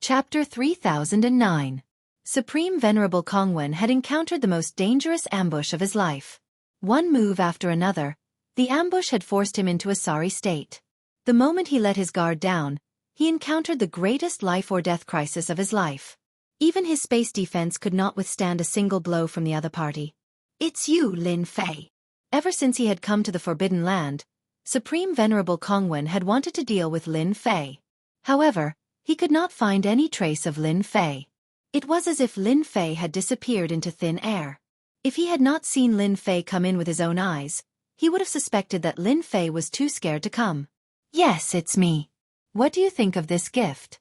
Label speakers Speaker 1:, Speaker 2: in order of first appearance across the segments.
Speaker 1: Chapter 3009. Supreme Venerable Kongwen had encountered the most dangerous ambush of his life. One move after another, the ambush had forced him into a sorry state. The moment he let his guard down, he encountered the greatest life-or-death crisis of his life. Even his space defense could not withstand a single blow from the other party. "It's you, Lin Fei." Ever since he had come to the Forbidden Land, Supreme Venerable Kongwen had wanted to deal with Lin Fei. However, he could not find any trace of Lin Fei. It was as if Lin Fei had disappeared into thin air. If he had not seen Lin Fei come in with his own eyes, he would have suspected that Lin Fei was too scared to come. "Yes, it's me. What do you think of this gift?"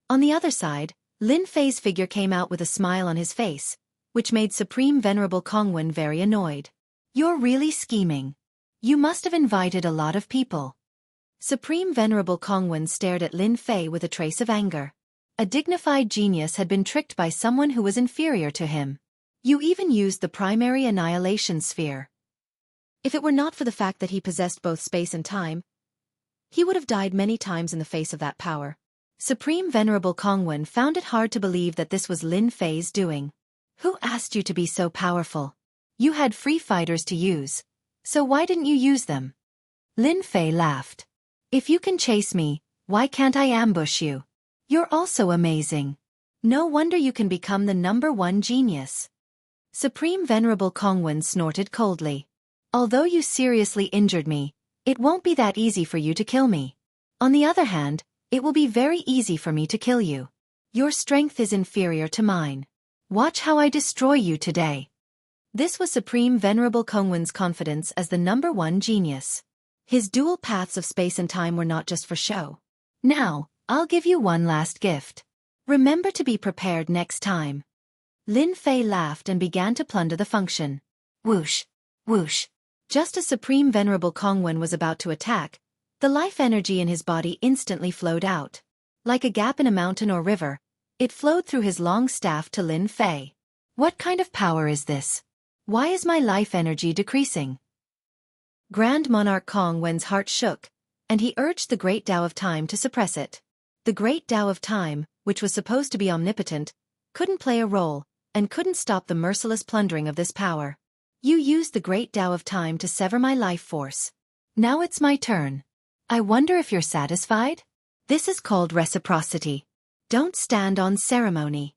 Speaker 1: On the other side, Lin Fei's figure came out with a smile on his face, which made Supreme Venerable Kongwen very annoyed. "You're really scheming. You must have invited a lot of people." Supreme Venerable Kongwen stared at Lin Fei with a trace of anger. A dignified genius had been tricked by someone who was inferior to him. "You even used the primary annihilation sphere." If it were not for the fact that he possessed both space and time, he would have died many times in the face of that power. Supreme Venerable Kongwen found it hard to believe that this was Lin Fei's doing. "Who asked you to be so powerful? You had free fighters to use, so why didn't you use them?" Lin Fei laughed. "If you can chase me, why can't I ambush you? You're also amazing. No wonder you can become the #1 genius." Supreme Venerable Kongwen snorted coldly. "Although you seriously injured me, it won't be that easy for you to kill me. On the other hand, it will be very easy for me to kill you. Your strength is inferior to mine. Watch how I destroy you today." This was Supreme Venerable Kongwen's confidence as the #1 genius. His dual paths of space and time were not just for show. "Now, I'll give you one last gift. Remember to be prepared next time." Lin Fei laughed and began to plunder the function. Whoosh, whoosh. Just as Supreme Venerable Kongwen was about to attack, the life energy in his body instantly flowed out. Like a gap in a mountain or river, it flowed through his long staff to Lin Fei. "What kind of power is this? Why is my life energy decreasing?" Grand Monarch Kongwen's heart shook, and he urged the Great Tao of Time to suppress it. The Great Tao of Time, which was supposed to be omnipotent, couldn't play a role, and couldn't stop the merciless plundering of this power. "You used the Great Tao of Time to sever my life force. Now it's my turn. I wonder if you're satisfied? This is called reciprocity. Don't stand on ceremony."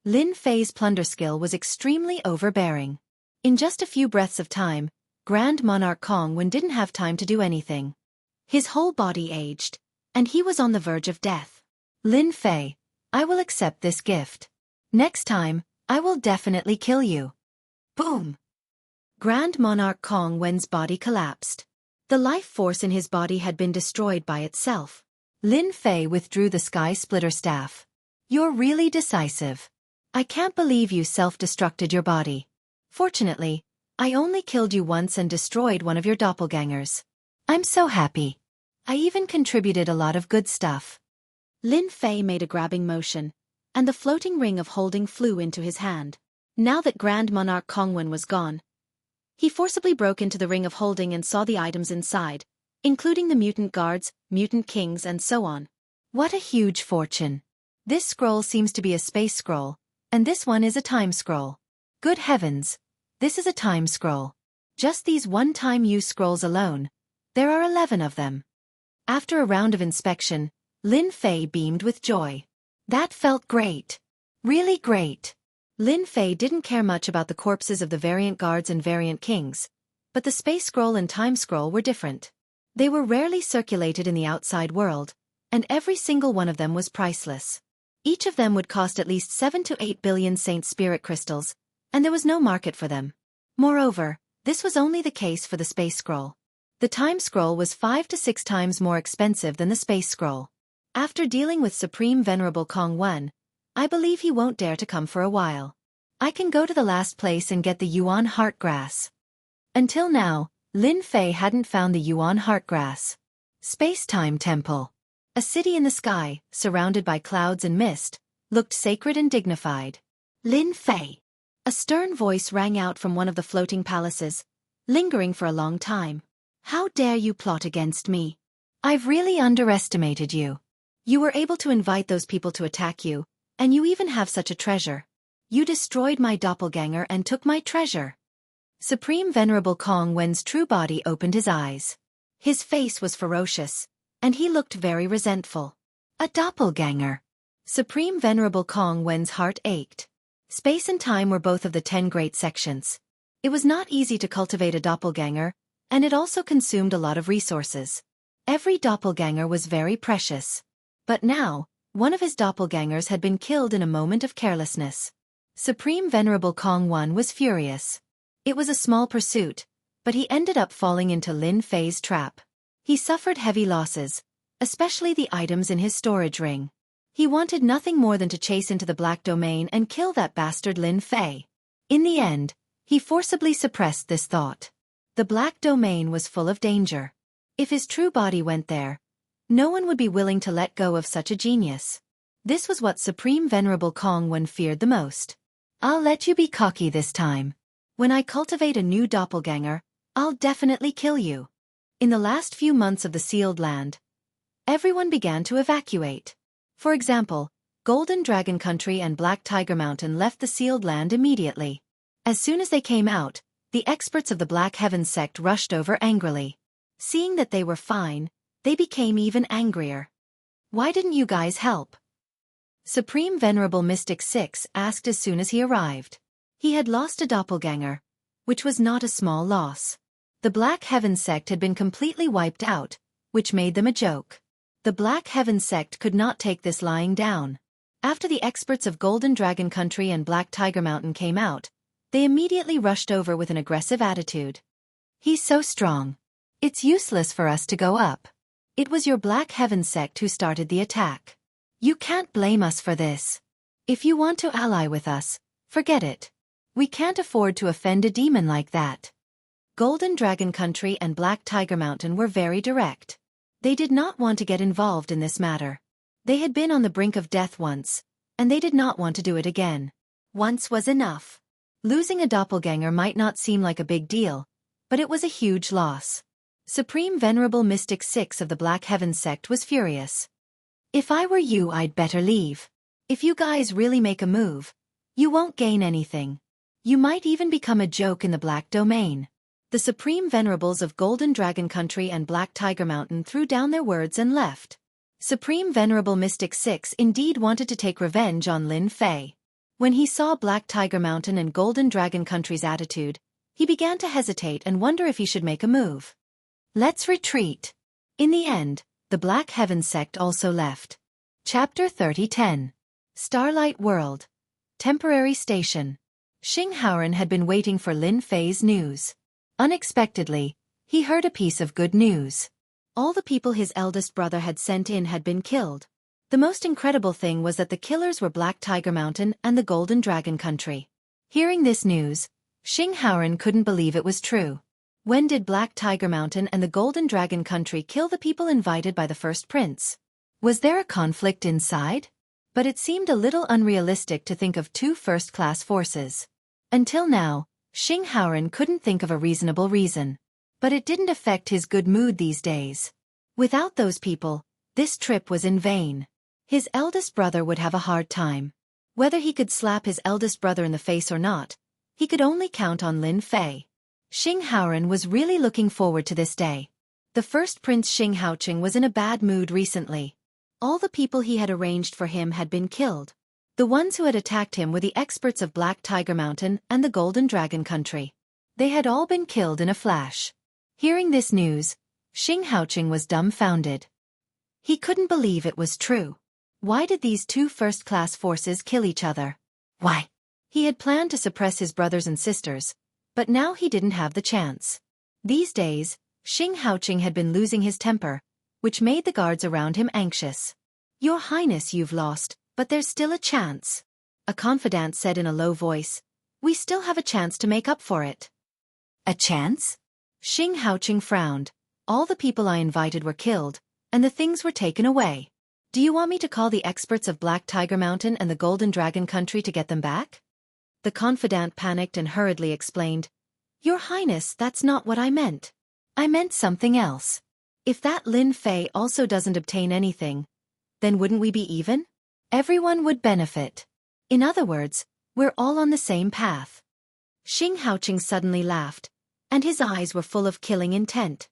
Speaker 1: Lin Fei's plunder skill was extremely overbearing. In just a few breaths of time, Grand Monarch Kongwen didn't have time to do anything. His whole body aged, and he was on the verge of death. "Lin Fei, I will accept this gift. Next time, I will definitely kill you." Boom! Grand Monarch Kongwen's body collapsed. The life force in his body had been destroyed by itself. Lin Fei withdrew the Sky Splitter staff. "You're really decisive. I can't believe you self-destructed your body. Fortunately, I only killed you once and destroyed one of your doppelgangers. I'm so happy. I even contributed a lot of good stuff." Lin Fei made a grabbing motion, and the floating ring of holding flew into his hand. Now that Grand Monarch Kongwen was gone, he forcibly broke into the ring of holding and saw the items inside, including the mutant guards, mutant kings, and so on. What a huge fortune. This scroll seems to be a space scroll, and this one is a time scroll. Good heavens, this is a time scroll. Just these one-time use scrolls alone, there are 11 of them. After a round of inspection, Lin Fei beamed with joy. That felt great. Really great. Lin Fei didn't care much about the corpses of the variant guards and variant kings, but the space scroll and time scroll were different. They were rarely circulated in the outside world, and every single one of them was priceless. Each of them would cost at least 7 to 8 billion Saint Spirit crystals, and there was no market for them. Moreover, this was only the case for the space scroll. The time scroll was 5 to 6 times more expensive than the space scroll. After dealing with Supreme Venerable Kongwen, I believe he won't dare to come for a while. I can go to the last place and get the Yuan Heartgrass. Until now, Lin Fei hadn't found the Yuan Heartgrass. Space-Time Temple. A city in the sky, surrounded by clouds and mist, looked sacred and dignified. "Lin Fei." A stern voice rang out from one of the floating palaces, lingering for a long time. "How dare you plot against me? I've really underestimated you. You were able to invite those people to attack you, and you even have such a treasure. You destroyed my doppelganger and took my treasure. Supreme Venerable Kong Wen's true body opened his eyes. His face was ferocious, and he looked very resentful. A doppelganger. Supreme Venerable Kong Wen's heart ached. Space and time were both of the 10 great sections. It was not easy to cultivate a doppelganger, and it also consumed a lot of resources. Every doppelganger was very precious. But now, one of his doppelgangers had been killed in a moment of carelessness. Supreme Venerable Kong Wen was furious. It was a small pursuit, but he ended up falling into Lin Fei's trap. He suffered heavy losses, especially the items in his storage ring. He wanted nothing more than to chase into the Black Domain and kill that bastard Lin Fei. In the end, he forcibly suppressed this thought. The Black Domain was full of danger. If his true body went there, no one would be willing to let go of such a genius. This was what Supreme Venerable Kong Wen feared the most. I'll let you be cocky this time. When I cultivate a new doppelganger, I'll definitely kill you. In the last few months of the Sealed Land, everyone began to evacuate. For example, Golden Dragon Country and Black Tiger Mountain left the Sealed Land immediately. As soon as they came out, the experts of the Black Heaven sect rushed over angrily. Seeing that they were fine, they became even angrier. Why didn't you guys help? Supreme Venerable Mystic 6 asked as soon as he arrived. He had lost a doppelganger, which was not a small loss. The Black Heaven sect had been completely wiped out, which made them a joke. The Black Heaven sect could not take this lying down. After the experts of Golden Dragon Country and Black Tiger Mountain came out, they immediately rushed over with an aggressive attitude. He's so strong. It's useless for us to go up. It was your Black Heaven sect who started the attack. You can't blame us for this. If you want to ally with us, forget it. We can't afford to offend a demon like that. Golden Dragon Country and Black Tiger Mountain were very direct. They did not want to get involved in this matter. They had been on the brink of death once, and they did not want to do it again. Once was enough. Losing a doppelganger might not seem like a big deal, but it was a huge loss. Supreme Venerable Mystic 6 of the Black Heaven sect was furious. If I were you, I'd better leave. If you guys really make a move, you won't gain anything. You might even become a joke in the Black Domain. The Supreme Venerables of Golden Dragon Country and Black Tiger Mountain threw down their words and left. Supreme Venerable Mystic 6 indeed wanted to take revenge on Lin Fei. When he saw Black Tiger Mountain and Golden Dragon Country's attitude, he began to hesitate and wonder if he should make a move. Let's retreat. In the end, the Black Heaven sect also left. Chapter 30:10. Starlight World. Temporary Station. Xianxia had been waiting for Lin Fei's news. Unexpectedly, he heard a piece of good news. All the people his eldest brother had sent in had been killed. The most incredible thing was that the killers were Black Tiger Mountain and the Golden Dragon Country. Hearing this news, Xianxia couldn't believe it was true. When did Black Tiger Mountain and the Golden Dragon Country kill the people invited by the first prince? Was there a conflict inside? But it seemed a little unrealistic to think of two first-class forces. Until now, Xianxia couldn't think of a reasonable reason. But it didn't affect his good mood these days. Without those people, this trip was in vain. His eldest brother would have a hard time. Whether he could slap his eldest brother in the face or not, he could only count on Lin Fei. Xianxia was really looking forward to this day. The first Prince Xianxia was in a bad mood recently. All the people he had arranged for him had been killed. The ones who had attacked him were the experts of Black Tiger Mountain and the Golden Dragon Country. They had all been killed in a flash. Hearing this news, Xianxia was dumbfounded. He couldn't believe it was true. Why did these two first-class forces kill each other? Why? He had planned to suppress his brothers and sisters, but now he didn't have the chance. These days, Xianxia had been losing his temper, which made the guards around him anxious. Your Highness, you've lost, but there's still a chance. A confidant said in a low voice, we still have a chance to make up for it. A chance? Xianxia frowned. All the people I invited were killed, and the things were taken away. Do you want me to call the experts of Black Tiger Mountain and the Golden Dragon Country to get them back? The confidant panicked and hurriedly explained, Your Highness, that's not what I meant. I meant something else. If that Lin Fei also doesn't obtain anything, Then wouldn't we be even? Everyone would benefit. In other words, we're all on the same path. Xianxia suddenly laughed, and his eyes were full of killing intent.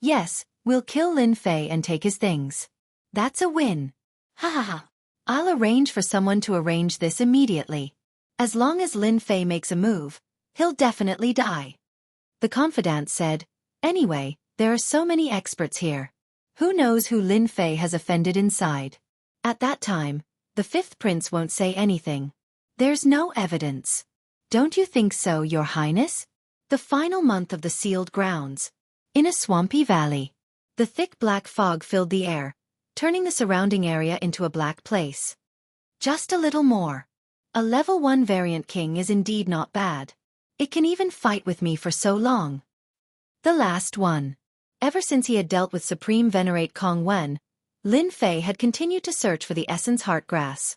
Speaker 1: Yes, we'll kill Lin Fei and take his things. That's a win. Ha ha ha. I'll arrange for someone to arrange this immediately. As long as Lin Fei makes a move, he'll definitely die. The confidant said, anyway, there are so many experts here. Who knows who Lin Fei has offended inside? At that time, the fifth prince won't say anything. There's no evidence. Don't you think so, Your Highness? The final month of the sealed grounds. In a swampy valley. The thick black fog filled the air, turning the surrounding area into a black place. Just a little more. A level 1 variant king is indeed not bad. It can even fight with me for so long. The last one. Ever since he had dealt with Supreme Venerate Kong Wen, Lin Fei had continued to search for the essence heart grass.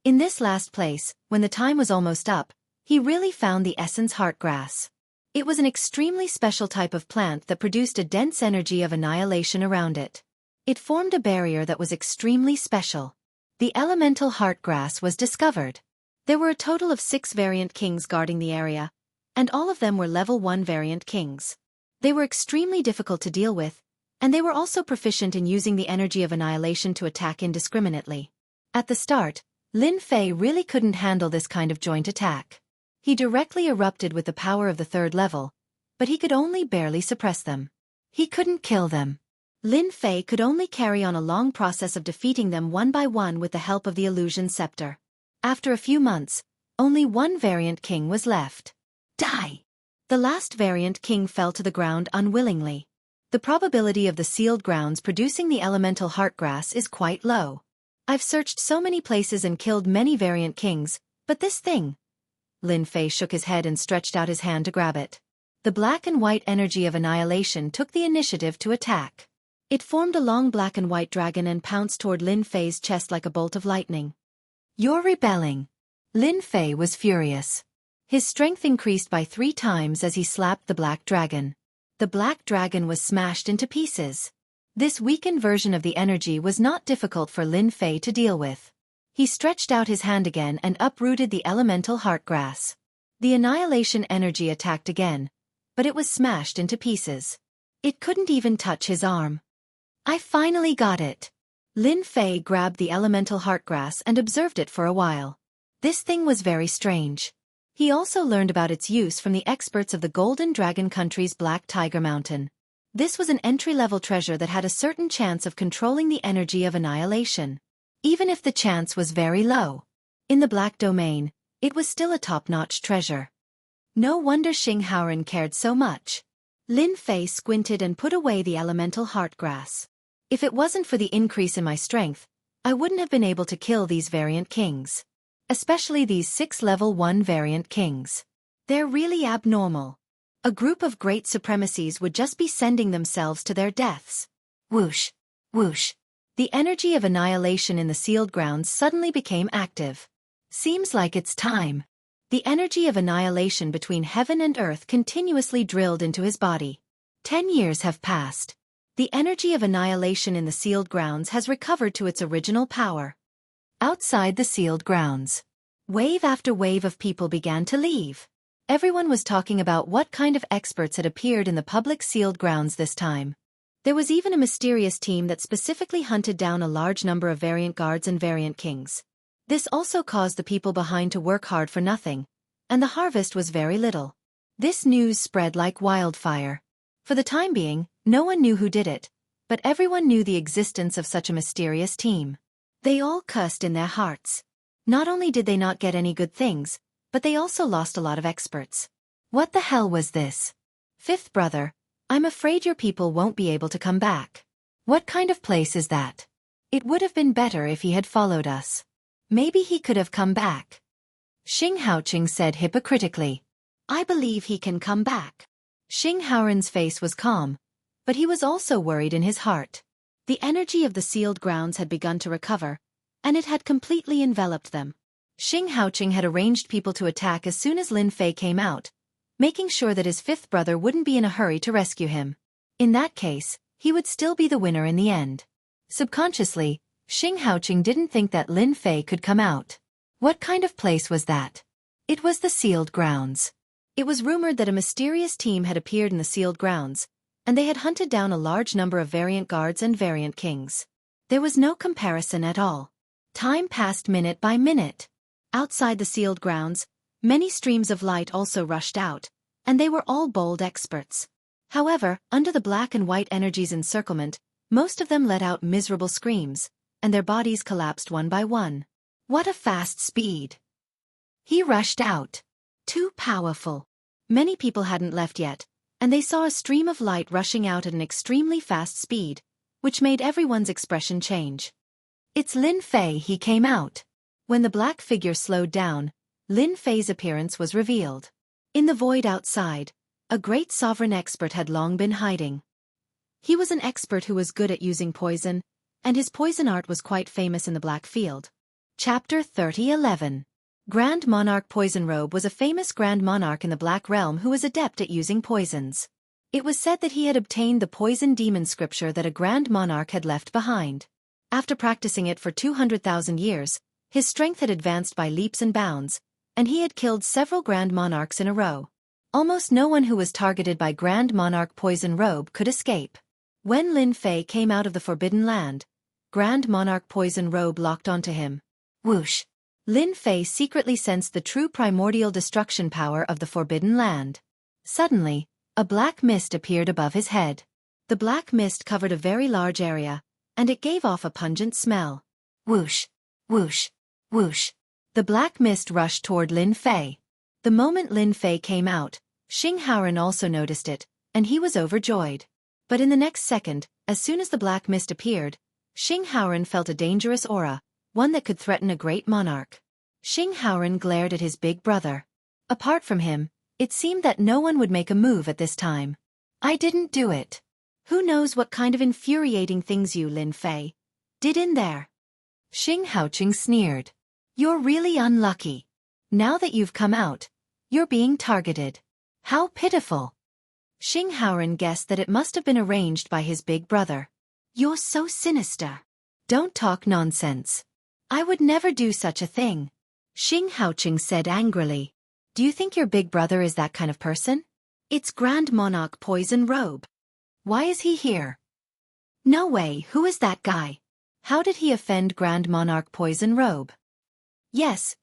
Speaker 1: In this last place, when the time was almost up, he really found the essence heart grass. It was an extremely special type of plant that produced a dense energy of annihilation around it. It formed a barrier that was extremely special. The elemental heart grass was discovered. There were a total of 6 variant kings guarding the area, and all of them were level 1 variant kings. They were extremely difficult to deal with, and they were also proficient in using the energy of annihilation to attack indiscriminately. At the start, Lin Fei really couldn't handle this kind of joint attack. He directly erupted with the power of the 3rd level, but he could only barely suppress them. He couldn't kill them. Lin Fei could only carry on a long process of defeating them one by one with the help of the illusion scepter. After a few months, only 1 variant king was left. Die! The last variant king fell to the ground unwillingly. The probability of the sealed grounds producing the elemental heart grass is quite low. I've searched so many places and killed many variant kings, but this thing... Lin Fei shook his head and stretched out his hand to grab it. The black and white energy of annihilation took the initiative to attack. It formed a long black and white dragon and pounced toward Lin Fei's chest like a bolt of lightning. You're rebelling. Lin Fei was furious. His strength increased by 3 times as he slapped the black dragon. The black dragon was smashed into pieces. This weakened version of the energy was not difficult for Lin Fei to deal with. He stretched out his hand again and uprooted the elemental heart grass. The annihilation energy attacked again, but it was smashed into pieces. It couldn't even touch his arm. I finally got it. Lin Fei grabbed the elemental heart grass and observed it for a while. This thing was very strange. He also learned about its use from the experts of the Golden Dragon Country's Black Tiger Mountain. This was an entry-level treasure that had a certain chance of controlling the energy of annihilation. Even if the chance was very low. In the Black Domain, it was still a top-notch treasure. No wonder Xianxia cared so much. Lin Fei squinted and put away the elemental heart grass. If it wasn't for the increase in my strength, I wouldn't have been able to kill these variant kings. Especially these 6 level 1 variant kings. They're really abnormal. A group of great supremacies would just be sending themselves to their deaths. Whoosh, whoosh. The energy of annihilation in the sealed grounds suddenly became active. Seems like it's time. The energy of annihilation between heaven and earth continuously drilled into his body. 10 years have passed. The energy of annihilation in the sealed grounds has recovered to its original power. Outside the sealed grounds, wave after wave of people began to leave. Everyone was talking about what kind of experts had appeared in the public sealed grounds this time. There was even a mysterious team that specifically hunted down a large number of variant guards and variant kings. This also caused the people behind to work hard for nothing, and the harvest was very little. This news spread like wildfire. For the time being, no one knew who did it, but everyone knew the existence of such a mysterious team. They all cursed in their hearts. Not only did they not get any good things, but they also lost a lot of experts. What the hell was this? Fifth brother, I'm afraid your people won't be able to come back. What kind of place is that? It would have been better if he had followed us. Maybe he could have come back. Xianxia said hypocritically. I believe he can come back. Xianxia's face was calm, but he was also worried in his heart. The energy of the sealed grounds had begun to recover, and it had completely enveloped them. Xianxia had arranged people to attack as soon as Lin Fei came out, making sure that his fifth brother wouldn't be in a hurry to rescue him. In that case, he would still be the winner in the end. Subconsciously, Xianxia didn't think that Lin Fei could come out. What kind of place was that? It was the sealed grounds. It was rumored that a mysterious team had appeared in the sealed grounds, and they had hunted down a large number of variant guards and variant kings. There was no comparison at all. Time passed minute by minute. Outside the sealed grounds, many streams of light also rushed out, and they were all bold experts. However, under the black and white energy's encirclement, most of them let out miserable screams, and their bodies collapsed one by one. What a fast speed! He rushed out. Too powerful. Many people hadn't left yet, and they saw a stream of light rushing out at an extremely fast speed, which made everyone's expression change. It's Lin Fei, he came out. When the black figure slowed down, Lin Fei's appearance was revealed. In the void outside, a great sovereign expert had long been hiding. He was an expert who was good at using poison, and his poison art was quite famous in the Black Field. Chapter 30:11. Grand Monarch Poison Robe was a famous Grand Monarch in the Black Realm who was adept at using poisons. It was said that he had obtained the poison demon scripture that a Grand Monarch had left behind. After practicing it for 200,000 years, his strength had advanced by leaps and bounds, and he had killed several Grand Monarchs in a row. Almost no one who was targeted by Grand Monarch Poison Robe could escape. When Lin Fei came out of the Forbidden Land, Grand Monarch Poison Robe locked onto him. Whoosh! Lin Fei secretly sensed the true primordial destruction power of the Forbidden Land. Suddenly, a black mist appeared above his head. The black mist covered a very large area, and it gave off a pungent smell. Whoosh! Whoosh! Whoosh! The black mist rushed toward Lin Fei. The moment Lin Fei came out, Xianxia also noticed it, and he was overjoyed. But in the next second, as soon as the black mist appeared, Xianxia felt a dangerous aura, one that could threaten a great monarch. Xianxia glared at his big brother. Apart from him, it seemed that no one would make a move at this time. I didn't do it. Who knows what kind of infuriating things you, Lin Fei, did in there? Xianxia sneered. You're really unlucky. Now that you've come out, you're being targeted. How pitiful. Xianxia guessed that it must have been arranged by his big brother. You're so sinister. Don't talk nonsense. I would never do such a thing. Xianxia said angrily. Do you think your big brother is that kind of person? It's Grand Monarch Poison Robe. Why is he here? No way, who is that guy? How did he offend Grand Monarch Poison Robe? Yes,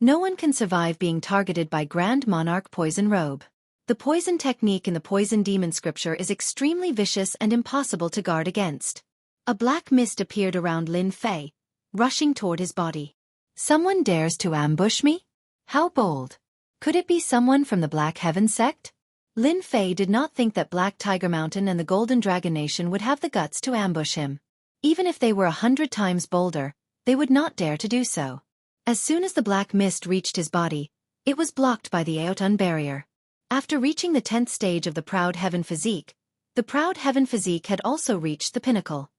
Speaker 1: no one can survive being targeted by Grand Monarch Poison Robe. The poison technique in the Poison Demon Scripture is extremely vicious and impossible to guard against. A black mist appeared around Lin Fei, rushing toward his body. Someone dares to ambush me? How bold. Could it be someone from the Black Heaven sect? Lin Fei did not think that Black Tiger Mountain and the Golden Dragon Nation would have the guts to ambush him. Even if they were 100 times bolder, they would not dare to do so. As soon as the black mist reached his body, it was blocked by the Aotun barrier. After reaching the 10th stage of the Proud Heaven Physique, the Proud Heaven Physique had also reached the pinnacle.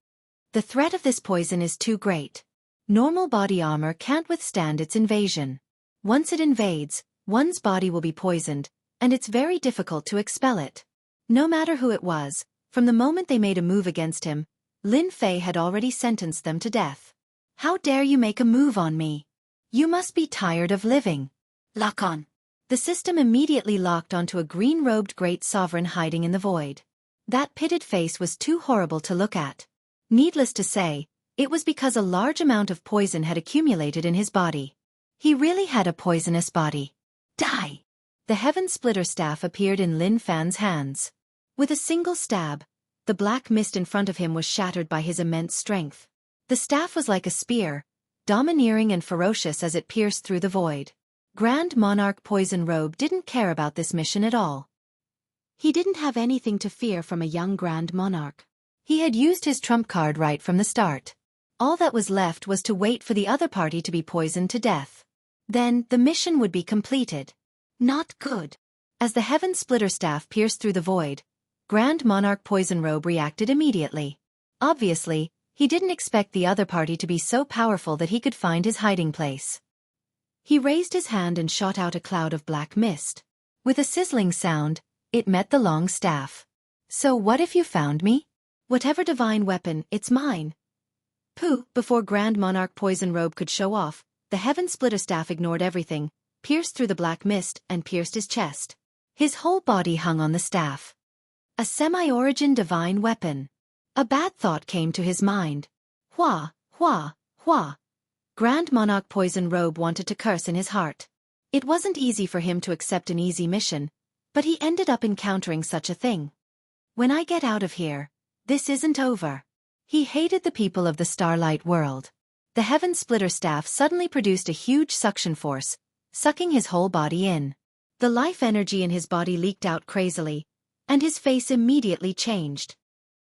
Speaker 1: The threat of this poison is too great. Normal body armor can't withstand its invasion. Once it invades, one's body will be poisoned, and it's very difficult to expel it. No matter who it was, from the moment they made a move against him, Lin Fei had already sentenced them to death. How dare you make a move on me? You must be tired of living. Lock on. The system immediately locked onto a green-robed great sovereign hiding in the void. That pitted face was too horrible to look at. Needless to say, it was because a large amount of poison had accumulated in his body. He really had a poisonous body. Die! The Heaven Splitter staff appeared in Lin Fan's hands. With a single stab, the black mist in front of him was shattered by his immense strength. The staff was like a spear, domineering and ferocious as it pierced through the void. Grand Monarch Poison Robe didn't care about this mission at all. He didn't have anything to fear from a young Grand Monarch. He had used his trump card right from the start. All that was left was to wait for the other party to be poisoned to death. Then, the mission would be completed. Not good. As the Heaven Splitter staff pierced through the void, Grand Monarch Poison Robe reacted immediately. Obviously, he didn't expect the other party to be so powerful that he could find his hiding place. He raised his hand and shot out a cloud of black mist. With a sizzling sound, it met the long staff. So what if you found me? Whatever divine weapon, it's mine. Pooh! Before Grand Monarch Poison Robe could show off, the Heaven Splitter staff ignored everything, pierced through the black mist and pierced his chest. His whole body hung on the staff. A semi-origin divine weapon. A bad thought came to his mind. Hua, hua, hua. Grand Monarch Poison Robe wanted to curse in his heart. It wasn't easy for him to accept an easy mission, but he ended up encountering such a thing. When I get out of here, this isn't over. He hated the people of the Starlight World. The Heaven Splitter staff suddenly produced a huge suction force, sucking his whole body in. The life energy in his body leaked out crazily, and his face immediately changed.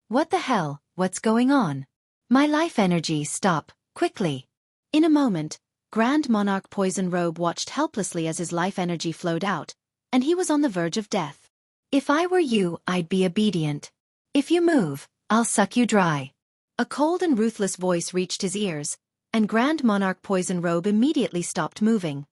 Speaker 1: What the hell, what's going on? My life energy, stop, quickly. In a moment, Grand Monarch Poison Robe watched helplessly as his life energy flowed out, and he was on the verge of death. If I were you, I'd be obedient. If you move, I'll suck you dry. A cold and ruthless voice reached his ears, and Grand Monarch Poison Robe immediately stopped moving.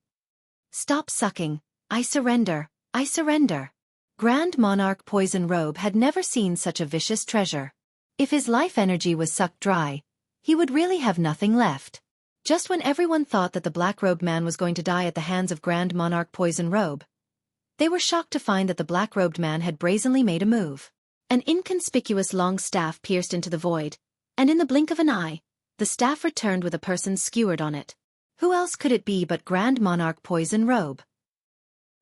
Speaker 1: Stop sucking, I surrender, I surrender. Grand Monarch Poison Robe had never seen such a vicious treasure. If his life energy was sucked dry, he would really have nothing left. Just when everyone thought that the black-robed man was going to die at the hands of Grand Monarch Poison Robe, they were shocked to find that the black-robed man had brazenly made a move. An inconspicuous long staff pierced into the void, and in the blink of an eye, the staff returned with a person's skewered on it. Who else could it be but Grand Monarch Poison Robe?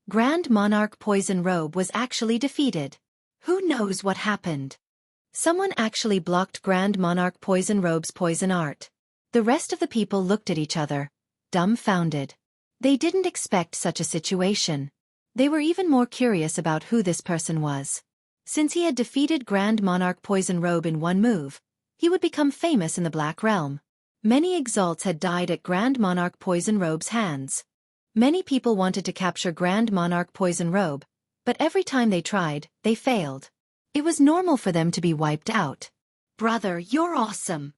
Speaker 1: Grand Monarch Poison Robe was actually defeated. Who knows what happened? Someone actually blocked Grand Monarch Poison Robe's poison art. The rest of the people looked at each other, dumbfounded. They didn't expect such a situation. They were even more curious about who this person was. Since he had defeated Grand Monarch Poison Robe in one move, he would become famous in the Black Realm. Many exalts had died at Grand Monarch Poison Robe's hands. Many people wanted to capture Grand Monarch Poison Robe, but every time they tried, they failed. It was normal for them to be wiped out. Brother, you're awesome.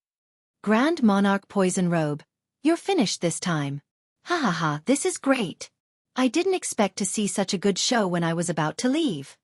Speaker 1: Grand Monarch Poison Robe, you're finished this time. Ha ha ha, this is great. I didn't expect to see such a good show when I was about to leave.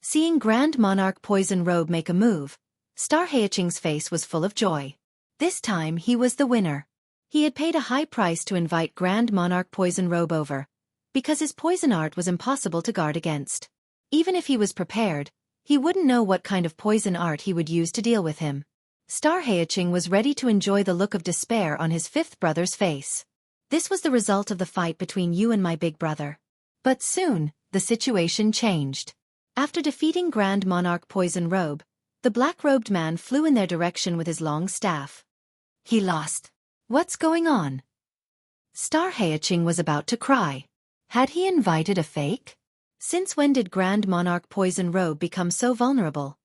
Speaker 1: Seeing Grand Monarch Poison Robe make a move, Star Heyicheng's face was full of joy. This time he was the winner. He had paid a high price to invite Grand Monarch Poison Robe over, because his poison art was impossible to guard against. Even if he was prepared, he wouldn't know what kind of poison art he would use to deal with him. Star Heyicheng was ready to enjoy the look of despair on his fifth brother's face. This was the result of the fight between you and my big brother. But soon, the situation changed. After defeating Grand Monarch Poison Robe, the black-robed man flew in their direction with his long staff. He lost. What's going on? Star Heyicheng was about to cry. Had he invited a fake? Since when did Grand Monarch Poison Robe become so vulnerable?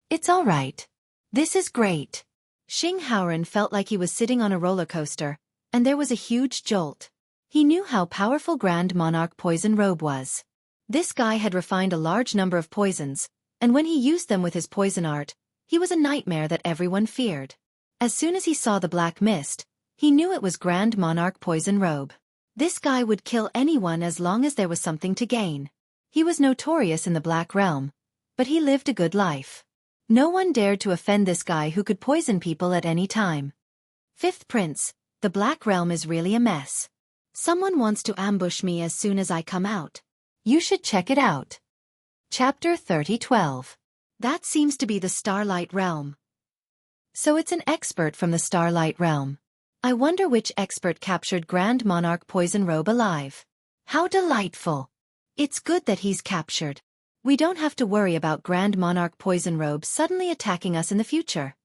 Speaker 1: It's all right. This is great. Xianxia felt like he was sitting on a roller coaster, and there was a huge jolt. He knew how powerful Grand Monarch Poison Robe was. This guy had refined a large number of poisons, and when he used them with his poison art, he was a nightmare that everyone feared. As soon as he saw the black mist, he knew it was Grand Monarch Poison Robe. This guy would kill anyone as long as there was something to gain. He was notorious in the Black Realm, but he lived a good life. No one dared to offend this guy who could poison people at any time. Fifth Prince, the Black Realm is really a mess. Someone wants to ambush me as soon as I come out. You should check it out. Chapter 30:12. That seems to be the Starlight Realm. So it's an expert from the Starlight Realm. I wonder which expert captured Grand Monarch Poison Robe alive. How delightful. It's good that he's captured. We don't have to worry about Grand Monarch Poison Robe suddenly attacking us in the future.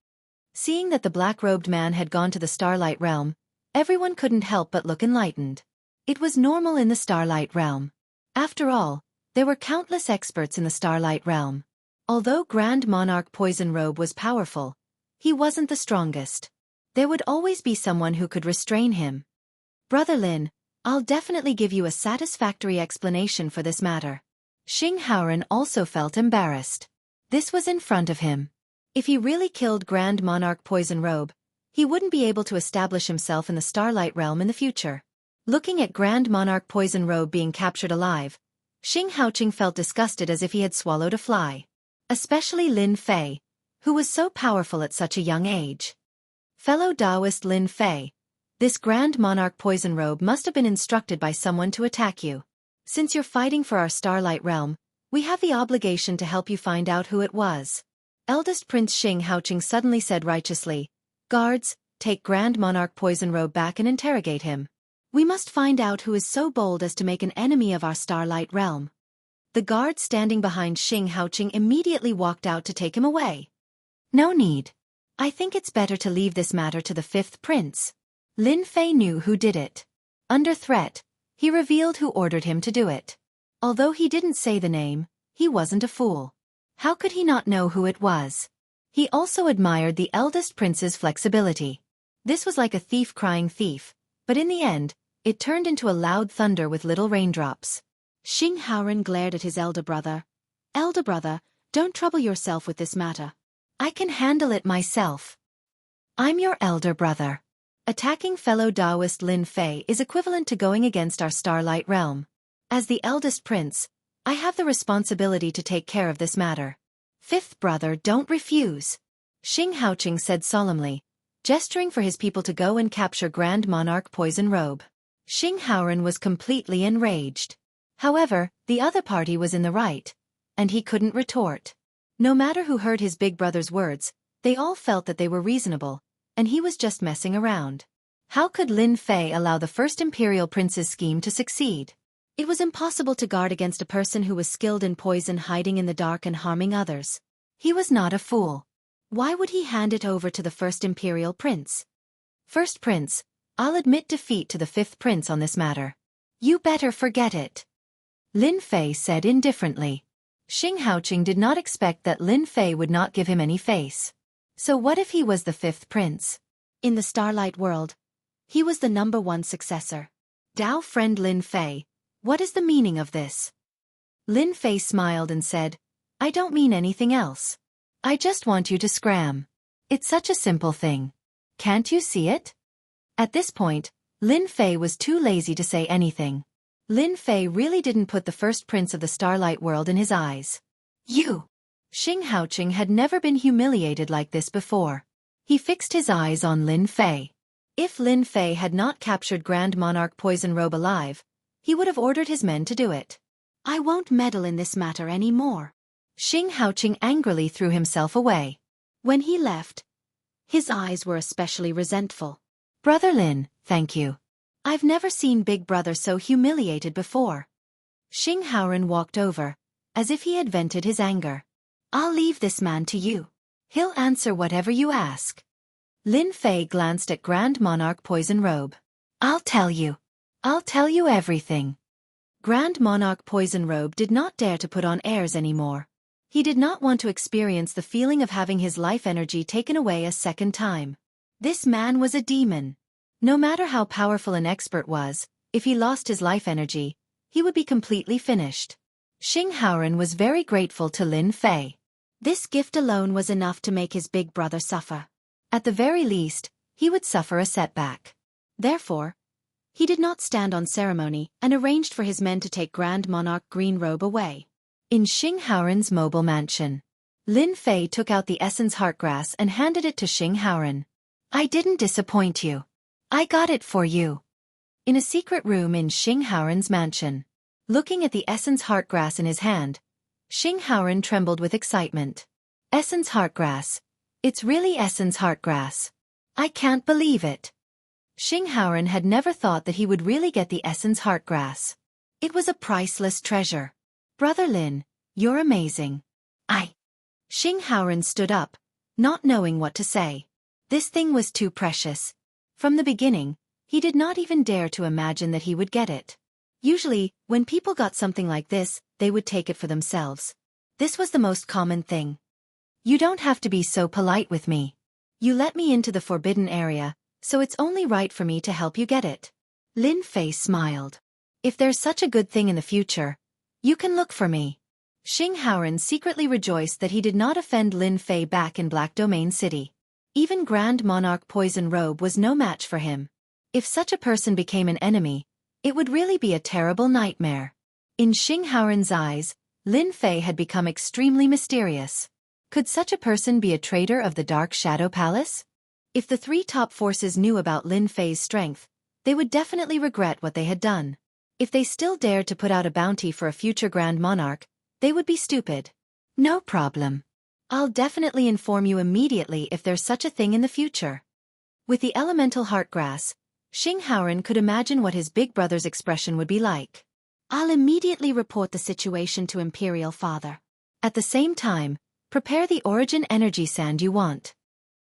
Speaker 1: Seeing that the black-robed man had gone to the Starlight Realm, everyone couldn't help but look enlightened. It was normal in the Starlight Realm. After all, there were countless experts in the Starlight Realm. Although Grand Monarch Poison Robe was powerful, he wasn't the strongest. There would always be someone who could restrain him. Brother Lin, I'll definitely give you a satisfactory explanation for this matter. Xianxia also felt embarrassed. This was in front of him. If he really killed Grand Monarch Poison Robe, he wouldn't be able to establish himself in the Starlight Realm in the future. Looking at Grand Monarch Poison Robe being captured alive, Xianxia felt disgusted as if he had swallowed a fly. Especially Lin Fei, who was so powerful at such a young age. Fellow Taoist Lin Fei, this Grand Monarch Poison Robe must have been instructed by someone to attack you. Since you're fighting for our Starlight Realm, we have the obligation to help you find out who it was. Eldest Prince Xianxia suddenly said righteously, "Guards, take Grand Monarch Poison Robe back and interrogate him. We must find out who is so bold as to make an enemy of our Starlight Realm." The guard standing behind Xianxia immediately walked out to take him away. "No need. I think it's better to leave this matter to the fifth prince." Lin Fei knew who did it. Under threat, he revealed who ordered him to do it. Although he didn't say the name, he wasn't a fool. How could he not know who it was? He also admired the eldest prince's flexibility. This was like a thief crying thief, but in the end, it turned into a loud thunder with little raindrops. Xianxia glared at his elder brother. "Elder brother, don't trouble yourself with this matter. I can handle it myself. I'm your elder brother. Attacking fellow Taoist Lin Fei is equivalent to going against our Starlight Realm. As the eldest prince, I have the responsibility to take care of this matter. Fifth brother, don't refuse," Xianxia said solemnly, gesturing for his people to go and capture Grand Monarch Poison Robe. Xianxia was completely enraged. However, the other party was in the right, and he couldn't retort. No matter who heard his big brother's words, they all felt that they were reasonable, and he was just messing around. How could Lin Fei allow the first imperial prince's scheme to succeed? It was impossible to guard against a person who was skilled in poison, hiding in the dark and harming others. He was not a fool. Why would he hand it over to the first imperial prince? "First prince, I'll admit defeat to the fifth prince on this matter." "You better forget it," Lin Fei said indifferently. Xianxia did not expect that Lin Fei would not give him any face. So what if he was the fifth prince? In the Starlight world, he was the #1 successor. "Dao friend Lin Fei, what is the meaning of this?" Lin Fei smiled and said, "I don't mean anything else. I just want you to scram. It's such a simple thing. Can't you see it?" At this point, Lin Fei was too lazy to say anything. Lin Fei really didn't put the first prince of the Starlight world in his eyes. "You!" Xianxia had never been humiliated like this before. He fixed his eyes on Lin Fei. If Lin Fei had not captured Grand Monarch Poison Robe alive, he would have ordered his men to do it. "I won't meddle in this matter any more." Xianxia angrily threw himself away. When he left, his eyes were especially resentful. "Brother Lin, thank you. I've never seen Big Brother so humiliated before." Xianxia walked over, as if he had vented his anger. "I'll leave this man to you. He'll answer whatever you ask." Lin Fei glanced at Grand Monarch Poison Robe. I'll tell you everything." Grand Monarch Poison Robe did not dare to put on airs anymore. He did not want to experience the feeling of having his life energy taken away a second time. This man was a demon. No matter how powerful an expert was, if he lost his life energy, he would be completely finished. Xianxia was very grateful to Lin Fei. This gift alone was enough to make his big brother suffer. At the very least, he would suffer a setback. Therefore, he did not stand on ceremony and arranged for his men to take Grand Monarch Green Robe away. In Xianxia's mobile mansion, Lin Fei took out the essence heartgrass and handed it to Xianxia. "I didn't disappoint you. I got it for you." In a secret room in Xianxia's mansion, looking at the essence heartgrass in his hand, Xianxia trembled with excitement. "Essence heartgrass. It's really essence heartgrass. I can't believe it." Xianxia had never thought that he would really get the essence heartgrass. It was a priceless treasure. "Brother Lin, you're amazing." Xianxia stood up, not knowing what to say. This thing was too precious. From the beginning, he did not even dare to imagine that he would get it. Usually, when people got something like this, they would take it for themselves. This was the most common thing. "You don't have to be so polite with me. You let me into the forbidden area, so it's only right for me to help you get it." Lin Fei smiled. "If there's such a good thing in the future, you can look for me." Xianxia secretly rejoiced that he did not offend Lin Fei back in Black Domain City. Even Grand Monarch Poison Robe was no match for him. If such a person became an enemy, it would really be a terrible nightmare. In Xianxia's eyes, Lin Fei had become extremely mysterious. Could such a person be a traitor of the Dark Shadow Palace? If the three top forces knew about Lin Fei's strength, they would definitely regret what they had done. If they still dared to put out a bounty for a future Grand Monarch, they would be stupid. No problem. I'll definitely inform you immediately if there's such a thing in the future. With the elemental heartgrass, Xianxia could imagine what his big brother's expression would be like. I'll immediately report the situation to Imperial Father. At the same time, prepare the origin energy sand you want.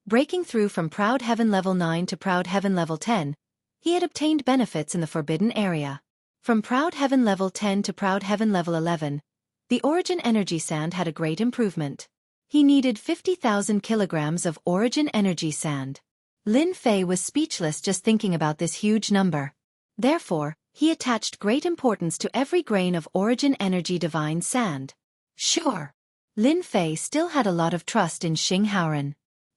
Speaker 1: Breaking through from Proud Heaven level 9 to Proud Heaven level 10, he had obtained benefits in the Forbidden Area. From Proud Heaven level 10 to Proud Heaven level 11, the origin energy sand had a great improvement. He needed 50,000 kilograms of origin energy sand. Lin Fei was speechless just thinking about this huge number. Therefore, he attached great importance to every grain of origin energy divine sand. Sure. Lin Fei still had a lot of trust in Xianxia.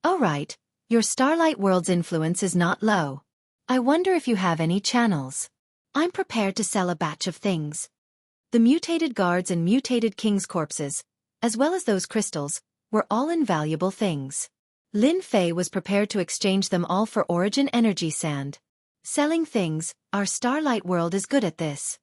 Speaker 1: Alright, your Starlight World's influence is not low. I wonder if you have any channels. I'm prepared to sell a batch of things. The mutated guards and mutated king's corpses, as well as those crystals, were all invaluable things. Lin Fei was prepared to exchange them all for origin energy sand. Selling things, our Starlight World is good at this.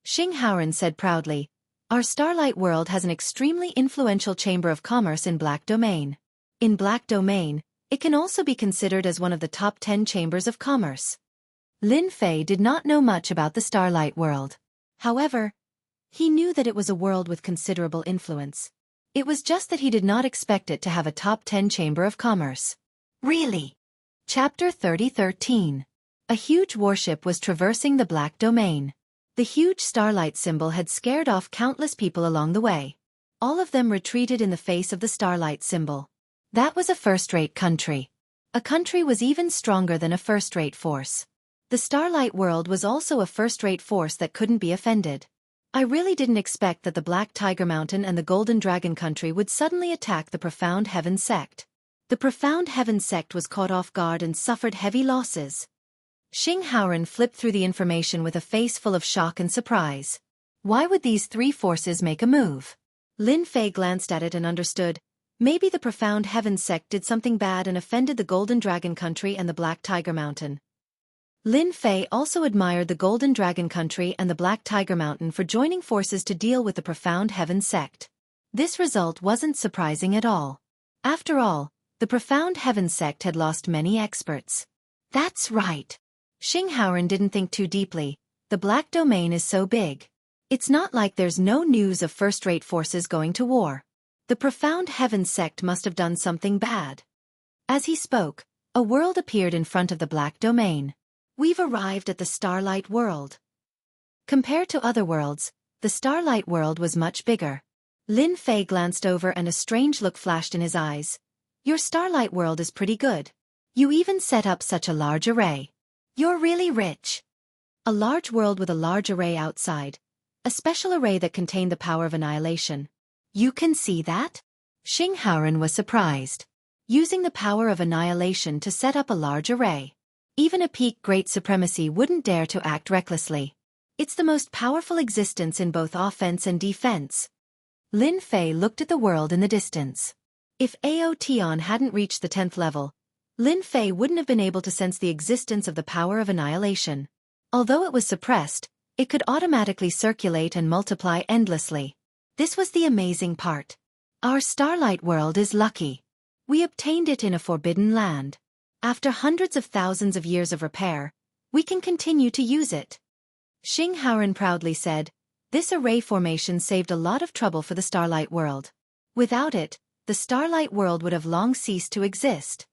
Speaker 1: Xianxia said proudly, our Starlight World has an extremely influential chamber of commerce in Black Domain. In Black Domain, it can also be considered as one of the top 10 chambers of commerce. Lin Fei did not know much about the Starlight World. However, he knew that it was a world with considerable influence. It was just that he did not expect it to have a top 10 chamber of commerce. Really? Chapter 30:13. A huge warship was traversing the Black Domain. The huge starlight symbol had scared off countless people along the way. All of them retreated in the face of the starlight symbol. That was a first-rate country. A country was even stronger than a first-rate force. The Starlight World was also a first-rate force that couldn't be offended. I really didn't expect that the Black Tiger Mountain and the Golden Dragon Country would suddenly attack the Profound Heaven sect. The Profound Heaven sect was caught off guard and suffered heavy losses. Xianxia flipped through the information with a face full of shock and surprise. Why would these three forces make a move? Lin Fei glanced at it and understood. Maybe the Profound Heaven sect did something bad and offended the Golden Dragon Country and the Black Tiger Mountain. Lin Fei also admired the Golden Dragon Country and the Black Tiger Mountain for joining forces to deal with the Profound Heaven sect. This result wasn't surprising at all. After all, the Profound Heaven sect had lost many experts. That's right. Xianxia didn't think too deeply. The Black Domain is so big. It's not like there's no news of first-rate forces going to war. The Profound Heaven sect must have done something bad. As he spoke, a world appeared in front of the Black Domain. We've arrived at the Starlight World. Compared to other worlds, the Starlight World was much bigger. Lin Fei glanced over and a strange look flashed in his eyes. Your Starlight World is pretty good. You even set up such a large array. You're really rich. A large world with a large array outside. A special array that contained the power of annihilation. You can see that? Xianxia was surprised. Using the power of annihilation to set up a large array. Even a peak great supremacy wouldn't dare to act recklessly. It's the most powerful existence in both offense and defense. Lin Fei looked at the world in the distance. If Aotion hadn't reached the 10th level, Lin Fei wouldn't have been able to sense the existence of the power of annihilation. Although it was suppressed, it could automatically circulate and multiply endlessly. This was the amazing part. Our Starlight World is lucky. We obtained it in a forbidden land. After hundreds of thousands of years of repair, we can continue to use it. Xianxia proudly said, this array formation saved a lot of trouble for the Starlight World. Without it, the Starlight World would have long ceased to exist.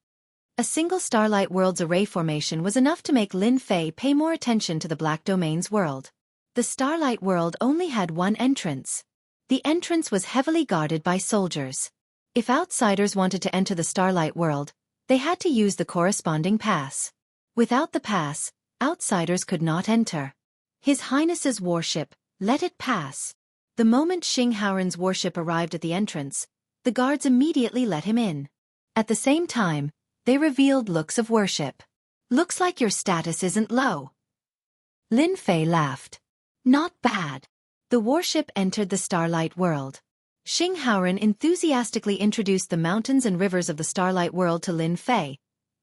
Speaker 1: A single Starlight World's array formation was enough to make Lin Fei pay more attention to the Black Domain's world. The Starlight World only had one entrance. The entrance was heavily guarded by soldiers. If outsiders wanted to enter the Starlight World, they had to use the corresponding pass. Without the pass, outsiders could not enter. His Highness's warship, let it pass. The moment Xianxia's warship arrived at the entrance, the guards immediately let him in. At the same time, they revealed looks of worship. Looks like your status isn't low. Lin Fei laughed. Not bad. The warship entered the Starlight World. Xianxia enthusiastically introduced the mountains and rivers of the Starlight World to Lin Fei,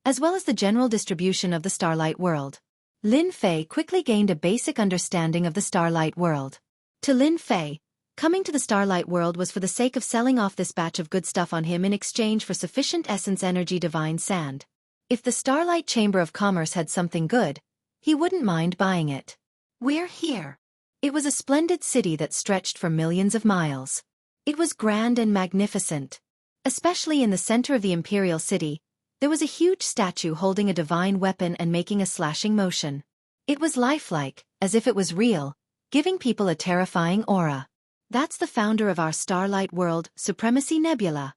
Speaker 1: as well as the general distribution of the Starlight World. Lin Fei quickly gained a basic understanding of the Starlight World. To Lin Fei, coming to the Starlight World was for the sake of selling off this batch of good stuff on him in exchange for sufficient essence energy divine sand. If the Starlight Chamber of Commerce had something good, he wouldn't mind buying it. We're here. It was a splendid city that stretched for millions of miles. It was grand and magnificent. Especially in the center of the Imperial City, there was a huge statue holding a divine weapon and making a slashing motion. It was lifelike, as if it was real, giving people a terrifying aura. That's the founder of our Starlight World, Supremacy Nebula.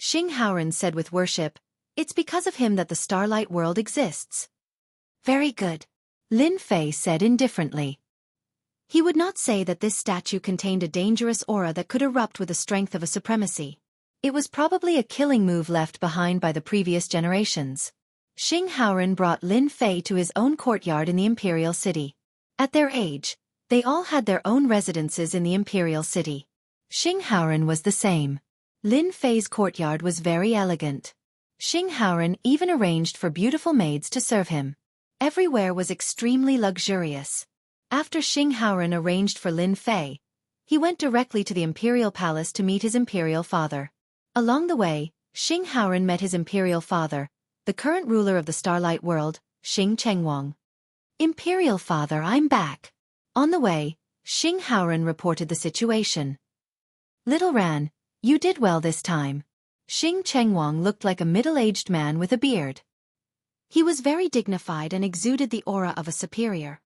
Speaker 1: Xianxia said with worship, it's because of him that the Starlight World exists. Very good. Lin Fei said indifferently. He would not say that this statue contained a dangerous aura that could erupt with the strength of a supremacy. It was probably a killing move left behind by the previous generations. Xianxia brought Lin Fei to his own courtyard in the Imperial City. At their age, they all had their own residences in the Imperial City. Xianxia was the same. Lin Fei's courtyard was very elegant. Xianxia even arranged for beautiful maids to serve him. Everywhere was extremely luxurious. After Xianxia arranged for Lin Fei, he went directly to the Imperial Palace to meet his Imperial father. Along the way, Xianxia met his Imperial father, the current ruler of the Starlight World, Xing Chengwang. Imperial father, I'm back. On the way, Xianxia reported the situation. Little Ran, you did well this time. Xing Chengwang looked like a middle-aged man with a beard. He was very dignified and exuded the aura of a superior.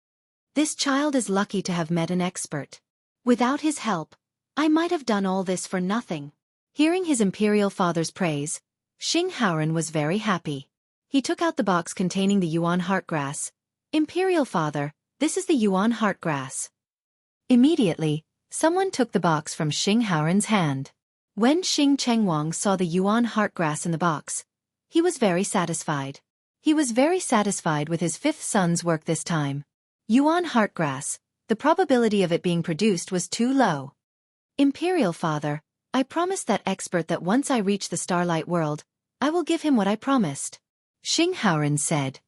Speaker 1: This child is lucky to have met an expert. Without his help, I might have done all this for nothing. Hearing his imperial father's praise, Xianxia was very happy. He took out the box containing the Yuan heartgrass. Imperial father, this is the Yuan heartgrass. Immediately, someone took the box from Xianxia's hand. When Xing Chengwang saw the Yuan heartgrass in the box, he was very satisfied. He was very satisfied with his fifth son's work this time. Yuan heartgrass, the probability of it being produced was too low. Imperial father, I promised that expert that once I reach the Starlight World, I will give him what I promised. Xianxia said.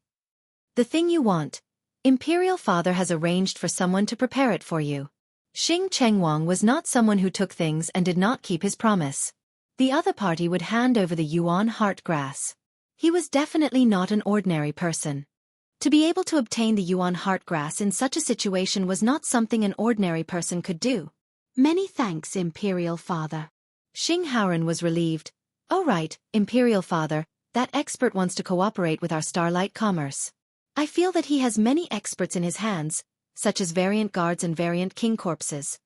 Speaker 1: The thing you want, Imperial father has arranged for someone to prepare it for you. Xing Chengwang was not someone who took things and did not keep his promise. The other party would hand over the Yuan heartgrass. He was definitely not an ordinary person. To be able to obtain the Yuan heartgrass in such a situation was not something an ordinary person could do. Many thanks, Imperial father. Xianxia was relieved. Oh right, Imperial father, that expert wants to cooperate with our Starlight Commerce. I feel that he has many experts in his hands, such as variant guards and variant king corpses.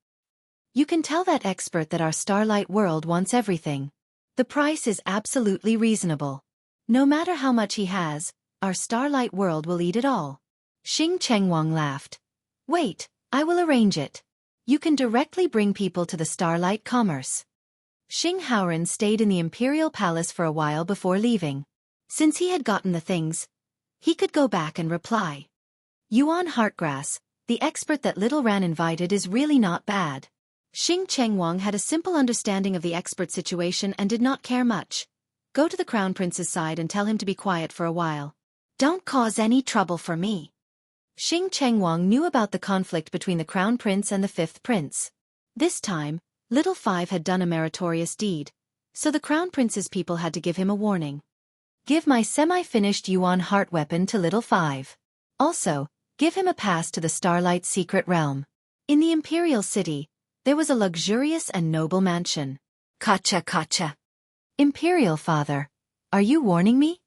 Speaker 1: You can tell that expert that our Starlight World wants everything. The price is absolutely reasonable. No matter how much he has, our Starlight World will eat it all. Xing Chengwang laughed. Wait, I will arrange it. You can directly bring people to the Starlight Commerce. Xianxia stayed in the Imperial Palace for a while before leaving. Since he had gotten the things, he could go back and reply. Yuan heartgrass, the expert that Little Ran invited, is really not bad. Xing Chengwang had a simple understanding of the expert situation and did not care much. Go to the Crown Prince's side and tell him to be quiet for a while. Don't cause any trouble for me. Xing Chengwang knew about the conflict between the Crown Prince and the Fifth Prince. This time, Little Five had done a meritorious deed, so the Crown Prince's people had to give him a warning. Give my semi-finished Yuan heart weapon to Little Five. Also, give him a pass to the Starlight Secret Realm. In the Imperial City, there was a luxurious and noble mansion. Kacha. Imperial father, are you warning me?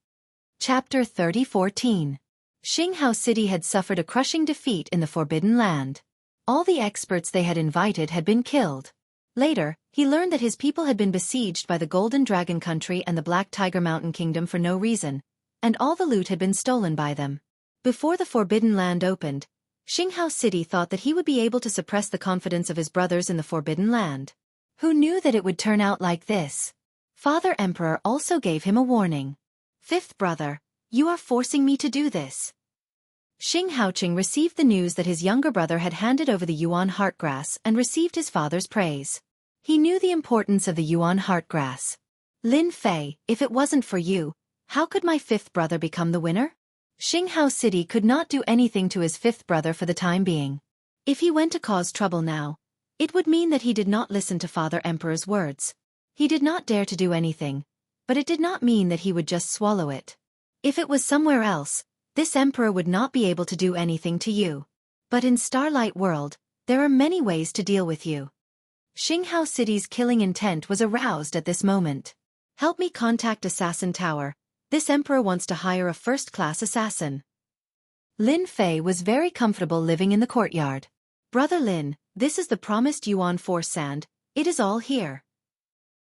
Speaker 1: Chapter 30:14. Xinghao City had suffered a crushing defeat in the Forbidden Land. All the experts they had invited had been killed. Later, he learned that his people had been besieged by the Golden Dragon Country and the Black Tiger Mountain Kingdom for no reason, and all the loot had been stolen by them. Before the Forbidden Land opened, Xinghao City thought that he would be able to suppress the confidence of his brothers in the Forbidden Land. Who knew that it would turn out like this? Father Emperor also gave him a warning. Fifth brother, you are forcing me to do this. Xing Haoqing received the news that his younger brother had handed over the Yuan heartgrass and received his father's praise. He knew the importance of the Yuan heartgrass. Lin Fei, if it wasn't for you, How could my fifth brother become the winner? Xianxia City could not do anything to his fifth brother for the time being. If he went to cause trouble now, it would mean that he did not listen to Father Emperor's words. He did not dare to do anything, but it did not mean that he would just swallow it. If it was somewhere else, this emperor would not be able to do anything to you. But in Starlight World, there are many ways to deal with you. Xianxia City's killing intent was aroused at this moment. Help me contact Assassin Tower. This emperor wants to hire a first-class assassin. Lin Fei was very comfortable living in the courtyard. Brother Lin, this is the promised Yuan Force sand, it is all here.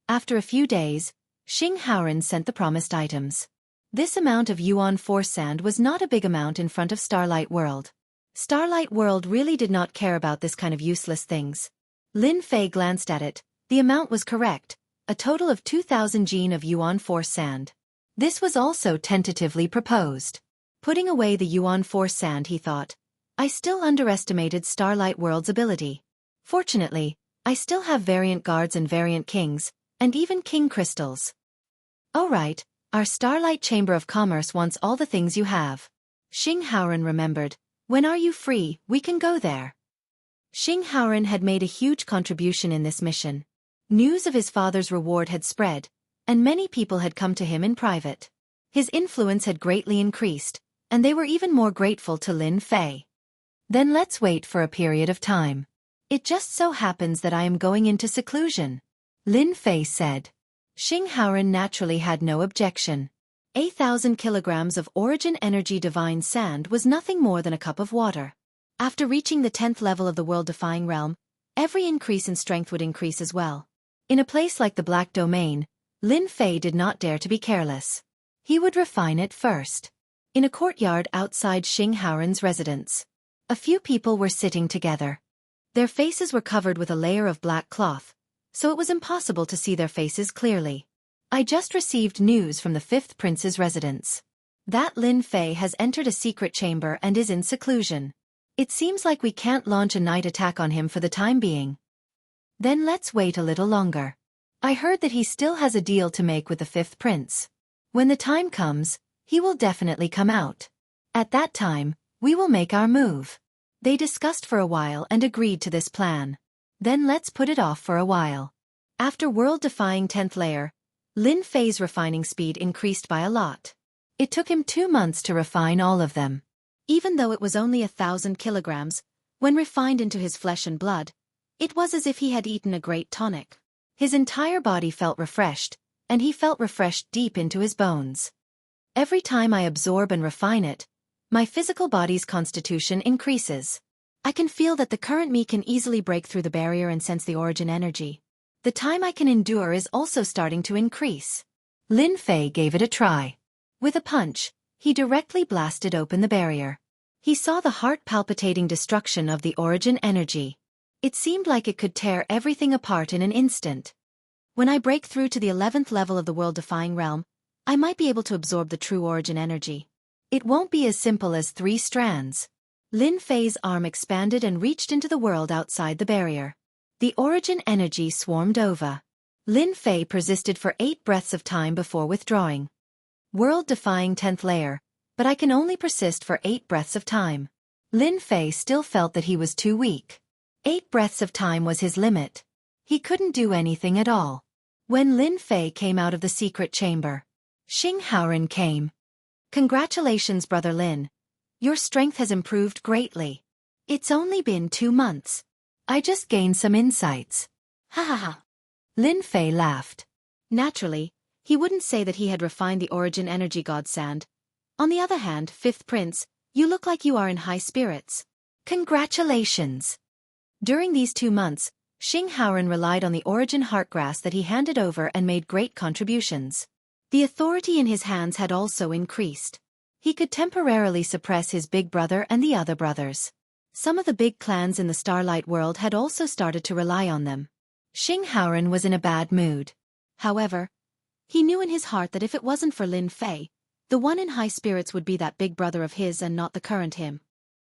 Speaker 1: After a few days, Xing Haoran sent the promised items. This amount of Yuan Force sand was not a big amount in front of Starlight World. Starlight World really did not care about this kind of useless things. Lin Fei glanced at it, the amount was correct, a total of 2,000 jin of Yuan Force sand. This was also tentatively proposed. Putting away the Yuan Force sand, he thought, I still underestimated Starlight World's ability. Fortunately, I still have variant guards and variant kings, and even king crystals. Alright, our Starlight Chamber of Commerce wants all the things you have. Xing Haoran remembered, when are you free, we can go there. Xing Haoran had made a huge contribution in this mission. News of his father's reward had spread, and many people had come to him in private. His influence had greatly increased, and they were even more grateful to Lin Fei. Then let's wait for a period of time. It just so happens that I am going into seclusion, Lin Fei said. Xing Haoran naturally had no objection. 8,000 kilograms of origin energy divine sand was nothing more than a cup of water. After reaching the 10th level of the world-defying realm, every increase in strength would increase as well. In a place like the Black Domain, Lin Fei did not dare to be careless. He would refine it first. In a courtyard outside Xing Haoran's residence, a few people were sitting together. Their faces were covered with a layer of black cloth, so it was impossible to see their faces clearly. I just received news from the fifth prince's residence. That Lin Fei has entered a secret chamber and is in seclusion. It seems like we can't launch a night attack on him for the time being. Then let's wait a little longer. I heard that he still has a deal to make with the fifth prince. When the time comes, he will definitely come out. At that time, we will make our move. They discussed for a while and agreed to this plan. Then let's put it off for a while. After world-defying 10th layer, Lin Fei's refining speed increased by a lot. It took him 2 months to refine all of them. Even though it was only 1,000 kilograms, when refined into his flesh and blood, it was as if he had eaten a great tonic. His entire body felt refreshed, and he felt refreshed deep into his bones. Every time I absorb and refine it, my physical body's constitution increases. I can feel that the current me can easily break through the barrier and sense the origin energy. The time I can endure is also starting to increase. Lin Fei gave it a try. With a punch, he directly blasted open the barrier. He saw the heart-palpitating destruction of the origin energy. It seemed like it could tear everything apart in an instant. When I break through to the 11th level of the world-defying realm, I might be able to absorb the true origin energy. It won't be as simple as 3 strands. Lin Fei's arm expanded and reached into the world outside the barrier. The origin energy swarmed over. Lin Fei persisted for 8 breaths of time before withdrawing. World-defying 10th layer, but I can only persist for 8 breaths of time. Lin Fei still felt that he was too weak. 8 breaths of time was his limit. He couldn't do anything at all. When Lin Fei came out of the secret chamber, Xing Haoran came. Congratulations, Brother Lin. Your strength has improved greatly. It's only been 2 months. I just gained some insights. Ha ha ha. Lin Fei laughed. Naturally, he wouldn't say that he had refined the origin energy god sand. On the other hand, fifth prince, you look like you are in high spirits. Congratulations. During these 2 months, Xing Haoran relied on the origin heartgrass that he handed over and made great contributions. The authority in his hands had also increased. He could temporarily suppress his big brother and the other brothers. Some of the big clans in the Starlight world had also started to rely on them. Xing Haoran was in a bad mood. However, he knew in his heart that if it wasn't for Lin Fei, the one in high spirits would be that big brother of his and not the current him.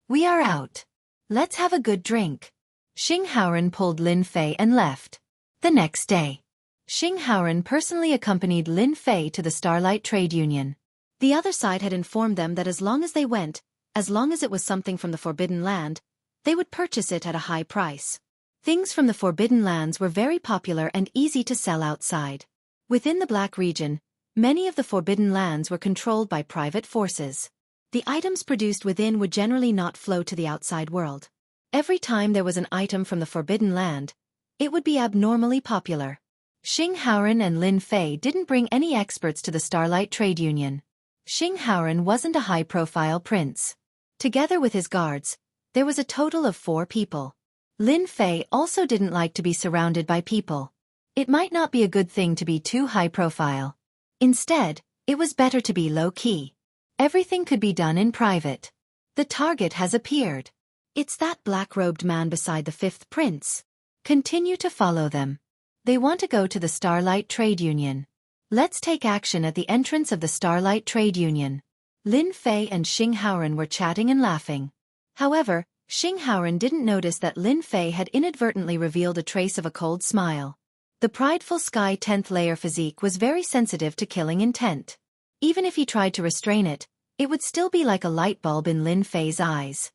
Speaker 1: We are out. Let's have a good drink. Xing Haoran pulled Lin Fei and left. The next day, Xing Haoran personally accompanied Lin Fei to the Starlight Trade Union. The other side had informed them that as long as they went, as long as it was something from the Forbidden Land, they would purchase it at a high price. Things from the Forbidden Lands were very popular and easy to sell outside. Within the Black region, many of the Forbidden Lands were controlled by private forces. The items produced within would generally not flow to the outside world. Every time there was an item from the Forbidden Land, it would be abnormally popular. Xing Haoren and Lin Fei didn't bring any experts to the Starlight Trade Union. Xing Haoren wasn't a high-profile prince. Together with his guards, there was a total of 4 people. Lin Fei also didn't like to be surrounded by people. It might not be a good thing to be too high-profile. Instead, it was better to be low-key. Everything could be done in private. The target has appeared. It's that black-robed man beside the 5th prince. Continue to follow them. They want to go to the Starlight Trade Union. Let's take action at the entrance of the Starlight Trade Union. Lin Fei and Xing Haoren were chatting and laughing. However, Xing Haoren didn't notice that Lin Fei had inadvertently revealed a trace of a cold smile. The prideful Sky 10th layer physique was very sensitive to killing intent. Even if he tried to restrain it, it would still be like a light bulb in Lin Fei's eyes.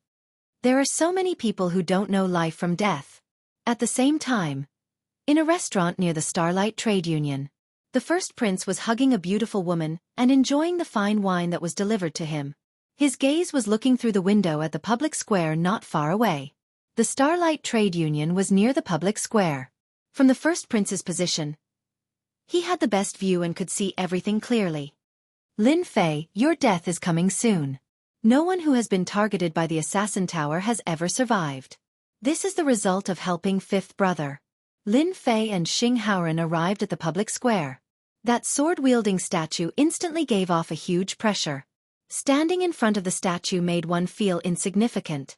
Speaker 1: There are so many people who don't know life from death. At the same time, in a restaurant near the Starlight Trade Union, the 1st prince was hugging a beautiful woman and enjoying the fine wine that was delivered to him. His gaze was looking through the window at the public square not far away. The Starlight Trade Union was near the public square. From the 1st prince's position, he had the best view and could see everything clearly. Lin Fei, your death is coming soon. No one who has been targeted by the assassin tower has ever survived. This is the result of helping 5th brother. Lin Fei and Xing Haoren arrived at the public square. That sword-wielding statue instantly gave off a huge pressure. Standing in front of the statue made one feel insignificant.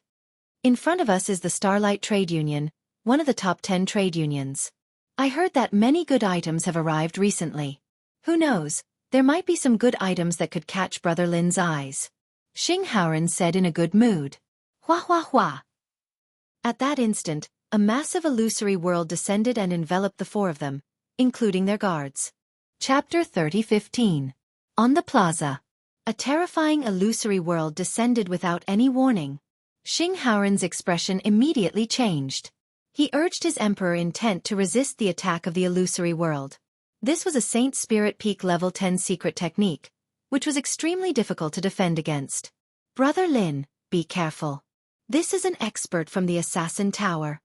Speaker 1: In front of us is the Starlight Trade Union, one of the top 10 trade unions. I heard that many good items have arrived recently. Who knows, there might be some good items that could catch Brother Lin's eyes. Xing Haoren said in a good mood. Hua hua hua. At that instant, a massive illusory world descended and enveloped the 4 of them, including their guards. Chapter 30:15. On the plaza. A terrifying illusory world descended without any warning. Xing Haoren's expression immediately changed. He urged his emperor intent to resist the attack of the illusory world. This was a Saint Spirit Peak Level 10 secret technique, which was extremely difficult to defend against. Brother Lin, be careful. This is an expert from the Assassin Tower.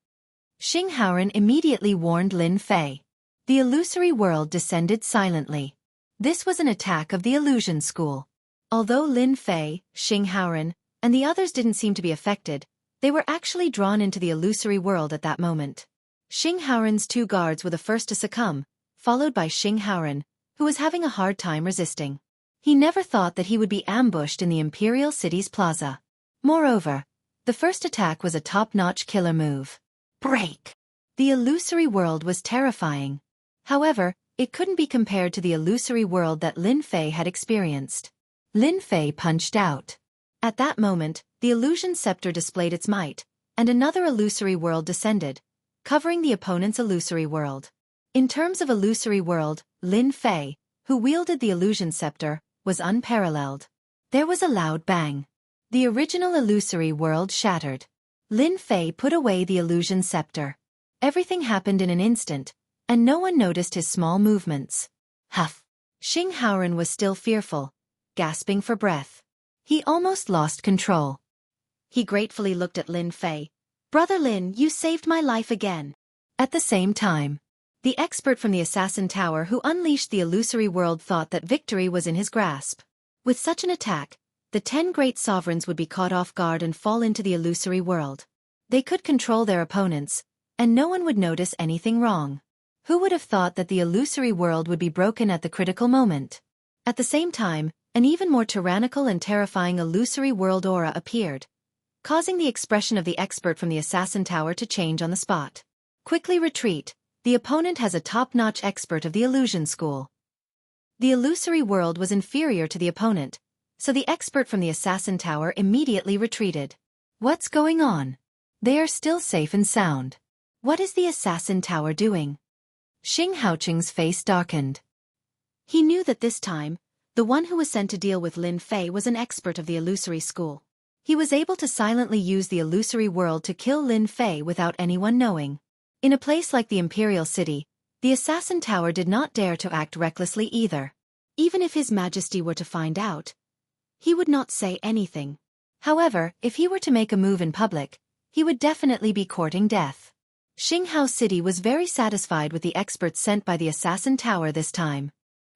Speaker 1: Xing Haoren immediately warned Lin Fei. The illusory world descended silently. This was an attack of the illusion school. Although Lin Fei, Xing Haoren, and the others didn't seem to be affected, they were actually drawn into the illusory world at that moment. Xing Haoren's 2 guards were the first to succumb, followed by Xing Haoren, who was having a hard time resisting. He never thought that he would be ambushed in the Imperial City's plaza. Moreover, the first attack was a top-notch killer move. Break! The illusory world was terrifying. However, it couldn't be compared to the illusory world that Lin Fei had experienced. Lin Fei punched out. At that moment, the illusion scepter displayed its might, and another illusory world descended, covering the opponent's illusory world. In terms of illusory world, Lin Fei, who wielded the illusion scepter, was unparalleled. There was a loud bang. The original illusory world shattered. Lin Fei put away the illusion scepter. Everything happened in an instant, and no one noticed his small movements. Huff! Xing Haoren was still fearful, gasping for breath. He almost lost control. He gratefully looked at Lin Fei. Brother Lin, you saved my life again. At the same time, the expert from the Assassin Tower who unleashed the illusory world thought that victory was in his grasp. With such an attack, the 10 great sovereigns would be caught off guard and fall into the illusory world. They could control their opponents, and no one would notice anything wrong. Who would have thought that the illusory world would be broken at the critical moment? At the same time, an even more tyrannical and terrifying illusory world aura appeared, causing the expression of the expert from the Assassin Tower to change on the spot. Quickly retreat, the opponent has a top-notch expert of the illusion school. The illusory world was inferior to the opponent, so the expert from the Assassin Tower immediately retreated. What's going on? They are still safe and sound. What is the Assassin Tower doing? Xing Haocheng's face darkened. He knew that this time, The one who was sent to deal with Lin Fei was an expert of the illusory school. He was able to silently use the illusory world to kill Lin Fei without anyone knowing. In a place like the Imperial City, the Assassin Tower did not dare to act recklessly either. Even if His Majesty were to find out, he would not say anything. However, if he were to make a move in public, he would definitely be courting death. Jianghu City was very satisfied with the experts sent by the Assassin Tower this time.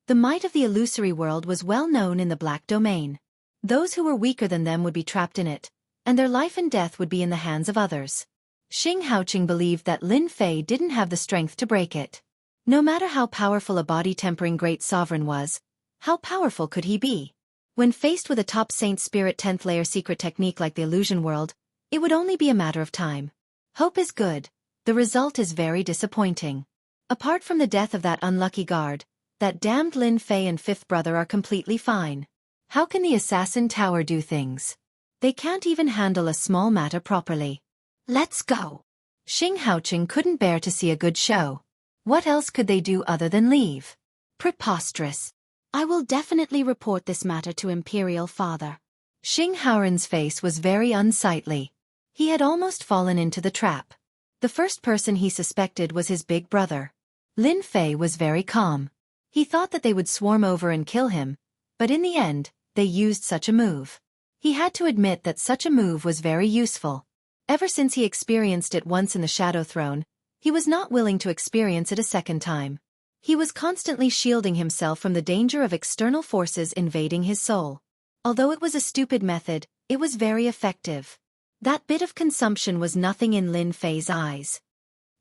Speaker 1: The might of the illusory world was well known in the Black Domain. Those who were weaker than them would be trapped in it, and their life and death would be in the hands of others. Xianxia believed that Lin Fei didn't have the strength to break it. No matter how powerful a body-tempering great sovereign was, how powerful could he be? When faced with a top Saint Spirit 10th layer secret technique like the illusion world, it would only be a matter of time. Hope is good. The result is very disappointing. Apart from the death of that unlucky guard, that damned Lin Fei and fifth brother are completely fine. How can the Assassin Tower do things? They can't even handle a small matter properly. Let's go. Xianxia couldn't bear to see a good show. What else could they do other than leave? Preposterous. I will definitely report this matter to Imperial Father. Xianxia's face was very unsightly. He had almost fallen into the trap. The first person he suspected was his big brother. Lin Fei was very calm. He thought that they would swarm over and kill him, but in the end, they used such a move. He had to admit that such a move was very useful. Ever since he experienced it once in the Shadow Throne, he was not willing to experience it a second time. He was constantly shielding himself from the danger of external forces invading his soul. Although it was a stupid method, it was very effective. That bit of consumption was nothing in Lin Fei's eyes.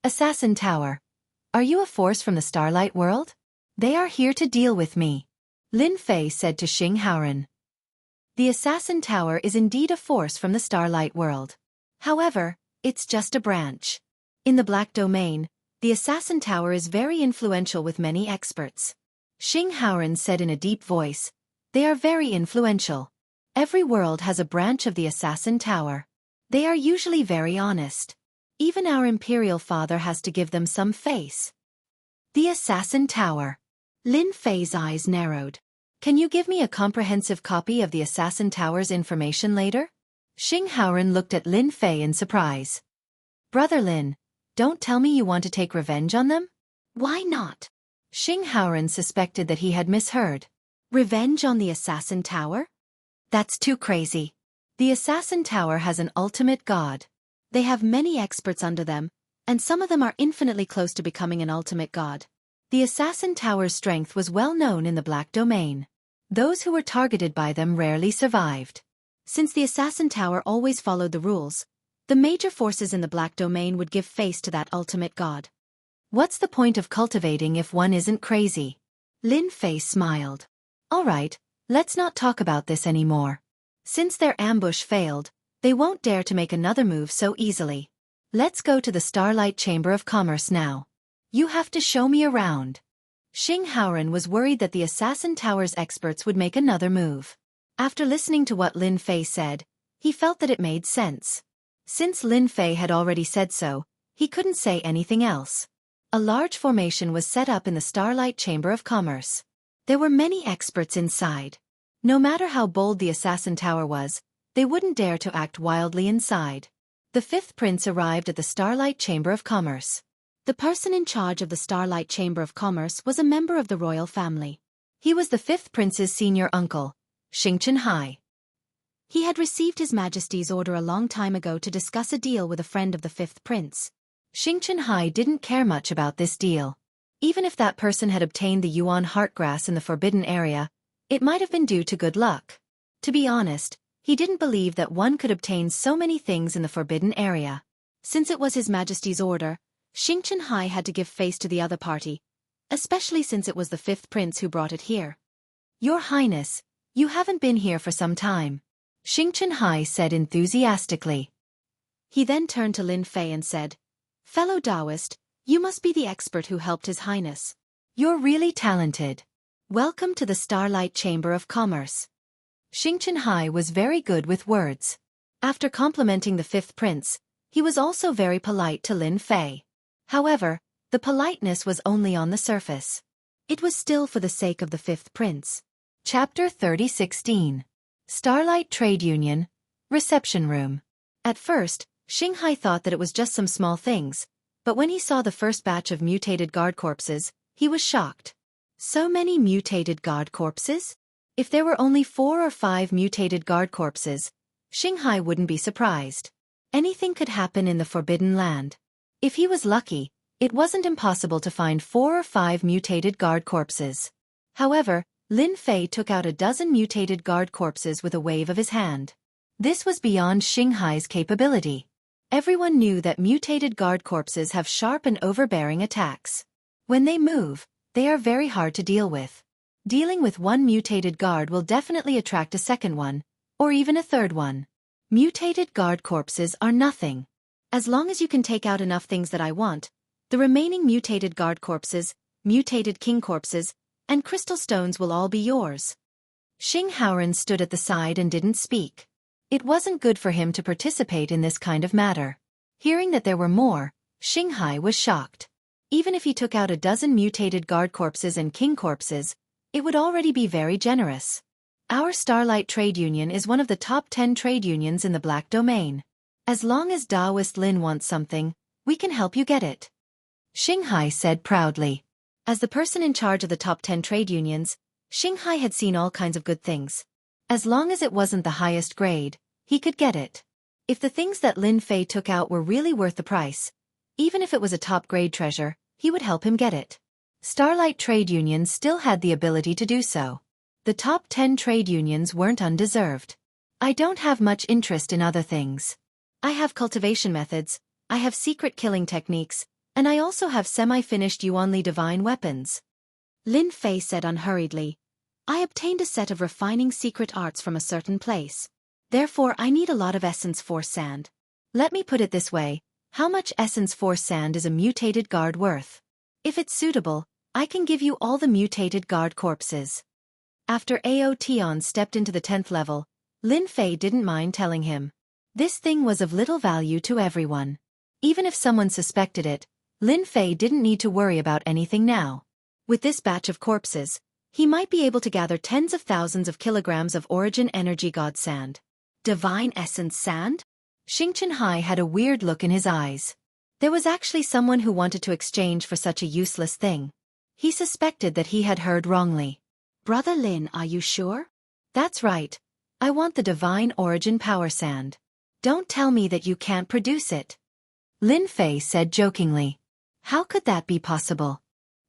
Speaker 1: Assassin Tower. Are you a force from the Starlight World? They are here to deal with me. Lin Fei said to Xianxia. The Assassin Tower is indeed a force from the Starlight World. However, it's just a branch. In the Black Domain, the Assassin Tower is very influential with many experts. Xianxia said in a deep voice, they are very influential. Every world has a branch of the Assassin Tower. They are usually very honest. Even our Imperial Father has to give them some face. The Assassin Tower. Lin Fei's eyes narrowed. Can you give me a comprehensive copy of the Assassin Tower's information later? Xianxia looked at Lin Fei in surprise. Brother Lin, don't tell me you want to take revenge on them? Why not? Xianxia suspected that he had misheard. Revenge on the Assassin Tower? That's too crazy. The Assassin Tower has an ultimate god. They have many experts under them, and some of them are infinitely close to becoming an ultimate god. The Assassin Tower's strength was well known in the Black Domain. Those who were targeted by them rarely survived. Since the Assassin Tower always followed the rules, the major forces in the Black Domain would give face to that ultimate god. What's the point of cultivating if one isn't crazy? Lin Fei smiled. Alright, let's not talk about this anymore. Since their ambush failed, they won't dare to make another move so easily. Let's go to the Starlight Chamber of Commerce now. You have to show me around. Xianxia was worried that the Assassin Tower's experts would make another move. After listening to what Lin Fei said, he felt that it made sense. Since Lin Fei had already said so, he couldn't say anything else. A large formation was set up in the Starlight Chamber of Commerce. There were many experts inside. No matter how bold the Assassin Tower was, they wouldn't dare to act wildly inside. The fifth prince arrived at the Starlight Chamber of Commerce. The person in charge of the Starlight Chamber of Commerce was a member of the royal family. He was the fifth prince's senior uncle, Xianxia. He had received His Majesty's order a long time ago to discuss a deal with a friend of the fifth prince. Xianxia didn't care much about this deal. Even if that person had obtained the Yuan Heartgrass in the Forbidden Area, it might have been due to good luck. To be honest, he didn't believe that one could obtain so many things in the Forbidden Area. Since it was His Majesty's order, Xianxia had to give face to the other party, especially since it was the fifth prince who brought it here. Your Highness, you haven't been here for some time, Xianxia said enthusiastically. He then turned to Lin Fei and said, Fellow Taoist, you must be the expert who helped His Highness. You're really talented. Welcome to the Starlight Chamber of Commerce. Xianxia was very good with words. After complimenting the fifth prince, he was also very polite to Lin Fei. However, the politeness was only on the surface. It was still for the sake of the fifth prince. Chapter 3016. Starlight Trade Union, Reception Room. At first, Xianxia thought that it was just some small things, but when he saw the first batch of mutated guard corpses, he was shocked. So many mutated guard corpses? If there were only 4 or 5 mutated guard corpses, Xianxia wouldn't be surprised. Anything could happen in the Forbidden Land. If he was lucky, it wasn't impossible to find 4 or 5 mutated guard corpses. However, Lin Fei took out a dozen mutated guard corpses with a wave of his hand. This was beyond Xianxia's capability. Everyone knew that mutated guard corpses have sharp and overbearing attacks. When they move, they are very hard to deal with. Dealing with one mutated guard will definitely attract a second one, or even a third one. Mutated guard corpses are nothing. As long as you can take out enough things that I want, the remaining mutated guard corpses, mutated king corpses, and crystal stones will all be yours. Xing Haoren stood at the side and didn't speak. It wasn't good for him to participate in this kind of matter. Hearing that there were more, Xianxia was shocked. Even if he took out a dozen mutated guard corpses and king corpses, it would already be very generous. Our Starlight Trade Union is one of the top 10 trade unions in the Black Domain. As long as Daoist Lin wants something, we can help you get it. Xianxia said proudly. As the person in charge of the top 10 trade unions, Xianxia had seen all kinds of good things. As long as it wasn't the highest grade, he could get it. If the things that Lin Fei took out were really worth the price, even if it was a top-grade treasure, he would help him get it. Starlight Trade Union still had the ability to do so. The top 10 trade unions weren't undeserved. I don't have much interest in other things. I have cultivation methods, I have secret killing techniques, and I also have semi-finished Yuanli divine weapons. Lin Fei said unhurriedly. I obtained a set of refining secret arts from a certain place. Therefore I need a lot of Essence Force sand. Let me put it this way, how much Essence Force sand is a mutated guard worth? If it's suitable, I can give you all the mutated guard corpses. After Ao Tian stepped into the 10th level, Lin Fei didn't mind telling him. This thing was of little value to everyone. Even if someone suspected it, Lin Fei didn't need to worry about anything now. With this batch of corpses, he might be able to gather tens of thousands of kilograms of Origin Energy God Sand. Divine Essence Sand? Xianxia had a weird look in his eyes. There was actually someone who wanted to exchange for such a useless thing. He suspected that he had heard wrongly. Brother Lin, are you sure? That's right. I want the Divine Origin Power Sand. Don't tell me that you can't produce it. Lin Fei said jokingly. How could that be possible?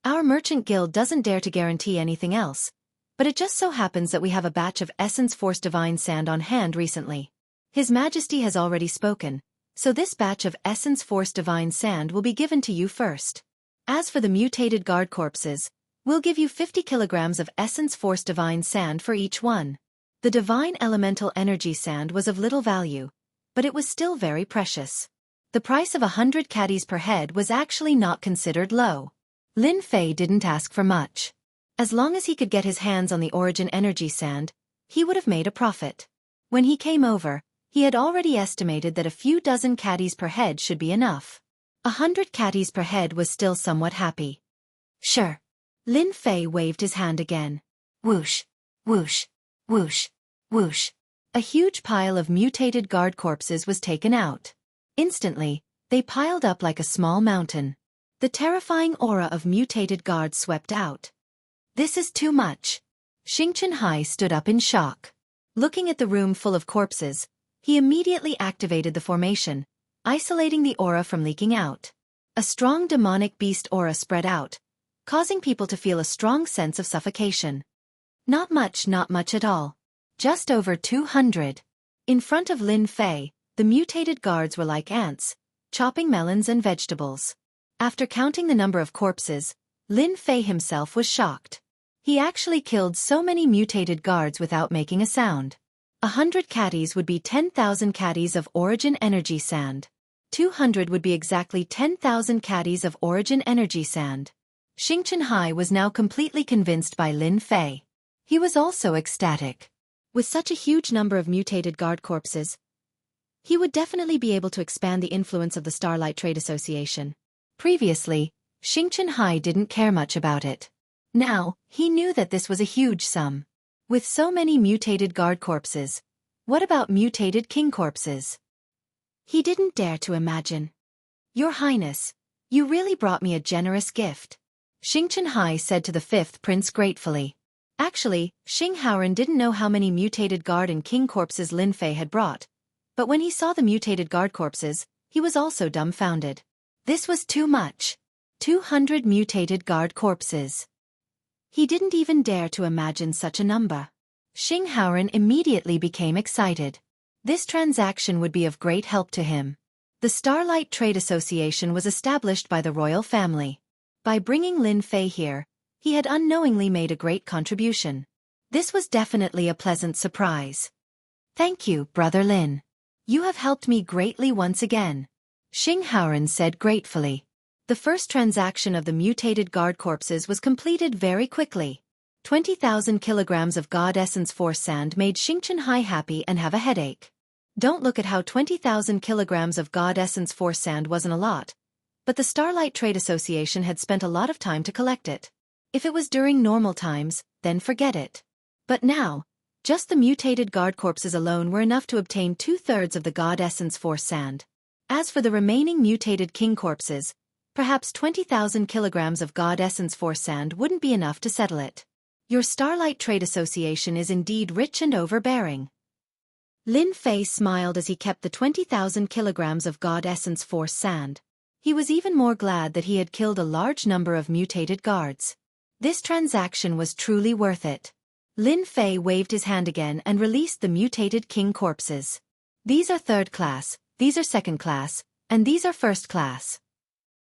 Speaker 1: Our merchant guild doesn't dare to guarantee anything else, but it just so happens that we have a batch of Essence Force Divine Sand on hand recently. His Majesty has already spoken, so this batch of Essence Force Divine Sand will be given to you first. As for the mutated guard corpses, we'll give you 50 kilograms of Essence Force Divine Sand for each one. The Divine Elemental Energy Sand was of little value, but it was still very precious. The price of 100 caddies per head was actually not considered low. Lin Fei didn't ask for much. As long as he could get his hands on the Origin Energy Sand, he would have made a profit. When he came over, he had already estimated that a few dozen caddies per head should be enough. 100 caddies per head was still somewhat happy. Sure. Lin Fei waved his hand again. Whoosh, whoosh, whoosh, whoosh. A huge pile of mutated guard corpses was taken out. Instantly, they piled up like a small mountain. The terrifying aura of mutated guards swept out. This is too much. Xianxia stood up in shock. Looking at the room full of corpses, he immediately activated the formation, isolating the aura from leaking out. A strong demonic beast aura spread out, causing people to feel a strong sense of suffocation. Not much at all. Just over 200. In front of Lin Fei, the mutated guards were like ants, chopping melons and vegetables. After counting the number of corpses, Lin Fei himself was shocked. He actually killed so many mutated guards without making a sound. 100 caddies would be 10,000 caddies of Origin Energy Sand. 200 would be exactly 10,000 caddies of Origin Energy Sand. Xianxia was now completely convinced by Lin Fei. He was also ecstatic. With such a huge number of mutated guard corpses, he would definitely be able to expand the influence of the Starlight Trade Association. Previously, Xianxia didn't care much about it. Now, he knew that this was a huge sum. With so many mutated guard corpses, what about mutated king corpses? He didn't dare to imagine. Your Highness, you really brought me a generous gift, Xianxia said to the fifth prince gratefully. Actually, Xing didn't know how many mutated guard and king corpses Lin Fei had brought, but when he saw the mutated guard corpses, he was also dumbfounded. This was too much. 200 mutated guard corpses. He didn't even dare to imagine such a number. Xing immediately became excited. This transaction would be of great help to him. The Starlight Trade Association was established by the royal family. By bringing Lin Fei here, he had unknowingly made a great contribution. This was definitely a pleasant surprise. Thank you, Brother Lin. You have helped me greatly once again, Xing said gratefully. The first transaction of the mutated guard corpses was completed very quickly. 20,000 kilograms of God Essence Force Sand made Xianxia happy and have a headache. Don't look at how 20,000 kilograms of God Essence Force Sand wasn't a lot, but the Starlight Trade Association had spent a lot of time to collect it. If it was during normal times, then forget it. But now, just the mutated guard corpses alone were enough to obtain 2/3 of the God Essence Force Sand. As for the remaining mutated king corpses, perhaps 20,000 kilograms of God Essence Force Sand wouldn't be enough to settle it. Your Starlight Trade Association is indeed rich and overbearing. Lin Fei smiled as he kept the 20,000 kilograms of God Essence Force Sand. He was even more glad that he had killed a large number of mutated guards. This transaction was truly worth it. Lin Fei waved his hand again and released the mutated king corpses. These are third class, these are second class, and these are first class.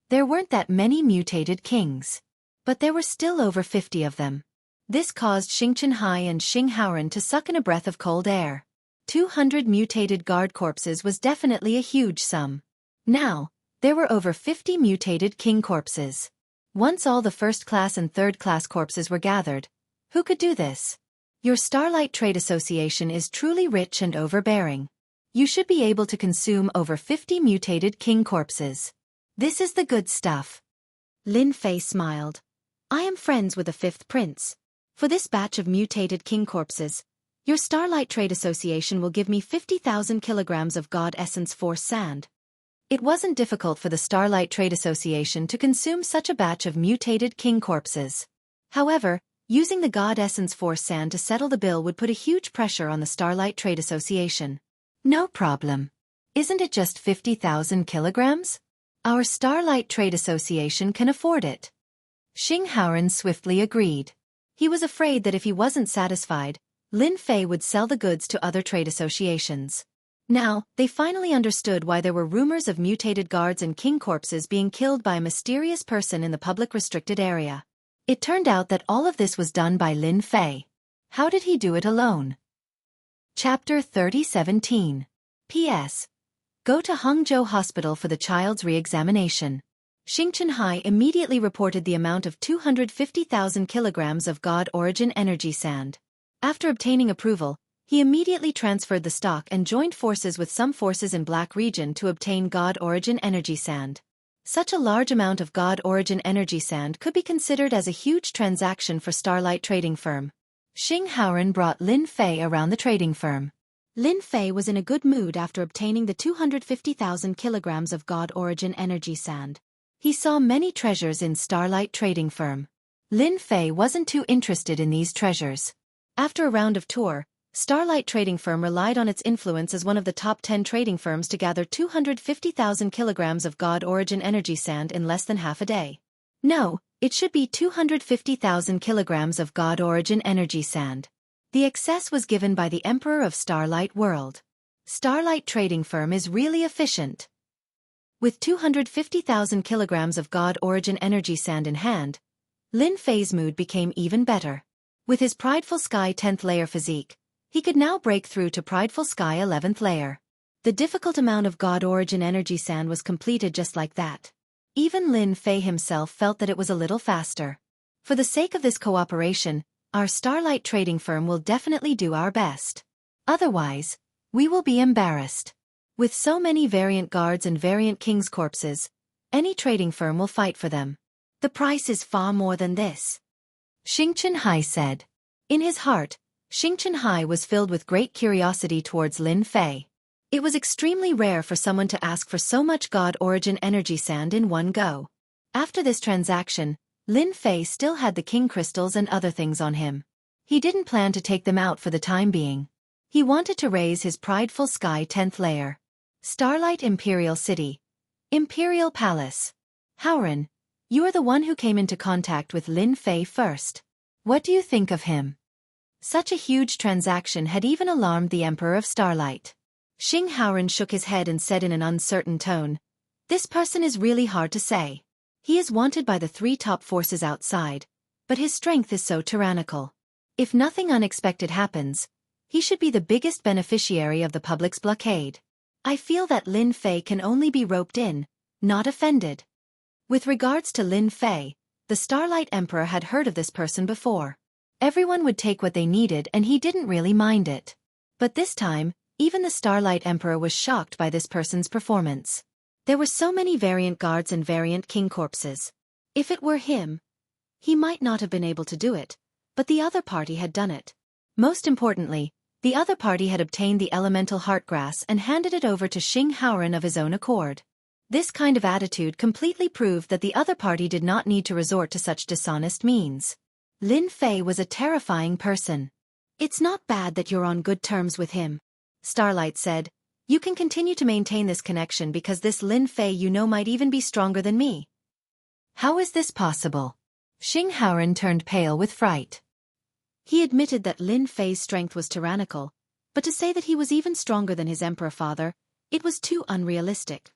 Speaker 1: There weren't that many mutated kings, but there were still over 50 of them. This caused Xianxia and Xing to suck in a breath of cold air. 200 mutated guard corpses was definitely a huge sum. Now, there were over 50 mutated king corpses. Once all the first-class and third-class corpses were gathered, who could do this? Your Starlight Trade Association is truly rich and overbearing. You should be able to consume over 50 mutated king corpses. This is the good stuff. Lin Fei smiled. I am friends with the fifth prince. For this batch of mutated king corpses, your Starlight Trade Association will give me 50,000 kilograms of God Essence Force Sand. It wasn't difficult for the Starlight Trade Association to consume such a batch of mutated king corpses. However, using the God Essence Force Sand to settle the bill would put a huge pressure on the Starlight Trade Association. No problem. Isn't it just 50,000 kilograms? Our Starlight Trade Association can afford it. Xing swiftly agreed. He was afraid that if he wasn't satisfied, Lin Fei would sell the goods to other trade associations. Now, they finally understood why there were rumors of mutated guards and king corpses being killed by a mysterious person in the public restricted area. It turned out that all of this was done by Lin Fei. How did he do it alone? Chapter 30:17. P.S. Go to Hangzhou Hospital for the child's re-examination. Xianxia immediately reported the amount of 250,000 kilograms of God Origin Energy Sand. After obtaining approval, he immediately transferred the stock and joined forces with some forces in Black Region to obtain God Origin Energy Sand. Such a large amount of God Origin Energy Sand could be considered as a huge transaction for Starlight Trading Firm. Xing brought Lin Fei around the trading firm. Lin Fei was in a good mood after obtaining the 250,000 kilograms of God Origin Energy Sand. He saw many treasures in Starlight Trading Firm. Lin Fei wasn't too interested in these treasures. After a round of tour, Starlight Trading Firm relied on its influence as one of the top 10 trading firms to gather 250,000 kilograms of God Origin Energy Sand in less than half a day. No, it should be 250,000 kilograms of God Origin Energy Sand. The excess was given by the Emperor of Starlight World. Starlight Trading Firm is really efficient. With 250,000 kilograms of God Origin Energy Sand in hand, Lin Fei's mood became even better. With his Prideful Sky 10th layer physique, he could now break through to Prideful Sky 11th layer. The difficult amount of God Origin Energy Sand was completed just like that. Even Lin Fei himself felt that it was a little faster. For the sake of this cooperation, our Starlight Trading Firm will definitely do our best. Otherwise, we will be embarrassed. With so many variant guards and variant king's corpses, any trading firm will fight for them. The price is far more than this, Xianxia said. In his heart, Xianxia was filled with great curiosity towards Lin Fei. It was extremely rare for someone to ask for so much God-origin energy sand in one go. After this transaction, Lin Fei still had the king crystals and other things on him. He didn't plan to take them out for the time being. He wanted to raise his prideful sky 10th layer. Starlight Imperial City. Imperial Palace. Howren, you are the one who came into contact with Lin Fei first. What do you think of him? Such a huge transaction had even alarmed the Emperor of Starlight. Xing Howren shook his head and said in an uncertain tone, "This person is really hard to say. He is wanted by the 3 top forces outside, but his strength is so tyrannical. If nothing unexpected happens, he should be the biggest beneficiary of the public's blockade. I feel that Lin Fei can only be roped in, not offended." With regards to Lin Fei, the Starlight Emperor had heard of this person before. Everyone would take what they needed and he didn't really mind it. But this time, even the Starlight Emperor was shocked by this person's performance. There were so many variant guards and variant king corpses. If it were him, he might not have been able to do it, but the other party had done it. Most importantly, the other party had obtained the elemental heartgrass and handed it over to Xing Howren of his own accord. This kind of attitude completely proved that the other party did not need to resort to such dishonest means. Lin Fei was a terrifying person. "It's not bad that you're on good terms with him," Starlight said. "You can continue to maintain this connection because this Lin Fei you know might even be stronger than me." "How is this possible?" Xing Howren turned pale with fright. He admitted that Lin Fei's strength was tyrannical, but to say that he was even stronger than his Emperor Father, it was too unrealistic.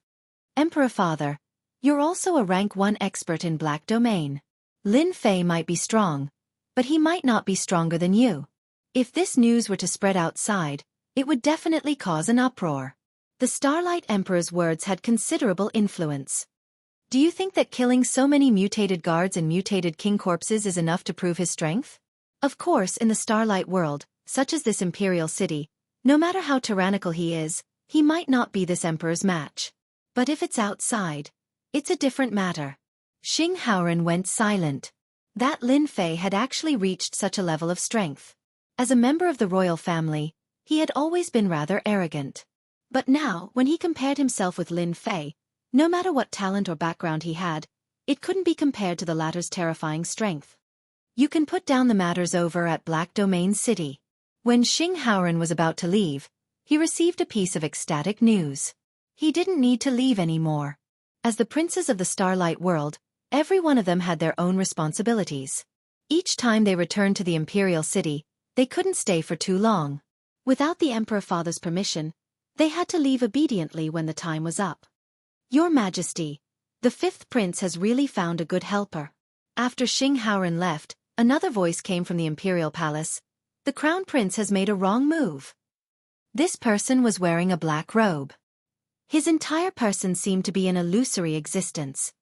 Speaker 1: "Emperor Father, you're also a rank 1 expert in Black Domain. Lin Fei might be strong, but he might not be stronger than you. If this news were to spread outside, it would definitely cause an uproar." The Starlight Emperor's words had considerable influence. "Do you think that killing so many mutated guards and mutated king corpses is enough to prove his strength? Of course, in the Starlight world, such as this Imperial City, no matter how tyrannical he is, he might not be this Emperor's match. But if it's outside, it's a different matter." Xing Howren went silent. That Lin Fei had actually reached such a level of strength. As a member of the royal family, he had always been rather arrogant. But now, when he compared himself with Lin Fei, no matter what talent or background he had, it couldn't be compared to the latter's terrifying strength. "You can put down the matters over at Black Domain City." When Xing Howren was about to leave, he received a piece of ecstatic news. He didn't need to leave anymore. As the princes of the Starlight world, every one of them had their own responsibilities. Each time they returned to the Imperial City, they couldn't stay for too long. Without the Emperor Father's permission, they had to leave obediently when the time was up. "Your Majesty, the 5th prince has really found a good helper." After Xing Howren left, another voice came from the Imperial Palace. "The Crown Prince has made a wrong move." This person was wearing a black robe. His entire person seemed to be an illusory existence.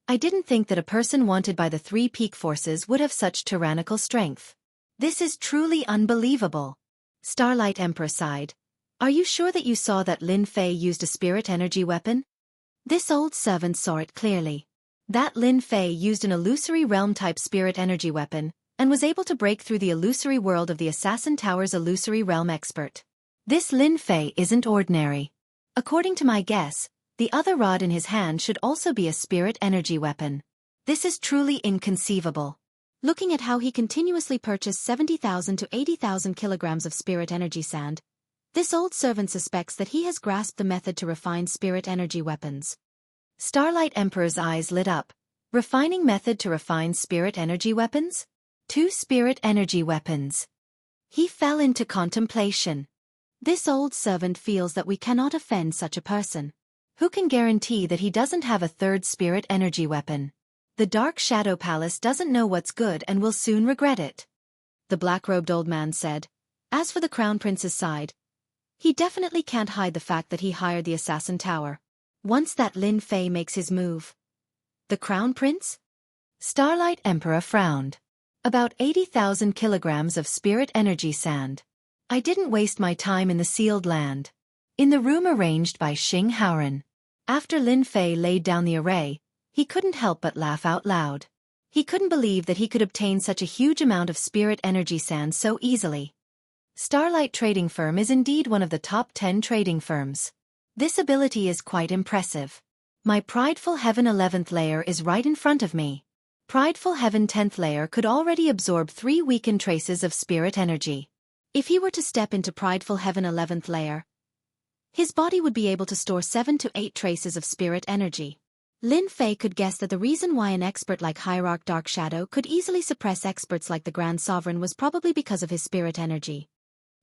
Speaker 1: "I didn't think that a person wanted by the 3 peak forces would have such tyrannical strength. This is truly unbelievable." Starlight Emperor sighed. "Are you sure that you saw that Lin Fei used a spirit energy weapon?" This old servant saw it clearly. That Lin Fei used an illusory realm-type spirit energy weapon, and was able to break through the illusory world of the Assassin Tower's illusory realm expert. This Lin Fei isn't ordinary. According to my guess, the other rod in his hand should also be a spirit energy weapon. This is truly inconceivable. Looking at how he continuously purchased 70,000 to 80,000 kilograms of spirit energy sand, this old servant suspects that he has grasped the method to refine spirit energy weapons. Starlight Emperor's eyes lit up. Refining method to refine spirit energy weapons? 2 spirit energy weapons. He fell into contemplation. This old servant feels that we cannot offend such a person. Who can guarantee that he doesn't have a 3rd spirit energy weapon? The Dark Shadow Palace doesn't know what's good and will soon regret it. The black-robed old man said. As for the Crown Prince's side, he definitely can't hide the fact that he hired the Assassin Tower. Once that Lin Fei makes his move. The Crown Prince? Starlight Emperor frowned. About 80,000 kilograms of spirit energy sand. I didn't waste my time in the sealed land. In the room arranged by Xing Howren. After Lin Fei laid down the array, he couldn't help but laugh out loud. He couldn't believe that he could obtain such a huge amount of spirit energy sand so easily. Starlight Trading Firm is indeed one of the top 10 trading firms. This ability is quite impressive. My Prideful Heaven 11th layer is right in front of me. Prideful Heaven 10th layer could already absorb 3 weakened traces of spirit energy. If he were to step into Prideful Heaven 11th layer, his body would be able to store 7 to 8 traces of spirit energy. Lin Fei could guess that the reason why an expert like Hierarch Dark Shadow could easily suppress experts like the Grand Sovereign was probably because of his spirit energy.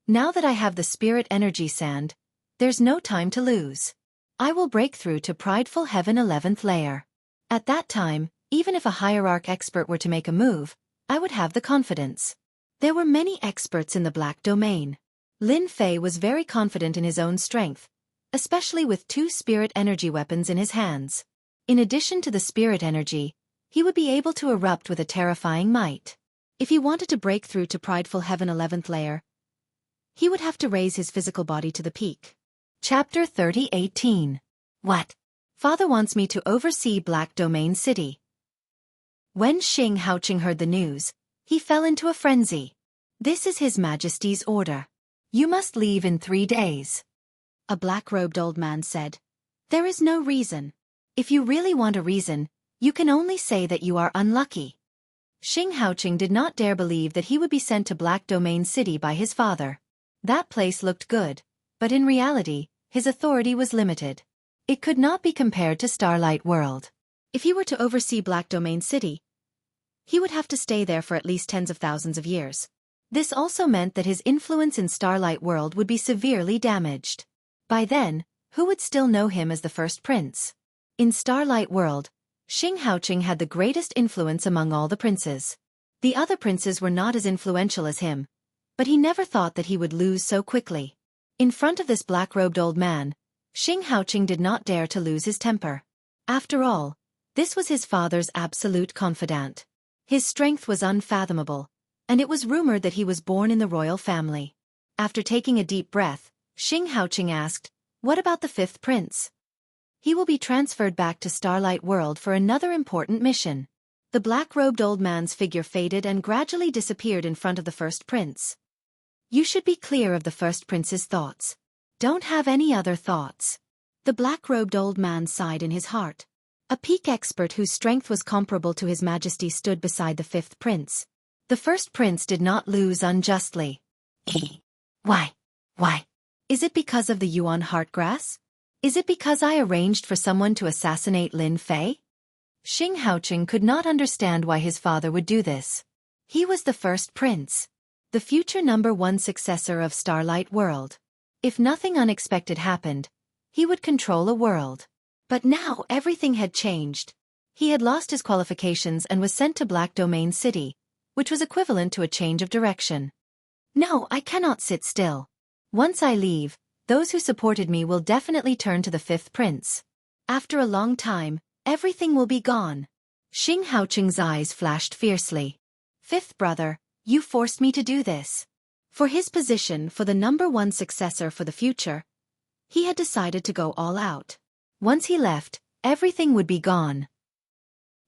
Speaker 1: Now that I have the spirit energy sand, there's no time to lose. I will break through to Prideful Heaven 11th layer. At that time, even if a Hierarch expert were to make a move, I would have the confidence. There were many experts in the Black Domain. Lin Fei was very confident in his own strength, especially with 2 spirit energy weapons in his hands. In addition to the spirit energy, he would be able to erupt with a terrifying might. If he wanted to break through to Prideful Heaven 11th layer, he would have to raise his physical body to the peak. Chapter 30:18. What? Father wants me to oversee Black Domain City. When Xianxia heard the news, he fell into a frenzy. This is His Majesty's order. You must leave in 3 days. A black-robed old man said, There is no reason. If you really want a reason, you can only say that you are unlucky. Xianxia did not dare believe that he would be sent to Black Domain City by his father. That place looked good, but in reality, his authority was limited. It could not be compared to Starlight World. If he were to oversee Black Domain City, he would have to stay there for at least tens of thousands of years. This also meant that his influence in Starlight World would be severely damaged. By then, who would still know him as the first prince? In Starlight World, Xianxia had the greatest influence among all the princes. The other princes were not as influential as him, but he never thought that he would lose so quickly. In front of this black-robed old man, Xianxia did not dare to lose his temper. After all, this was his father's absolute confidant. His strength was unfathomable, and it was rumored that he was born in the royal family. After taking a deep breath, Xianxia asked, What about the 5th prince? He will be transferred back to Starlight World for another important mission. The black-robed old man's figure faded and gradually disappeared in front of the 1st prince. You should be clear of the 1st prince's thoughts. Don't have any other thoughts. The black-robed old man sighed in his heart. A peak expert whose strength was comparable to His Majesty stood beside the 5th prince. The 1st prince did not lose unjustly. Why? Is it because of the Yuan Heartgrass? Is it because I arranged for someone to assassinate Lin Fei? Xianxia could not understand why his father would do this. He was the 1st prince, the future #1 successor of Starlight World. If nothing unexpected happened, he would control a world. But now everything had changed. He had lost his qualifications and was sent to Black Domain City, which was equivalent to a change of direction. No, I cannot sit still. Once I leave, those who supported me will definitely turn to the 5th prince. After a long time, everything will be gone. Xianxia's eyes flashed fiercely. 5th brother, you forced me to do this. For his position for the #1 successor for the future, he had decided to go all out. Once he left, everything would be gone.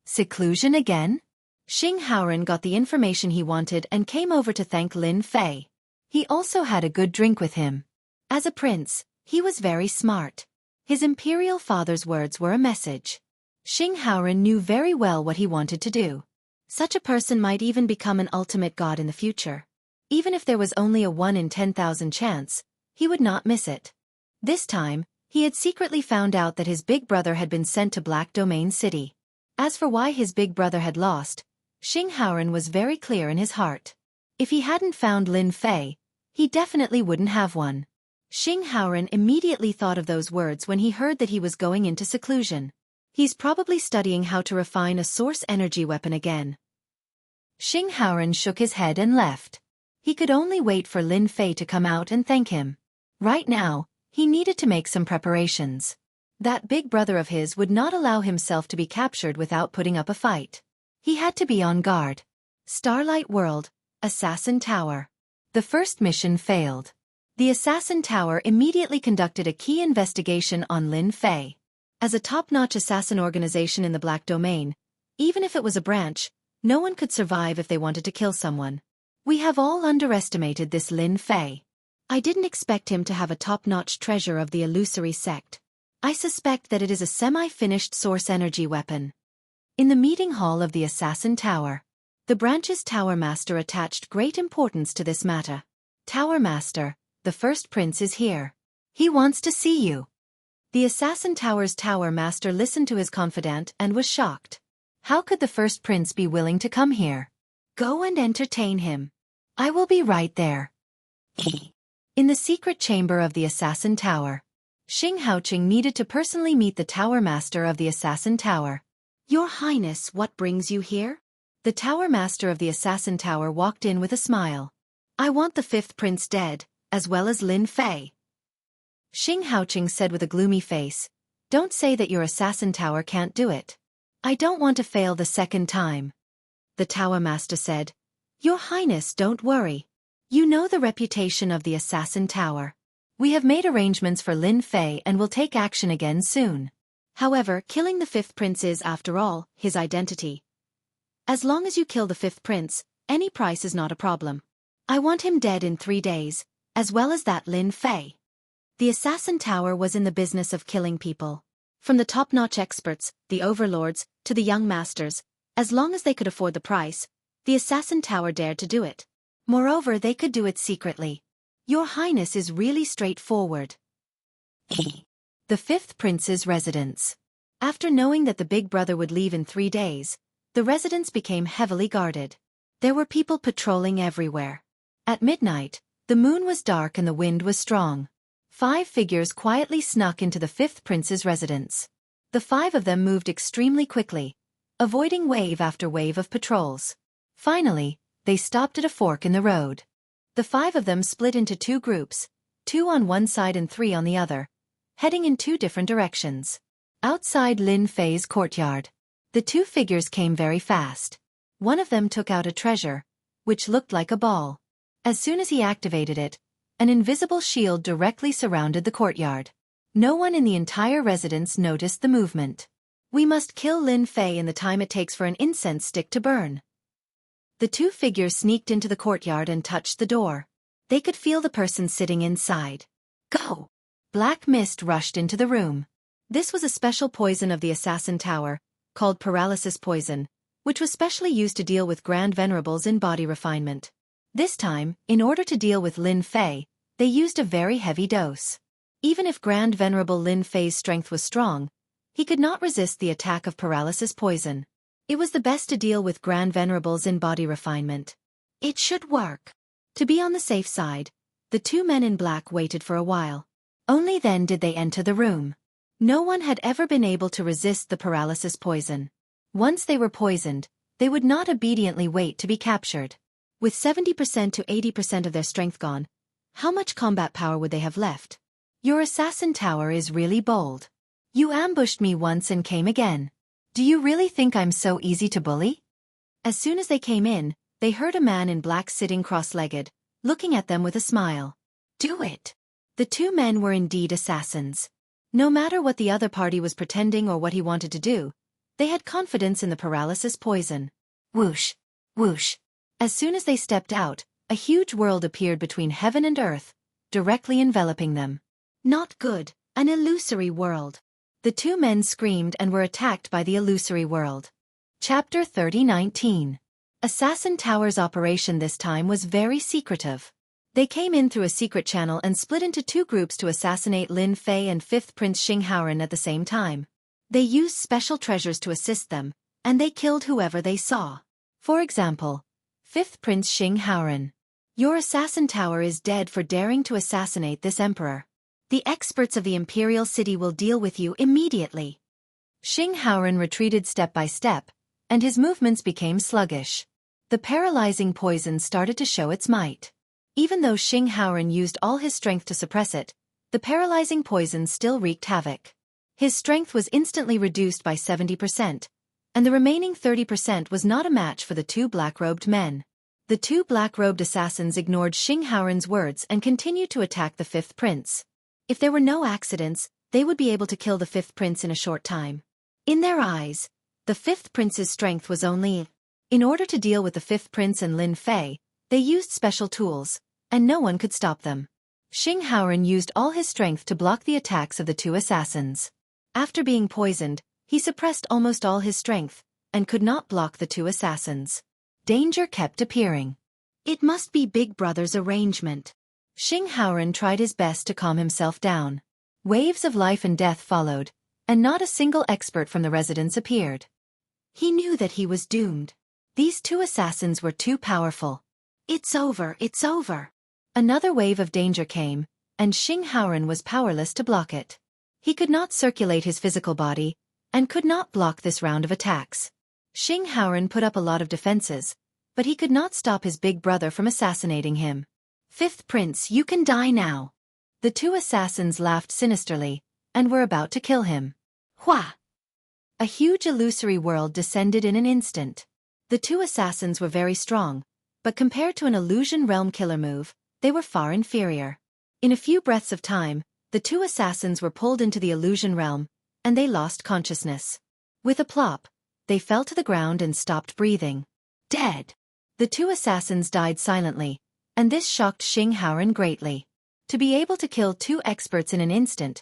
Speaker 1: Seclusion again? Xianxia got the information he wanted and came over to thank Lin Fei. He also had a good drink with him. As a prince, he was very smart. His imperial father's words were a message. Xianxia knew very well what he wanted to do. Such a person might even become an ultimate god in the future. Even if there was only a 1 in 10,000 chance, he would not miss it. This time, he had secretly found out that his big brother had been sent to Black Domain City. As for why his big brother had lost, Xianxia was very clear in his heart. If he hadn't found Lin Fei, he definitely wouldn't have one. Xianxia immediately thought of those words when he heard that he was going into seclusion. He's probably studying how to refine a source energy weapon again. Xianxia shook his head and left. He could only wait for Lin Fei to come out and thank him. Right now, he needed to make some preparations. That big brother of his would not allow himself to be captured without putting up a fight. He had to be on guard. Starlight World, Assassin Tower. The first mission failed. The Assassin Tower immediately conducted a key investigation on Lin Fei. As a top-notch assassin organization in the Black Domain, even if it was a branch, no one could survive if they wanted to kill someone. We have all underestimated this Lin Fei. I didn't expect him to have a top-notch treasure of the illusory sect. I suspect that it is a semi-finished source energy weapon. In the meeting hall of the Assassin Tower, the branch's Tower Master attached great importance to this matter. Tower Master, the first prince is here. He wants to see you. The Assassin Tower's Tower Master listened to his confidant and was shocked. How could the first prince be willing to come here? Go and entertain him. I will be right there. In the secret chamber of the Assassin Tower, Xianxia needed to personally meet the Tower Master of the Assassin Tower. Your Highness, what brings you here? The Tower Master of the Assassin Tower walked in with a smile. I want the fifth prince dead, as well as Lin Fei. Xianxia said with a gloomy face, Don't say that your Assassin Tower can't do it. I don't want to fail the second time. The Tower Master said, Your Highness, don't worry. You know the reputation of the Assassin Tower. We have made arrangements for Lin Fei and will take action again soon. However, killing the fifth prince is, after all, his identity. As long as you kill the fifth prince, any price is not a problem. I want him dead in 3 days, as well as that Lin Fei. The Assassin Tower was in the business of killing people. From the top-notch experts, the overlords, to the young masters, as long as they could afford the price, the Assassin Tower dared to do it. Moreover, they could do it secretly. Your Highness is really straightforward. The fifth prince's residence. After knowing that the big brother would leave in 3 days, the residence became heavily guarded. There were people patrolling everywhere. At midnight, the moon was dark and the wind was strong. 5 figures quietly snuck into the fifth prince's residence. The 5 of them moved extremely quickly, avoiding wave after wave of patrols. Finally, they stopped at a fork in the road. The 5 of them split into 2 groups, 2 on one side and 3 on the other, heading in 2 different directions. Outside Lin Fei's courtyard, the 2 figures came very fast. One of them took out a treasure, which looked like a ball. As soon as he activated it, an invisible shield directly surrounded the courtyard. No one in the entire residence noticed the movement. We must kill Lin Fei in the time it takes for an incense stick to burn. The 2 figures sneaked into the courtyard and touched the door. They could feel the person sitting inside. Go! Black mist rushed into the room. This was a special poison of the Assassin Tower, called paralysis poison, which was specially used to deal with Grand Venerables in body refinement. This time, in order to deal with Lin Fei, they used a very heavy dose. Even if Grand Venerable Lin Fei's strength was strong, he could not resist the attack of paralysis poison. It was the best to deal with Grand Venerables in body refinement. It should work. To be on the safe side, the 2 men in black waited for a while. Only then did they enter the room. No one had ever been able to resist the paralysis poison. Once they were poisoned, they would not obediently wait to be captured. With 70% to 80% of their strength gone, how much combat power would they have left? Your Assassin Tower is really bold. You ambushed me once and came again. Do you really think I'm so easy to bully? As soon as they came in, they heard a man in black sitting cross-legged, looking at them with a smile. Do it! The 2 men were indeed assassins. No matter what the other party was pretending or what he wanted to do, they had confidence in the paralysis poison. Whoosh! Whoosh! As soon as they stepped out, a huge world appeared between heaven and earth, directly enveloping them. Not good, an illusory world. The 2 men screamed and were attacked by the illusory world. Chapter 30:19. Assassin Tower's operation this time was very secretive. They came in through a secret channel and split into 2 groups to assassinate Lin Fei and 5th Prince Xianxia at the same time. They used special treasures to assist them, and they killed whoever they saw. For example, 5th Prince Xianxia. Your Assassin Tower is dead for daring to assassinate this emperor. The experts of the Imperial City will deal with you immediately. Xianxia retreated step by step, and his movements became sluggish. The paralyzing poison started to show its might. Even though Xianxia used all his strength to suppress it, the paralyzing poison still wreaked havoc. His strength was instantly reduced by 70%, and the remaining 30% was not a match for the 2 black-robed men. The 2 black-robed assassins ignored Xianxia's words and continued to attack the 5th prince. If there were no accidents, they would be able to kill the 5th prince in a short time. In their eyes, the 5th prince's strength was only. In order to deal with the 5th prince and Lin Fei, They used special tools, and no one could stop them. Xianxia used all his strength to block the attacks of the two assassins. After being poisoned, he suppressed almost all his strength, and could not block the two assassins. Danger kept appearing. It must be Big Brother's arrangement. Xianxia tried his best to calm himself down. Waves of life and death followed, and not a single expert from the residence appeared. He knew that he was doomed. These two assassins were too powerful. It's over, it's over. Another wave of danger came, and Xianxia was powerless to block it. He could not circulate his physical body, and could not block this round of attacks. Xianxia put up a lot of defenses, but he could not stop his big brother from assassinating him. Fifth Prince, you can die now. The two assassins laughed sinisterly, and were about to kill him. Hua! A huge illusory world descended in an instant. The two assassins were very strong, but compared to an illusion realm killer move, they were far inferior. In a few breaths of time, the two assassins were pulled into the illusion realm, and they lost consciousness. With a plop, they fell to the ground and stopped breathing. Dead! The two assassins died silently, and this shocked Xianxia greatly. To be able to kill two experts in an instant,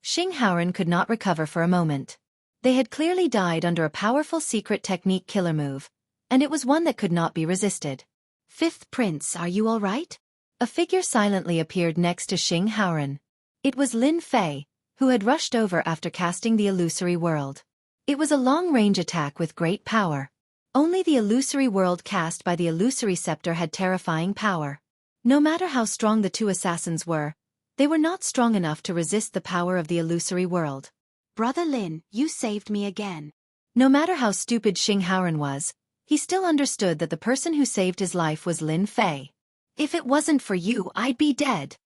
Speaker 1: Xianxia could not recover for a moment. They had clearly died under a powerful secret technique killer move, and it was one that could not be resisted. Fifth Prince, are you all right? A figure silently appeared next to Xianxia. It was Lin Fei, who had rushed over after casting the illusory world. It was a long-range attack with great power. Only the illusory world cast by the illusory scepter had terrifying power. No matter how strong the two assassins were, they were not strong enough to resist the power of the illusory world. Brother Lin, you saved me again. No matter how stupid Xianxia was, he still understood that the person who saved his life was Lin Fei. If it wasn't for you, I'd be dead.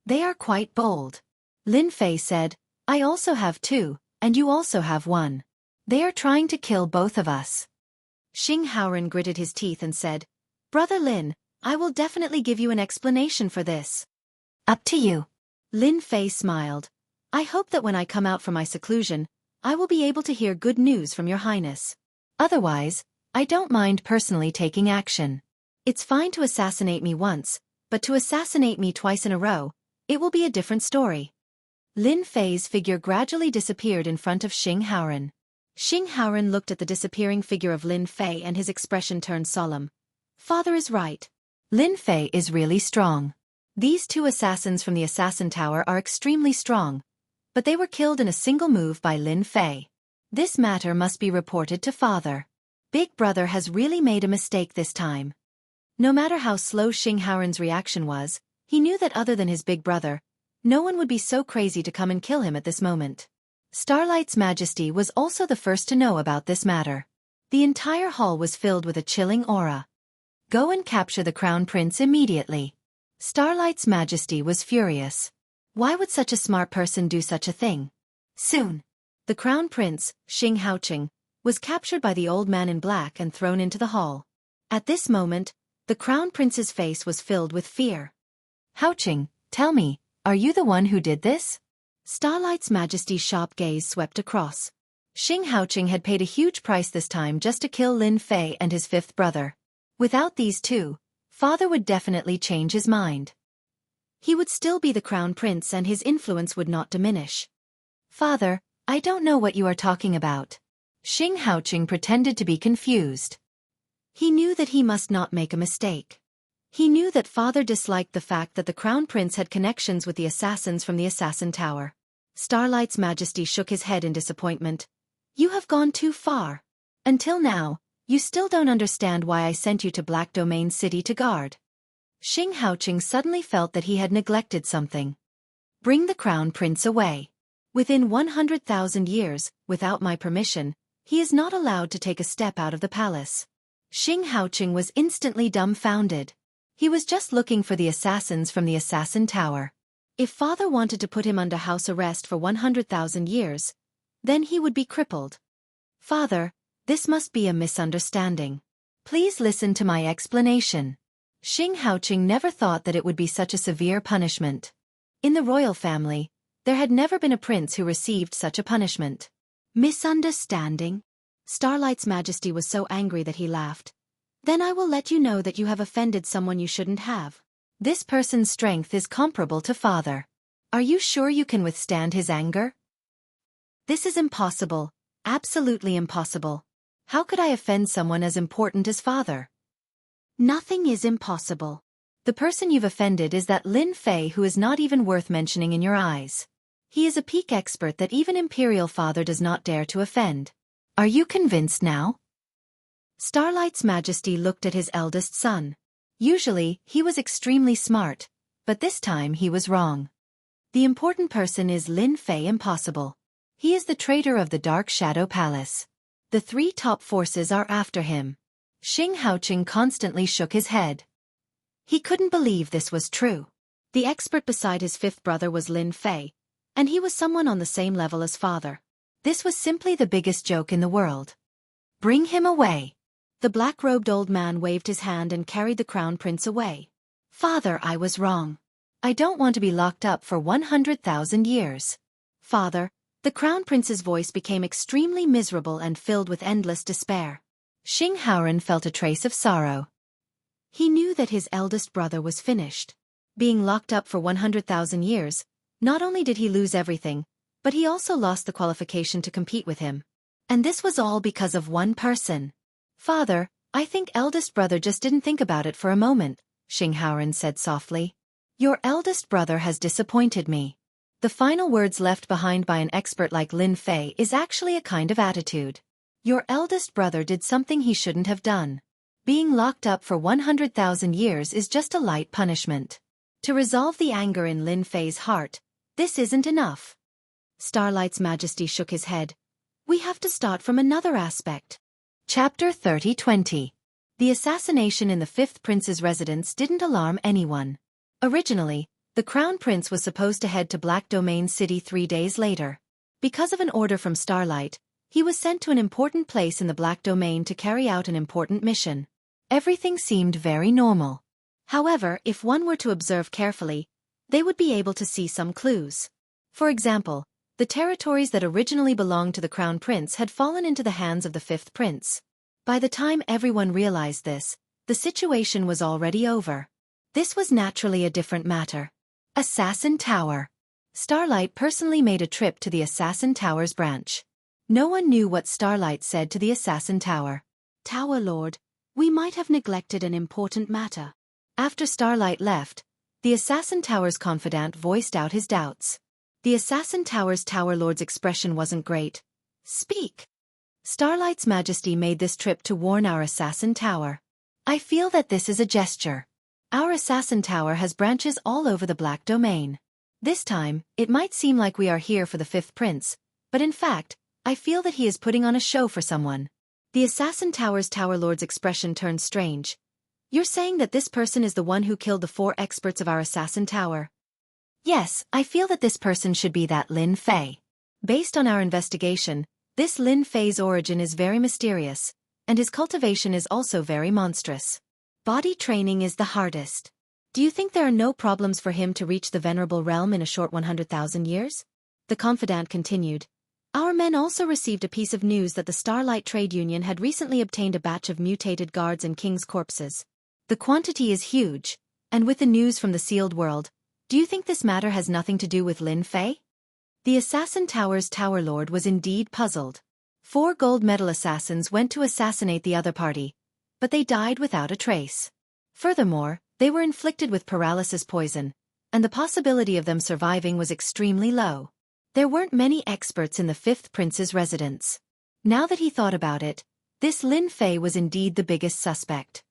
Speaker 1: They are quite bold. Lin Fei said, I also have two, and you also have one. They are trying to kill both of us. Xianxia gritted his teeth and said, Brother Lin, I will definitely give you an explanation for this. Up to you. Lin Fei smiled. I hope that when I come out from my seclusion, I will be able to hear good news from your highness. Otherwise, I don't mind personally taking action. It's fine to assassinate me once, but to assassinate me twice in a row, it will be a different story. Lin Fei's figure gradually disappeared in front of Xianxia. Xianxia looked at the disappearing figure of Lin Fei and his expression turned solemn. Father is right. Lin Fei is really strong. These two assassins from the Assassin Tower are extremely strong, but they were killed in a single move by Lin Fei. This matter must be reported to Father. Big Brother has really made a mistake this time. No matter how slow Xianxia's reaction was, he knew that other than his big brother, no one would be so crazy to come and kill him at this moment. Starlight's Majesty was also the first to know about this matter. The entire hall was filled with a chilling aura. Go and capture the Crown Prince immediately. Starlight's Majesty was furious. Why would such a smart person do such a thing? Soon, the Crown Prince, Xianxia, was captured by the old man in black and thrown into the hall. At this moment, the Crown Prince's face was filled with fear. Haoqing, tell me, are you the one who did this? Starlight's Majesty's sharp gaze swept across. Xianxia had paid a huge price this time just to kill Lin Fei and his fifth brother. Without these two, Father would definitely change his mind. He would still be the Crown Prince and his influence would not diminish. Father, I don't know what you are talking about. Xianxia pretended to be confused. He knew that he must not make a mistake. He knew that Father disliked the fact that the Crown Prince had connections with the assassins from the Assassin Tower. Starlight's Majesty shook his head in disappointment. You have gone too far. Until now, you still don't understand why I sent you to Black Domain City to guard. Xianxia suddenly felt that he had neglected something. Bring the Crown Prince away. Within 100,000 years, without my permission, he is not allowed to take a step out of the palace. Xianxia was instantly dumbfounded. He was just looking for the assassins from the Assassin Tower. If Father wanted to put him under house arrest for 100,000 years, then he would be crippled. Father, this must be a misunderstanding. Please listen to my explanation. Xianxia never thought that it would be such a severe punishment. In the royal family, there had never been a prince who received such a punishment. Misunderstanding? Starlight's Majesty was so angry that he laughed. Then I will let you know that you have offended someone you shouldn't have. This person's strength is comparable to father. Are you sure you can withstand his anger? This is impossible, absolutely impossible. How could I offend someone as important as father? Nothing is impossible. The person you've offended is that Lin Fei who is not even worth mentioning in your eyes. He is a peak expert that even Imperial Father does not dare to offend. Are you convinced now? Starlight's Majesty looked at his eldest son. Usually, he was extremely smart, but this time he was wrong. The important person is Lin Fei Impossible. He is the traitor of the Dark Shadow Palace. The three top forces are after him. Xianxia constantly shook his head. He couldn't believe this was true. The expert beside his fifth brother was Lin Fei, and he was someone on the same level as father. This was simply the biggest joke in the world. Bring him away. The black-robed old man waved his hand and carried the crown prince away. Father, I was wrong. I don't want to be locked up for 100,000 years. Father, the crown prince's voice became extremely miserable and filled with endless despair. Xianxia felt a trace of sorrow. He knew that his eldest brother was finished. Being locked up for 100,000 years, not only did he lose everything, but he also lost the qualification to compete with him. And this was all because of one person. Father, I think eldest brother just didn't think about it for a moment, Xianxia said softly. Your eldest brother has disappointed me. The final words left behind by an expert like Lin Fei is actually a kind of attitude. Your eldest brother did something he shouldn't have done. Being locked up for 100,000 years is just a light punishment. To resolve the anger in Lin Fei's heart, this isn't enough. Starlight's Majesty shook his head. We have to start from another aspect. Chapter 30-20. The assassination in the fifth prince's residence didn't alarm anyone. Originally, the crown prince was supposed to head to Black Domain City 3 days later. Because of an order from Starlight, he was sent to an important place in the Black Domain to carry out an important mission. Everything seemed very normal. However, if one were to observe carefully, they would be able to see some clues. For example, the territories that originally belonged to the crown prince had fallen into the hands of the fifth prince. By the time everyone realized this, the situation was already over. This was naturally a different matter. Assassin Tower. Starlight personally made a trip to the Assassin Tower's branch. No one knew what Starlight said to the Assassin Tower. Tower Lord, we might have neglected an important matter. After Starlight left, the Assassin Tower's confidant voiced out his doubts. The Assassin Tower's Tower Lord's expression wasn't great. Speak. Starlight's Majesty made this trip to warn our Assassin Tower. I feel that this is a gesture. Our Assassin Tower has branches all over the Black Domain. This time, it might seem like we are here for the fifth prince, but in fact, I feel that he is putting on a show for someone. The Assassin Tower's Tower Lord's expression turned strange. You're saying that this person is the one who killed the 4 experts of our Assassin Tower? Yes, I feel that this person should be that Lin Fei. Based on our investigation, this Lin Fei's origin is very mysterious, and his cultivation is also very monstrous. Body training is the hardest. Do you think there are no problems for him to reach the Venerable Realm in a short 100,000 years? The confidant continued. Our men also received a piece of news that the Starlight Trade Union had recently obtained a batch of mutated guards and king's corpses. The quantity is huge, and with the news from the sealed world, do you think this matter has nothing to do with Lin Fei? The Assassin Tower's Tower Lord was indeed puzzled. 4 gold medal assassins went to assassinate the other party, but they died without a trace. Furthermore, they were inflicted with paralysis poison, and the possibility of them surviving was extremely low. There weren't many experts in the fifth prince's residence. Now that he thought about it, this Lin Fei was indeed the biggest suspect.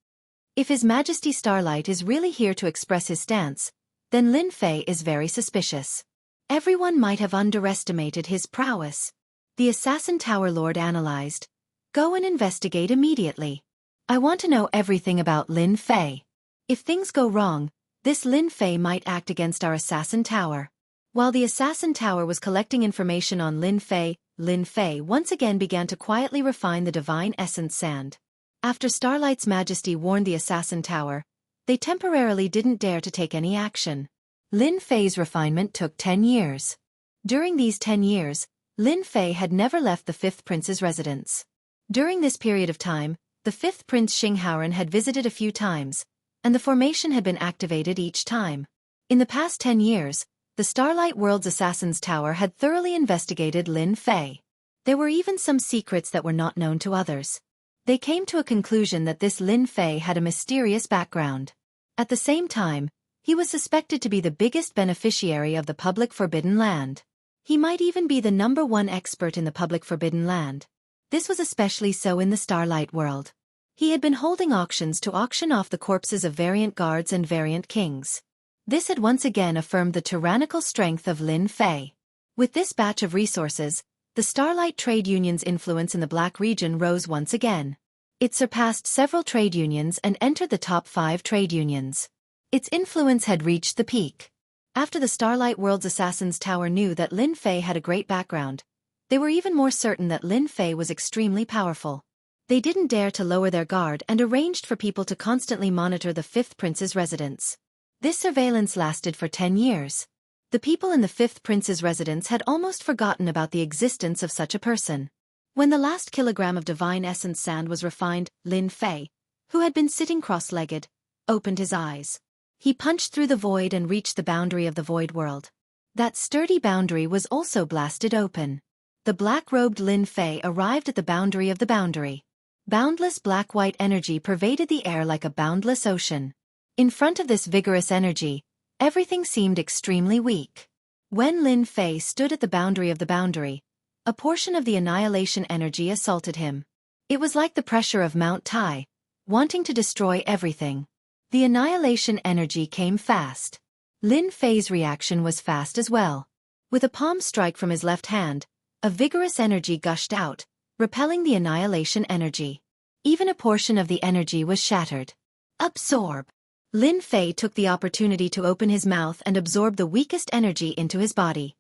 Speaker 1: If His Majesty Starlight is really here to express his stance, then Lin Fei is very suspicious. Everyone might have underestimated his prowess. The Assassin Tower Lord analyzed. Go and investigate immediately. I want to know everything about Lin Fei. If things go wrong, this Lin Fei might act against our Assassin Tower. While the Assassin Tower was collecting information on Lin Fei once again began to quietly refine the divine essence sand. After Starlight's Majesty warned the Assassin Tower, they temporarily didn't dare to take any action. Lin Fei's refinement took 10 years. During these 10 years, Lin Fei had never left the fifth prince's residence. During this period of time, The fifth Prince Xinghauren had visited a few times, and the formation had been activated each time. In the past 10 years, the Starlight World's Assassin's Tower had thoroughly investigated Lin Fei. There were even some secrets that were not known to others. They came to a conclusion that this Lin Fei had a mysterious background. At the same time, he was suspected to be the biggest beneficiary of the public Forbidden Land. He might even be the #1 expert in the public Forbidden Land. This was especially so in the Starlight World. He had been holding auctions to auction off the corpses of variant guards and variant kings. This had once again affirmed the tyrannical strength of Lin Fei. With this batch of resources, the Starlight Trade Union's influence in the Black region rose once again. It surpassed several trade unions and entered the top 5 trade unions. Its influence had reached the peak. After the Starlight World's Assassin's Tower knew that Lin Fei had a great background, they were even more certain that Lin Fei was extremely powerful. They didn't dare to lower their guard and arranged for people to constantly monitor the fifth prince's residence. This surveillance lasted for 10 years. The people in the fifth prince's residence had almost forgotten about the existence of such a person. When the last kilogram of divine essence sand was refined, Lin Fei, who had been sitting cross-legged, opened his eyes. He punched through the void and reached the boundary of the void world. That sturdy boundary was also blasted open. The black-robed Lin Fei arrived at the boundary of the boundary. Boundless black-white energy pervaded the air like a boundless ocean. In front of this vigorous energy, everything seemed extremely weak. When Lin Fei stood at the boundary of the boundary, a portion of the annihilation energy assaulted him. It was like the pressure of Mount Tai, wanting to destroy everything. The annihilation energy came fast. Lin Fei's reaction was fast as well. With a palm strike from his left hand, a vigorous energy gushed out, repelling the annihilation energy. Even a portion of the energy was shattered. Absorb. Lin Fei took the opportunity to open his mouth and absorb the weakest energy into his body.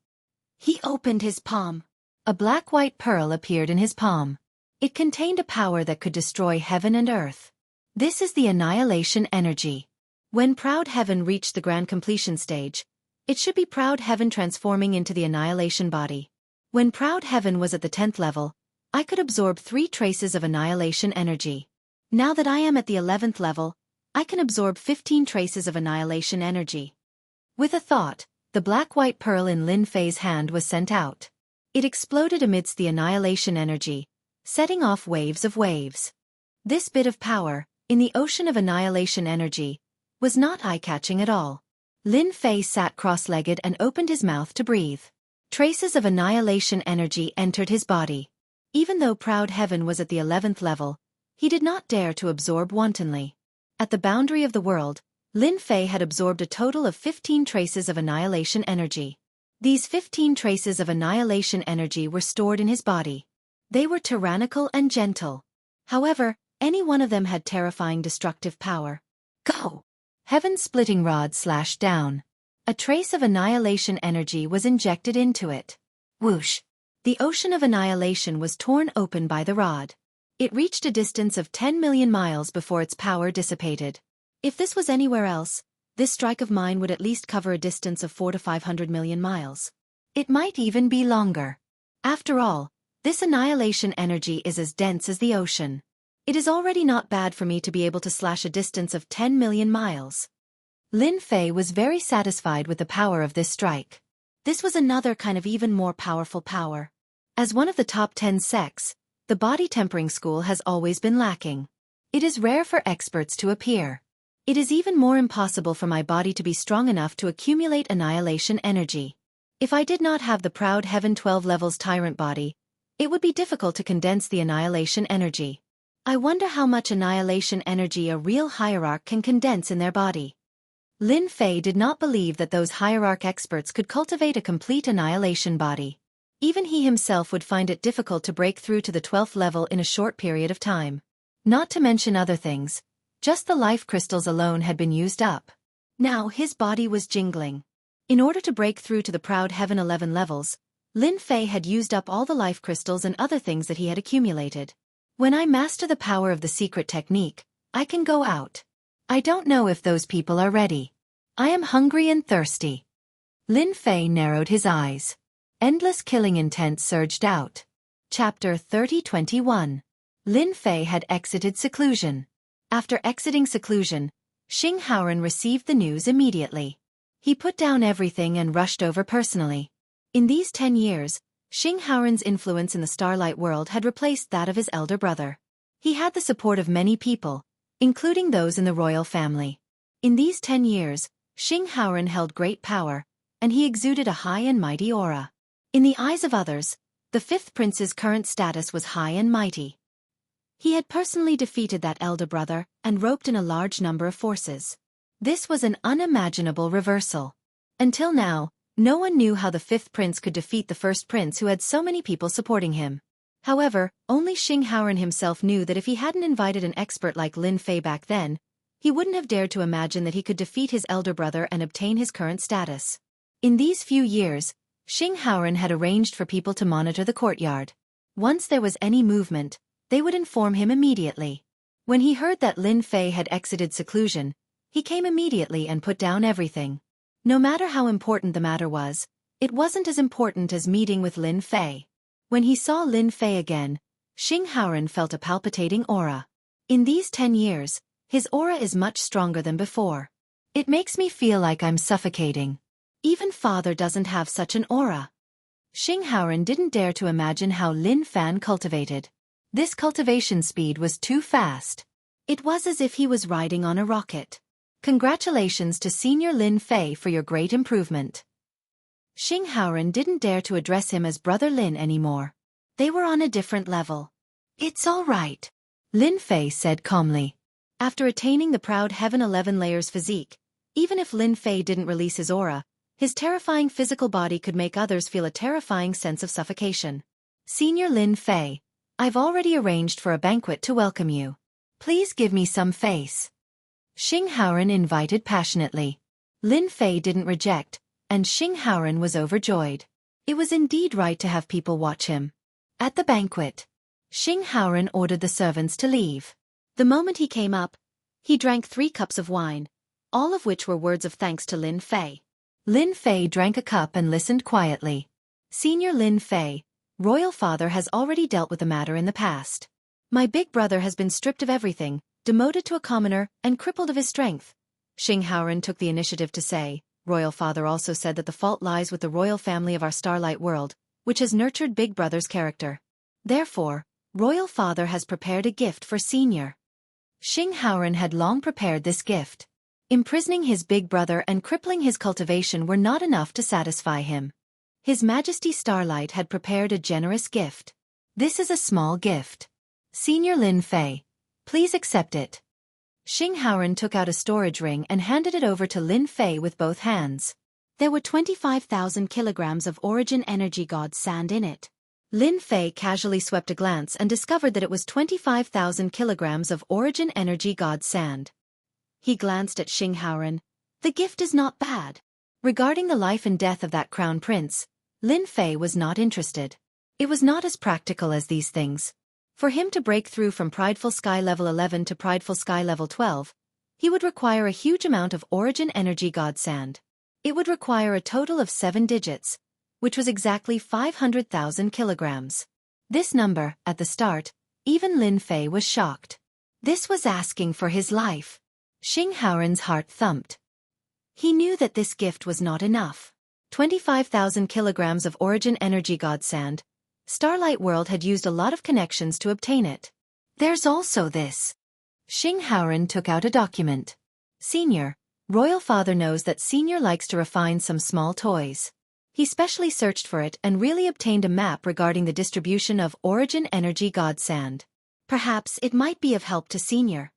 Speaker 1: He opened his palm. A black-white pearl appeared in his palm. It contained a power that could destroy heaven and earth. This is the annihilation energy. When Proud Heaven reached the grand completion stage, it should be Proud Heaven transforming into the annihilation body. When Proud Heaven was at the 10th level, I could absorb 3 traces of annihilation energy. Now that I am at the 11th level, I can absorb 15 traces of annihilation energy. With a thought, the black-white pearl in Lin Fei's hand was sent out. It exploded amidst the annihilation energy, setting off waves of waves. This bit of power, in the ocean of annihilation energy, was not eye-catching at all. Lin Fei sat cross-legged and opened his mouth to breathe. Traces of annihilation energy entered his body. Even though Proud Heaven was at the 11th level, he did not dare to absorb wantonly. At the boundary of the world, Lin Fei had absorbed a total of 15 traces of annihilation energy. These 15 traces of annihilation energy were stored in his body. They were tyrannical and gentle. However, any one of them had terrifying destructive power. Go! Heaven's splitting rod slashed down. A trace of annihilation energy was injected into it. Whoosh! The ocean of annihilation was torn open by the rod. It reached a distance of 10 million miles before its power dissipated. If this was anywhere else, this strike of mine would at least cover a distance of 400 to 500 million miles. It might even be longer. After all, this annihilation energy is as dense as the ocean. It is already not bad for me to be able to slash a distance of 10 million miles. Lin Fei was very satisfied with the power of this strike. This was another kind of even more powerful power. As one of the top 10 sects, the body tempering school has always been lacking. It is rare for experts to appear. It is even more impossible for my body to be strong enough to accumulate annihilation energy. If I did not have the Proud Heaven 12 levels tyrant body, it would be difficult to condense the annihilation energy. I wonder how much annihilation energy a real hierarch can condense in their body. Lin Fei did not believe that those hierarch experts could cultivate a complete annihilation body. Even he himself would find it difficult to break through to the 12th level in a short period of time. Not to mention other things, just the life crystals alone had been used up. Now his body was jingling. In order to break through to the Proud Heaven 11 levels, Lin Fei had used up all the life crystals and other things that he had accumulated. When I master the power of the secret technique, I can go out. I don't know if those people are ready. I am hungry and thirsty. Lin Fei narrowed his eyes. Endless killing intent surged out. Chapter 30-21. Lin Fei had exited seclusion. After exiting seclusion, Xianxia received the news immediately. He put down everything and rushed over personally. In these 10 years, Xianxia's influence in the Starlight world had replaced that of his elder brother. He had the support of many people, including those in the royal family. In these 10 years, Xianxia held great power, and he exuded a high and mighty aura. In the eyes of others, the fifth prince's current status was high and mighty. He had personally defeated that elder brother and roped in a large number of forces. This was an unimaginable reversal. Until now, no one knew how the fifth prince could defeat the first prince who had so many people supporting him. However, only Xianxia himself knew that if he hadn't invited an expert like Lin Fei back then, he wouldn't have dared to imagine that he could defeat his elder brother and obtain his current status. In these few years, Xianxia had arranged for people to monitor the courtyard. Once there was any movement, they would inform him immediately. When he heard that Lin Fei had exited seclusion, he came immediately and put down everything. No matter how important the matter was, it wasn't as important as meeting with Lin Fei. When he saw Lin Fei again, Xianxia felt a palpitating aura. In these 10 years, his aura is much stronger than before. It makes me feel like I'm suffocating. Even father doesn't have such an aura. Xianxia didn't dare to imagine how Lin Fan cultivated. This cultivation speed was too fast. It was as if he was riding on a rocket. Congratulations to Senior Lin Fei for your great improvement. Xianxia didn't dare to address him as Brother Lin anymore. They were on a different level. It's all right, Lin Fei said calmly. After attaining the proud Heaven 11 layers physique, even if Lin Fei didn't release his aura, his terrifying physical body could make others feel a terrifying sense of suffocation. Senior Lin Fei, I've already arranged for a banquet to welcome you. Please give me some face. Xianxia invited passionately. Lin Fei didn't reject, and Xianxia was overjoyed. It was indeed right to have people watch him. At the banquet, Xianxia ordered the servants to leave. The moment he came up, he drank 3 cups of wine, all of which were words of thanks to Lin Fei. Lin Fei drank a cup and listened quietly. Senior Lin Fei, royal father has already dealt with the matter in the past. My big brother has been stripped of everything, demoted to a commoner, and crippled of his strength. Xianxia took the initiative to say, royal father also said that the fault lies with the royal family of our Starlight world, which has nurtured big brother's character. Therefore, royal father has prepared a gift for senior. Xianxia had long prepared this gift. Imprisoning his big brother and crippling his cultivation were not enough to satisfy him. His Majesty Starlight had prepared a generous gift. This is a small gift. Senior Lin Fei, please accept it. Xianxia took out a storage ring and handed it over to Lin Fei with both hands. There were 25,000 kilograms of Origin Energy God sand in it. Lin Fei casually swept a glance and discovered that it was 25,000 kilograms of Origin Energy God sand. He glanced at Xianxia. The gift is not bad. Regarding the life and death of that crown prince, Lin Fei was not interested. It was not as practical as these things. For him to break through from Prideful Sky Level 11 to Prideful Sky Level 12, he would require a huge amount of Origin Energy God Sand. It would require a total of 7 digits, which was exactly 500,000 kilograms. This number, at the start, even Lin Fei was shocked. This was asking for his life. Xianxia's heart thumped. He knew that this gift was not enough. 25,000 kilograms of Origin Energy God Sand. Starlight World had used a lot of connections to obtain it. There's also this. Xianxia took out a document. Senior, royal father knows that Senior likes to refine some small toys. He specially searched for it and really obtained a map regarding the distribution of Origin Energy God Sand. Perhaps it might be of help to Senior.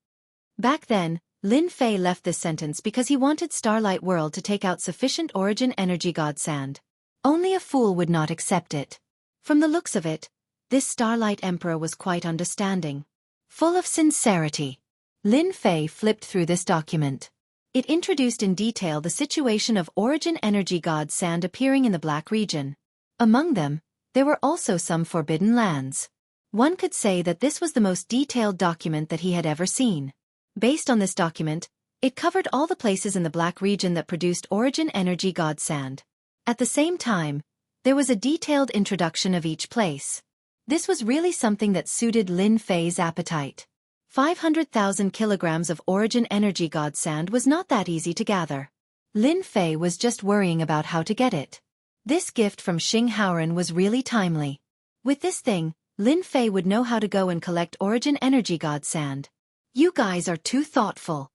Speaker 1: Back then, Lin Fei left this sentence because he wanted Starlight World to take out sufficient Origin Energy God Sand. Only a fool would not accept it. From the looks of it, this Starlight Emperor was quite understanding. Full of sincerity. Lin Fei flipped through this document. It introduced in detail the situation of Origin Energy God Sand appearing in the Black region. Among them, there were also some forbidden lands. One could say that this was the most detailed document that he had ever seen. Based on this document, it covered all the places in the Black region that produced Origin Energy God Sand. At the same time, there was a detailed introduction of each place. This was really something that suited Lin Fei's appetite. 500,000 kilograms of origin energy god sand was not that easy to gather. Lin Fei was just worrying about how to get it. This gift from Xianxia was really timely. With this thing, Lin Fei would know how to go and collect origin energy god sand. You guys are too thoughtful.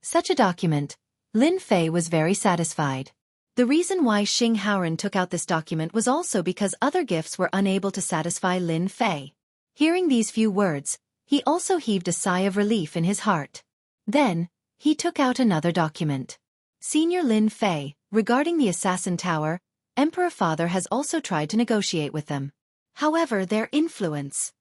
Speaker 1: Such a document. Lin Fei was very satisfied. The reason why Xianxia took out this document was also because other gifts were unable to satisfy Lin Fei. Hearing these few words, he also heaved a sigh of relief in his heart. Then, he took out another document. Senior Lin Fei, regarding the Assassin Tower, Emperor Father has also tried to negotiate with them. However, their influence.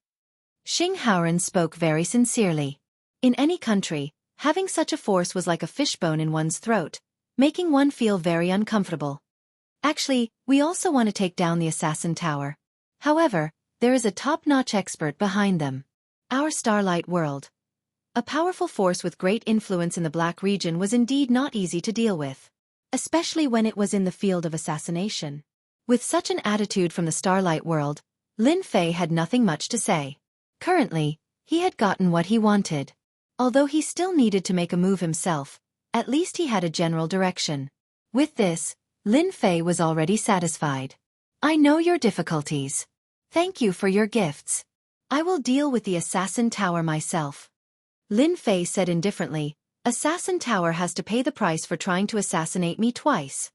Speaker 1: Xianxia spoke very sincerely. In any country, having such a force was like a fishbone in one's throat, making one feel very uncomfortable. Actually, we also want to take down the Assassin Tower. However, there is a top-notch expert behind them. Our Starlight World. A powerful force with great influence in the Black region was indeed not easy to deal with, especially when it was in the field of assassination. With such an attitude from the Starlight World, Lin Fei had nothing much to say. Currently, he had gotten what he wanted. Although he still needed to make a move himself, at least he had a general direction. With this, Lin Fei was already satisfied. I know your difficulties. Thank you for your gifts. I will deal with the Assassin Tower myself. Lin Fei said indifferently, Assassin Tower has to pay the price for trying to assassinate me twice.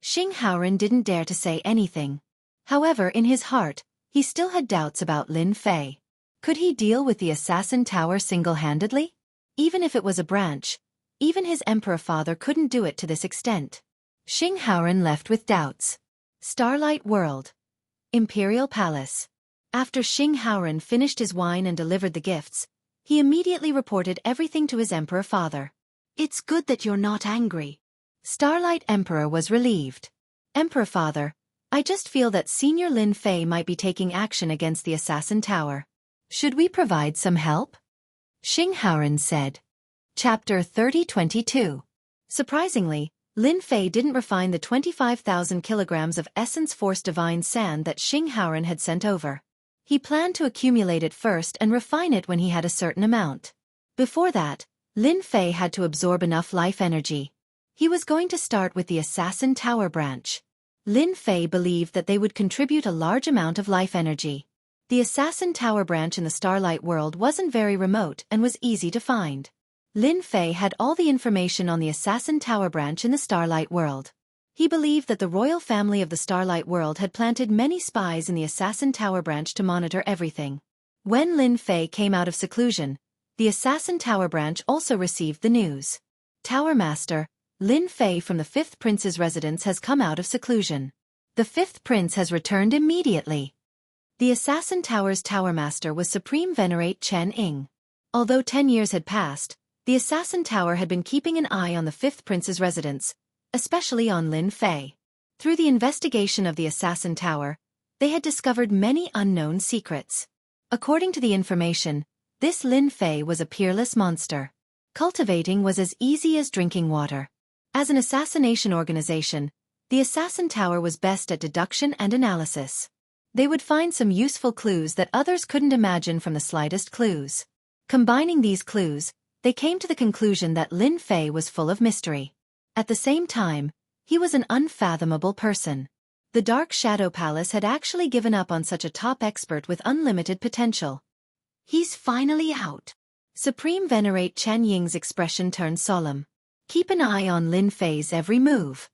Speaker 1: Xianxia didn't dare to say anything. However, in his heart, he still had doubts about Lin Fei. Could he deal with the Assassin Tower single-handedly? Even if it was a branch, even his Emperor Father couldn't do it to this extent. Xianxia left with doubts. Starlight World. Imperial Palace. After Xianxia finished his wine and delivered the gifts, he immediately reported everything to his Emperor Father. It's good that you're not angry. Starlight Emperor was relieved. Emperor Father, I just feel that Senior Lin Fei might be taking action against the Assassin Tower. Should we provide some help? Xianxia said. Chapter 30-22. Surprisingly, Lin Fei didn't refine the 25,000 kilograms of Essence Force Divine Sand that Xianxia had sent over. He planned to accumulate it first and refine it when he had a certain amount. Before that, Lin Fei had to absorb enough life energy. He was going to start with the Assassin Tower branch. Lin Fei believed that they would contribute a large amount of life energy. The Assassin Tower branch in the Starlight World wasn't very remote and was easy to find. Lin Fei had all the information on the Assassin Tower branch in the Starlight World. He believed that the royal family of the Starlight World had planted many spies in the Assassin Tower branch to monitor everything. When Lin Fei came out of seclusion, the Assassin Tower branch also received the news. Tower Master, Lin Fei from the 5th Prince's residence has come out of seclusion. The 5th Prince has returned immediately. The Assassin Tower's Tower Master was Supreme Venerate Chen Ying. Although 10 years had passed, the Assassin Tower had been keeping an eye on the 5th Prince's residence, especially on Lin Fei. Through the investigation of the Assassin Tower, they had discovered many unknown secrets. According to the information, this Lin Fei was a peerless monster. Cultivating was as easy as drinking water. As an assassination organization, the Assassin Tower was best at deduction and analysis. They would find some useful clues that others couldn't imagine from the slightest clues. Combining these clues, they came to the conclusion that Lin Fei was full of mystery. At the same time, he was an unfathomable person. The Dark Shadow Palace had actually given up on such a top expert with unlimited potential. He's finally out. Supreme Venerate Chen Ying's expression turned solemn. Keep an eye on Lin Fei's every move.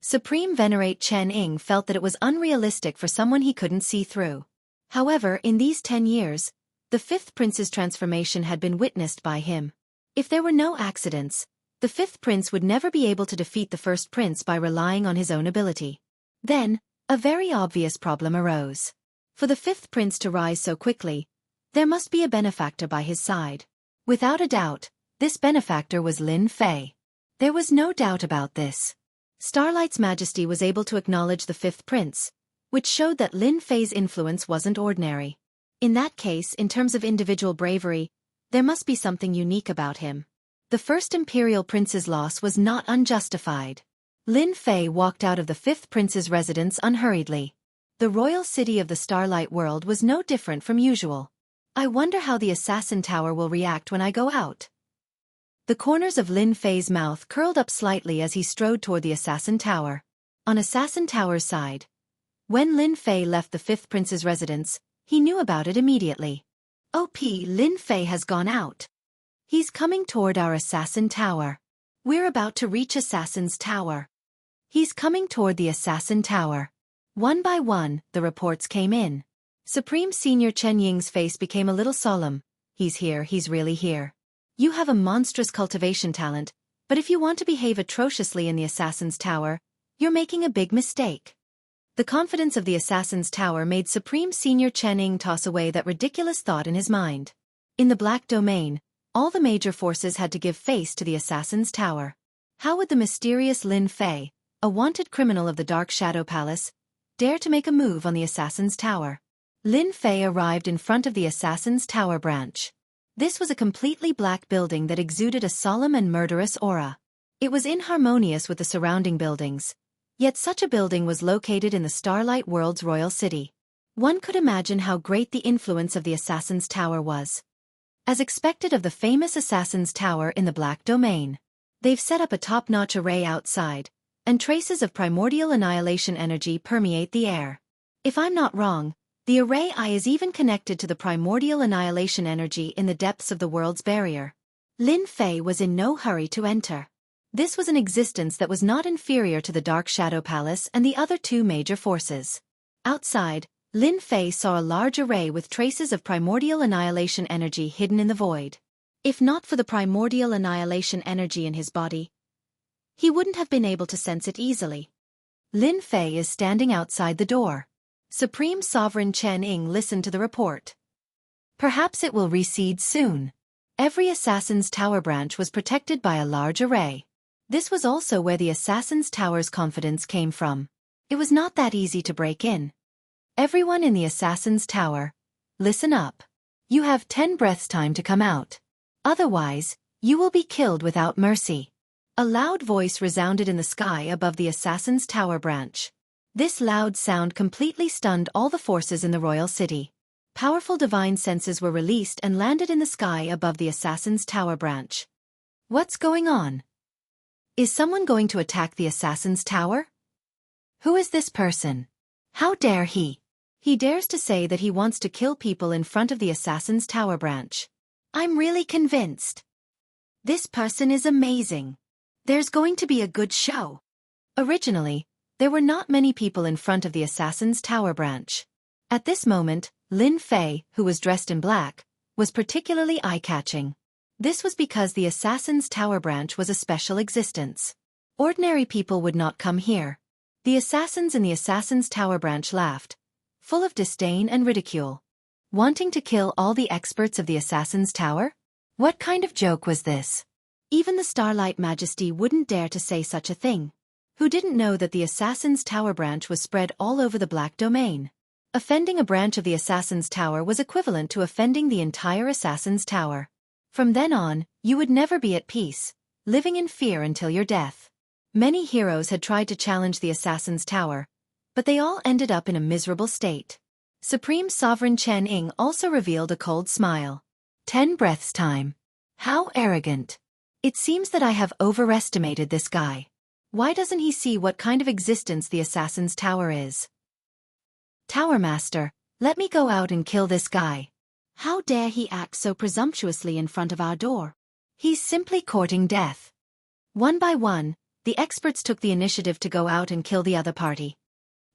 Speaker 1: Supreme Venerate Chen Ying felt that it was unrealistic for someone he couldn't see through. However, in these 10 years, the 5th Prince's transformation had been witnessed by him. If there were no accidents, the 5th Prince would never be able to defeat the 1st Prince by relying on his own ability. Then, a very obvious problem arose. For the 5th Prince to rise so quickly, there must be a benefactor by his side. Without a doubt, this benefactor was Lin Fei. There was no doubt about this. Starlight's Majesty was able to acknowledge the 5th Prince, which showed that Lin Fei's influence wasn't ordinary. In that case, in terms of individual bravery, there must be something unique about him. The 1st Imperial Prince's loss was not unjustified. Lin Fei walked out of the 5th Prince's residence unhurriedly. The royal city of the Starlight World was no different from usual. I wonder how the assassin tower will react when I go out. The corners of Lin Fei's mouth curled up slightly as he strode toward the assassin tower. On Assassin Tower's side, when Lin Fei left the fifth prince's residence, he knew about it immediately. Lin Fei has gone out. He's coming toward our assassin tower. We're about to reach Assassin's Tower. He's coming toward the assassin tower. One by one, the reports came in. Supreme Senior Chen Ying's face became a little solemn. He's here, he's really here. You have a monstrous cultivation talent, but if you want to behave atrociously in the Assassin's Tower, you're making a big mistake. The confidence of the Assassin's Tower made Supreme Senior Chen Ying toss away that ridiculous thought in his mind. In the Black Domain, all the major forces had to give face to the Assassin's Tower. How would the mysterious Lin Fei, a wanted criminal of the Dark Shadow Palace, dare to make a move on the Assassin's Tower? Lin Fei arrived in front of the Assassin's Tower branch. This was a completely black building that exuded a solemn and murderous aura. It was inharmonious with the surrounding buildings, yet such a building was located in the Starlight World's royal city. One could imagine how great the influence of the Assassin's Tower was. As expected of the famous Assassin's Tower in the Black Domain, they've set up a top-notch array outside, and traces of primordial annihilation energy permeate the air. If I'm not wrong, the array eye is even connected to the primordial annihilation energy in the depths of the world's barrier. Lin Fei was in no hurry to enter. This was an existence that was not inferior to the Dark Shadow Palace and the other two major forces. Outside, Lin Fei saw a large array with traces of primordial annihilation energy hidden in the void. If not for the primordial annihilation energy in his body, he wouldn't have been able to sense it easily. Lin Fei is standing outside the door. Supreme Sovereign Chen Ying listened to the report. Perhaps it will recede soon. Every Assassin's Tower branch was protected by a large array. This was also where the Assassin's Tower's confidence came from. It was not that easy to break in. Everyone in the Assassin's Tower, listen up. You have 10 breaths time to come out. Otherwise, you will be killed without mercy. A loud voice resounded in the sky above the Assassin's Tower branch. This loud sound completely stunned all the forces in the royal city. Powerful divine senses were released and landed in the sky above the Assassin's Tower branch. What's going on? Is someone going to attack the Assassin's Tower? Who is this person? How dare he? He dares to say that he wants to kill people in front of the Assassin's Tower branch. I'm really convinced. This person is amazing. There's going to be a good show. Originally, there were not many people in front of the Assassin's Tower branch. At this moment, Lin Fei, who was dressed in black, was particularly eye-catching. This was because the Assassin's Tower branch was a special existence. Ordinary people would not come here. The assassins in the Assassin's Tower branch laughed, full of disdain and ridicule. Wanting to kill all the experts of the Assassin's Tower? What kind of joke was this? Even the Starlight Majesty wouldn't dare to say such a thing. Who didn't know that the Assassin's Tower branch was spread all over the Black Domain? Offending a branch of the Assassin's Tower was equivalent to offending the entire Assassin's Tower. From then on, you would never be at peace, living in fear until your death. Many heroes had tried to challenge the Assassin's Tower, but they all ended up in a miserable state. Supreme Sovereign Chen Ying also revealed a cold smile. 10 breaths time. How arrogant. It seems that I have overestimated this guy. Why doesn't he see what kind of existence the Assassin's Tower is? Tower Master, let me go out and kill this guy. How dare he act so presumptuously in front of our door? He's simply courting death. One by one, the experts took the initiative to go out and kill the other party.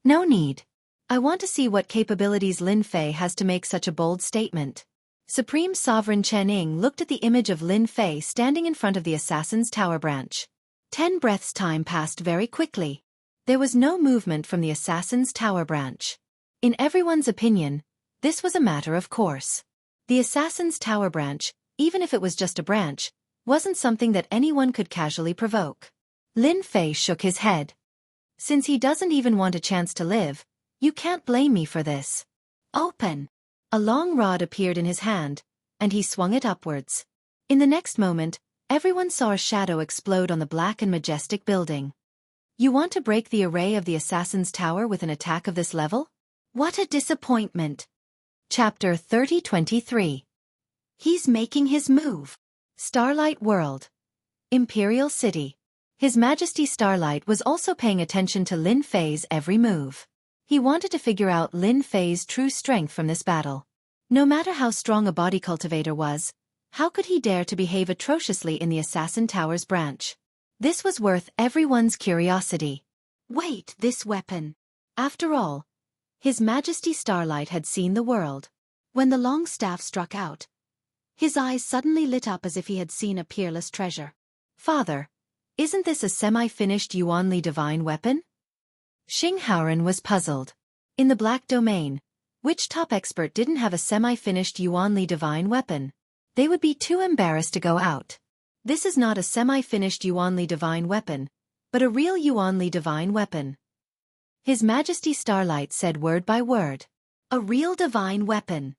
Speaker 1: No need. I want to see what capabilities Lin Fei has to make such a bold statement. Supreme Sovereign Chen Ying looked at the image of Lin Fei standing in front of the Assassin's Tower branch. 10 breaths time passed very quickly. There was no movement from the Assassin's Tower branch. In everyone's opinion, this was a matter of course. The Assassin's Tower branch, even if it was just a branch, wasn't something that anyone could casually provoke. Lin Fei shook his head. Since he doesn't even want a chance to live, you can't blame me for this. Open! A long rod appeared in his hand, and he swung it upwards. In the next moment, everyone saw a shadow explode on the black and majestic building. You want to break the array of the Assassin's Tower with an attack of this level? What a disappointment. Chapter 3023. He's making his move. Starlight World. Imperial City. His Majesty Starlight was also paying attention to Lin Fei's every move. He wanted to figure out Lin Fei's true strength from this battle. No matter how strong a body cultivator was, how could he dare to behave atrociously in the Assassin Tower's branch? This was worth everyone's curiosity. Wait, this weapon. After all, His Majesty Starlight had seen the world. When the long staff struck out, his eyes suddenly lit up as if he had seen a peerless treasure. Father, isn't this a semi-finished Yuanli divine weapon? Xinghaoren was puzzled. In the Black Domain, which top expert didn't have a semi-finished Yuanli divine weapon? They would be too embarrassed to go out. This is not a semi-finished Yuanli divine weapon, but a real Yuanli divine weapon. His Majesty Starlight said word by word. A real divine weapon.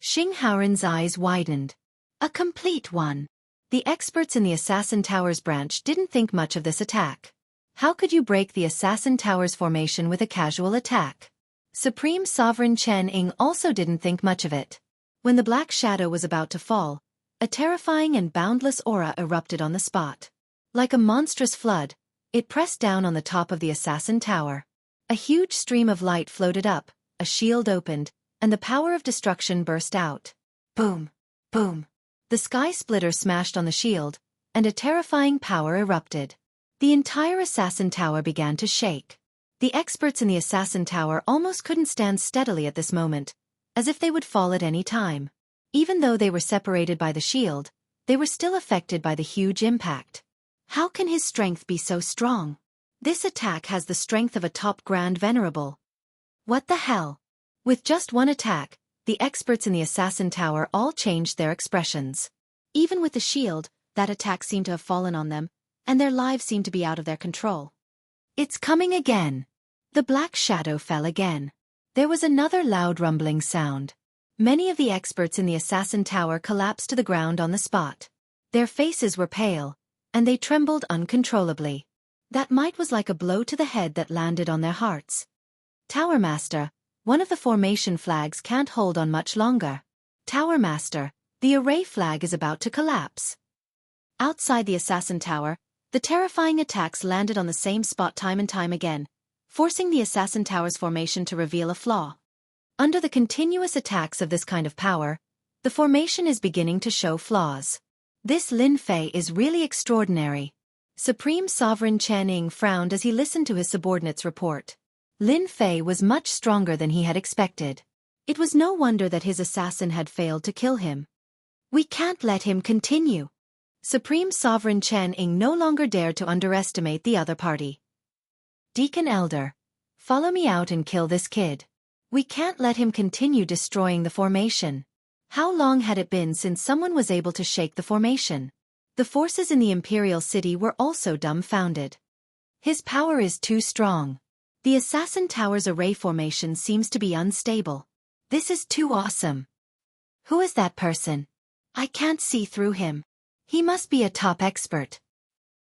Speaker 1: Xinghaoren's eyes widened. A complete one. The experts in the Assassin Tower's branch didn't think much of this attack. How could you break the Assassin Tower's formation with a casual attack? Supreme Sovereign Chen Ying also didn't think much of it. When the black shadow was about to fall, a terrifying and boundless aura erupted on the spot. Like a monstrous flood, it pressed down on the top of the Assassin Tower. A huge stream of light floated up, a shield opened, and the power of destruction burst out. Boom! Boom! The sky splitter smashed on the shield, and a terrifying power erupted. The entire Assassin Tower began to shake. The experts in the Assassin Tower almost couldn't stand steadily at this moment, as if they would fall at any time. Even though they were separated by the shield, they were still affected by the huge impact. How can his strength be so strong? This attack has the strength of a top Grand Venerable. What the hell? With just one attack, the experts in the Assassin Tower all changed their expressions. Even with the shield, that attack seemed to have fallen on them, and their lives seemed to be out of their control. It's coming again. The black shadow fell again. There was another loud rumbling sound. Many of the experts in the Assassin Tower collapsed to the ground on the spot. Their faces were pale, and they trembled uncontrollably. That might was like a blow to the head that landed on their hearts. Tower Master, one of the formation flags can't hold on much longer. Tower Master, the array flag is about to collapse. Outside the Assassin Tower, the terrifying attacks landed on the same spot time and time again, forcing the Assassin Tower's formation to reveal a flaw. Under the continuous attacks of this kind of power, the formation is beginning to show flaws. This Lin Fei is really extraordinary. Supreme Sovereign Chen Ying frowned as he listened to his subordinate's report. Lin Fei was much stronger than he had expected. It was no wonder that his assassin had failed to kill him. We can't let him continue. Supreme Sovereign Chen Ying no longer dared to underestimate the other party. Deacon Elder, follow me out and kill this kid. We can't let him continue destroying the formation. How long had it been since someone was able to shake the formation? The forces in the Imperial City were also dumbfounded. His power is too strong. The Assassin Tower's array formation seems to be unstable. This is too awesome. Who is that person? I can't see through him. He must be a top expert.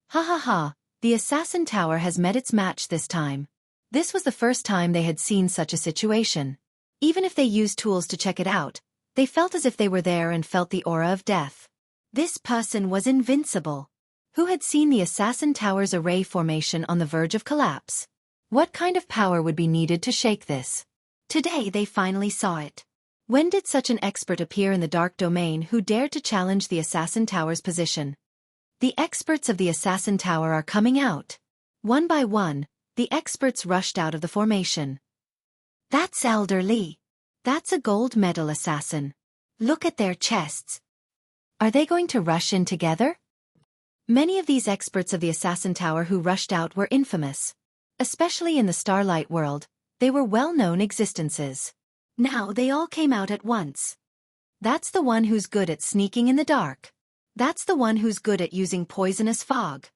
Speaker 1: Ha ha ha, the Assassin Tower has met its match this time. This was the first time they had seen such a situation. Even if they used tools to check it out, they felt as if they were there and felt the aura of death. This person was invincible. Who had seen the Assassin Tower's array formation on the verge of collapse? What kind of power would be needed to shake this? Today they finally saw it. When did such an expert appear in the Dark Domain who dared to challenge the Assassin Tower's position? The experts of the Assassin Tower are coming out. One by one, the experts rushed out of the formation. That's Elder Li. That's a gold medal assassin. Look at their chests. Are they going to rush in together? Many of these experts of the Assassin Tower who rushed out were infamous. Especially in the Starlight World, they were well-known existences. Now they all came out at once. That's the one who's good at sneaking in the dark. That's the one who's good at using poisonous fog.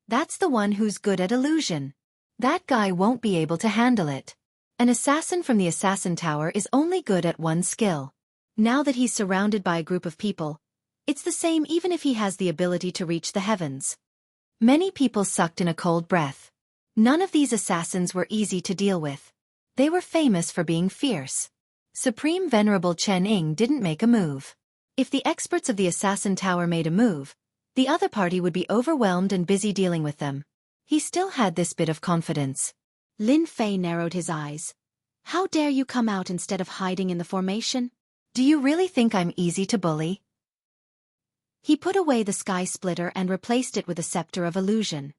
Speaker 1: That's the one who's good at illusion. That guy won't be able to handle it. An assassin from the Assassin Tower is only good at one skill. Now that he's surrounded by a group of people, it's the same even if he has the ability to reach the heavens. Many people sucked in a cold breath. None of these assassins were easy to deal with. They were famous for being fierce. Supreme Venerable Chen Ying didn't make a move. If the experts of the Assassin Tower made a move, the other party would be overwhelmed and busy dealing with them. He still had this bit of confidence.
Speaker 2: Lin Fei narrowed his eyes. How dare you come out instead of hiding in the formation?
Speaker 1: Do you really think I'm easy to bully?
Speaker 2: He put away the sky splitter and replaced it with a scepter of illusion.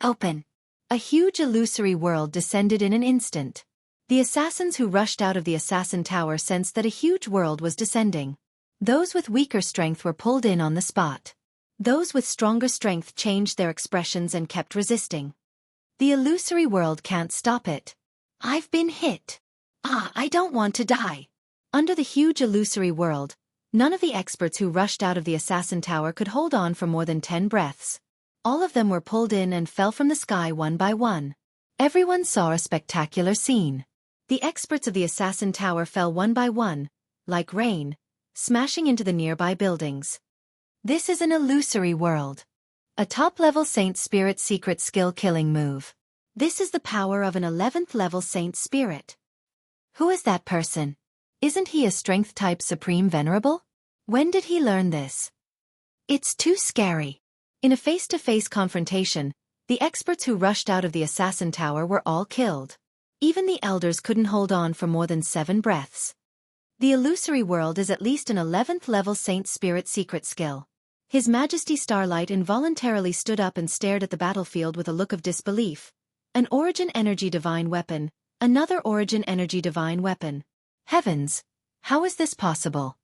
Speaker 1: Open. A huge illusory world descended in an instant. The assassins who rushed out of the Assassin Tower sensed that a huge world was descending. Those with weaker strength were pulled in on the spot. Those with stronger strength changed their expressions and kept resisting. The illusory world can't stop it. I've been hit. I don't want to die. Under the huge illusory world, none of the experts who rushed out of the Assassin Tower could hold on for more than 10 breaths. All of them were pulled in and fell from the sky one by one. Everyone saw a spectacular scene. The experts of the Assassin Tower fell one by one, like rain, smashing into the nearby buildings. This is an illusory world. A top-level Saint Spirit secret skill killing move.
Speaker 2: This is the power of an 11th level Saint Spirit.
Speaker 1: Who is that person? Isn't he a strength-type Supreme Venerable? When did he learn this? It's too scary. In a face-to-face confrontation, the experts who rushed out of the Assassin Tower were all killed. Even the elders couldn't hold on for more than 7 breaths. The illusory world is at least an 11th level Saint Spirit secret skill. His Majesty Starlight involuntarily stood up and stared at the battlefield with a look of disbelief. An Origin Energy Divine Weapon, another Origin Energy Divine Weapon. Heavens! How is this possible?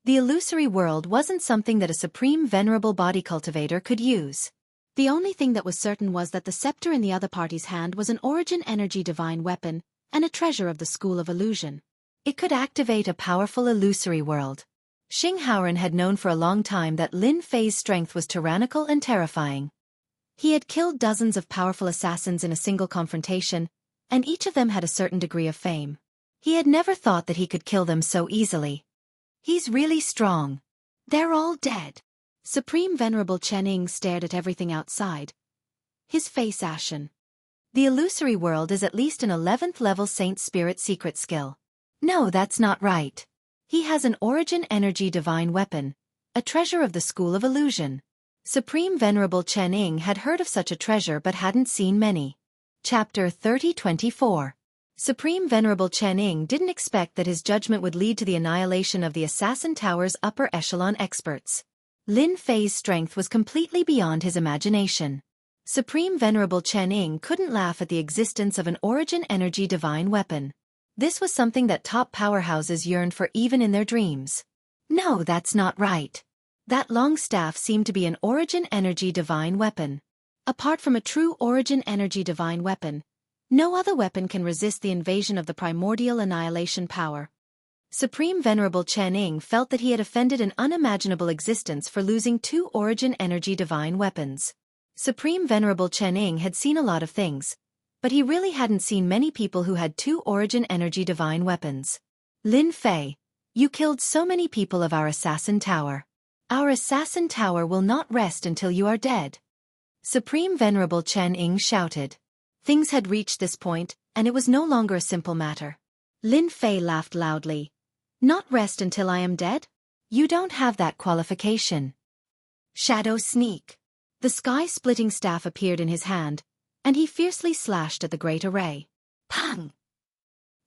Speaker 1: The illusory world wasn't something that a Supreme Venerable Body Cultivator could use.
Speaker 2: The only thing that was certain was that the scepter in the other party's hand was an Origin Energy Divine Weapon, and a treasure of the School of Illusion.
Speaker 1: It could activate a powerful illusory world. Xing Haoren had known for a long time that Lin Fei's strength was tyrannical and terrifying. He had killed dozens of powerful assassins in a single confrontation, and each of them had a certain degree of fame. He had never thought that he could kill them so easily. He's really strong.
Speaker 2: They're all dead. Supreme Venerable Chen Ying stared at everything outside, his face ashen.
Speaker 1: The illusory world is at least an 11th level Saint Spirit secret skill. No, that's not right. He has an Origin Energy Divine Weapon, a treasure of the School of Illusion. Supreme Venerable Chen Ying had heard of such a treasure but hadn't seen many. Chapter 3024. Supreme Venerable Chen Ying didn't expect that his judgment would lead to the annihilation of the Assassin Tower's upper echelon experts. Lin Fei's strength was completely beyond his imagination. Supreme Venerable Chen Ying couldn't laugh at the existence of an Origin Energy Divine Weapon. This was something that top powerhouses yearned for even in their dreams. No, that's not right. That long staff seemed to be an Origin Energy Divine Weapon. Apart from a true Origin Energy Divine Weapon, no other weapon can resist the invasion of the primordial annihilation power. Supreme Venerable Chen Ying felt that he had offended an unimaginable existence for losing 2 Origin Energy Divine Weapons. Supreme Venerable Chen Ying had seen a lot of things, but he really hadn't seen many people who had 2 Origin Energy Divine Weapons. Lin Fei, you killed so many people of our Assassin Tower. Our Assassin Tower will not rest until you are dead. Supreme Venerable Chen Ying shouted. Things had reached this point, and it was no longer a simple matter.
Speaker 2: Lin Fei laughed loudly. Not rest until I am dead?
Speaker 1: You don't have that qualification. Shadow Sneak. The sky-splitting staff appeared in his hand, and he fiercely slashed at the Great Array. Pang!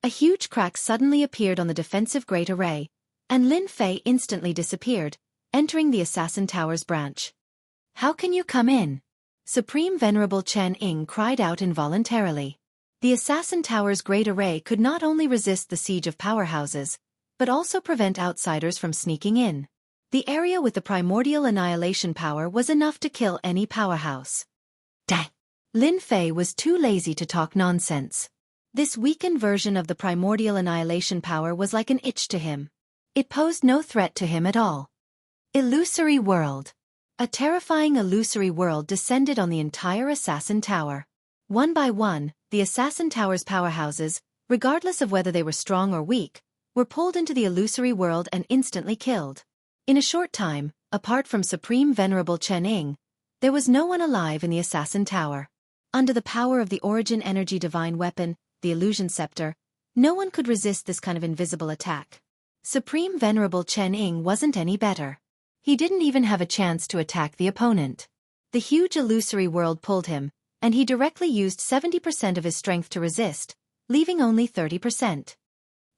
Speaker 1: A huge crack suddenly appeared on the defensive Great Array, and Lin Fei instantly disappeared, entering the Assassin Tower's branch. How can you come in? Supreme Venerable Chen Ying cried out involuntarily. The Assassin Tower's Great Array could not only resist the siege of powerhouses, but also prevent outsiders from sneaking in. The area with the primordial annihilation power was enough to kill any powerhouse. Dang! Lin Fei was too lazy to talk nonsense. This weakened version of the primordial annihilation power was like an itch to him. It posed no threat to him at all. Illusory World. A terrifying illusory world descended on the entire Assassin Tower. One by one, the Assassin Tower's powerhouses, regardless of whether they were strong or weak, were pulled into the illusory world and instantly killed. In a short time, apart from Supreme Venerable Chen Ying, there was no one alive in the Assassin Tower. Under the power of the Origin Energy Divine Weapon, the Illusion Scepter,
Speaker 2: No one could resist this kind of invisible attack.
Speaker 1: Supreme Venerable Chen Ying wasn't any better. He didn't even have a chance to attack the opponent. The huge illusory world pulled him, and he directly used 70% of his strength to resist, leaving only 30%.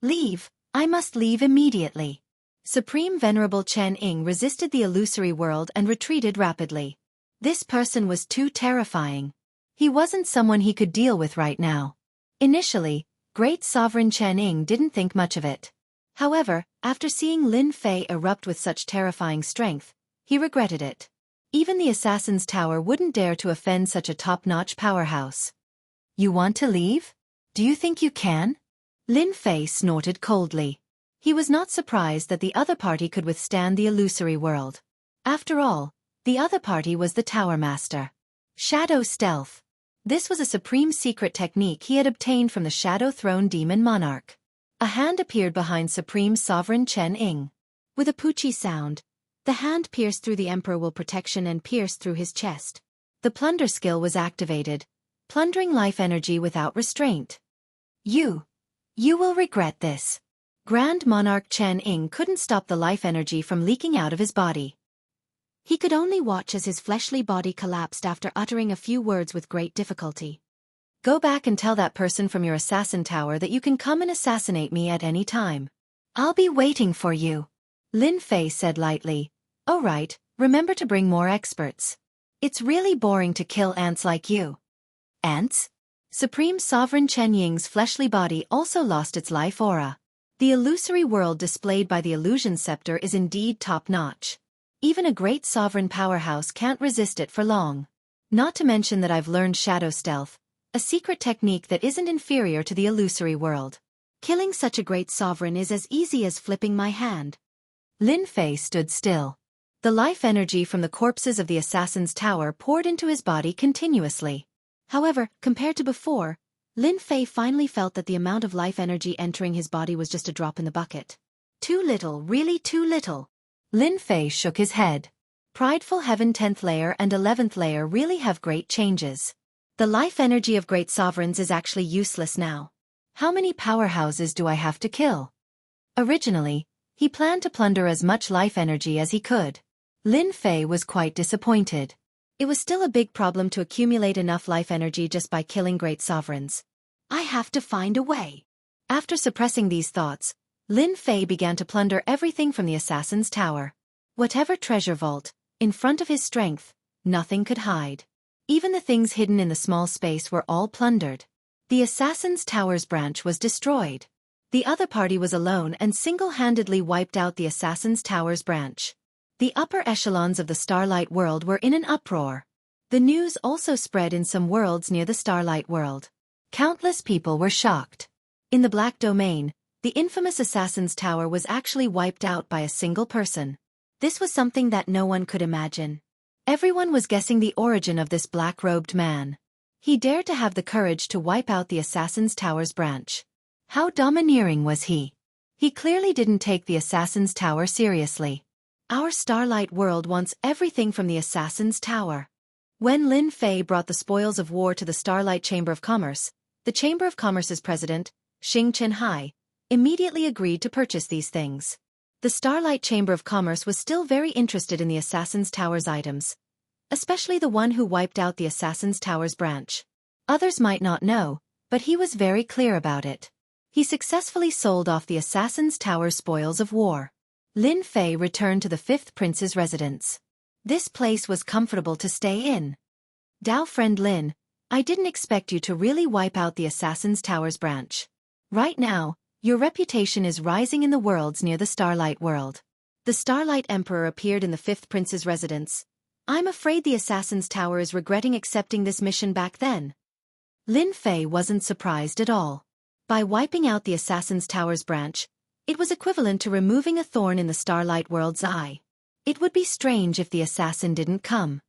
Speaker 1: Leave, I must leave immediately. Supreme Venerable Chen Ying resisted the illusory world and retreated rapidly. This person was too terrifying. He wasn't someone he could deal with right now. Initially, Great Sovereign Chen Ying didn't think much of it. However, after seeing Lin Fei erupt with such terrifying strength, he regretted it. Even the Assassin's Tower wouldn't dare to offend such a top-notch powerhouse. You want to leave? Do you think you can? Lin Fei snorted coldly. He was not surprised that the other party could withstand the illusory world. After all, the other party was the Tower Master. Shadow Stealth. This was a supreme secret technique he had obtained from the Shadow Throne Demon Monarch. A hand appeared behind Supreme Sovereign Chen Ying.
Speaker 2: With a poochie sound, the hand pierced through the Emperor will protection and pierced through his chest.
Speaker 1: The plunder skill was activated, plundering life energy without restraint. You will regret this. Grand Monarch Chen Ying couldn't stop the life energy from leaking out of his body.
Speaker 2: He could only watch as his fleshly body collapsed after uttering a few words with great difficulty.
Speaker 1: Go back and tell that person from your assassin tower that you can come and assassinate me at any time. I'll be waiting for you. Lin Fei said lightly. Oh right, remember to bring more experts. It's really boring to kill ants like you. Ants? Supreme Sovereign Chen Ying's fleshly body also lost its life aura. The illusory world displayed by the illusion scepter is indeed top-notch. Even a great sovereign powerhouse can't resist it for long. Not to mention that I've learned Shadow Stealth, a secret technique that isn't inferior to the illusory world.
Speaker 2: Killing such a great sovereign is as easy as flipping my hand.
Speaker 1: Lin Fei stood still. The life energy from the corpses of the Assassin's Tower poured into his body continuously.
Speaker 2: However, compared to before, Lin Fei finally felt that the amount of life energy entering his body was just a drop in the bucket.
Speaker 1: Too little, really too little. Lin Fei shook his head. Prideful Heaven 10th layer and 11th layer really have great changes. The life energy of great sovereigns is actually useless now. How many powerhouses do I have to kill? Originally, he planned to plunder as much life energy as he could. Lin Fei was quite disappointed. It was still a big problem to accumulate enough life energy just by killing great sovereigns. I have to find a way. After suppressing these thoughts, Lin Fei began to plunder everything from the Assassin's Tower. Whatever treasure vault, in front of his strength, nothing could hide. Even the things hidden in the small space were all plundered. The Assassin's Tower's branch was destroyed. The other party was alone and single-handedly wiped out the Assassin's Tower's branch. The upper echelons of the Starlight World were in an uproar. The news also spread in some worlds near the Starlight World. Countless people were shocked. In the Black Domain, the infamous Assassin's Tower was actually wiped out by a single person. This was something that no one could imagine. Everyone was guessing the origin of this black-robed man. He dared to have the courage to wipe out the Assassin's Tower's branch. How domineering was he? He clearly didn't take the Assassin's Tower seriously. Our Starlight World wants everything from the Assassin's Tower. When Lin Fei brought the spoils of war to the Starlight Chamber of Commerce, the Chamber of Commerce's president, Xianxia, immediately agreed to purchase these things. The Starlight Chamber of Commerce was still very interested in the Assassin's Tower's items, especially the one who wiped out the Assassin's Tower's branch. Others might not know, but he was very clear about it. He successfully sold off the Assassin's Tower's spoils of war. Lin Fei returned to the fifth prince's residence. This place was comfortable to stay in. Dao friend Lin, I didn't expect you to really wipe out the Assassin's Tower's branch. Right now, your reputation is rising in the worlds near the Starlight World. The Starlight Emperor appeared in the fifth prince's residence. I'm afraid the Assassin's Tower is regretting accepting this mission back then. Lin Fei wasn't surprised at all. By wiping out the Assassin's Tower's branch, it was equivalent to removing a thorn in the Starlight World's eye. It would be strange if the assassin didn't come.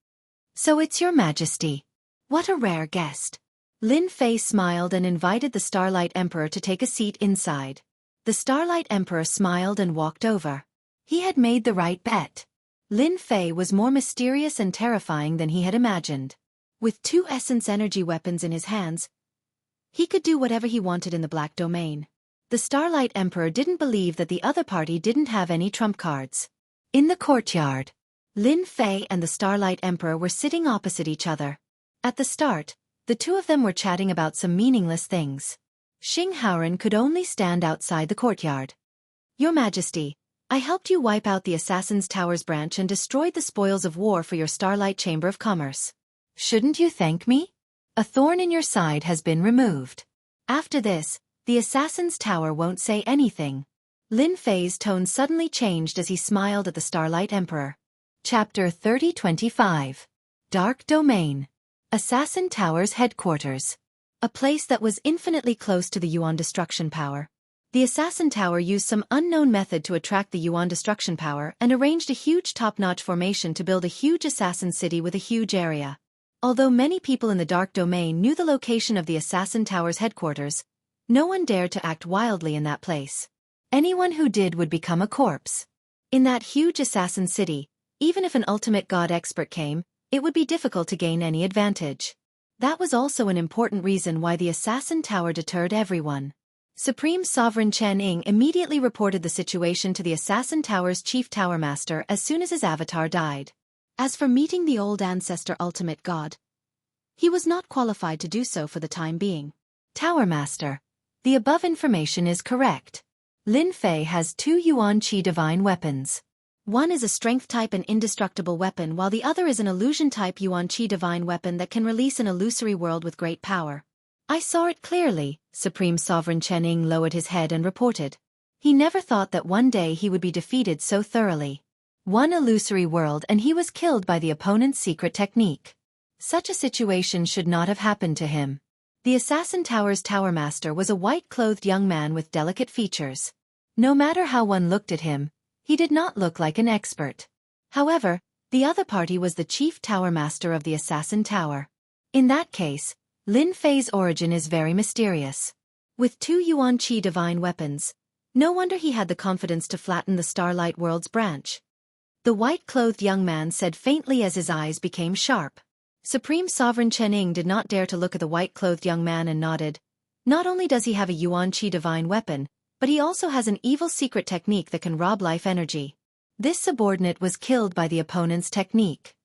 Speaker 1: So it's your majesty. What a rare guest. Lin Fei smiled and invited the Starlight Emperor to take a seat inside. The Starlight Emperor smiled and walked over. He had made the right bet. Lin Fei was more mysterious and terrifying than he had imagined. With 2 essence energy weapons in his hands, he could do whatever he wanted in the Black Domain. The Starlight Emperor didn't believe that the other party didn't have any trump cards. In the courtyard, Lin Fei and the Starlight Emperor were sitting opposite each other. At the start, the two of them were chatting about some meaningless things. Xianxia could only stand outside the courtyard. Your Majesty, I helped you wipe out the Assassin's Towers branch and destroyed the spoils of war for your Starlight Chamber of Commerce. Shouldn't you thank me? A thorn in your side has been removed. After this, the Assassin's Tower won't say anything. Lin Fei's tone suddenly changed as he smiled at the Starlight Emperor. Chapter 3025. Dark Domain. Assassin Tower's headquarters. A place that was infinitely close to the Yuan destruction power. The Assassin Tower used some unknown method to attract the Yuan destruction power and arranged a huge top-notch formation to build a huge assassin city with a huge area. Although many people in the Dark Domain knew the location of the Assassin Tower's headquarters, no one dared to act wildly in that place. Anyone who did would become a corpse. In that huge assassin city, even if an ultimate god expert came, it would be difficult to gain any advantage. That was also an important reason why the Assassin Tower deterred everyone. Supreme Sovereign Chen Ying immediately reported the situation to the Assassin Tower's chief tower master as soon as his avatar died.
Speaker 2: As for meeting the old ancestor ultimate god, he was not qualified to do so for the time being.
Speaker 1: Tower Master, the above information is correct. Lin Fei has 2 Yuan Qi divine weapons.
Speaker 2: One is a strength-type and indestructible weapon while the other is an illusion-type Yuan Qi divine weapon that can release an illusory world with great power.
Speaker 1: I saw it clearly, Supreme Sovereign Chen Ying lowered his head and reported. He never thought that one day he would be defeated so thoroughly. One illusory world and he was killed by the opponent's secret technique. Such a situation should not have happened to him. The Assassin Tower's Tower Master was a white-clothed young man with delicate features. No matter how one looked at him, he did not look like an expert. However, the other party was the chief Tower Master of the Assassin Tower. In that case, Lin Fei's origin is very mysterious. With 2 Yuan Qi divine weapons, no wonder he had the confidence to flatten the Starlight World's branch. The white-clothed young man said faintly as his eyes became sharp. Supreme Sovereign Chen Ying did not dare to look at the white-clothed young man and nodded. Not only does he have a Yuan Qi divine weapon, but he also has an evil secret technique that can rob life energy. This subordinate was killed by the opponent's technique.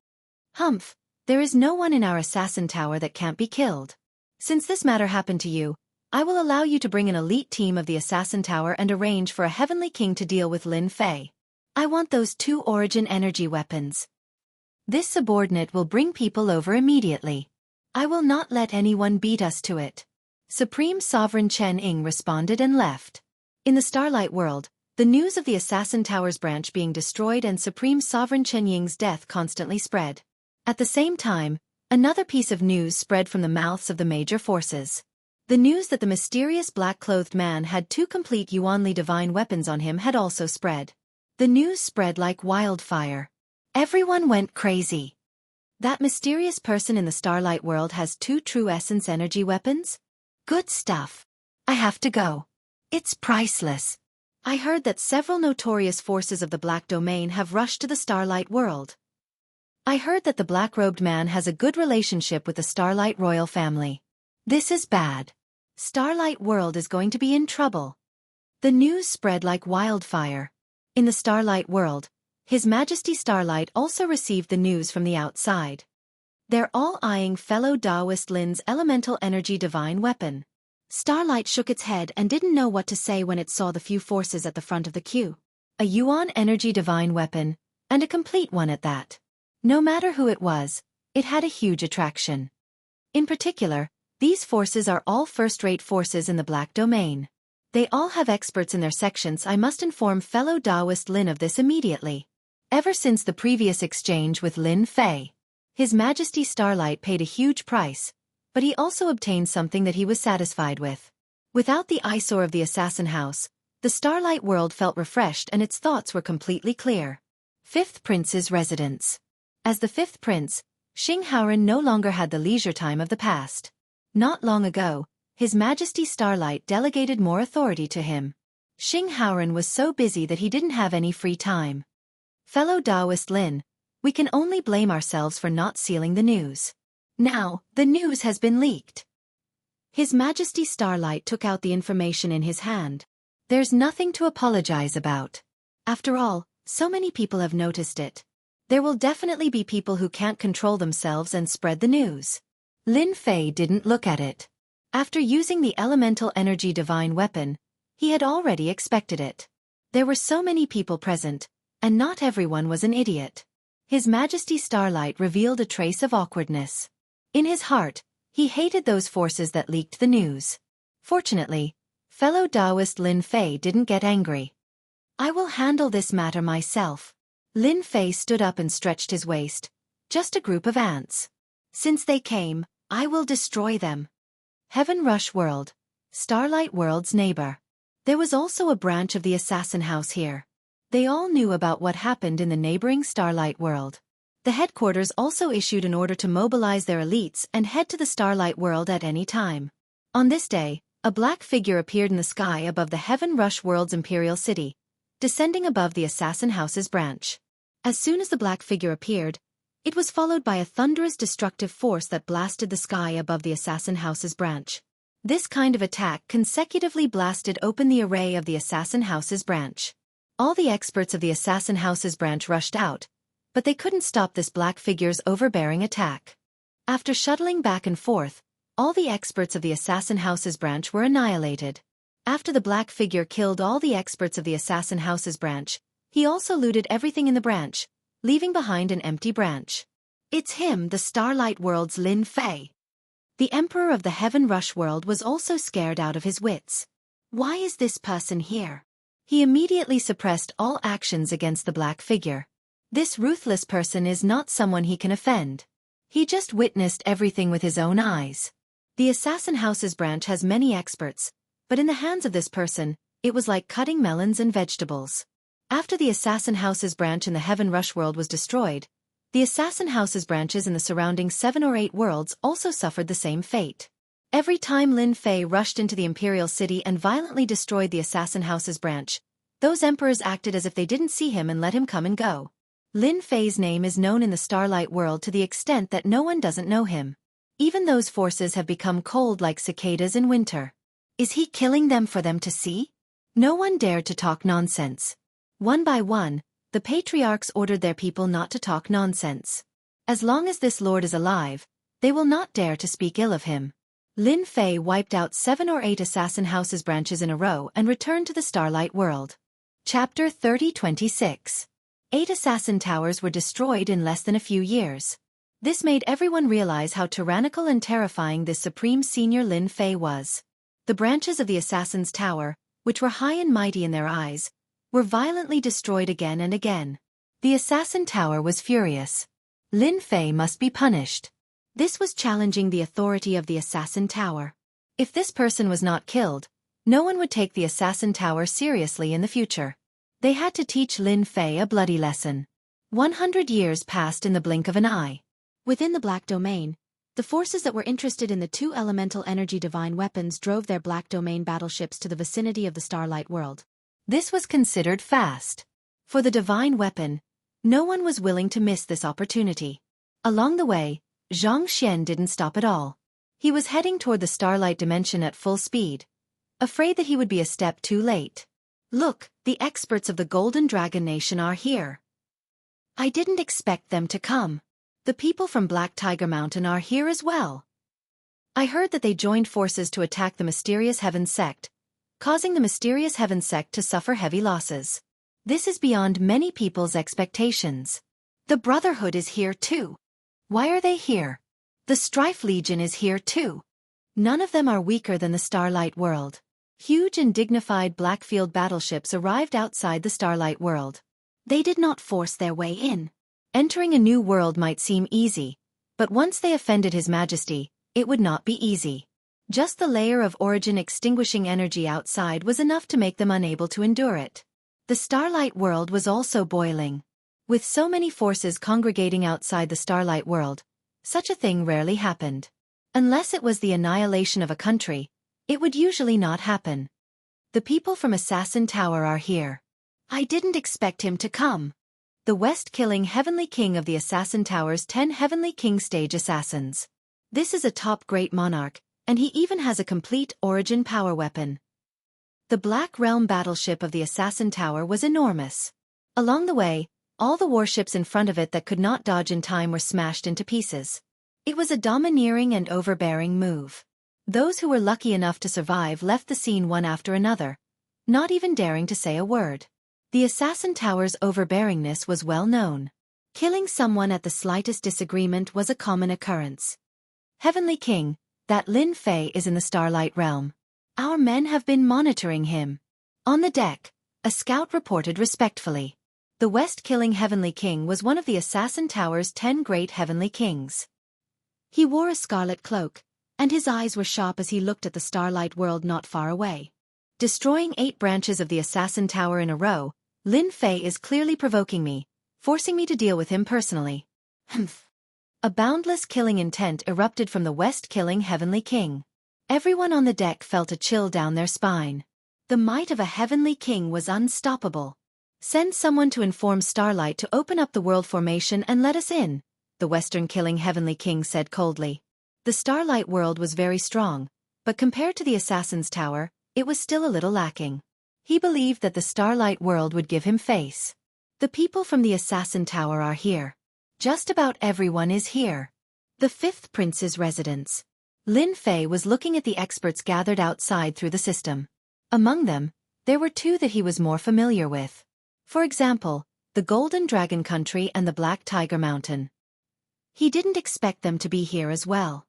Speaker 1: Humph, there is no one in our Assassin Tower that can't be killed. Since this matter happened to you, I will allow you to bring an elite team of the Assassin Tower and arrange for a Heavenly King to deal with Lin Fei. I want those 2 origin energy weapons. This subordinate will bring people over immediately. I will not let anyone beat us to it. Supreme Sovereign Chen Ying responded and left. In the Starlight World, the news of the Assassin Tower's branch being destroyed and Supreme Sovereign Chen Ying's death constantly spread. At the same time, another piece of news spread from the mouths of the major forces. The news that the mysterious black-clothed man had 2 complete Yuanli divine weapons on him had also spread. The news spread like wildfire. Everyone went crazy. That mysterious person in the Starlight World has 2 true essence energy weapons? Good stuff. I have to go. It's priceless. I heard that several notorious forces of the Black Domain have rushed to the Starlight World. I heard that the black-robed man has a good relationship with the Starlight royal family. This is bad. Starlight World is going to be in trouble. The news spread like wildfire. In the Starlight World, His Majesty Starlight also received the news from the outside. They're all eyeing fellow Taoist Lin's elemental energy divine weapon. Starlight shook its head and didn't know what to say when it saw the few forces at the front of the queue. A Yuan energy divine weapon, and a complete one at that. No matter who it was, it had a huge attraction. In particular, these forces are all first-rate forces in the Black Domain. They all have experts in their sections. I must inform fellow Taoist Lin of this immediately. Ever since the previous exchange with Lin Fei, His Majesty Starlight paid a huge price, but he also obtained something that he was satisfied with. Without the eyesore of the Assassin House, the Starlight World felt refreshed and its thoughts were completely clear. 5th Prince's residence. As the 5th Prince, Xianxia no longer had the leisure time of the past. Not long ago, His Majesty Starlight delegated more authority to him. Xianxia was so busy that he didn't have any free time. Fellow Taoist Lin, we can only blame ourselves for not sealing the news. Now, the news has been leaked. His Majesty Starlight took out the information in his hand. There's nothing to apologize about.
Speaker 2: After all, so many people have noticed it.
Speaker 1: There will definitely be people who can't control themselves and spread the news. Lin Fei didn't look at it. After using the elemental energy divine weapon, he had already expected it. There were so many people present, and not everyone was an idiot. His Majesty Starlight revealed a trace of awkwardness. In his heart, he hated those forces that leaked the news. Fortunately, fellow Taoist Lin Fei didn't get angry.
Speaker 2: I will handle this matter myself.
Speaker 1: Lin Fei stood up and stretched his waist. Just a group of ants.
Speaker 2: Since they came, I will destroy them.
Speaker 1: Heaven Rush World, Starlight World's neighbor. There was also a branch of the assassin house here. They all knew about what happened in the neighboring Starlight World. The headquarters also issued an order to mobilize their elites and head to the Starlight World at any time. On this day, a black figure appeared in the sky above the Heaven Rush World's imperial city, descending above the assassin house's branch. As soon as the black figure appeared, it was followed by a thunderous destructive force that blasted the sky above the assassin house's branch. This kind of attack consecutively blasted open the array of the assassin house's branch. All the experts of the assassin house's branch rushed out, but they couldn't stop this black figure's overbearing attack. After shuttling back and forth, all the experts of the assassin house's branch were annihilated. After the black figure killed all the experts of the assassin house's branch, he also looted everything in the branch, leaving behind an empty branch.
Speaker 2: It's him, the Starlight World's Lin Fei.
Speaker 1: The Emperor of the Heaven Rush World was also scared out of his wits.
Speaker 2: Why is this person here?
Speaker 1: He immediately suppressed all actions against the black figure. This ruthless person is not someone he can offend. He just witnessed everything with his own eyes. The assassin house's branch has many experts, but in the hands of this person, it was like cutting melons and vegetables. After the assassin house's branch in the Heaven Rush World was destroyed, the assassin house's branches in the surrounding 7 or 8 worlds also suffered the same fate. Every time Lin Fei rushed into the imperial city and violently destroyed the assassin house's branch, those emperors acted as if they didn't see him and let him come and go. Lin Fei's name is known in the Starlight World to the extent that no one doesn't know him. Even those forces have become cold like cicadas in winter.
Speaker 2: Is he killing them for them to see?
Speaker 1: No one dared to talk nonsense. One by one, the patriarchs ordered their people not to talk nonsense. As long as this lord is alive, they will not dare to speak ill of him. Lin Fei wiped out 7 or 8 assassin houses' branches in a row and returned to the Starlight World. Chapter 3026. 8 assassin towers were destroyed in less than a few years. This made everyone realize how tyrannical and terrifying this supreme senior Lin Fei was. The branches of the assassin's tower, which were high and mighty in their eyes, were violently destroyed again and again. The assassin tower was furious. Lin Fei must be punished. This was challenging the authority of the assassin tower. If this person was not killed, no one would take the assassin tower seriously in the future. They had to teach Lin Fei a bloody lesson. 100 years passed in the blink of an eye.
Speaker 2: Within the Black Domain, the forces that were interested in the 2 elemental energy divine weapons drove their Black Domain battleships to the vicinity of the Starlight World.
Speaker 1: This was considered fast. For the divine weapon, no one was willing to miss this opportunity. Along the way, Xianxia didn't stop at all. He was heading toward the Starlight Dimension at full speed, afraid that he would be a step too late.
Speaker 2: Look, the experts of the Golden Dragon Nation are here.
Speaker 1: I didn't expect them to come. The people from Black Tiger Mountain are here as well. I heard that they joined forces to attack the mysterious Heaven Sect, causing the mysterious Heaven Sect to suffer heavy losses. This is beyond many people's expectations.
Speaker 2: The Brotherhood is here too.
Speaker 1: Why are they here?
Speaker 2: The Strife Legion is here too.
Speaker 1: None of them are weaker than the Starlight World. Huge and dignified Blackfield battleships arrived outside the Starlight World.
Speaker 2: They did not force their way in.
Speaker 1: Entering a new world might seem easy, but once they offended His Majesty, it would not be easy. Just the layer of origin extinguishing energy outside was enough to make them unable to endure it. The Starlight World was also boiling. With so many forces congregating outside the Starlight World, such a thing rarely happened. Unless it was the annihilation of a country, it would usually not happen. The people from Assassin Tower are here.
Speaker 2: I didn't expect him to come.
Speaker 1: The West-killing Heavenly King of the Assassin Tower's 10 Heavenly King stage assassins. This is a top great monarch, and he even has a complete origin power weapon. The Black Realm battleship of the Assassin Tower was enormous. Along the way, all the warships in front of it that could not dodge in time were smashed into pieces. It was a domineering and overbearing move. Those who were lucky enough to survive left the scene one after another, not even daring to say a word. The Assassin Tower's overbearingness was well known. Killing someone at the slightest disagreement was a common occurrence. Heavenly King, that Lin Fei is in the Starlight Realm. Our men have been monitoring him. On the deck, a scout reported respectfully. The West-killing Heavenly King was one of the Assassin Tower's 10 great Heavenly Kings. He wore a scarlet cloak, and his eyes were sharp as he looked at the Starlight world not far away. Destroying 8 branches of the Assassin Tower in a row, Lin Fei is clearly provoking me, forcing me to deal with him personally. Humph. A boundless killing intent erupted from the West-killing Heavenly King. Everyone on the deck felt a chill down their spine. The might of a Heavenly King was unstoppable. Send someone to inform Starlight to open up the world formation and let us in, the Western-killing Heavenly King said coldly. The Starlight world was very strong, but compared to the Assassin's Tower, it was still a little lacking. He believed that the Starlight world would give him face. The people from the Assassin Tower are here. Just about everyone is here. The 5th Prince's residence. Lin Fei was looking at the experts gathered outside through the system. Among them, there were 2 that he was more familiar with. For example, the Golden Dragon Country and the Black Tiger Mountain. He didn't expect them to be here as well.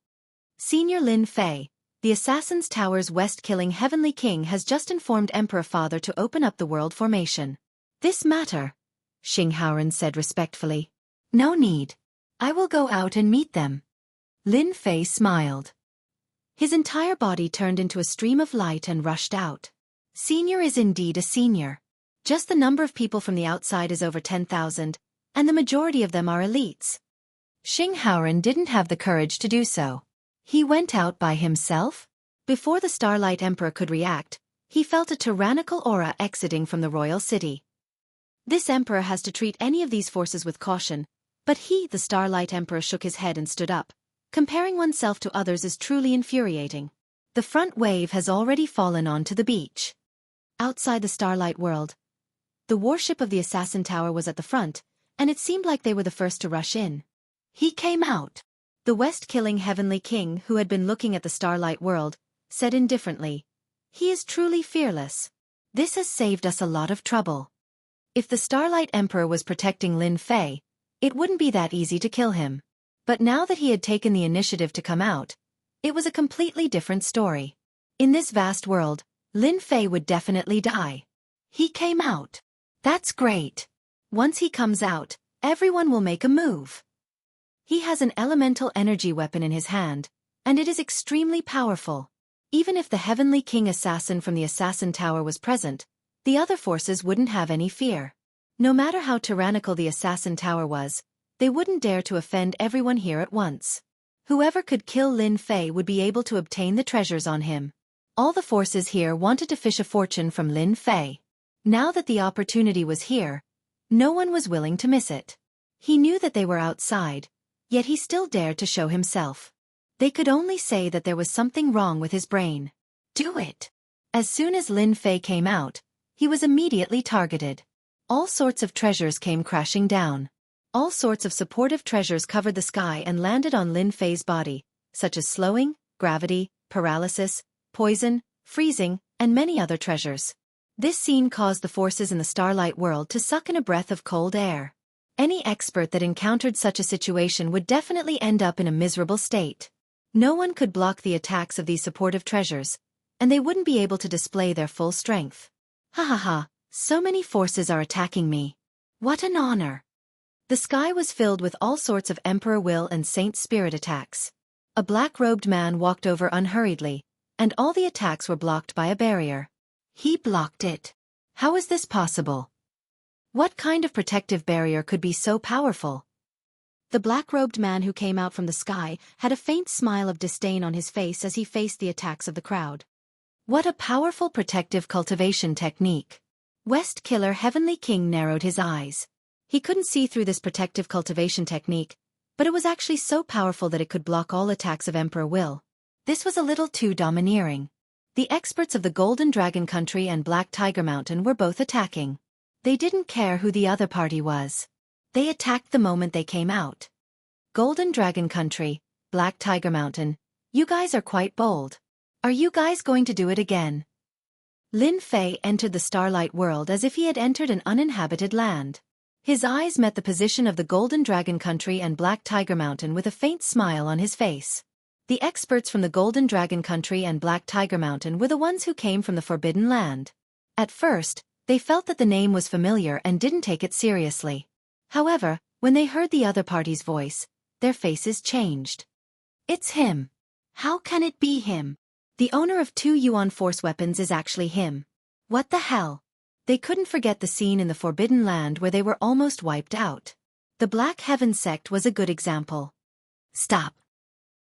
Speaker 1: Senior Lin Fei, the Assassin's Tower's West-killing Heavenly King, has just informed Emperor Father to open up the world formation. This matter, Xianxia said respectfully. No need. I will go out and meet them. Lin Fei smiled. His entire body turned into a stream of light and rushed out. Senior is indeed a senior. Just the number of people from the outside is over 10,000, and the majority of them are elites. Xianxia didn't have the courage to do so. He went out by himself? Before the Starlight Emperor could react, he felt a tyrannical aura exiting from the royal city. This emperor has to treat any of these forces with caution, but he, the Starlight Emperor, shook his head and stood up. Comparing oneself to others is truly infuriating. The front wave has already fallen onto the beach. Outside the Starlight world, the warship of the Assassin Tower was at the front, and it seemed like they were the first to rush in. He came out. The West-killing Heavenly King, who had been looking at the Starlight world, said indifferently, "He is truly fearless. This has saved us a lot of trouble." If the Starlight Emperor was protecting Lin Fei, it wouldn't be that easy to kill him. But now that he had taken the initiative to come out, it was a completely different story. In this vast world, Lin Fei would definitely die. He came out. That's great. Once he comes out, everyone will make a move. He has an elemental energy weapon in his hand, and it is extremely powerful. Even if the Heavenly King assassin from the Assassin Tower was present, the other forces wouldn't have any fear. No matter how tyrannical the Assassin Tower was, they wouldn't dare to offend everyone here at once. Whoever could kill Lin Fei would be able to obtain the treasures on him. All the forces here wanted to fish a fortune from Lin Fei. Now that the opportunity was here, no one was willing to miss it. He knew that they were outside, yet he still dared to show himself. They could only say that there was something wrong with his brain. Do it! As soon as Lin Fei came out, he was immediately targeted. All sorts of treasures came crashing down. All sorts of supportive treasures covered the sky and landed on Lin Fei's body, such as slowing, gravity, paralysis, poison, freezing, and many other treasures. This scene caused the forces in the Starlight world to suck in a breath of cold air. Any expert that encountered such a situation would definitely end up in a miserable state. No one could block the attacks of these supportive treasures, and they wouldn't be able to display their full strength. Ha ha ha, so many forces are attacking me. What an honor! The sky was filled with all sorts of Emperor Will and Saint Spirit attacks. A black-robed man walked over unhurriedly, and all the attacks were blocked by a barrier. He blocked it. How is this possible? What kind of protective barrier could be so powerful? The black-robed man who came out from the sky had a faint smile of disdain on his face as he faced the attacks of the crowd. What a powerful protective cultivation technique. West Killer Heavenly King narrowed his eyes. He couldn't see through this protective cultivation technique, but it was actually so powerful that it could block all attacks of Emperor Will. This was a little too domineering. The experts of the Golden Dragon Country and Black Tiger Mountain were both attacking. They didn't care who the other party was. They attacked the moment they came out. Golden Dragon Country, Black Tiger Mountain, you guys are quite bold. Are you guys going to do it again? Lin Fei entered the Starlight World as if he had entered an uninhabited land. His eyes met the position of the Golden Dragon Country and Black Tiger Mountain with a faint smile on his face. The experts from the Golden Dragon Country and Black Tiger Mountain were the ones who came from the Forbidden Land. At first, they felt that the name was familiar and didn't take it seriously. However, when they heard the other party's voice, their faces changed. It's him. How can it be him? The owner of 2 Yuan Force weapons is actually him. What the hell? They couldn't forget the scene in the Forbidden Land where they were almost wiped out. The Black Heaven sect was a good example. Stop.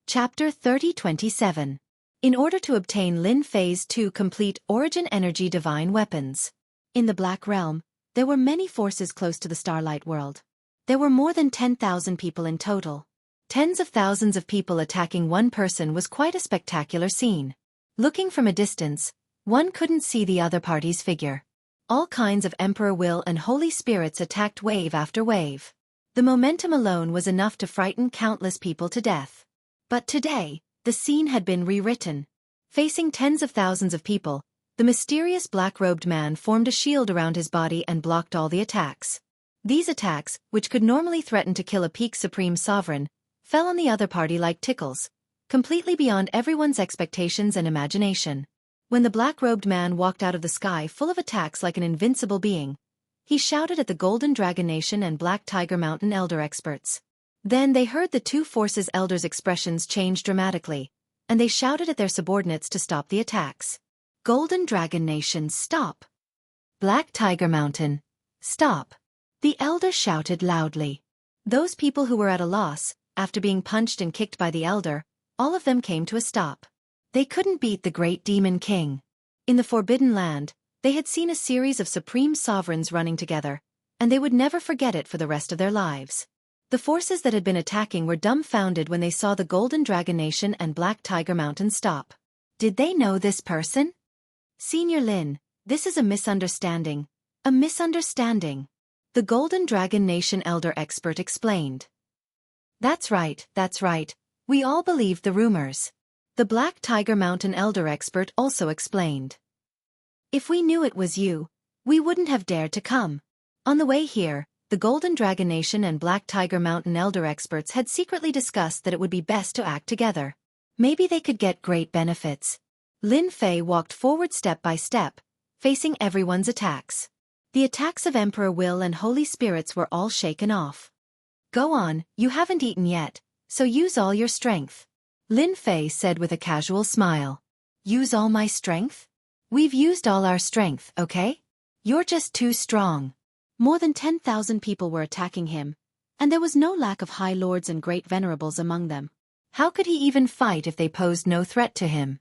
Speaker 1: Chapter 3027. In order to obtain Lin Fei's 2 complete Origin Energy Divine Weapons. In the Black Realm, there were many forces close to the Starlight World. There were more than 10,000 people in total. Tens of thousands of people attacking one person was quite a spectacular scene. Looking from a distance, one couldn't see the other party's figure. All kinds of Emperor Will and Holy Spirits attacked wave after wave. The momentum alone was enough to frighten countless people to death. But today, the scene had been rewritten. Facing tens of thousands of people, the mysterious black-robed man formed a shield around his body and blocked all the attacks. These attacks, which could normally threaten to kill a peak supreme sovereign, fell on the other party like tickles, completely beyond everyone's expectations and imagination. When the black-robed man walked out of the sky full of attacks like an invincible being, he shouted at the Golden Dragon Nation and Black Tiger Mountain elder experts. Then they heard the 2 forces' elders' expressions change dramatically, and they shouted at their subordinates to stop the attacks. Golden Dragon Nation, stop! Black Tiger Mountain, stop! The elder shouted loudly. Those people who were at a loss, after being punched and kicked by the elder, all of them came to a stop. They couldn't beat the great Demon King. In the Forbidden Land, they had seen a series of supreme sovereigns running together, and they would never forget it for the rest of their lives. The forces that had been attacking were dumbfounded when they saw the Golden Dragon Nation and Black Tiger Mountain stop. Did they know this person? Senior Lin, this is a misunderstanding. A misunderstanding. The Golden Dragon Nation elder expert explained. That's right. We all believed the rumors. The Black Tiger Mountain elder expert also explained. If we knew it was you, we wouldn't have dared to come. On the way here, the Golden Dragon Nation and Black Tiger Mountain elder experts had secretly discussed that it would be best to act together. Maybe they could get great benefits. Lin Fei walked forward step by step, facing everyone's attacks. The attacks of Emperor Will and Holy Spirits were all shaken off. Go on, you haven't eaten yet, so use all your strength. Lin Fei said with a casual smile. Use all my strength? We've used all our strength, okay? You're just too strong. More than 10,000 people were attacking him, and there was no lack of high lords and great venerables among them. How could he even fight if they posed no threat to him?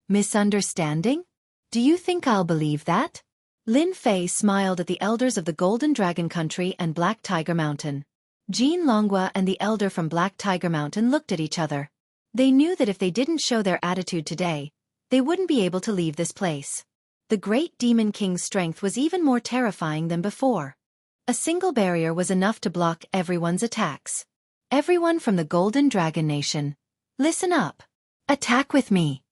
Speaker 1: Misunderstanding? Do you think I'll believe that? Lin Fei smiled at the elders of the Golden Dragon Country and Black Tiger Mountain. Jean Longhua and the elder from Black Tiger Mountain looked at each other. They knew that if they didn't show their attitude today, they wouldn't be able to leave this place. The great Demon King's strength was even more terrifying than before. A single barrier was enough to block everyone's attacks. Everyone from the Golden Dragon Nation, listen up. Attack with me.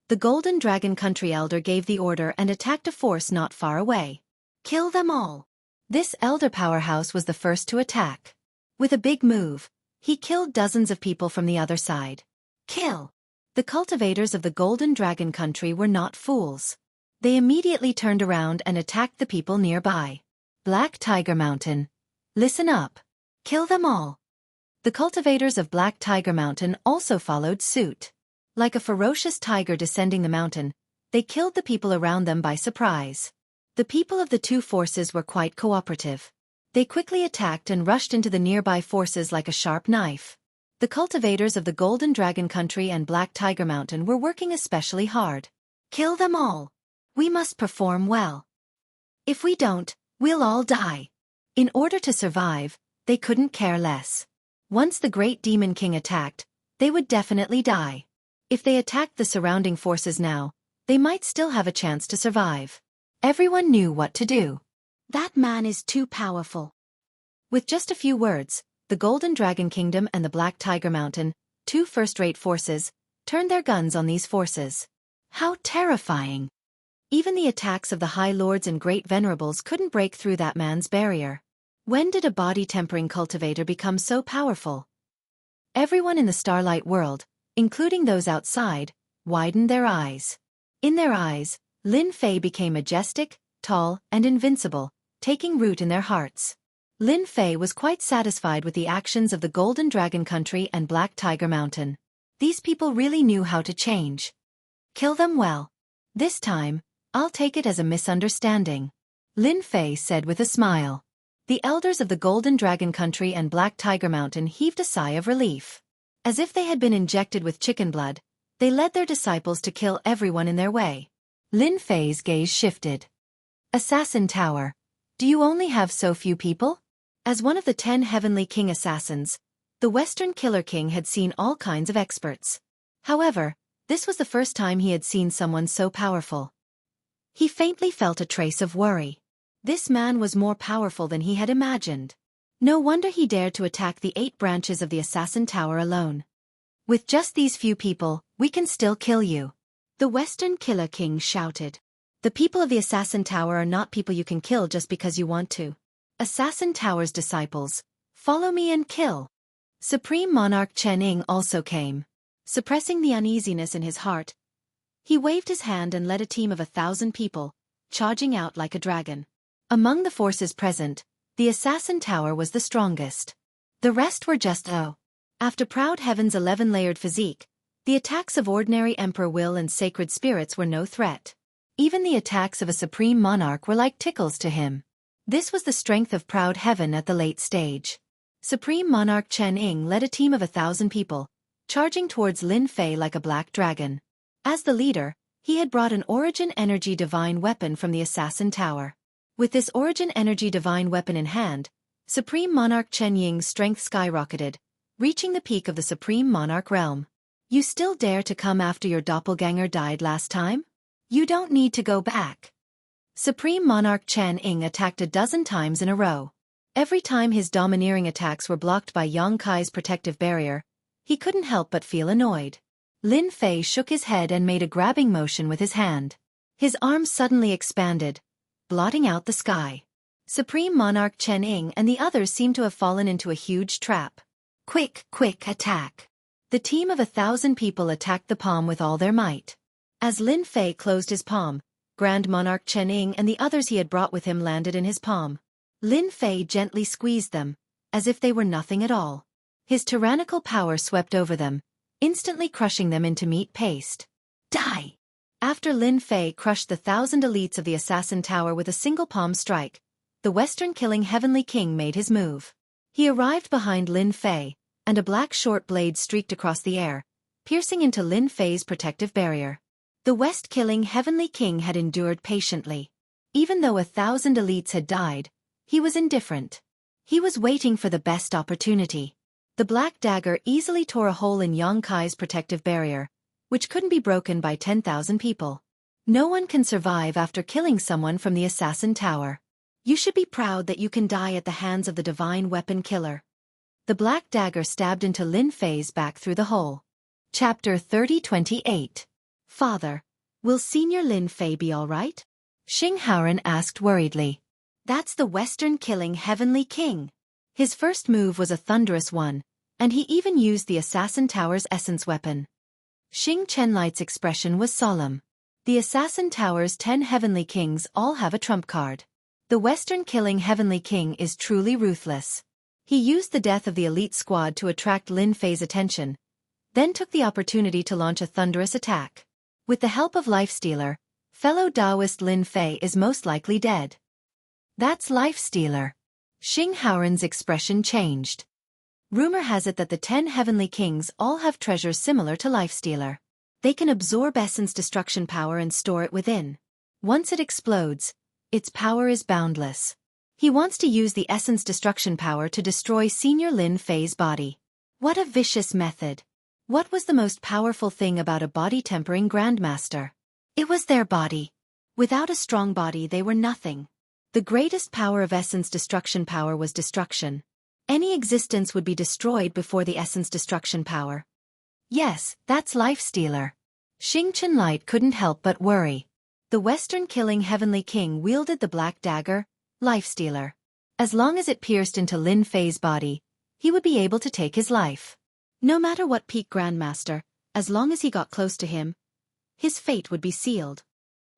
Speaker 1: The Golden Dragon Country elder gave the order and attacked a force not far away. Kill them all. This elder powerhouse was the first to attack. With a big move, he killed dozens of people from the other side. Kill! The cultivators of the Golden Dragon Country were not fools. They immediately turned around and attacked the people nearby. Black Tiger Mountain, listen up. Kill them all. The cultivators of Black Tiger Mountain also followed suit. Like a ferocious tiger descending the mountain, they killed the people around them by surprise. The people of the 2 forces were quite cooperative. They quickly attacked and rushed into the nearby forces like a sharp knife. The cultivators of the Golden Dragon Country and Black Tiger Mountain were working especially hard. Kill them all. We must perform well. If we don't, we'll all die. In order to survive, they couldn't care less. Once the great Demon King attacked, they would definitely die. If they attacked the surrounding forces now, they might still have a chance to survive. Everyone knew what to do.
Speaker 2: That man is too powerful.
Speaker 1: With just a few words, the Golden Dragon Kingdom and the Black Tiger Mountain, two first-rate forces, turned their guns on these forces. How terrifying! Even the attacks of the High Lords and Great Venerables couldn't break through that man's barrier. When did a body-tempering cultivator become so powerful? Everyone in the Starlight world, including those outside, widened their eyes. In their eyes, Lin Fei became majestic, tall, and invincible, taking root in their hearts. Lin Fei was quite satisfied with the actions of the Golden Dragon Country and Black Tiger Mountain. These people really knew how to change. Kill them well. This time, I'll take it as a misunderstanding, Lin Fei said with a smile. The elders of the Golden Dragon Country and Black Tiger Mountain heaved a sigh of relief. As if they had been injected with chicken blood, they led their disciples to kill everyone in their way. Lin Fei's gaze shifted. Assassin Tower. Do you only have so few people? As one of the 10 Heavenly King assassins, the Western Killer King had seen all kinds of experts. However, this was the first time he had seen someone so powerful. He faintly felt a trace of worry. This man was more powerful than he had imagined. No wonder he dared to attack the 8 branches of the Assassin Tower alone. With just these few people, we can still kill you, the Western Killer King shouted. The people of the Assassin Tower are not people you can kill just because you want to. Assassin Tower's disciples, follow me and kill. Supreme Monarch Chen Ying also came. Suppressing the uneasiness in his heart, he waved his hand and led a team of 1,000 people, charging out like a dragon. Among the forces present, the Assassin Tower was the strongest. The rest were just After Proud Heaven's 11-layered physique, the attacks of ordinary Emperor Will and Sacred Spirits were no threat. Even the attacks of a Supreme Monarch were like tickles to him. This was the strength of Proud Heaven at the late stage. Supreme Monarch Chen Ying led a team of 1,000 people, charging towards Lin Fei like a black dragon. As the leader, he had brought an Origin Energy Divine weapon from the Assassin Tower. With this Origin Energy Divine weapon in hand, Supreme Monarch Chen Ying's strength skyrocketed, reaching the peak of the Supreme Monarch realm. You still dare to come after your doppelganger died last time? You don't need to go back. Supreme Monarch Chen Ying attacked a dozen times in a row. Every time his domineering attacks were blocked by Yang Kai's protective barrier, he couldn't help but feel annoyed. Lin Fei shook his head and made a grabbing motion with his hand. His arms suddenly expanded, blotting out the sky. Supreme Monarch Chen Ying and the others seemed to have fallen into a huge trap. Quick, attack. The team of 1,000 people attacked the palm with all their might. As Lin Fei closed his palm, Grand Monarch Chen Ying and the others he had brought with him landed in his palm. Lin Fei gently squeezed them, as if they were nothing at all. His tyrannical power swept over them, instantly crushing them into meat paste. Die! After Lin Fei crushed the 1,000 elites of the Assassin Tower with a single palm strike, the Western Killing Heavenly King made his move. He arrived behind Lin Fei, and a black short blade streaked across the air, piercing into Lin Fei's protective barrier. The West Killing Heavenly King had endured patiently. Even though 1,000 elites had died, he was indifferent. He was waiting for the best opportunity. The black dagger easily tore a hole in Yang Kai's protective barrier, which couldn't be broken by 10,000 people. No one can survive after killing someone from the Assassin Tower. You should be proud that you can die at the hands of the Divine Weapon Killer. The black dagger stabbed into Lin Fei's back through the hole. Chapter 3028. Father, will Senior Lin Fei be all right? Xing asked worriedly. That's the Western Killing Heavenly King. His first move was a thunderous one, and he even used the Assassin Tower's essence weapon. Xing Chenlight's expression was solemn. The Assassin Tower's 10 Heavenly Kings all have a trump card. The Western Killing Heavenly King is truly ruthless. He used the death of the elite squad to attract Lin Fei's attention, then took the opportunity to launch a thunderous attack. With the help of Lifestealer, fellow Taoist Lin Fei is most likely dead. That's Lifestealer. Xing expression changed. Rumor has it that the 10 Heavenly Kings all have treasures similar to Lifestealer. They can absorb essence destruction power and store it within. Once it explodes, its power is boundless. He wants to use the essence destruction power to destroy Senior Lin Fei's body. What a vicious method. What was the most powerful thing about a body-tempering Grandmaster? It was their body.
Speaker 2: Without a strong body they were nothing. The greatest power of essence destruction power was destruction. Any existence would be destroyed before the essence destruction power.
Speaker 1: Yes, that's Life-Stealer. Xingchen Light couldn't help but worry. The Western-killing Heavenly King wielded the black dagger, Life-Stealer. As long as it pierced into Lin Fei's body, he would be able to take his life.
Speaker 2: No matter what peak Grandmaster, as long as he got close to him, his fate would be sealed.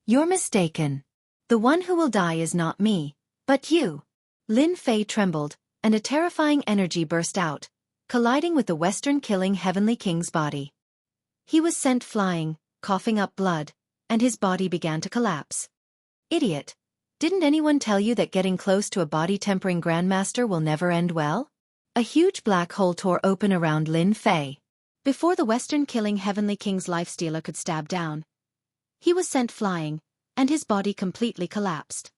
Speaker 1: You're mistaken. The one who will die is not me, but you. Lin Fei trembled, and a terrifying energy burst out, colliding with the Western-killing Heavenly King's body. He was sent flying, coughing up blood, and his body began to collapse. Idiot! Didn't anyone tell you that getting close to a body-tempering Grandmaster will never end well? A huge black hole tore open around Lin Fei.
Speaker 2: Before the Western-killing Heavenly King's Life-Stealer could stab down, he was sent flying, and his body completely collapsed.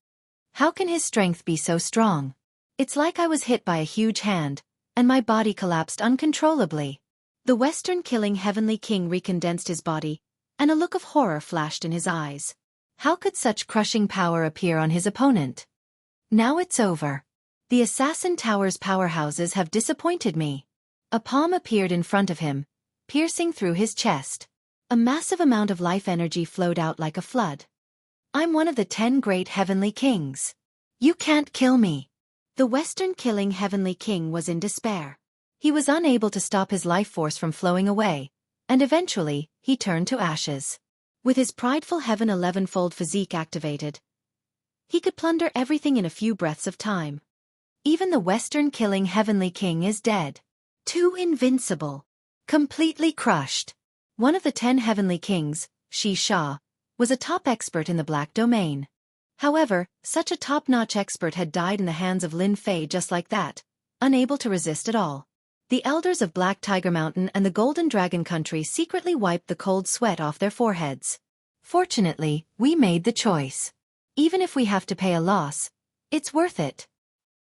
Speaker 1: How can his strength be so strong? It's like I was hit by a huge hand, and my body collapsed uncontrollably.
Speaker 2: The Western-killing Heavenly King recondensed his body, and a look of horror flashed in his eyes.
Speaker 1: How could such crushing power appear on his opponent? Now it's over. The Assassin Tower's powerhouses have disappointed me. A palm appeared in front of him, piercing through his chest. A massive amount of life energy flowed out like a flood. I'm one of the 10 great Heavenly Kings. You can't kill me.
Speaker 2: The Western-killing Heavenly King was in despair.
Speaker 1: He was unable to stop his life force from flowing away, and eventually, he turned to ashes.
Speaker 2: With his prideful Heaven 11-fold physique activated, he could plunder everything in a few breaths of time.
Speaker 1: Even the Western-killing Heavenly King is dead. Too invincible. Completely crushed. One of the 10 Heavenly Kings, Xianxia, was a top expert in the Black Domain. However, such a top-notch expert had died in the hands of Lin Fei just like that, unable to resist at all. The elders of Black Tiger Mountain and the Golden Dragon Country secretly wiped the cold sweat off their foreheads. Fortunately, we made the choice. Even if we have to pay a loss, it's worth it.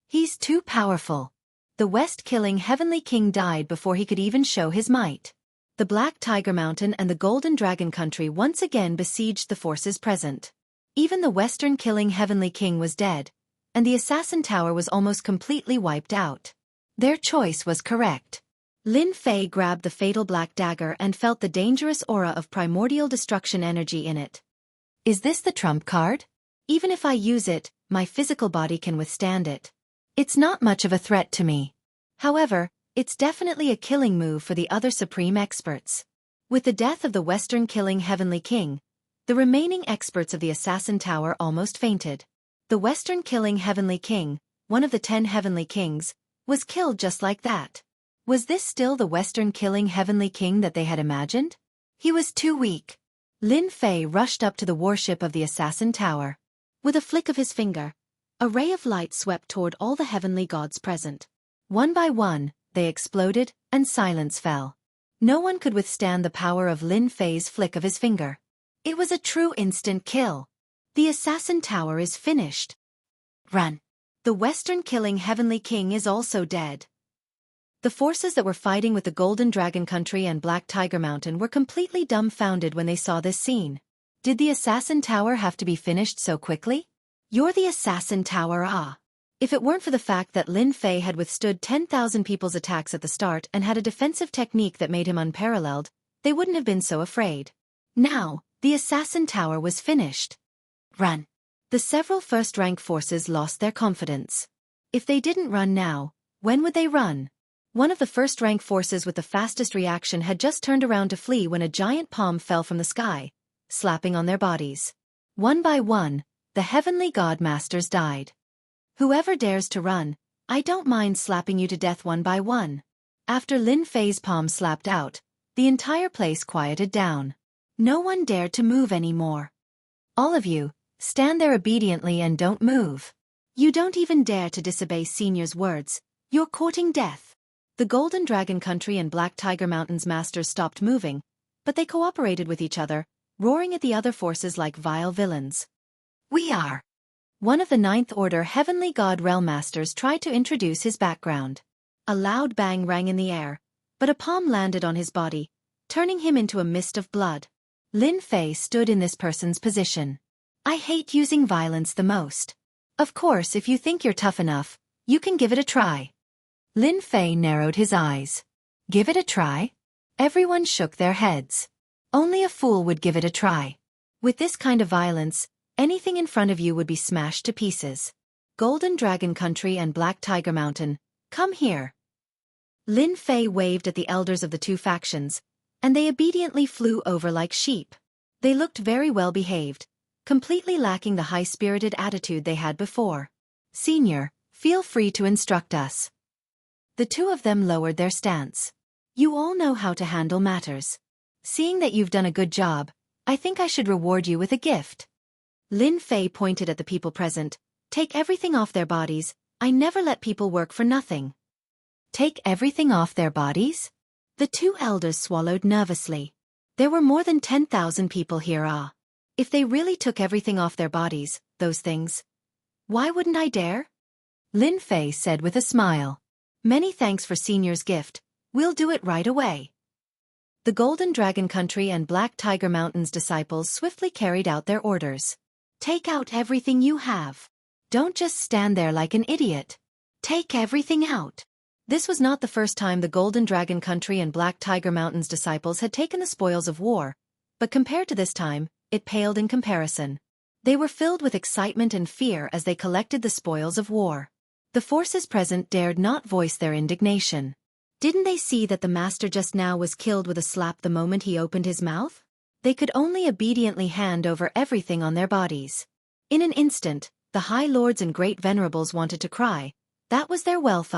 Speaker 1: He's too powerful. The West-killing Heavenly King died before he could even show his might. The Black Tiger Mountain and the Golden Dragon Country once again besieged the forces present. Even the Western-killing Heavenly King was dead, and the Assassin Tower was almost completely wiped out. Their choice was correct. Lin Fei grabbed the fatal black dagger and felt the dangerous aura of primordial destruction energy in it. Is this the trump card? Even if I use it, my physical body can withstand it. It's not much of a threat to me. However, it's definitely a killing move for the other supreme experts. With the death of the Western-killing Heavenly King, the remaining experts of the Assassin Tower almost fainted. The Western-killing Heavenly King, one of the 10 Heavenly Kings, was killed just like that. Was this still the Western-killing Heavenly King that they had imagined? He was too weak. Lin Fei rushed up to the warship of the Assassin Tower.
Speaker 2: With a flick of his finger, a ray of light swept toward all the heavenly gods present.
Speaker 1: One by one, they exploded, and silence fell. No one could withstand the power of Lin Fei's flick of his finger. It was a true instant kill. The Assassin Tower is finished. Run. The Western-killing Heavenly King is also dead. The forces that were fighting with the Golden Dragon Country and Black Tiger Mountain were completely dumbfounded when they saw this scene. Did the Assassin Tower have to be finished so quickly? You're the Assassin Tower, ah. If it weren't for the fact that Lin Fei had withstood 10,000 people's attacks at the start and had a defensive technique that made him unparalleled, they wouldn't have been so afraid. Now, the Assassin Tower was finished. Run. The several first-rank forces lost their confidence. If they didn't run now, when would they run? One of the first-rank forces with the fastest reaction had just turned around to flee when a giant palm fell from the sky, slapping on their bodies. One by one, the heavenly god masters died. Whoever dares to run, I don't mind slapping you to death one by one. After Lin Fei's palm slapped out, the entire place quieted down. No one dared to move anymore. All of you, stand there obediently and don't move. You don't even dare to disobey Senior's words. You're courting death. The Golden Dragon Country and Black Tiger Mountain's masters stopped moving, but they cooperated with each other, roaring at the other forces like vile villains. We are. One of the Ninth Order Heavenly God Realm Masters tried to introduce his background. A loud bang rang in the air, but a palm landed on his body, turning him into a mist of blood. Lin Fei stood in this person's position. I hate using violence the most. Of course, if you think you're tough enough, you can give it a try. Lin Fei narrowed his eyes. Give it a try? Everyone shook their heads. Only a fool would give it a try. With this kind of violence, anything in front of you would be smashed to pieces. Golden Dragon Country and Black Tiger Mountain, come here. Lin Fei waved at the elders of the two factions, and they obediently flew over like sheep. They looked very well behaved, completely lacking the high-spirited attitude they had before. Senior, feel free to instruct us. The two of them lowered their stance. You all know how to handle matters. Seeing that you've done a good job, I think I should reward you with a gift. Lin Fei pointed at the people present. Take everything off their bodies. I never let people work for nothing. Take everything off their bodies? The two elders swallowed nervously. There were more than 10,000 people here. If they really took everything off their bodies, those things, why wouldn't I dare? Lin Fei said with a smile. Many thanks for Senior's gift. We'll do it right away. The Golden Dragon Country and Black Tiger Mountain's disciples swiftly carried out their orders. Take out everything you have. Don't just stand there like an idiot. Take everything out. This was not the first time the Golden Dragon Country and Black Tiger Mountain's disciples had taken the spoils of war, but compared to this time, it paled in comparison. They were filled with excitement and fear as they collected the spoils of war. The forces present dared not voice their indignation. Didn't they see that the master just now was killed with a slap the moment he opened his mouth? They could only obediently hand over everything on their bodies. In an instant, the High Lords and Great Venerables wanted to cry. That was their wealth.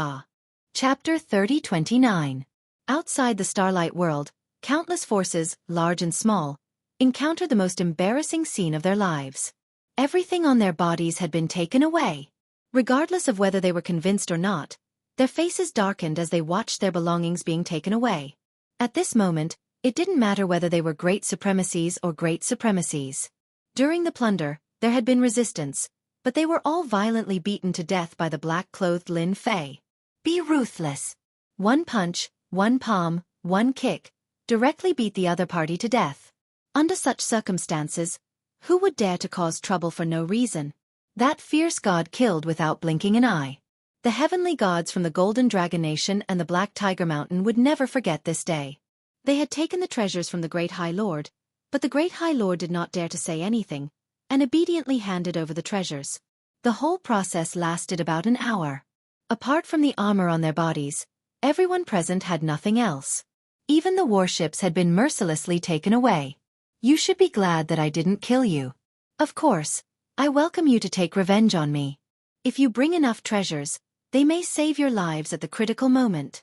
Speaker 1: Chapter 30-29. Outside the Starlight World, countless forces, large and small, encountered the most embarrassing scene of their lives. Everything on their bodies had been taken away. Regardless of whether they were convinced or not, their faces darkened as they watched their belongings being taken away. At this moment, it didn't matter whether they were great supremacies or great supremacies. During the plunder, there had been resistance, but they were all violently beaten to death by the black-clothed Lin Fei. Be ruthless. One punch, one palm, one kick, directly beat the other party to death. Under such circumstances, who would dare to cause trouble for no reason? That fierce god killed without blinking an eye. The heavenly gods from the Golden Dragon Nation and the Black Tiger Mountain would never forget this day. They had taken the treasures from the Great High Lord, but the Great High Lord did not dare to say anything, and obediently handed over the treasures. The whole process lasted about an hour. Apart from the armor on their bodies, everyone present had nothing else. Even the warships had been mercilessly taken away. You should be glad that I didn't kill you. Of course, I welcome you to take revenge on me. If you bring enough treasures, they may save your lives at the critical moment.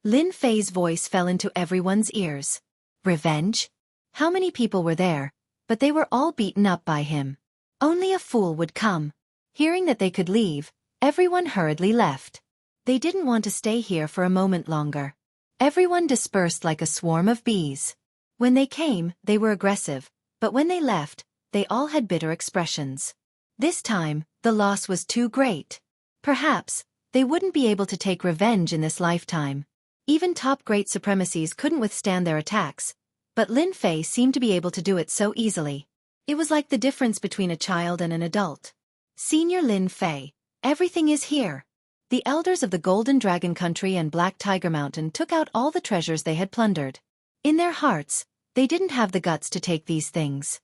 Speaker 1: Lin Fei's voice fell into everyone's ears. Revenge? How many people were there? But they were all beaten up by him. Only a fool would come. Hearing that they could leave, everyone hurriedly left. They didn't want to stay here for a moment longer. Everyone dispersed like a swarm of bees. When they came, they were aggressive, but when they left, they all had bitter expressions. This time, the loss was too great. Perhaps, they wouldn't be able to take revenge in this lifetime. Even top great supremacies couldn't withstand their attacks, but Lin Fei seemed to be able to do it so easily. It was like the difference between a child and an adult. Senior Lin Fei, everything is here. The elders of the Golden Dragon Country and Black Tiger Mountain took out all the treasures they had plundered. In their hearts, they didn't have the guts to take these things.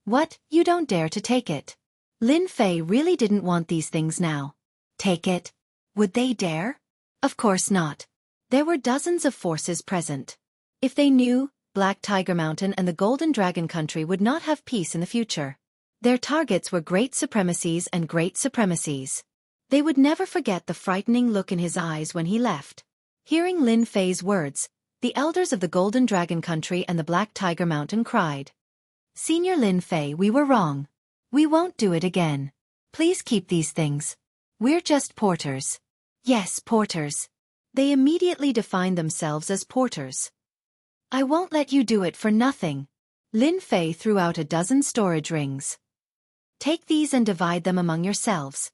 Speaker 1: What, you don't dare to take it? Lin Fei really didn't want these things now. Take it? Would they dare? Of course not. There were dozens of forces present. If they knew, Black Tiger Mountain and the Golden Dragon Country would not have peace in the future. Their targets were great supremacies and great supremacies. They would never forget the frightening look in his eyes when he left. Hearing Lin Fei's words, the elders of the Golden Dragon Country and the Black Tiger Mountain cried. Senior Lin Fei, we were wrong. We won't do it again. Please keep these things. We're just porters. Yes, porters. They immediately defined themselves as porters. I won't let you do it for nothing. Lin Fei threw out a dozen storage rings. Take these and divide them among yourselves.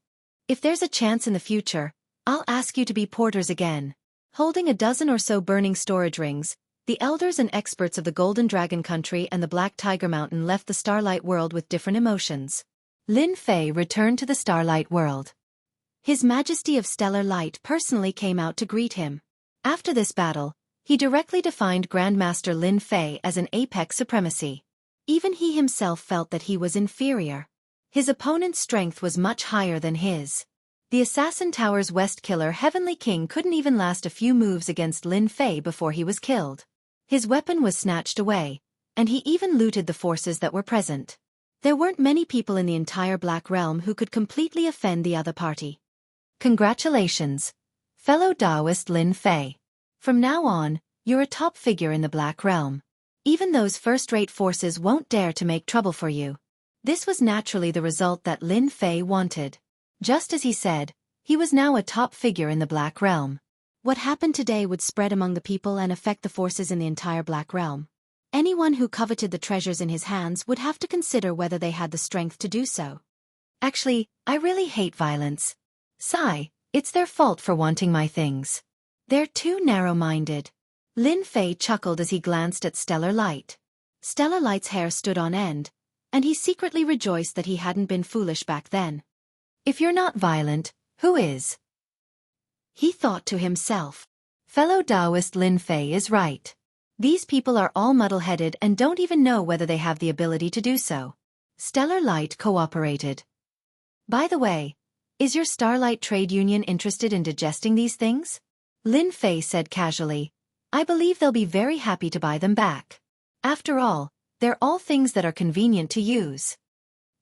Speaker 1: If there's a chance in the future, I'll ask you to be porters again. Holding a dozen or so burning storage rings,
Speaker 2: The elders and experts of the Golden Dragon Country and the Black Tiger Mountain left the Starlight World with different emotions.
Speaker 1: Lin Fei returned to the Starlight World.
Speaker 2: His Majesty of Stellar Light personally came out to greet him. After this battle, he directly defined Grandmaster Lin Fei as an apex supremacy. Even he himself felt that he was inferior. His opponent's strength was much higher than his. The Assassin Tower's West Killer Heavenly King couldn't even last a few moves against Lin Fei before he was killed. His weapon was snatched away, and he even looted the forces that were present. There weren't many people in the entire Black Realm who could completely offend the other party.
Speaker 1: Congratulations, fellow Taoist Lin Fei. From now on, you're a top figure in the Black Realm. Even those first-rate forces won't dare to make trouble for you. This was naturally the result that Lin Fei wanted. Just as he said, he was now a top figure in the Black Realm.
Speaker 2: What happened today would spread among the people and affect the forces in the entire Black Realm. Anyone who coveted the treasures in his hands would have to consider whether they had the strength to do so.
Speaker 1: Actually, I really hate violence. Sigh, it's their fault for wanting my things. They're too narrow-minded.
Speaker 2: Lin Fei chuckled as he glanced at Stellar Light. Stellar Light's hair stood on end, and he secretly rejoiced that he hadn't been foolish back then.
Speaker 1: If you're not violent, who is?
Speaker 2: He thought to himself.
Speaker 1: Fellow Taoist Lin Fei is right. These people are all muddle-headed and don't even know whether they have the ability to do so. Stellar Light cooperated. By the way, is your Starlight Trade Union interested in digesting these things? Lin Fei said casually. I believe they'll be very happy to buy them back. After all, they're all things that are convenient to use.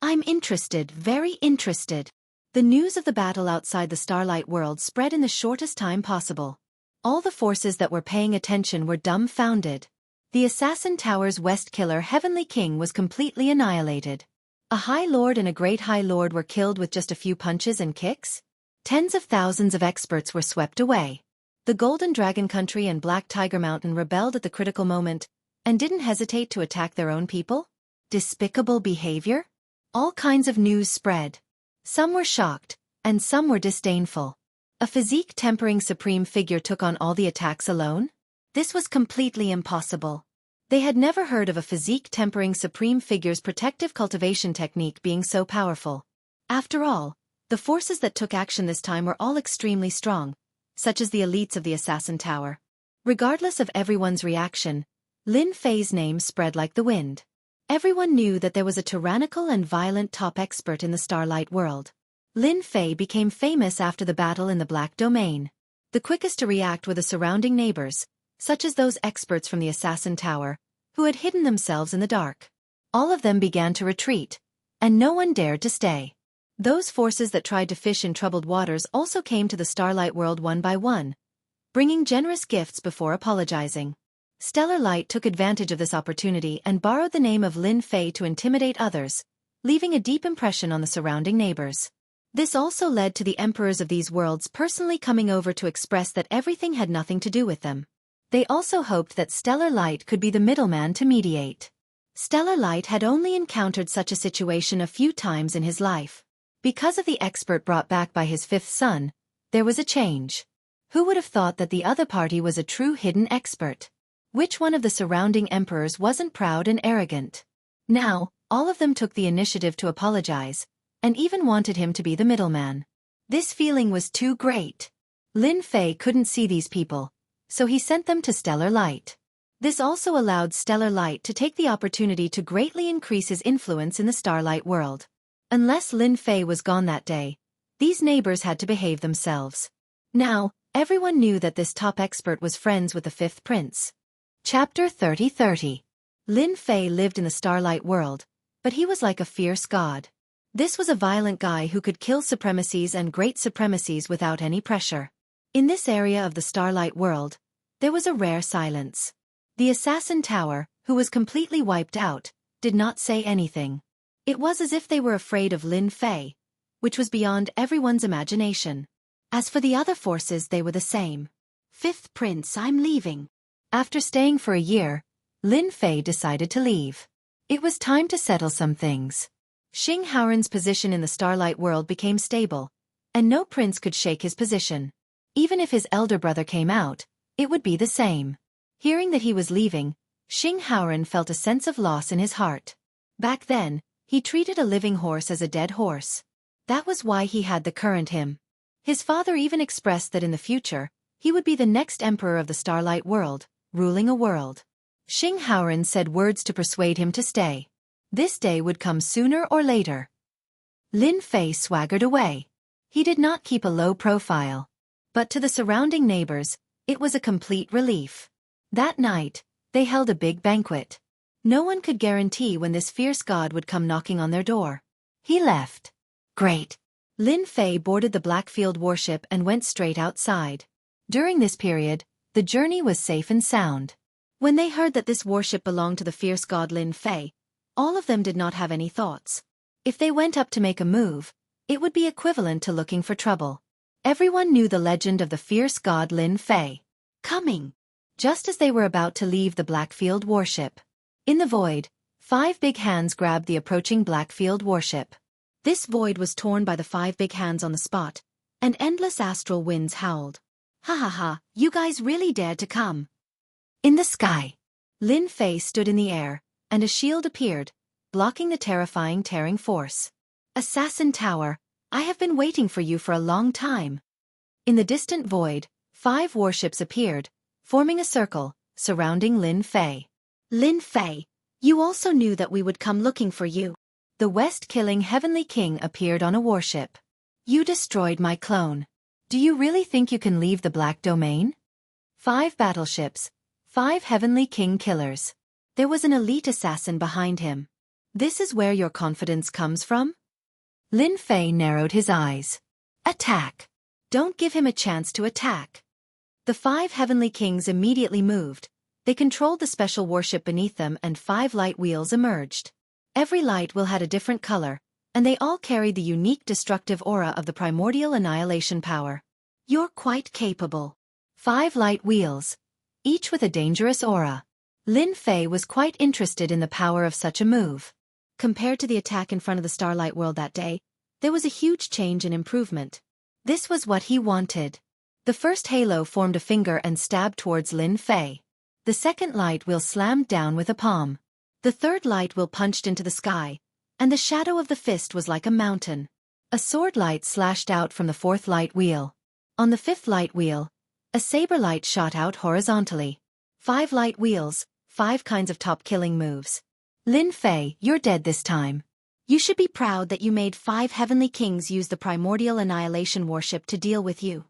Speaker 2: I'm interested, very interested. The news of the battle outside the Starlight World spread in the shortest time possible. All the forces that were paying attention were dumbfounded. The Assassin Tower's West Killer Heavenly King was completely annihilated. A High Lord and a Great High Lord were killed with just a few punches and kicks. Tens of thousands of experts were swept away. The Golden Dragon Country and Black Tiger Mountain rebelled at the critical moment and didn't hesitate to attack their own people. Despicable behavior? All kinds of news spread. Some were shocked, and some were disdainful. A physique-tempering supreme figure took on all the attacks alone? This was completely impossible. They had never heard of a physique-tempering supreme figure's protective cultivation technique being so powerful. After all, the forces that took action this time were all extremely strong, such as the elites of the Assassin Tower. Regardless of everyone's reaction, Lin Fei's name spread like the wind. Everyone knew that there was a tyrannical and violent top expert in the Starlight World. Lin Fei became famous after the battle in the Black Domain. The quickest to react were the surrounding neighbors, such as those experts from the Assassin Tower, who had hidden themselves in the dark. All of them began to retreat, and no one dared to stay. Those forces that tried to fish in troubled waters also came to the Starlight World one by one, bringing generous gifts before apologizing. Stellar Light took advantage of this opportunity and borrowed the name of Lin Fei to intimidate others, leaving a deep impression on the surrounding neighbors. This also led to the emperors of these worlds personally coming over to express that everything had nothing to do with them. They also hoped that Stellar Light could be the middleman to mediate. Stellar Light had only encountered such a situation a few times in his life. Because of the expert brought back by his fifth son, there was a change. Who would have thought that the other party was a true hidden expert? Which one of the surrounding emperors wasn't proud and arrogant? Now, all of them took the initiative to apologize, and even wanted him to be the middleman. This feeling was too great. Lin Fei couldn't see these people, so he sent them to Stellar Light. This also allowed Stellar Light to take the opportunity to greatly increase his influence in the Starlight World. Unless Lin Fei was gone that day, these neighbors had to behave themselves. Now, everyone knew that this top expert was friends with the fifth prince. Chapter 30:30. Lin Fei lived in the Starlight World, but he was like a fierce god. This was a violent guy who could kill supremacies and great supremacies without any pressure. In this area of the Starlight World, there was a rare silence. The Assassin Tower, who was completely wiped out, did not say anything. It was as if they were afraid of Lin Fei, which was beyond everyone's imagination. As for the other forces, they were the same. Fifth Prince, I'm leaving. After staying for a year, Lin Fei decided to leave. It was time to settle some things. Xianxia's position in the Starlight World became stable, and no prince could shake his position. Even if his elder brother came out, it would be the same. Hearing that he was leaving, Xianxia felt a sense of loss in his heart. Back then, he treated a living horse as a dead horse. That was why he had the current him. His father even expressed that in the future, he would be the next emperor of the Starlight World, ruling a world. Xianxia said words to persuade him to stay. This day would come sooner or later. Lin Fei swaggered away. He did not keep a low profile. But to the surrounding neighbors, it was a complete relief. That night, they held a big banquet. No one could guarantee when this fierce god would come knocking on their door. He left. Great. Lin Fei boarded the Blackfield warship and went straight outside. During this period, the journey was safe and sound. When they heard that this warship belonged to the fierce god Lin Fei, all of them did not have any thoughts. If they went up to make a move, it would be equivalent to looking for trouble. Everyone knew the legend of the fierce god Lin Fei. Coming. Just as they were about to leave the Blackfield warship. In the void, 5 big hands grabbed the approaching Blackfield warship. This void was torn by the 5 big hands on the spot, and endless astral winds howled. Ha ha ha, you guys really dared to come. In the sky, Lin Fei stood in the air, and a shield appeared, blocking the terrifying tearing force. Assassin Tower, I have been waiting for you for a long time. In the distant void, 5 warships appeared, forming a circle, surrounding Lin Fei. Lin Fei, you also knew that we would come looking for you. The West-killing Heavenly King appeared on a warship. You destroyed my clone. Do you really think you can leave the Black Domain? 5 battleships, 5 Heavenly King killers. There was an elite assassin behind him. This is where your confidence comes from? Lin Fei narrowed his eyes. Attack. Don't give him a chance to attack. The 5 Heavenly Kings immediately moved. They controlled the special warship beneath them and 5 light wheels emerged. Every light wheel had a different color, and they all carried the unique destructive aura of the primordial annihilation power. You're quite capable. 5 light wheels, each with a dangerous aura. Lin Fei was quite interested in the power of such a move. Compared to the attack in front of the Starlight World that day, there was a huge change and improvement. This was what he wanted. The first halo formed a finger and stabbed towards Lin Fei. The second light wheel slammed down with a palm. The third light wheel punched into the sky, and the shadow of the fist was like a mountain. A sword light slashed out from the 4th light wheel. On the 5th light wheel, a saber light shot out horizontally. 5 light wheels, 5 kinds of top killing moves. Lin Fei, you're dead this time. You should be proud that you made 5 Heavenly Kings use the primordial annihilation warship to deal with you.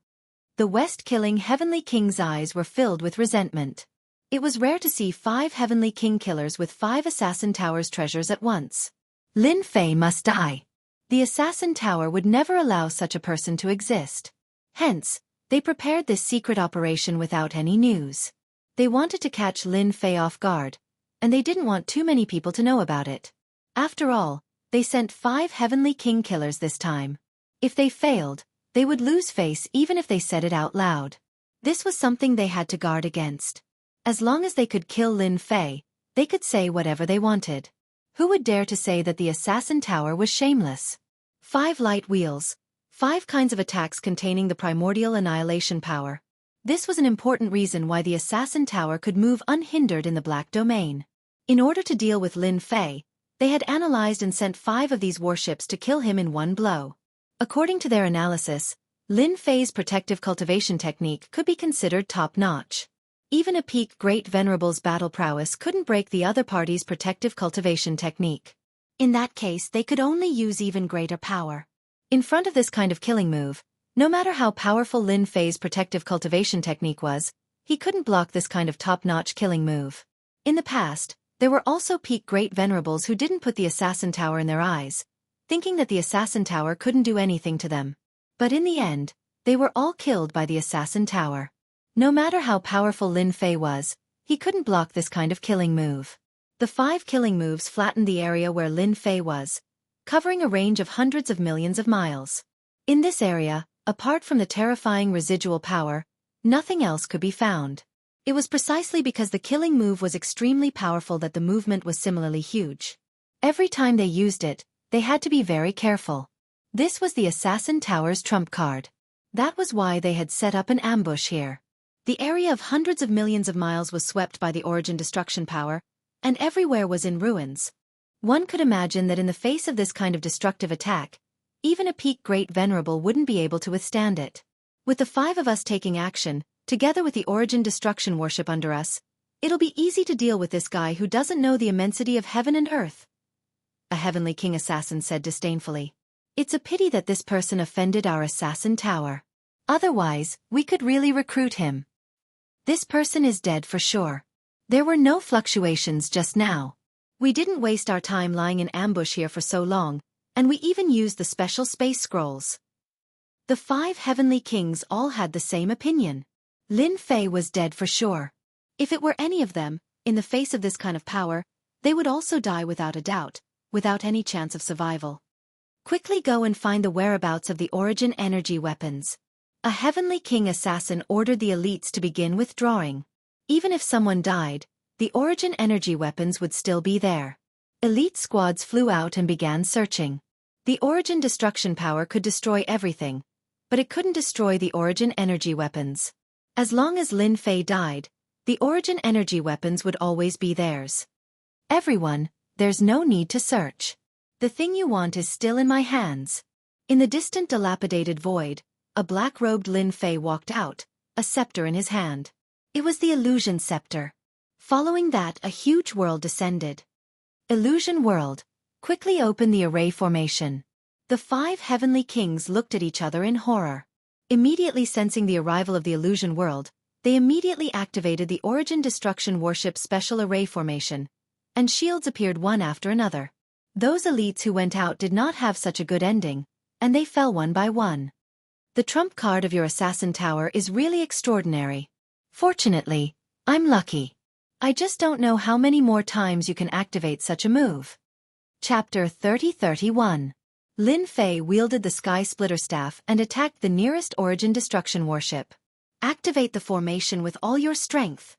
Speaker 2: The West-killing Heavenly King's eyes were filled with resentment. It was rare to see 5 Heavenly King killers with 5 Assassin Tower's treasures at once. Lin Fei must die. The Assassin Tower would never allow such a person to exist. Hence, they prepared this secret operation without any news. They wanted to catch Lin Fei off guard, and they didn't want too many people to know about it. After all, they sent 5 Heavenly King killers this time. If they failed, they would lose face even if they said it out loud. This was something they had to guard against. As long as they could kill Lin Fei, they could say whatever they wanted. Who would dare to say that the Assassin Tower was shameless? 5 light wheels, 5 kinds of attacks containing the primordial annihilation power. This was an important reason why the Assassin Tower could move unhindered in the Black Domain. In order to deal with Lin Fei, they had analyzed and sent 5 of these warships to kill him in one blow. According to their analysis, Lin Fei's protective cultivation technique could be considered top-notch. Even a peak Great Venerable's battle prowess couldn't break the other party's protective cultivation technique. In that case, they could only use even greater power. In front of this kind of killing move, no matter how powerful Lin Fei's protective cultivation technique was, he couldn't block this kind of top-notch killing move. In the past, there were also peak Great Venerables who didn't put the Assassin Tower in their eyes, thinking that the Assassin Tower couldn't do anything to them. But in the end, they were all killed by the Assassin Tower. No matter how powerful Lin Fei was, he couldn't block this kind of killing move. The 5 killing moves flattened the area where Lin Fei was, covering a range of hundreds of millions of miles. In this area, apart from the terrifying residual power, nothing else could be found. It was precisely because the killing move was extremely powerful that the movement was similarly huge. Every time they used it, they had to be very careful. This was the Assassin Tower's trump card. That was why they had set up an ambush here. The area of hundreds of millions of miles was swept by the origin destruction power, and everywhere was in ruins. One could imagine that in the face of this kind of destructive attack, even a peak great venerable wouldn't be able to withstand it. With the 5 of us taking action, together with the origin destruction worship under us, it'll be easy to deal with this guy who doesn't know the immensity of heaven and earth. A heavenly king assassin said disdainfully. It's a pity that this person offended our assassin tower. Otherwise, we could really recruit him. This person is dead for sure. There were no fluctuations just now. We didn't waste our time lying in ambush here for so long, and we even used the special space scrolls. The 5 heavenly kings all had the same opinion. Lin Fei was dead for sure. If it were any of them, in the face of this kind of power, they would also die without a doubt, without any chance of survival. Quickly go and find the whereabouts of the origin energy weapons. A heavenly king assassin ordered the elites to begin withdrawing. Even if someone died, the origin energy weapons would still be there. Elite squads flew out and began searching. The origin destruction power could destroy everything, but it couldn't destroy the origin energy weapons. As long as Lin Fei died, the origin energy weapons would always be theirs. Everyone, there's no need to search. The thing you want is still in my hands. In the distant dilapidated void, a black-robed Lin Fei walked out, a scepter in his hand. It was the illusion scepter. Following that, a huge world descended. Illusion world. Quickly open the array formation. The 5 heavenly kings looked at each other in horror. Immediately sensing the arrival of the illusion world, they immediately activated the origin destruction warship special array formation, and shields appeared one after another. Those elites who went out did not have such a good ending, and they fell one by one. The trump card of your assassin tower is really extraordinary. Fortunately, I'm lucky. I just don't know how many more times you can activate such a move. Chapter 30-31. Lin Fei wielded the Sky Splitter Staff and attacked the nearest origin destruction warship. Activate the formation with all your strength.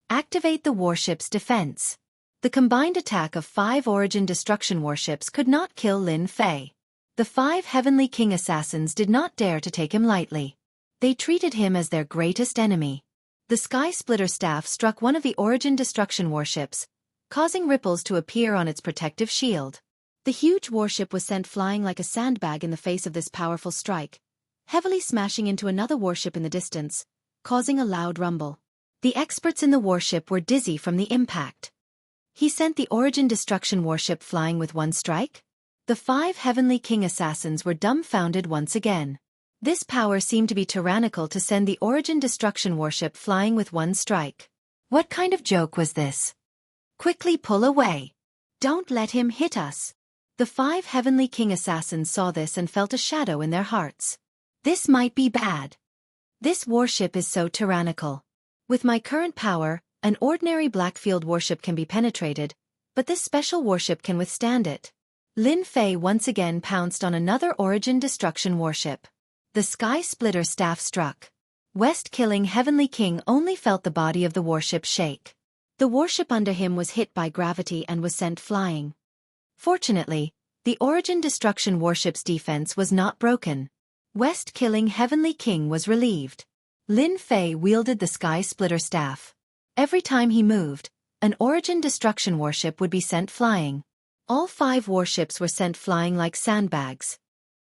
Speaker 2: Activate the warship's defense. The combined attack of 5 origin destruction warships could not kill Lin Fei. The 5 heavenly king assassins did not dare to take him lightly. They treated him as their greatest enemy. The Sky Splitter Staff struck one of the origin destruction warships, causing ripples to appear on its protective shield. The huge warship was sent flying like a sandbag in the face of this powerful strike, heavily smashing into another warship in the distance, causing a loud rumble. The experts in the warship were dizzy from the impact. He sent the origin destruction warship flying with one strike? The 5 heavenly king assassins were dumbfounded once again. This power seemed to be tyrannical to send the origin destruction warship flying with one strike. What kind of joke was this? Quickly pull away. Don't let him hit us. The 5 heavenly king assassins saw this and felt a shadow in their hearts. This might be bad. This warship is so tyrannical. With my current power, an ordinary Blackfield warship can be penetrated, but this special warship can withstand it. Lin Fei once again pounced on another origin destruction warship. The Sky Splitter Staff struck. West-killing Heavenly King only felt the body of the warship shake. The warship under him was hit by gravity and was sent flying. Fortunately, the origin destruction warship's defense was not broken. West-killing Heavenly King was relieved. Lin Fei wielded the Sky Splitter Staff. Every time he moved, an origin destruction warship would be sent flying. All 5 warships were sent flying like sandbags.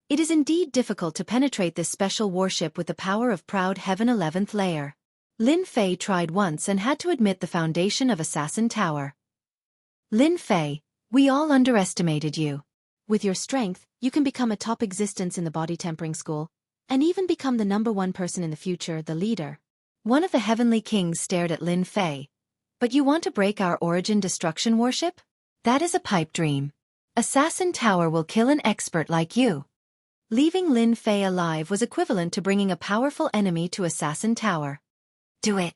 Speaker 2: It is indeed difficult to penetrate this special warship with the power of Proud Heaven 11th layer. Lin Fei tried once and had to admit the foundation of Assassin Tower. Lin Fei, we all underestimated you. With your strength, you can become a top existence in the body tempering school, and even become the #1 person in the future, the leader. One of the heavenly kings stared at Lin Fei. But you want to break our origin destruction warship? That is a pipe dream. Assassin Tower will kill an expert like you. Leaving Lin Fei alive was equivalent to bringing a powerful enemy to Assassin Tower. Do it.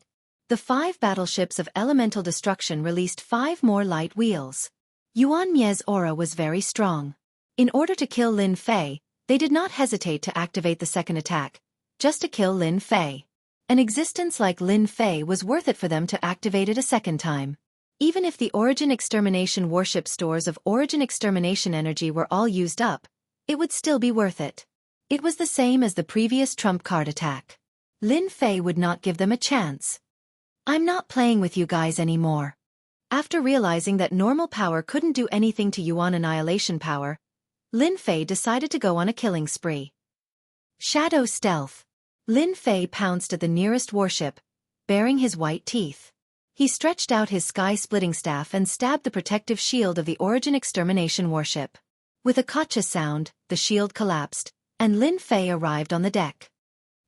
Speaker 2: The 5 battleships of elemental destruction released 5 more light wheels. Yuan Mie's aura was very strong. In order to kill Lin Fei, they did not hesitate to activate the second attack, just to kill Lin Fei. An existence like Lin Fei was worth it for them to activate it a second time. Even if the Origin Extermination warship stores of Origin Extermination energy were all used up, it would still be worth it. It was the same as the previous trump card attack. Lin Fei would not give them a chance. I'm not playing with you guys anymore. After realizing that normal power couldn't do anything to Yuan annihilation power, Lin Fei decided to go on a killing spree. Shadow stealth. Lin Fei pounced at the nearest warship, baring his white teeth. He stretched out his sky-splitting staff and stabbed the protective shield of the Origin Extermination warship. With a gotcha sound, the shield collapsed, and Lin Fei arrived on the deck.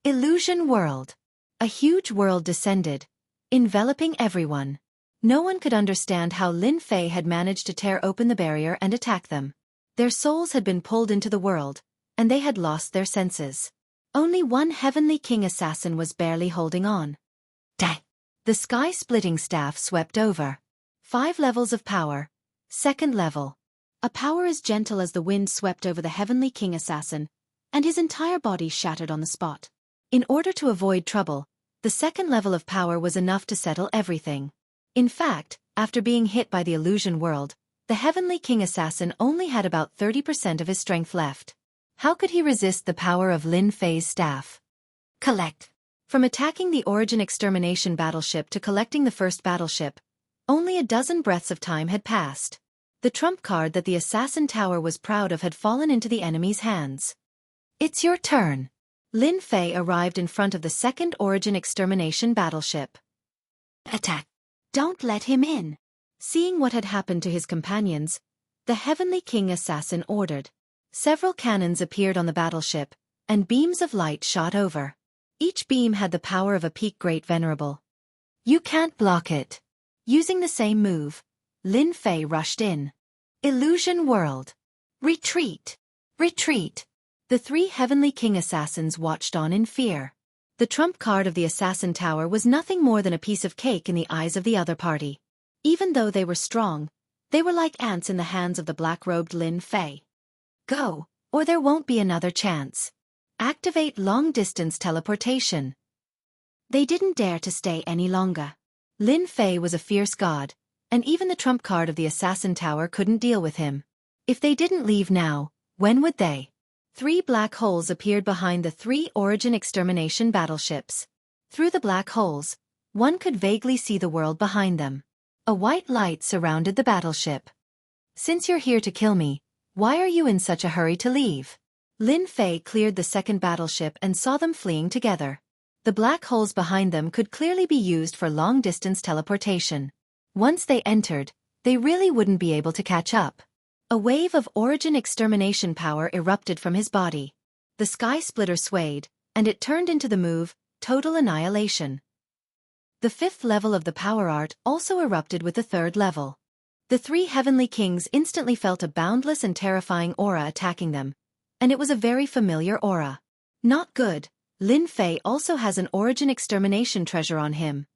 Speaker 2: Illusion world. A huge world descended, enveloping everyone. No one could understand how Lin Fei had managed to tear open the barrier and attack them. Their souls had been pulled into the world, and they had lost their senses. Only one Heavenly King assassin was barely holding on. Dang! The sky-splitting staff swept over. 5 levels of power. Second level. A power as gentle as the wind swept over the Heavenly King assassin, and his entire body shattered on the spot. In order to avoid trouble, the second level of power was enough to settle everything. In fact, after being hit by the illusion world, the Heavenly King assassin only had about 30% of his strength left. How could he resist the power of Lin Fei's staff? Collect. From attacking the Origin Extermination battleship to collecting the first battleship, only a dozen breaths of time had passed. The trump card that the assassin tower was proud of had fallen into the enemy's hands. It's your turn. Lin Fei arrived in front of the second Origin Extermination battleship. Attack. Don't let him in. Seeing what had happened to his companions, the Heavenly King assassin ordered. Several cannons appeared on the battleship, and beams of light shot over. Each beam had the power of a peak great venerable. You can't block it. Using the same move, Lin Fei rushed in. Illusion world. Retreat. Retreat. The 3 Heavenly King assassins watched on in fear. The trump card of the assassin tower was nothing more than a piece of cake in the eyes of the other party. Even though they were strong, they were like ants in the hands of the black-robed Lin Fei. Go, or there won't be another chance. Activate long-distance teleportation. They didn't dare to stay any longer. Lin Fei was a fierce god, and even the trump card of the assassin tower couldn't deal with him. If they didn't leave now, when would they? 3 black holes appeared behind the 3 Origin Extermination battleships. Through the black holes, one could vaguely see the world behind them. A white light surrounded the battleship. Since you're here to kill me, why are you in such a hurry to leave? Lin Fei cleared the second battleship and saw them fleeing together. The black holes behind them could clearly be used for long-distance teleportation. Once they entered, they really wouldn't be able to catch up. A wave of Origin Extermination power erupted from his body. The sky splitter swayed, and it turned into the move, Total Annihilation. The 5th level of the power art also erupted with the 3rd level. The 3 Heavenly Kings instantly felt a boundless and terrifying aura attacking them, and it was a very familiar aura. Not good. Lin Fei also has an Origin Extermination treasure on him.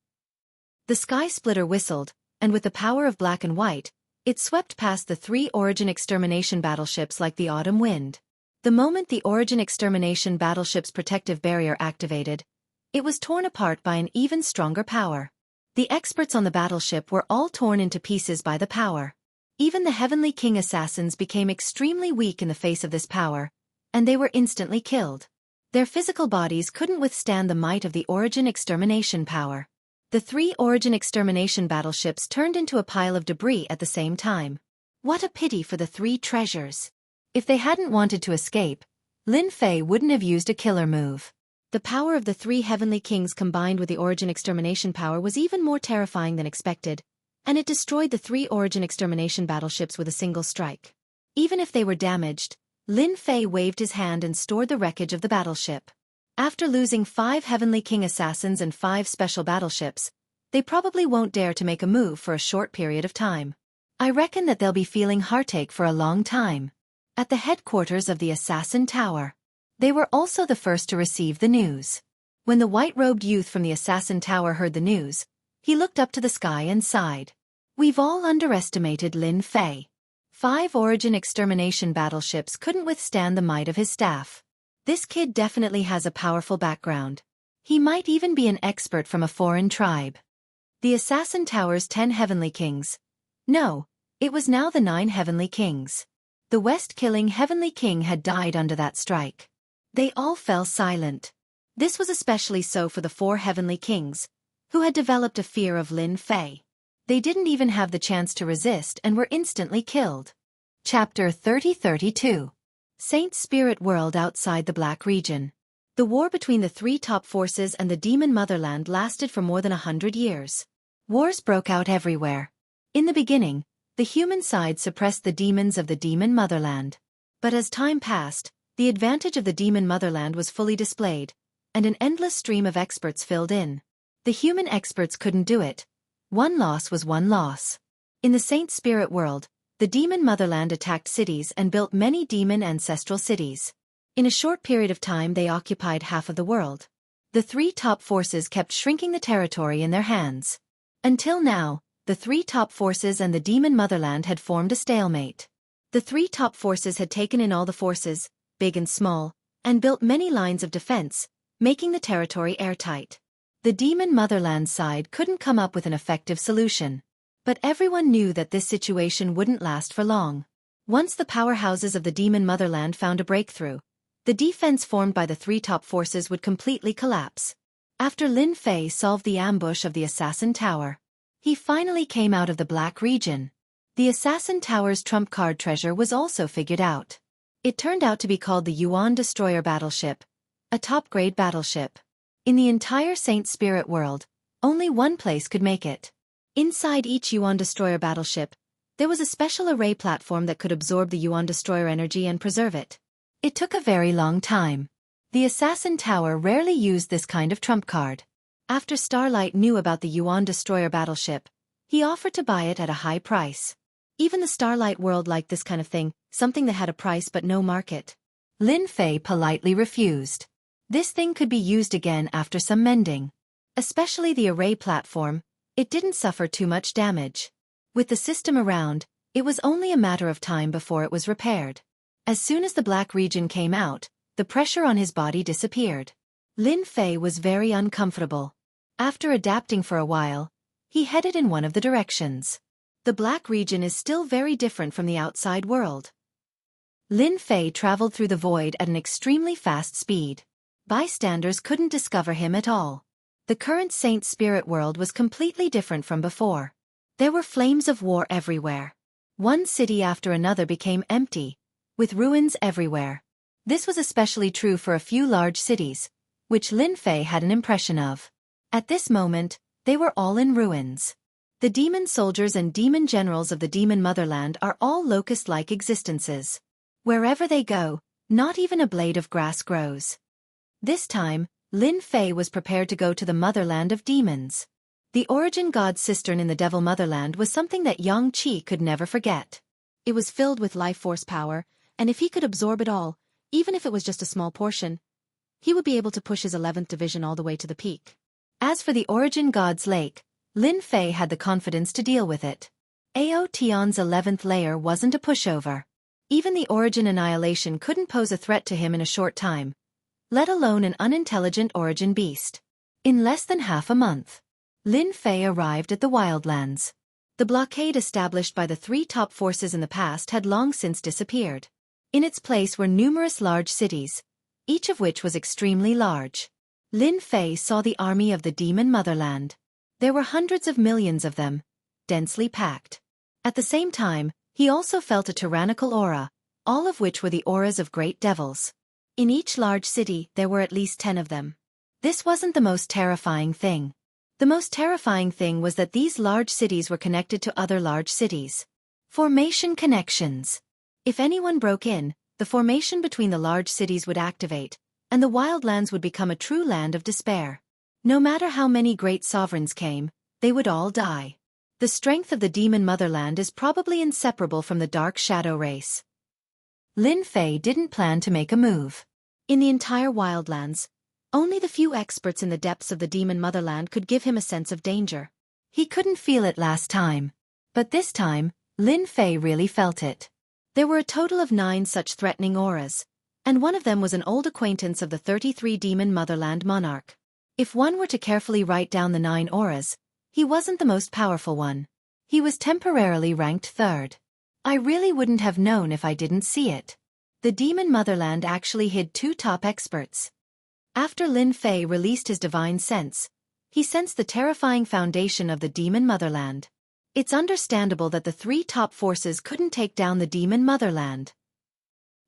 Speaker 2: The sky splitter whistled, and with the power of black and white, it swept past the 3 Origin Extermination battleships like the autumn wind. The moment the Origin Extermination battleship's protective barrier activated, it was torn apart by an even stronger power. The experts on the battleship were all torn into pieces by the power. Even the Heavenly King assassins became extremely weak in the face of this power, and they were instantly killed. Their physical bodies couldn't withstand the might of the Origin Extermination power. The 3 Origin Extermination battleships turned into a pile of debris at the same time. What a pity for the 3 treasures. If they hadn't wanted to escape, Lin Fei wouldn't have used a killer move. The power of the 3 Heavenly Kings combined with the Origin Extermination power was even more terrifying than expected, and it destroyed the 3 Origin Extermination battleships with a single strike. Even if they were damaged, Lin Fei waved his hand and stored the wreckage of the battleship. After losing 5 Heavenly King assassins and 5 special battleships, they probably won't dare to make a move for a short period of time. I reckon that they'll be feeling heartache for a long time. At the headquarters of the Assassin Tower. They were also the first to receive the news. When the white-robed youth from the Assassin Tower heard the news, he looked up to the sky and sighed. We've all underestimated Lin Fei. 5 Origin Extermination battleships couldn't withstand the might of his staff. This kid definitely has a powerful background. He might even be an expert from a foreign tribe. The Assassin Tower's 10 Heavenly Kings. No, it was now the 9 Heavenly Kings. The West-killing Heavenly King had died under that strike. They all fell silent. This was especially so for the 4 heavenly kings, who had developed a fear of Lin Fei. They didn't even have the chance to resist and were instantly killed.
Speaker 1: Chapter 30-32.
Speaker 2: Saint Spirit World outside the Black Region. The war between the 3 top forces and the demon motherland lasted for more than 100 years. Wars broke out everywhere. In the beginning, the human side suppressed the demons of the demon motherland. But as time passed, the advantage of the demon motherland was fully displayed, and an endless stream of experts filled in. The human experts couldn't do it. One loss was one loss. In the Saint Spirit World, the demon motherland attacked cities and built many demon ancestral cities. In a short period of time they occupied half of the world. The 3 top forces kept shrinking the territory in their hands. Until now, the 3 top forces and the demon motherland had formed a stalemate. The 3 top forces had taken in all the forces, big and small, and built many lines of defense, making the territory airtight. The demon motherland side couldn't come up with an effective solution. But everyone knew that this situation wouldn't last for long. Once the powerhouses of the demon motherland found a breakthrough, the defense formed by the 3 top forces would completely collapse. After Lin Fei solved the ambush of the Assassin Tower, he finally came out of the Black Region. The Assassin Tower's trump card treasure was also figured out. It turned out to be called the Yuan Destroyer Battleship, a top-grade battleship. In the entire Saint Spirit World, only one place could make it. Inside each Yuan Destroyer battleship, there was a special array platform that could absorb the Yuan Destroyer energy and preserve it. It took a very long time. The Assassin Tower rarely used this kind of trump card. After Starlight knew about the Yuan Destroyer battleship, he offered to buy it at a high price. Even the Starlight World liked this kind of thing, something that had a price but no market.
Speaker 1: Lin Fei politely refused.
Speaker 2: This thing could be used again after some mending. Especially the array platform, it didn't suffer too much damage. With the system around, it was only a matter of time before it was repaired. As soon as the Black Region came out, the pressure on his body disappeared. Lin Fei was very uncomfortable. After adapting for a while, he headed in one of the directions. The Black Region is still very different from the outside world. Lin Fei traveled through the void at an extremely fast speed. Bystanders couldn't discover him at all. The current Saint Spirit World was completely different from before. There were flames of war everywhere. One city after another became empty, with ruins everywhere. This was especially true for a few large cities, which Lin Fei had an impression of. At this moment, they were all in ruins. The demon soldiers and demon generals of the demon motherland are all locust-like existences. Wherever they go, not even a blade of grass grows. This time, Lin Fei was prepared to go to the motherland of demons. The origin god cistern in the devil motherland was something that Xianxia could never forget. It was filled with life force power, and if he could absorb it all, even if it was just a small portion, he would be able to push his 11th division all the way to the peak. As for the origin god's lake, Lin Fei had the confidence to deal with it. Ao Tian's 11th layer wasn't a pushover. Even the origin annihilation couldn't pose a threat to him in a short time, let alone an unintelligent origin beast. In less than half a month, Lin Fei arrived at the Wildlands. The blockade established by the 3 top forces in the past had long since disappeared. In its place were numerous large cities, each of which was extremely large. Lin Fei saw the army of the demon motherland. There were hundreds of millions of them, densely packed. At the same time, he also felt a tyrannical aura, all of which were the auras of great devils. In each large city there were at least 10 of them. This wasn't the most terrifying thing. The most terrifying thing was that these large cities were connected to other large cities. Formation connections. If anyone broke in, the formation between the large cities would activate, and the Wildlands would become a true land of despair. No matter how many great sovereigns came, they would all die. The strength of the demon motherland is probably inseparable from the dark shadow race. Lin Fei didn't plan to make a move. In the entire Wildlands, only the few experts in the depths of the demon motherland could give him a sense of danger. He couldn't feel it last time. But this time, Lin Fei really felt it. There were a total of 9 such threatening auras, and one of them was an old acquaintance of the 33 demon motherland monarch. If one were to carefully write down the 9 auras, he wasn't the most powerful one. He was temporarily ranked 3rd. I really wouldn't have known if I didn't see it. The demon motherland actually hid 2 top experts. After Lin Fei released his divine sense, he sensed the terrifying foundation of the demon motherland. It's understandable that the three top forces couldn't take down the demon motherland.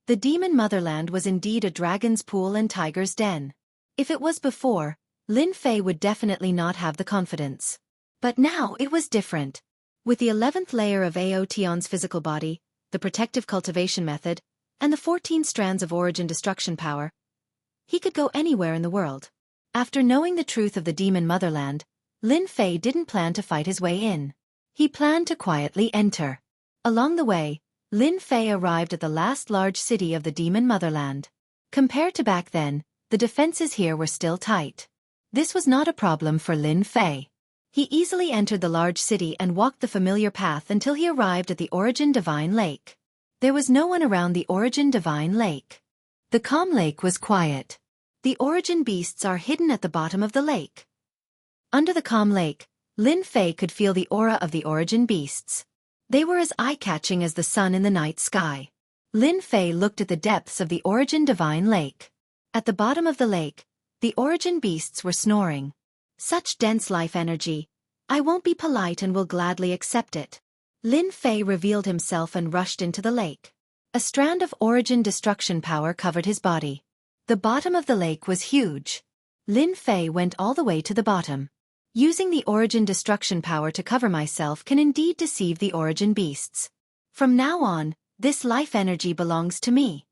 Speaker 2: The demon motherland was indeed a dragon's pool and tiger's den. If it was before, Lin Fei would definitely not have the confidence. But now it was different. With the 11th layer of Aotion's physical body, the protective cultivation method, and the 14 strands of origin destruction power, he could go anywhere in the world. After knowing the truth of the demon motherland, Lin Fei didn't plan to fight his way in. He planned to quietly enter. Along the way, Lin Fei arrived at the last large city of the demon motherland. Compared to back then, the defenses here were still tight. This was not a problem for Lin Fei. He easily entered the large city and walked the familiar path until he arrived at the Origin Divine Lake. There was no one around the Origin Divine Lake. The calm lake was quiet. The origin beasts are hidden at the bottom of the lake. Under the calm lake, Lin Fei could feel the aura of the origin beasts. They were as eye-catching as the sun in the night sky. Lin Fei looked at the depths of the Origin Divine Lake. At the bottom of the lake, the origin beasts were snoring. Such dense life energy. I won't be polite and will gladly accept it. Lin Fei revealed himself and rushed into the lake. A strand of origin destruction power covered his body. The bottom of the lake was huge. Lin Fei went all the way to the bottom. Using the origin destruction power to cover myself can indeed deceive the origin beasts. From now on, this life energy belongs to me.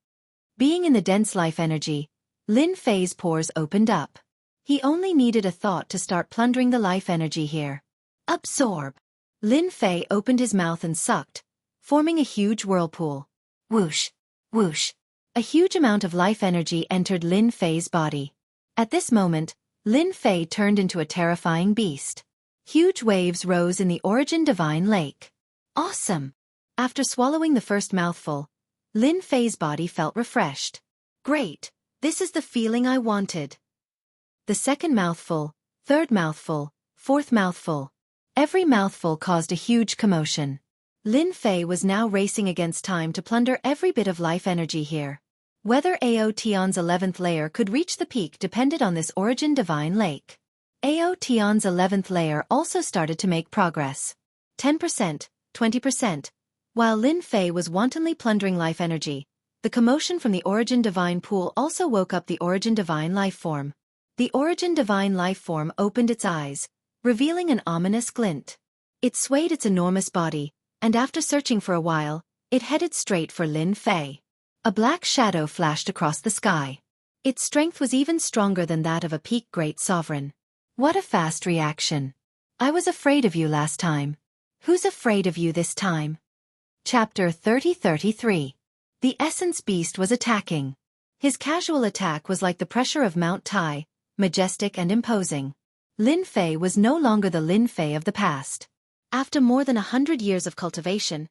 Speaker 2: Being in the dense life energy, Lin Fei's pores opened up. He only needed a thought to start plundering the life energy here. Absorb. Lin Fei opened his mouth and sucked, forming a huge whirlpool. Whoosh, whoosh. A huge amount of life energy entered Lin Fei's body. At this moment, Lin Fei turned into a terrifying beast. Huge waves rose in the Origin Divine Lake. Awesome! After swallowing the first mouthful, Lin Fei's body felt refreshed. Great! This is the feeling I wanted. The second mouthful, third mouthful, fourth mouthful. Every mouthful caused a huge commotion. Lin Fei was now racing against time to plunder every bit of life energy here. Whether Aotion's 11th layer could reach the peak depended on this Origin Divine Lake. Aotion's 11th layer also started to make progress. 10%, 20%. While Lin Fei was wantonly plundering life energy, the commotion from the Origin Divine Pool also woke up the Origin Divine Life Form. The Origin Divine Life Form opened its eyes, revealing an ominous glint. It swayed its enormous body, and after searching for a while, it headed straight for Lin Fei. A black shadow flashed across the sky. Its strength was even stronger than that of a peak great sovereign. What a fast reaction. I was afraid of you last time. Who's afraid of you this time? Chapter 30-33. The Essence Beast was attacking. His casual attack was like the pressure of Mount Tai, majestic and imposing. Lin Fei was no longer the Lin Fei of the past. After more than 100 years of cultivation,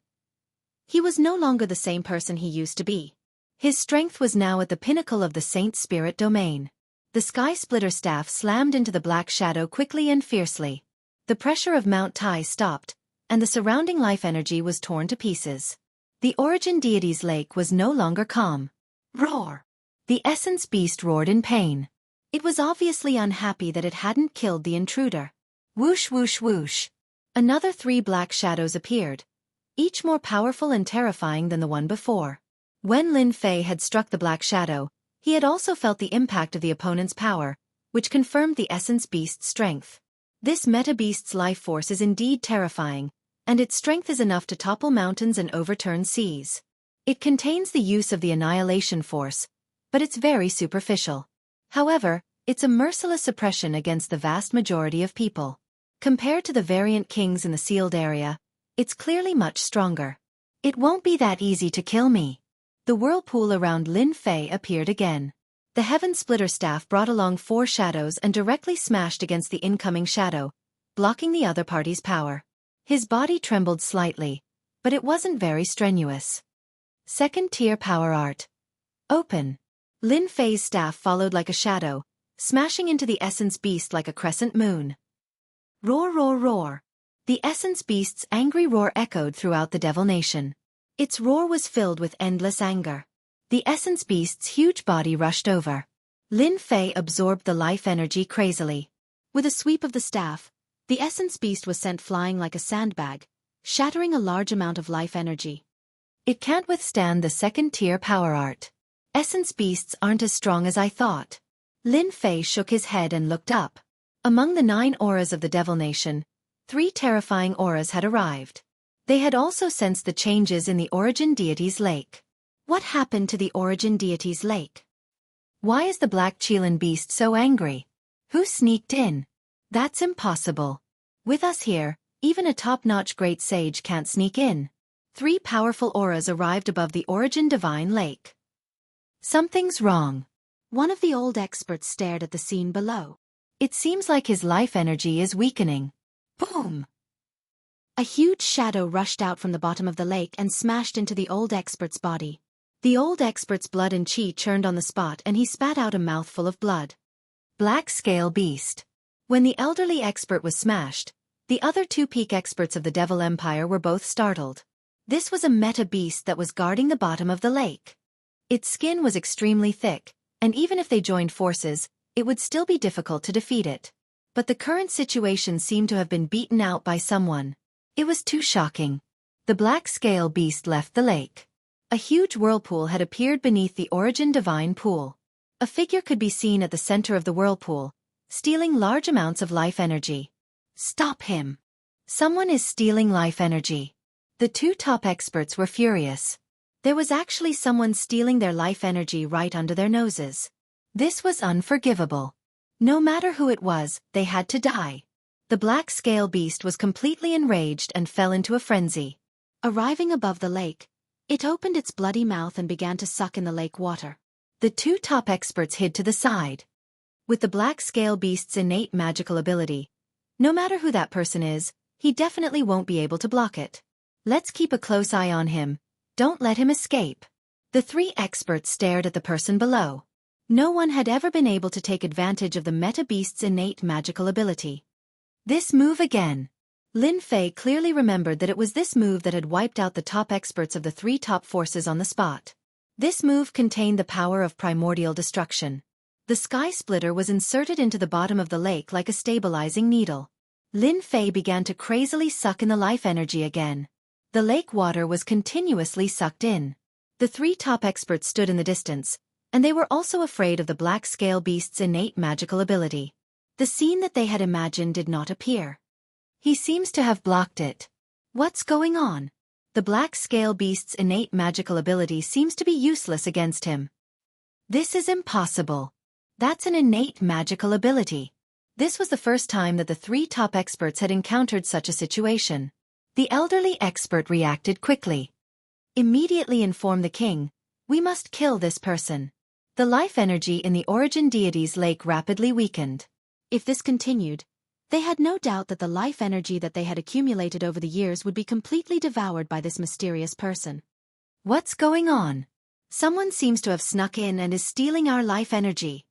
Speaker 2: he was no longer the same person he used to be. His strength was now at the pinnacle of the Saint Spirit domain. The Sky Splitter staff slammed into the black shadow quickly and fiercely. The pressure of Mount Tai stopped, and the surrounding life energy was torn to pieces. The Origin Deity's lake was no longer calm. Roar! The Essence Beast roared in pain. It was obviously unhappy that it hadn't killed the intruder. Whoosh whoosh whoosh. Another 3 black shadows appeared, each more powerful and terrifying than the one before. When Lin Fei had struck the black shadow, he had also felt the impact of the opponent's power, which confirmed the Essence Beast's strength. This Meta Beast's life force is indeed terrifying, and its strength is enough to topple mountains and overturn seas. It contains the use of the Annihilation Force, but it's very superficial. However, it's a merciless suppression against the vast majority of people. Compared to the variant kings in the sealed area, it's clearly much stronger. It won't be that easy to kill me. The whirlpool around Lin Fei appeared again. The Heaven Splitter staff brought along 4 shadows and directly smashed against the incoming shadow, blocking the other party's power. His body trembled slightly, but it wasn't very strenuous. Second tier power art. Open. Lin Fei's staff followed like a shadow, smashing into the Essence Beast like a crescent moon. Roar roar roar. The Essence Beast's angry roar echoed throughout the Devil Nation. Its roar was filled with endless anger. The Essence Beast's huge body rushed over. Lin Fei absorbed the life energy crazily. With a sweep of the staff, the essence beast was sent flying like a sandbag, shattering a large amount of life energy.
Speaker 1: It can't withstand the second-tier power art. Essence beasts aren't as strong as I thought.
Speaker 2: Lin Fei shook his head and looked up. Among the 9 auras of the Devil Nation, 3 terrifying auras had arrived. They had also sensed the changes in the Origin Deity's lake. What happened to the Origin Deity's lake?
Speaker 1: Why is the Black Qilin beast so angry? Who sneaked in?
Speaker 2: That's impossible. With us here, even a top-notch great sage can't sneak in. 3 powerful auras arrived above the Origin Divine Lake.
Speaker 1: Something's wrong.
Speaker 2: One of the old experts stared at the scene below.
Speaker 1: It seems like his life energy is weakening. Boom!
Speaker 2: A huge shadow rushed out from the bottom of the lake and smashed into the old expert's body. The old expert's blood and chi churned on the spot and he spat out a mouthful of blood.
Speaker 1: Black Scale Beast.
Speaker 2: When the elderly expert was smashed, the other 2 peak experts of the Devil Empire were both startled. This was a meta beast that was guarding the bottom of the lake. Its skin was extremely thick, and even if they joined forces, it would still be difficult to defeat it. But the current situation seemed to have been beaten out by someone.
Speaker 1: It was too shocking. The Black Scale Beast left the lake.
Speaker 2: A huge whirlpool had appeared beneath the Origin Divine Pool. A figure could be seen at the center of the whirlpool, stealing large amounts of life energy.
Speaker 1: Stop him! Someone is stealing life energy. The 2 top experts were furious.
Speaker 2: There was actually someone stealing their life energy right under their noses.
Speaker 1: This was unforgivable. No matter who it was, they had to die.
Speaker 2: The Black Scale Beast was completely enraged and fell into a frenzy. Arriving above the lake, it opened its bloody mouth and began to suck in the lake water.
Speaker 1: The 2 top experts hid to the side.
Speaker 2: With the Black Scale Beast's innate magical ability, no matter who that person is, he definitely won't be able to block it.
Speaker 1: Let's keep a close eye on him. Don't let him escape.
Speaker 2: The 3 experts stared at the person below. No one had ever been able to take advantage of the Meta Beast's innate magical ability.
Speaker 1: This move again.
Speaker 2: Lin Fei clearly remembered that it was this move that had wiped out the top experts of the 3 top forces on the spot. This move contained the power of primordial destruction. The sky splitter was inserted into the bottom of the lake like a stabilizing needle. Lin Fei began to crazily suck in the life energy again. The lake water was continuously sucked in. The 3 top experts stood in the distance, and they were also afraid of the Black Scale Beast's innate magical ability. The scene that they had imagined did not appear.
Speaker 1: He seems to have blocked it.
Speaker 2: What's going on? The Black Scale Beast's innate magical ability seems to be useless against him.
Speaker 1: This is impossible. That's an innate magical ability.
Speaker 2: This was the first time that the 3 top experts had encountered such a situation.
Speaker 1: The elderly expert reacted quickly.
Speaker 2: Immediately inform the king, we must kill this person. The life energy in the Origin Deity's lake rapidly weakened. If this continued, they had no doubt that the life energy that they had accumulated over the years would be completely devoured by this mysterious person.
Speaker 1: What's going on?
Speaker 2: Someone seems to have snuck in and is stealing our life energy.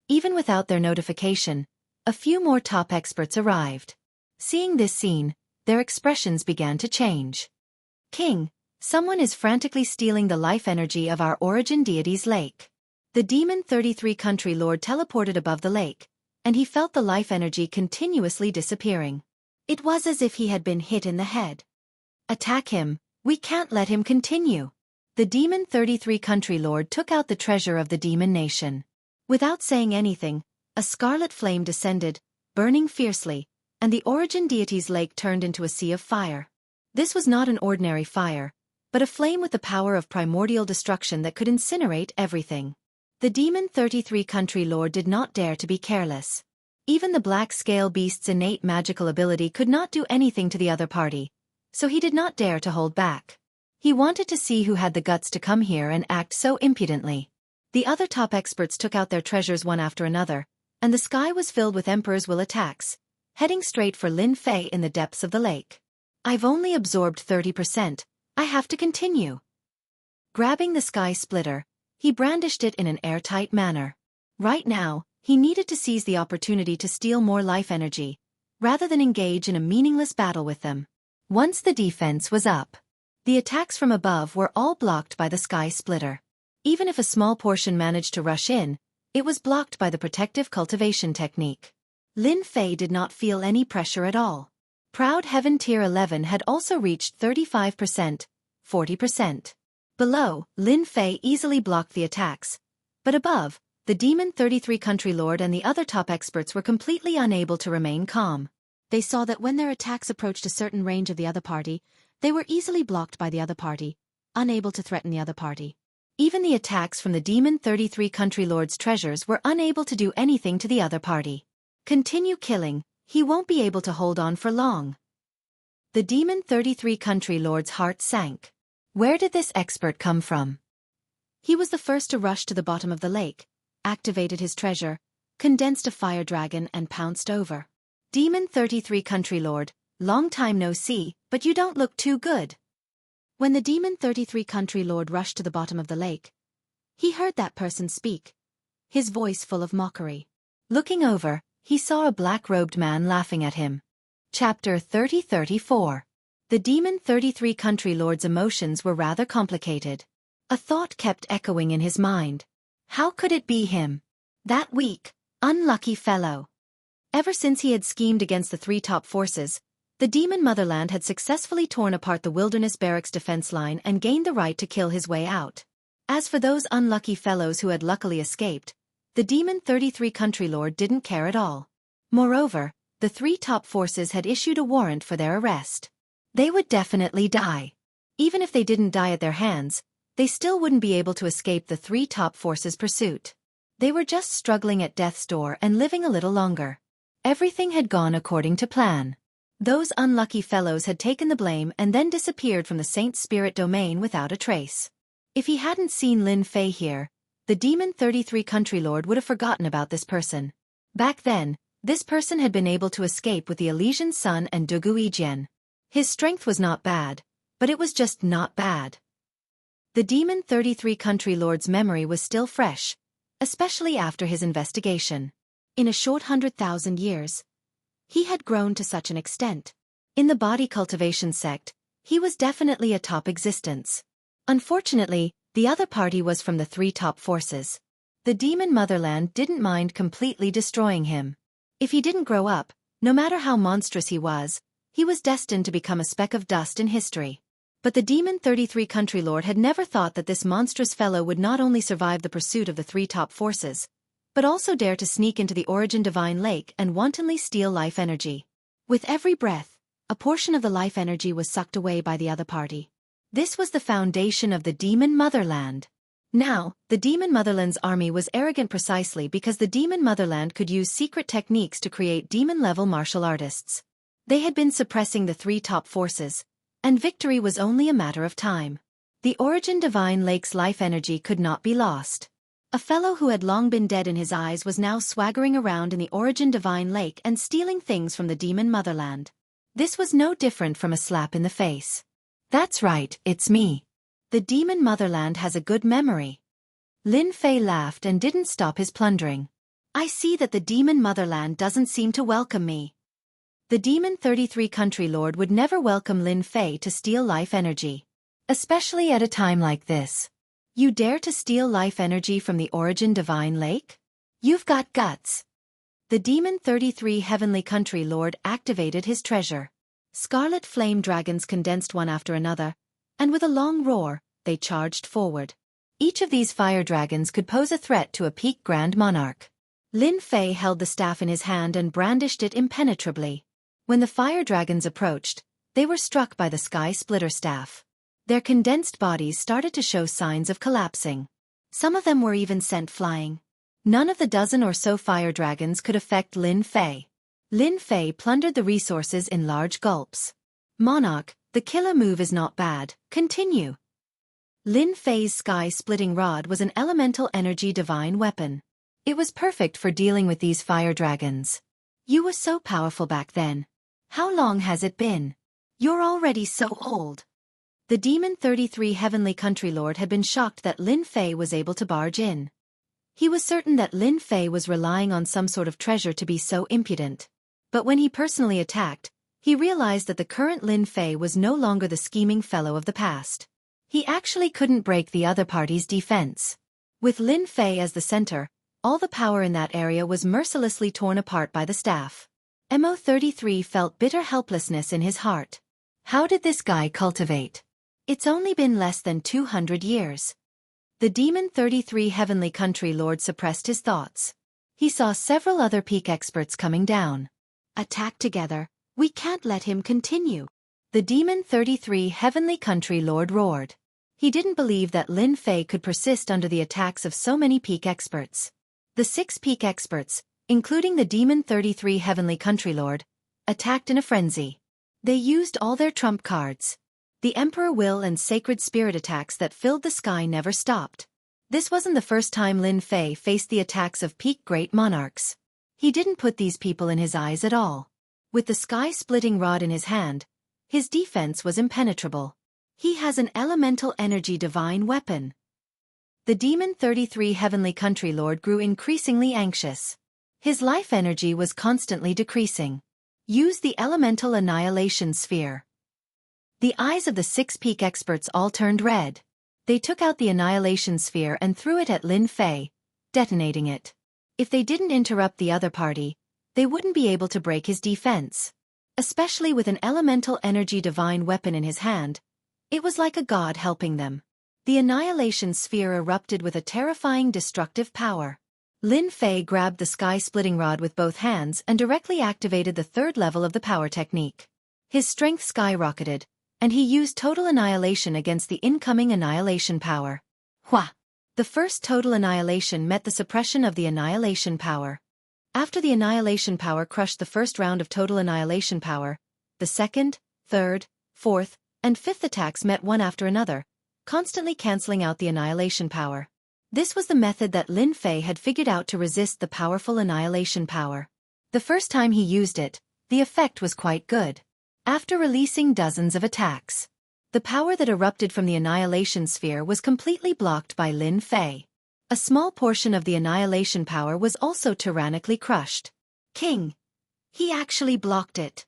Speaker 2: Even without their notification, a few more top experts arrived. Seeing this scene, their expressions began to change. King, someone is frantically stealing the life energy of our Origin Deity's lake. The Demon 33 Country Lord teleported above the lake, and he felt the life energy continuously disappearing. It was as if he had been hit in the head.
Speaker 1: Attack him, we can't let him continue.
Speaker 2: The Demon 33 Country Lord took out the treasure of the Demon Nation. Without saying anything, a scarlet flame descended, burning fiercely, and the Origin Deity's lake turned into a sea of fire. This was not an ordinary fire, but a flame with the power of primordial destruction that could incinerate everything. The Demon 33 Country Lord did not dare to be careless. Even the Black Scale Beast's innate magical ability could not do anything to the other party, so he did not dare to hold back. He wanted to see who had the guts to come here and act so impudently. The other top experts took out their treasures one after another, and the sky was filled with Emperor's Will attacks, heading straight for Lin Fei in the depths of the lake.
Speaker 1: I've only absorbed 30%, I have to continue.
Speaker 2: Grabbing the sky splitter, he brandished it in an airtight manner. Right now, he needed to seize the opportunity to steal more life energy, rather than engage in a meaningless battle with them.
Speaker 1: Once the defense was up,
Speaker 2: the attacks from above were all blocked by the sky splitter. Even if a small portion managed to rush in, It was blocked by the protective cultivation technique. Lin Fei did not feel any pressure at all. Proud Heaven Tier 11 had also reached 35%, 40%. Below, Lin Fei easily blocked the attacks. But above, the Demon 33 Country Lord and the other top experts were completely unable to remain calm. They saw that when their attacks approached a certain range of the other party, they were easily blocked by the other party, unable to threaten the other party. Even the attacks from the Demon 33 Country Lord's treasures were unable to do anything to the other party. Continue killing, he won't be able to hold on for long. The Demon 33 Country Lord's heart sank. Where did this expert come from? He was the first to rush to the bottom of the lake, activated his treasure, condensed a fire dragon and pounced over. Demon 33 Country Lord, long time no see, but you don't look too good. When the Demon 33 Country Lord rushed to the bottom of the lake, he heard that person speak, his voice full of mockery. Looking over, he saw a black-robed man laughing at him. Chapter 30-34. The Demon 33 Country Lord's emotions were rather complicated. A thought kept echoing in his mind. How could it be him? That weak, unlucky fellow. Ever since he had schemed against the three top forces, the Demon Motherland had successfully torn apart the Wilderness Barracks defense line and gained the right to kill his way out. As for those unlucky fellows who had luckily escaped, the Demon 33 Country Lord didn't care at all. Moreover, the three top forces had issued a warrant for their arrest. They would definitely die. Even if they didn't die at their hands, they still wouldn't be able to escape the three top forces' pursuit. They were just struggling at death's door and living a little longer. Everything had gone according to plan. Those unlucky fellows had taken the blame and then disappeared from the Saint Spirit domain without a trace. If he hadn't seen Lin Fei here, the Demon 33 Country Lord would have forgotten about this person. Back then, this person had been able to escape with the Elysian Sun and Dugu Yijian. His strength was not bad, but it was just not bad. The Demon 33 Country Lord's memory was still fresh, especially after his investigation. In a short 100,000 years, he had grown to such an extent. In the body cultivation sect, he was definitely a top existence. Unfortunately, the other party was from the three top forces. The Demon Motherland didn't mind completely destroying him. If he didn't grow up, no matter how monstrous he was destined to become a speck of dust in history. But the Demon 33 Country Lord had never thought that this monstrous fellow would not only survive the pursuit of the three top forces, but also dare to sneak into the Origin Divine Lake and wantonly steal life energy. With every breath, a portion of the life energy was sucked away by the other party. This was the foundation of the Demon Motherland. Now, the Demon Motherland's army was arrogant precisely because the Demon Motherland could use secret techniques to create demon-level martial artists. They had been suppressing the three top forces, and victory was only a matter of time. The Origin Divine Lake's life energy could not be lost. A fellow who had long been dead in his eyes was now swaggering around in the Origin Divine Lake and stealing things from the Demon Motherland. This was no different from a slap in the face. That's right, it's me. The Demon Motherland has a good memory. Lin Fei laughed and didn't stop his plundering. I see that the Demon Motherland doesn't seem to welcome me. The Demon 33 Country Lord would never welcome Lin Fei to steal life energy. Especially at a time like this. You dare to steal life energy from the Origin Divine Lake? You've got guts. The Demon 33 Heavenly Country Lord activated his treasure. Scarlet flame dragons condensed one after another, and with a long roar, they charged forward. Each of these fire dragons could pose a threat to a peak Grand Monarch. Lin Fei held the staff in his hand and brandished it impenetrably. When the fire dragons approached, they were struck by the Sky Splitter staff. Their condensed bodies started to show signs of collapsing. Some of them were even sent flying. None of the dozen or so fire dragons could affect Lin Fei. Lin Fei plundered the resources in large gulps. Monarch, the killer move is not bad, continue. Lin Fei's sky-splitting rod was an elemental energy divine weapon. It was perfect for dealing with these fire dragons. You were so powerful back then. How long has it been? You're already so old. The Demon 33 Heavenly Country Lord had been shocked that Lin Fei was able to barge in. He was certain that Lin Fei was relying on some sort of treasure to be so impudent. But when he personally attacked, he realized that the current Lin Fei was no longer the scheming fellow of the past. He actually couldn't break the other party's defense. With Lin Fei as the center, All the power in that area was mercilessly torn apart by the staff. Mo33 felt bitter helplessness in his heart. How did this guy cultivate? It's only been less than 200 years. The Demon 33 Heavenly Country Lord suppressed his thoughts. He saw several other peak experts coming down. Attack together. We can't let him continue. The Demon 33 Heavenly Country Lord roared. He didn't believe that Lin Fei could persist under the attacks of so many peak experts. The 6 peak experts, including the Demon 33 Heavenly Country Lord, attacked in a frenzy. They used all their trump cards. The Emperor Will and Sacred Spirit attacks that filled the sky never stopped. This wasn't the first time Lin Fei faced the attacks of peak great monarchs. He didn't put these people in his eyes at all. With the sky-splitting rod in his hand, his defense was impenetrable. He has an elemental energy divine weapon. The Demon 33 Heavenly Country Lord grew increasingly anxious. His life energy was constantly decreasing. Use the elemental annihilation sphere. The eyes of the 6 peak experts all turned red. They took out the annihilation sphere and threw it at Lin Fei, detonating it. If they didn't interrupt the other party, they wouldn't be able to break his defense. Especially with an elemental energy divine weapon in his hand, it was like a god helping them. The annihilation sphere erupted with a terrifying destructive power. Lin Fei grabbed the sky-splitting rod with both hands and directly activated the 3rd level of the power technique. His strength skyrocketed, and he used total annihilation against the incoming annihilation power. Hua! The first total annihilation met the suppression of the annihilation power. After the annihilation power crushed the first round of total annihilation power, the 2nd, 3rd, 4th, and 5th attacks met one after another, constantly cancelling out the annihilation power. This was the method that Lin Fei had figured out to resist the powerful annihilation power. The first time he used it, the effect was quite good. After releasing dozens of attacks, the power that erupted from the annihilation sphere was completely blocked by Lin Fei. A small portion of the annihilation power was also tyrannically crushed. King! He actually blocked it.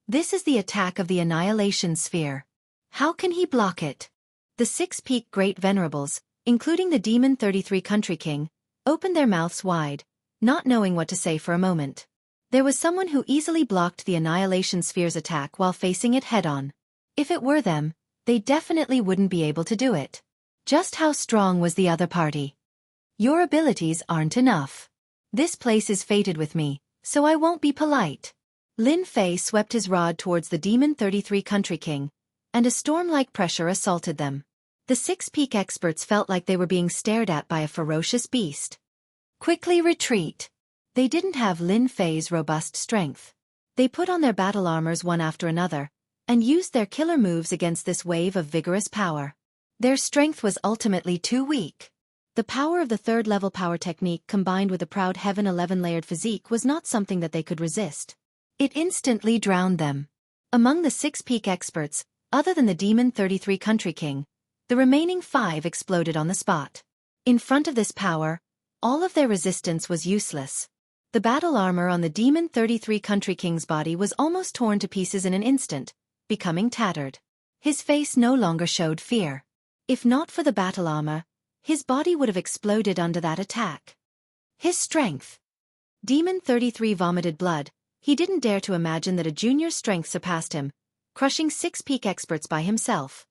Speaker 2: This is the attack of the annihilation sphere. How can he block it? The 6 peak great venerables, including the Demon 33 Country King, opened their mouths wide, not knowing what to say for a moment. There was someone who easily blocked the annihilation sphere's attack while facing it head-on. If it were them, they definitely wouldn't be able to do it. Just how strong was the other party? Your abilities aren't enough. This place is fated with me, so I won't be polite. Lin Fei swept his rod towards the Demon 33 Country King, and a storm-like pressure assaulted them. The 6 peak experts felt like they were being stared at by a ferocious beast. Quickly retreat. They didn't have Lin Fei's robust strength. They put on their battle armors one after another, and used their killer moves against this wave of vigorous power. Their strength was ultimately too weak. The power of the 3rd level power technique combined with the proud Heaven 11-layered physique was not something that they could resist. It instantly drowned them. Among the 6 peak experts, other than the Demon 33 Country King, the remaining 5 exploded on the spot. In front of this power, all of their resistance was useless. The battle armor on the Demon 33 Country King's body was almost torn to pieces in an instant, becoming tattered. His face no longer showed fear. If not for the battle armor, his body would have exploded under that attack. His strength. Demon 33 vomited blood. He didn't dare to imagine that a junior's strength surpassed him, crushing 6 peak experts by himself.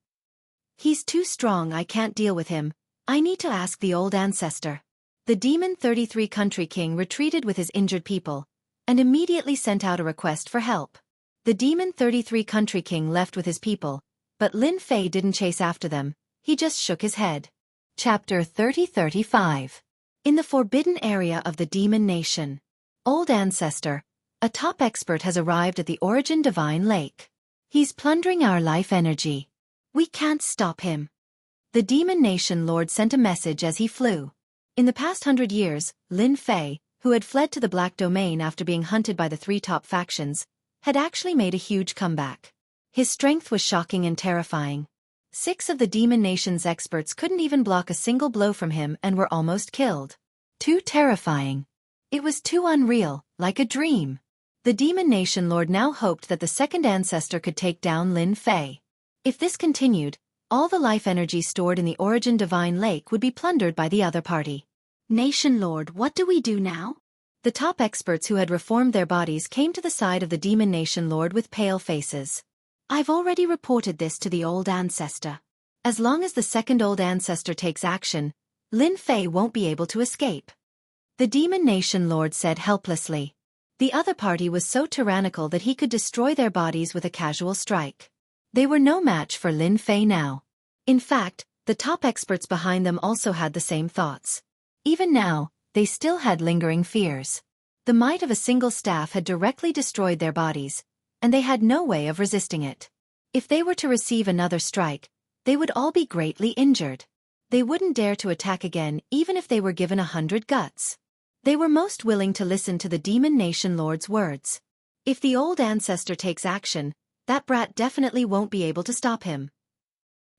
Speaker 2: He's too strong, I can't deal with him. I need to ask the old ancestor. The Demon 33 Country King retreated with his injured people, and immediately sent out a request for help. The Demon 33 Country King left with his people, but Lin Fei didn't chase after them, he just shook his head. Chapter 30-35. In the forbidden area of the Demon Nation. Old Ancestor, a top expert has arrived at the Origin Divine Lake. He's plundering our life energy. We can't stop him. The Demon Nation Lord sent a message as he flew. In the past 100 years, Lin Fei, who had fled to the Black Domain after being hunted by the 3 top factions, had actually made a huge comeback. His strength was shocking and terrifying. 6 of the Demon Nation's experts couldn't even block a single blow from him and were almost killed. Too terrifying. It was too unreal, like a dream. The Demon Nation Lord now hoped that the 2nd ancestor could take down Lin Fei. If this continued, all the life energy stored in the Origin Divine Lake would be plundered by the other party. Nation Lord, what do we do now? The top experts who had reformed their bodies came to the side of the demon Nation Lord with pale faces. I've already reported this to the old ancestor. As long as the second old ancestor takes action, Lin Fei won't be able to escape. The demon Nation Lord said helplessly. The other party was so tyrannical that he could destroy their bodies with a casual strike. They were no match for Lin Fei now. In fact, the top experts behind them also had the same thoughts. Even now, they still had lingering fears. The might of a single staff had directly destroyed their bodies, and they had no way of resisting it. If they were to receive another strike, they would all be greatly injured. They wouldn't dare to attack again even if they were given 100 guts. They were most willing to listen to the demon Nation Lord's words. If the old ancestor takes action, that brat definitely won't be able to stop him.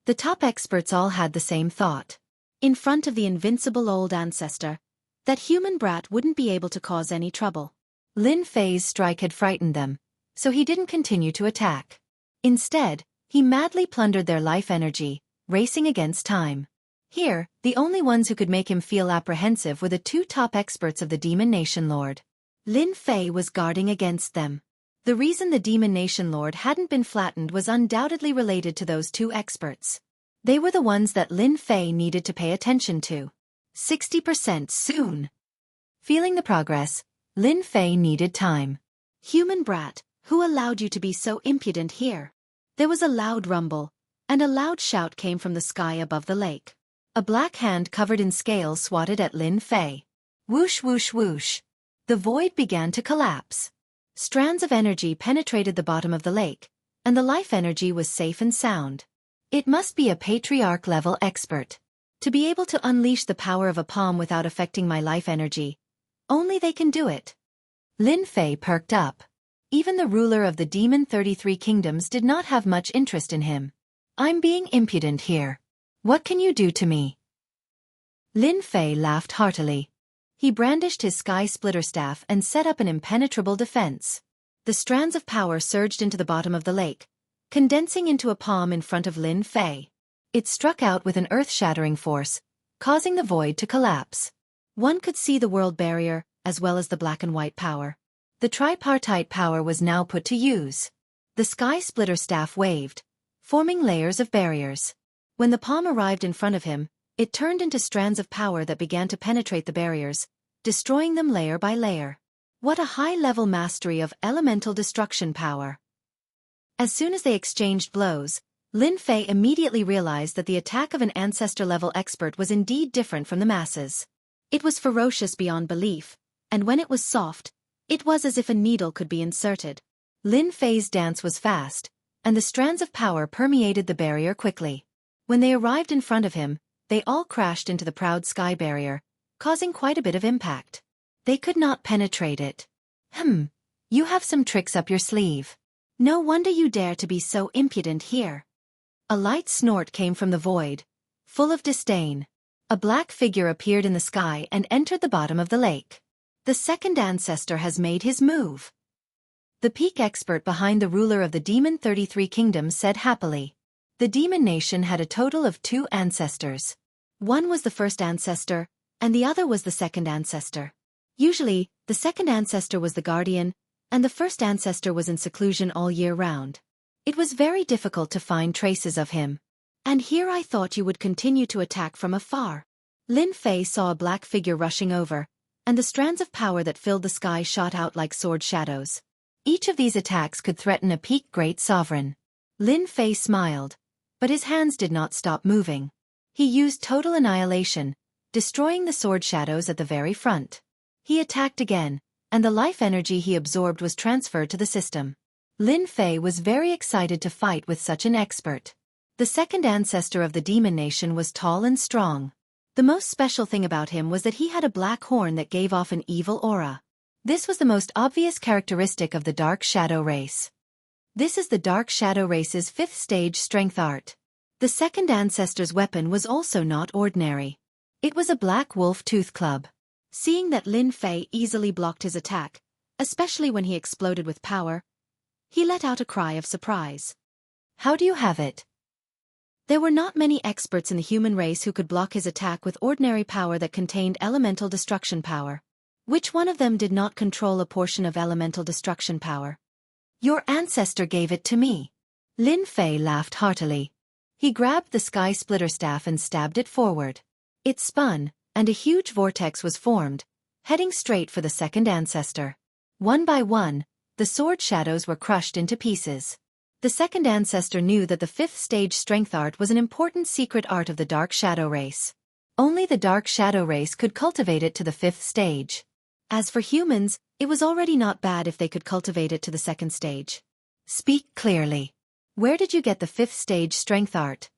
Speaker 2: The top experts all had the same thought. In front of the invincible old ancestor, that human brat wouldn't be able to cause any trouble. Lin Fei's strike had frightened them, so he didn't continue to attack. Instead, he madly plundered their life energy, racing against time. Here, the only ones who could make him feel apprehensive were the two top experts of the Demon Nation Lord. Lin Fei was guarding against them. The reason the Demon Nation Lord hadn't been flattened was undoubtedly related to those two experts. They were the ones that Lin Fei needed to pay attention to. 60% soon. Feeling the progress, Lin Fei needed time. Human brat, who allowed you to be so impudent here? There was a loud rumble, and a loud shout came from the sky above the lake. A black hand covered in scales swatted at Lin Fei. Whoosh whoosh whoosh. The void began to collapse. Strands of energy penetrated the bottom of the lake, and the life energy was safe and sound. It must be a patriarch-level expert. To be able to unleash the power of a palm without affecting my life energy. Only they can do it. Lin Fei perked up. Even the ruler of the Demon 33 Kingdoms did not have much interest in him. I'm being impudent here. What can you do to me? Lin Fei laughed heartily. He brandished his sky splitter staff and set up an impenetrable defense. The strands of power surged into the bottom of the lake, condensing into a palm in front of Lin Fei. It struck out with an earth-shattering force, causing the void to collapse. One could see the world barrier, as well as the black and white power. The tripartite power was now put to use. The sky splitter staff waved, forming layers of barriers. When the palm arrived in front of him, it turned into strands of power that began to penetrate the barriers, destroying them layer by layer. What a high-level mastery of elemental destruction power. As soon as they exchanged blows, Lin Fei immediately realized that the attack of an ancestor-level expert was indeed different from the masses. It was ferocious beyond belief, and when it was soft, it was as if a needle could be inserted. Lin Fei's dance was fast, and the strands of power permeated the barrier quickly. When they arrived in front of him, they all crashed into the proud sky barrier, causing quite a bit of impact. They could not penetrate it. You have some tricks up your sleeve. No wonder you dare to be so impudent here. A light snort came from the void, full of disdain. A black figure appeared in the sky and entered the bottom of the lake. The second ancestor has made his move. The peak expert behind the ruler of the Demon 33 Kingdoms said happily. The Demon Nation had a total of 2 ancestors. One was the first ancestor, and the other was the second ancestor. Usually, the second ancestor was the guardian, and the first ancestor was in seclusion all year round. It was very difficult to find traces of him. And here I thought you would continue to attack from afar. Lin Fei saw a black figure rushing over, and the strands of power that filled the sky shot out like sword shadows. Each of these attacks could threaten a peak great sovereign. Lin Fei smiled, but his hands did not stop moving. He used total annihilation, destroying the sword shadows at the very front. He attacked again, and the life energy he absorbed was transferred to the system. Lin Fei was very excited to fight with such an expert. The second ancestor of the Demon Nation was tall and strong. The most special thing about him was that he had a black horn that gave off an evil aura. This was the most obvious characteristic of the Dark Shadow race. This is the Dark Shadow race's 5th stage strength art. The second ancestor's weapon was also not ordinary. It was a black wolf tooth club. Seeing that Lin Fei easily blocked his attack, especially when he exploded with power, he let out a cry of surprise. How do you have it? There were not many experts in the human race who could block his attack with ordinary power that contained elemental destruction power. Which one of them did not control a portion of elemental destruction power?
Speaker 1: Your ancestor gave it to me. Lin Fei laughed heartily. He grabbed the sky splitter staff and stabbed it forward. It spun, and a huge vortex was formed, heading straight for the second ancestor. One by one, the sword shadows were crushed into pieces. The second ancestor knew that the 5th stage strength art was an important secret art of the Dark Shadow race. Only the Dark Shadow race could cultivate it to the 5th stage. As for humans, it was already not bad if they could cultivate it to the 2nd stage. Speak clearly. Where did you get the 5th stage strength art?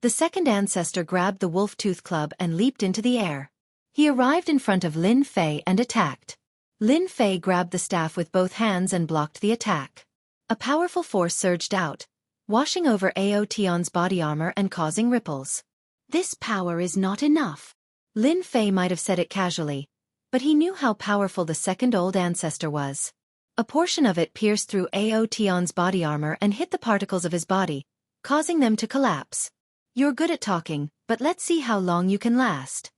Speaker 1: The second ancestor grabbed the wolf tooth club and leaped into the air. He arrived in front of Lin Fei and attacked. Lin Fei grabbed the staff with both hands and blocked the attack. A powerful force surged out, washing over Aotion's body armor and causing ripples. This power is not enough. Lin Fei might have said it casually, but he knew how powerful the second old ancestor was. A portion of it pierced through Aotion's body armor and hit the particles of his body, causing them to collapse. You're good at talking, but let's see how long you can last.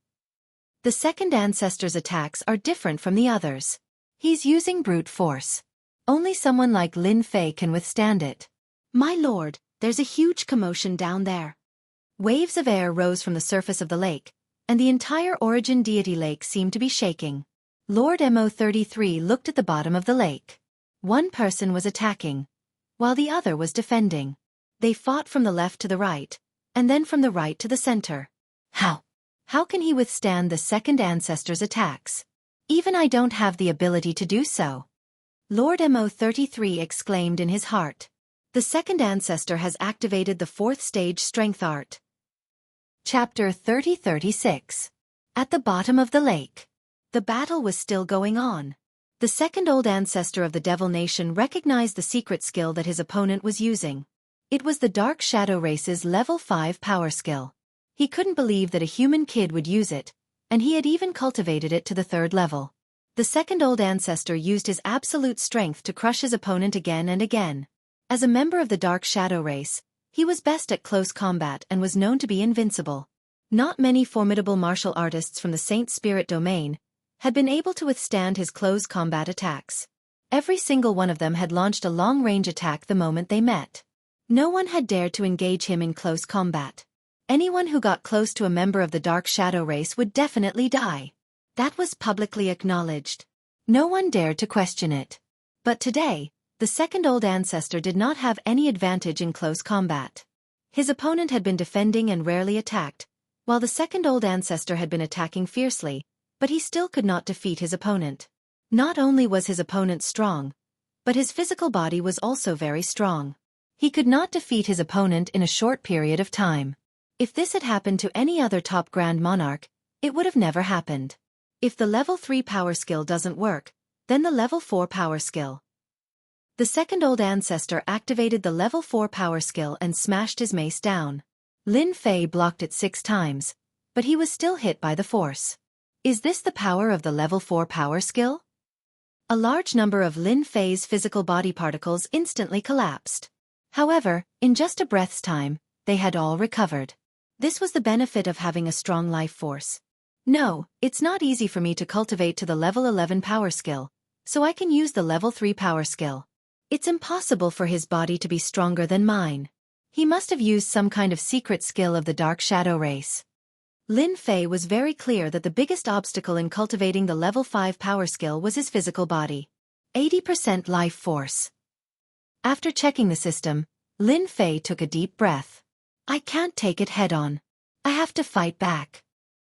Speaker 1: The second ancestor's attacks are different from the others. He's using brute force. Only someone like Lin Fei can withstand it.
Speaker 2: My lord, there's a huge commotion down there.
Speaker 1: Waves of air rose from the surface of the lake, and the entire Origin Deity Lake seemed to be shaking. Lord Mo33 looked at the bottom of the lake. One person was attacking, while the other was defending. They fought from the left to the right, and then from the right to the center. How can he withstand the second ancestor's attacks? Even I don't have the ability to do so. Lord Mo33 exclaimed in his heart. The second ancestor has activated the 4th stage strength art. Chapter 3036. At the bottom of the lake. The battle was still going on. The second old ancestor of the Devil Nation recognized the secret skill that his opponent was using. It was the Dark Shadow race's level 5 power skill. He couldn't believe that a human kid would use it, and he had even cultivated it to the 3rd level. The second old ancestor used his absolute strength to crush his opponent again and again. As a member of the Dark Shadow race, he was best at close combat and was known to be invincible. Not many formidable martial artists from the Saint Spirit domain had been able to withstand his close combat attacks. Every single one of them had launched a long-range attack the moment they met. No one had dared to engage him in close combat. Anyone who got close to a member of the Dark Shadow race would definitely die. That was publicly acknowledged. No one dared to question it. But today, the second old ancestor did not have any advantage in close combat. His opponent had been defending and rarely attacked, while the second old ancestor had been attacking fiercely, but he still could not defeat his opponent. Not only was his opponent strong, but his physical body was also very strong. He could not defeat his opponent in a short period of time. If this had happened to any other top Grand Monarch, it would have never happened. If the level 3 power skill doesn't work, then the level 4 power skill. The second old ancestor activated the level 4 power skill and smashed his mace down. Lin Fei blocked it 6 times, but he was still hit by the force. Is this the power of the level 4 power skill? A large number of Lin Fei's physical body particles instantly collapsed. However, in just a breath's time, they had all recovered. This was the benefit of having a strong life force. No, it's not easy for me to cultivate to the level 11 power skill, so I can use the level 3 power skill. It's impossible for his body to be stronger than mine. He must have used some kind of secret skill of the Dark Shadow race. Lin Fei was very clear that the biggest obstacle in cultivating the level 5 power skill was his physical body. 80% life force. After checking the system, Lin Fei took a deep breath. I can't take it head-on. I have to fight back.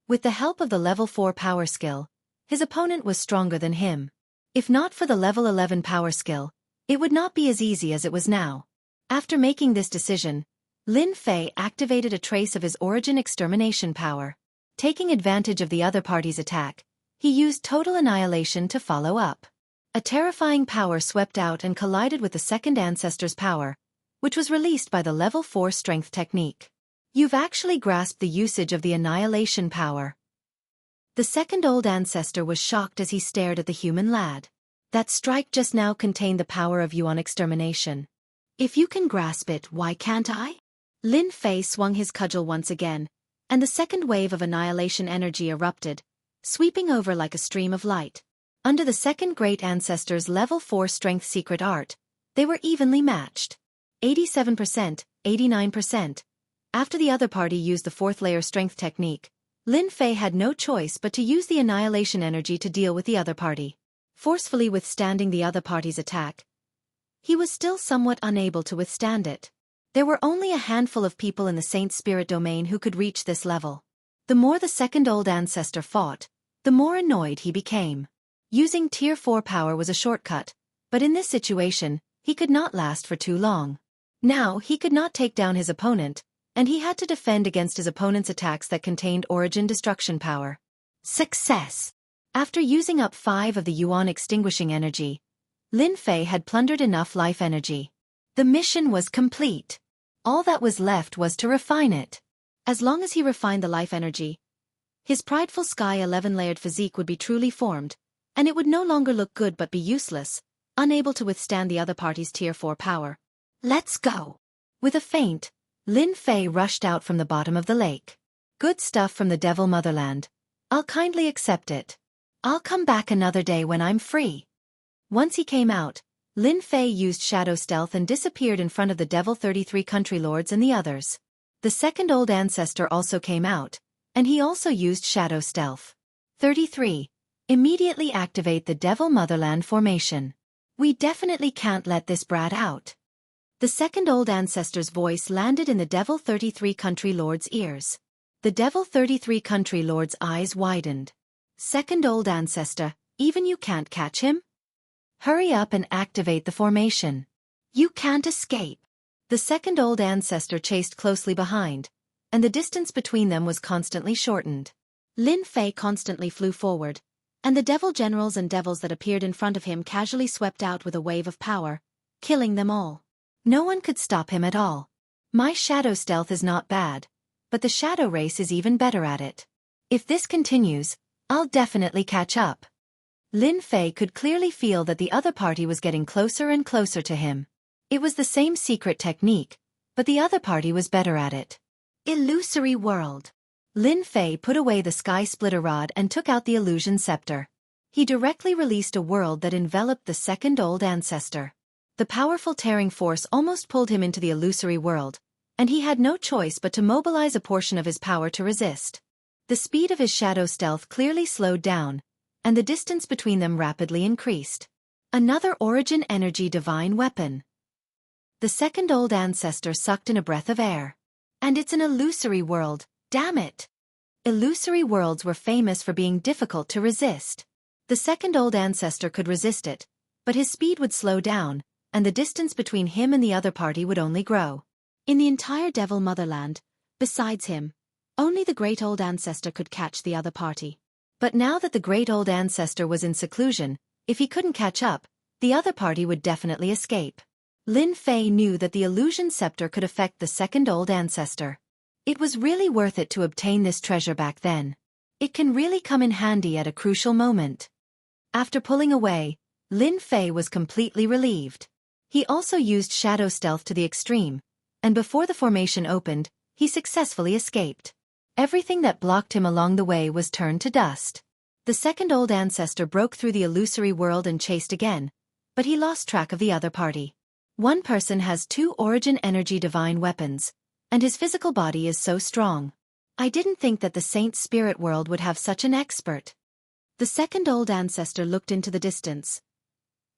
Speaker 1: With the help of the level 4 power skill, his opponent was stronger than him. If not for the level 11 power skill, it would not be as easy as it was now. After making this decision, Lin Fei activated a trace of his origin extermination power. Taking advantage of the other party's attack, he used total annihilation to follow up. A terrifying power swept out and collided with the second ancestor's power, which was released by the level 4 strength technique. You've actually grasped the usage of the annihilation power. The second old ancestor was shocked as he stared at the human lad. That strike just now contained the power of Yuan extermination. If you can grasp it, why can't I?
Speaker 2: Lin Fei swung his cudgel once again, and the second wave of annihilation energy erupted, sweeping over like a stream of light. Under the second great ancestor's level 4 strength secret art, they were evenly matched. 87%, 89%. After the other party used the fourth layer strength technique, Lin Fei had no choice but to use the annihilation energy to deal with the other party. Forcefully withstanding the other party's attack, he was still somewhat unable to withstand it. There were only a handful of people in the Saint Spirit domain who could reach this level. The more the second old ancestor fought, the more annoyed he became. Using Tier 4 power was a shortcut, but in this situation, he could not last for too long. Now he could not take down his opponent, and he had to defend against his opponent's attacks that contained origin destruction power. Success! After using up 5 of the Yuan extinguishing energy, Lin Fei had plundered enough life energy. The mission was complete. All that was left was to refine it. As long as he refined the life energy, his prideful Sky 11-layered physique would be truly formed, and it would no longer look good but be useless, unable to withstand the other party's Tier 4 power. Let's go! With a feint, Lin Fei rushed out from the bottom of the lake. Good stuff from the Devil Motherland. I'll kindly accept it. I'll come back another day when I'm free. Once he came out, Lin Fei used shadow stealth and disappeared in front of the Devil 33 country lords and the others. The second old ancestor also came out, and he also used shadow stealth. 33. Immediately activate the Devil Motherland formation. We definitely can't let this brat out. The second old ancestor's voice landed in the Devil 33 country lord's ears. The Devil 33 country lord's eyes widened. Second old ancestor, even you can't catch him? Hurry up and activate the formation. You can't escape. The second old ancestor chased closely behind, and the distance between them was constantly shortened. Lin Fei constantly flew forward, and the devil generals and devils that appeared in front of him casually swept out with a wave of power, killing them all. No one could stop him at all. My shadow stealth is not bad, but the shadow race is even better at it. If this continues, I'll definitely catch up. Lin Fei could clearly feel that the other party was getting closer and closer to him. It was the same secret technique, but the other party was better at it. Illusory world. Lin Fei put away the sky splitter rod and took out the illusion scepter. He directly released a world that enveloped the second old ancestor. The powerful tearing force almost pulled him into the illusory world, and he had no choice but to mobilize a portion of his power to resist. The speed of his shadow stealth clearly slowed down, and the distance between them rapidly increased. Another origin energy divine weapon. The second old ancestor sucked in a breath of air. And it's an illusory world, damn it! Illusory worlds were famous for being difficult to resist. The second old ancestor could resist it, but his speed would slow down, and the distance between him and the other party would only grow. In the entire Devil Motherland, besides him, only the great old ancestor could catch the other party. But now that the great old ancestor was in seclusion, if he couldn't catch up, the other party would definitely escape. Lin Fei knew that the illusion scepter could affect the second old ancestor. It was really worth it to obtain this treasure back then. It can really come in handy at a crucial moment. After pulling away, Lin Fei was completely relieved. He also used shadow stealth to the extreme, and before the formation opened, he successfully escaped. Everything that blocked him along the way was turned to dust. The second old ancestor broke through the illusory world and chased again, but he lost track of the other party. One person has 2 origin energy divine weapons, and his physical body is so strong. I didn't think that the Saint Spirit world would have such an expert. The second old ancestor looked into the distance,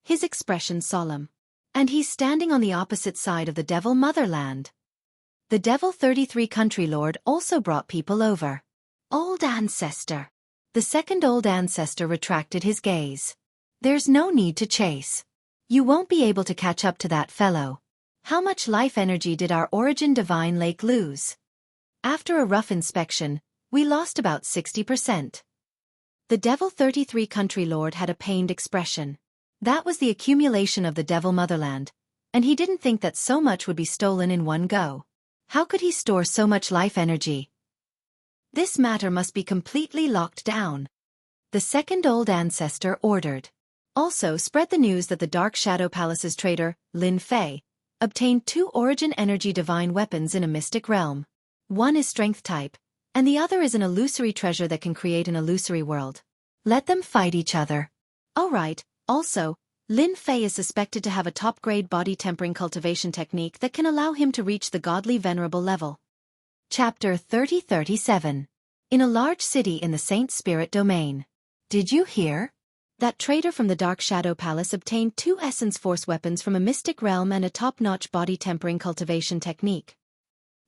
Speaker 2: his expression solemn. And he's standing on the opposite side of the Devil Motherland. The Devil 33 country lord also brought people over. Old ancestor. The second old ancestor retracted his gaze. There's no need to chase. You won't be able to catch up to that fellow. How much life energy did our origin divine lake lose? After a rough inspection, we lost about 60%. The Devil 33 country lord had a pained expression. That was the accumulation of the Devil Motherland, and he didn't think that so much would be stolen in one go. How could he store so much life energy? This matter must be completely locked down. The second old ancestor ordered. Also spread the news that the Dark Shadow Palace's traitor, Lin Fei, obtained 2 origin energy divine weapons in a mystic realm. One is strength type, and the other is an illusory treasure that can create an illusory world.
Speaker 1: Let them fight each other.
Speaker 2: Alright, also, Lin Fei is suspected to have a top-grade body tempering cultivation technique that can allow him to reach the godly venerable level.
Speaker 1: Chapter 30-37. In a large city in the Saint Spirit domain. Did you hear?
Speaker 2: That traitor from the Dark Shadow Palace obtained 2 essence force weapons from a mystic realm and a top-notch body tempering cultivation technique.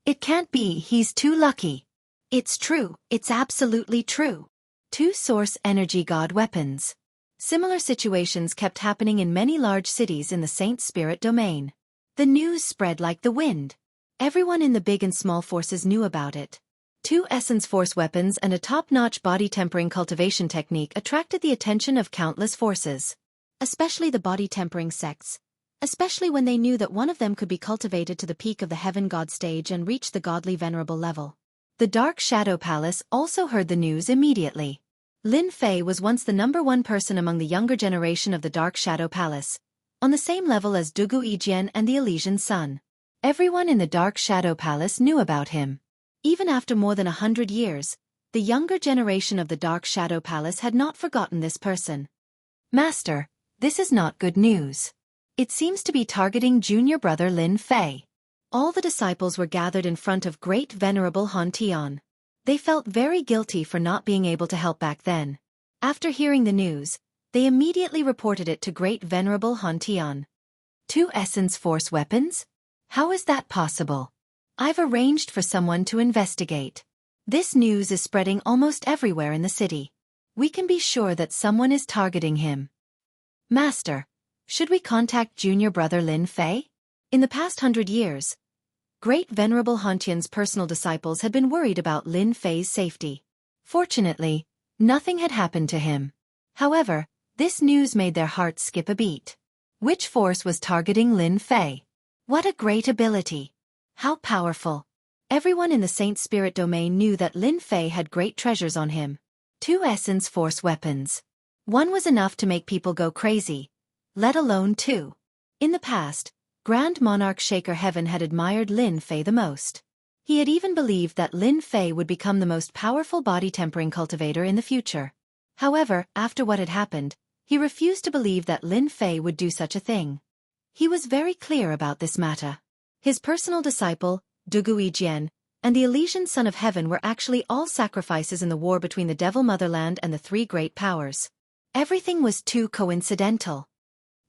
Speaker 1: It can't be, he's too lucky. It's true, it's absolutely true. 2 source energy god weapons.
Speaker 2: Similar situations kept happening in many large cities in the Saint Spirit domain.
Speaker 1: The news spread like the wind.
Speaker 2: Everyone in the big and small forces knew about it. 2 essence force weapons and a top-notch body tempering cultivation technique attracted the attention of countless forces. Especially the body tempering sects. Especially when they knew that one of them could be cultivated to the peak of the heaven god stage and reach the godly venerable level.
Speaker 1: The Dark Shadow Palace also heard the news immediately.
Speaker 2: Lin Fei was once the #1 person among the younger generation of the Dark Shadow Palace, on the same level as Dugu Yijian and the Elysian Sun.
Speaker 1: Everyone in the Dark Shadow Palace knew about him.
Speaker 2: Even after more than 100 years, the younger generation of the Dark Shadow Palace had not forgotten this person.
Speaker 1: Master, this is not good news. It seems to be targeting junior brother Lin Fei.
Speaker 2: All the disciples were gathered in front of Great Venerable Han Tian. They felt very guilty for not being able to help back then. After hearing the news, they immediately reported it to Great Venerable Han Tian.
Speaker 1: 2 essence force weapons? How is that possible? I've arranged for someone to investigate. This news is spreading almost everywhere in the city. We can be sure that someone is targeting him. Master, should we contact junior brother Lin Fei?
Speaker 2: In the past 100 years, Great Venerable Han Tian's personal disciples had been worried about Lin Fei's safety.
Speaker 1: Fortunately, nothing had happened to him. However, this news made their hearts skip a beat. Which force was targeting Lin Fei? What a great ability! How powerful!
Speaker 2: Everyone in the Saint Spirit domain knew that Lin Fei had great treasures on him.
Speaker 1: 2 essence force weapons. One was enough to make people go crazy, let alone 2.
Speaker 2: In the past, Grand Monarch Shaker Heaven had admired Lin Fei the most. He had even believed that Lin Fei would become the most powerful body tempering cultivator in the future. However, after what had happened, he refused to believe that Lin Fei would do such a thing. He was very clear about this matter. His personal disciple, Dugu Yijian, and the Elysian Son of Heaven were actually all sacrifices in the war between the Devil Motherland and the 3 great powers.
Speaker 1: Everything was too coincidental.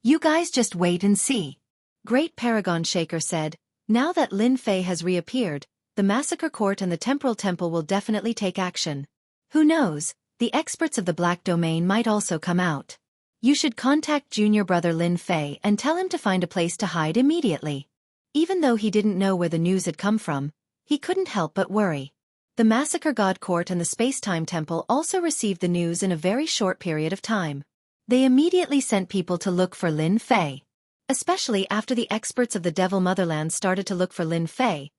Speaker 1: You guys just wait and see.
Speaker 2: Great Paragon Shaker said, now that Lin Fei has reappeared, the Massacre Court and the Temporal Temple will definitely take action.
Speaker 1: Who knows, the experts of the Black Domain might also come out. You should contact junior brother Lin Fei and tell him to find a place to hide immediately.
Speaker 2: Even though he didn't know where the news had come from, he couldn't help but worry. The Massacre God Court and the Space-Time Temple also received the news in a very short period of time.
Speaker 1: They immediately sent people to look for Lin Fei.
Speaker 2: Especially after the experts of the Devil Motherland started to look for Lin Fei,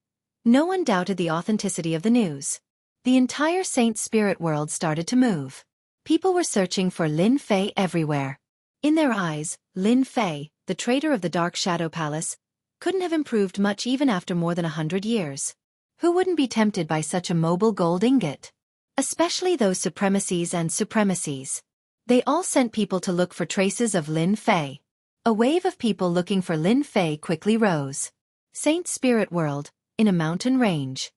Speaker 2: no one doubted the authenticity of the news.
Speaker 1: The entire Saint Spirit world started to move. People were searching for Lin Fei everywhere.
Speaker 2: In their eyes, Lin Fei, the traitor of the Dark Shadow Palace, couldn't have improved much even after more than 100 years.
Speaker 1: Who wouldn't be tempted by such a mobile gold ingot? Especially those supremacies and supremacies. They all sent people to look for traces of Lin Fei. A wave of people looking for Lin Fei quickly rose.
Speaker 2: Saint Spirit World, in a mountain range.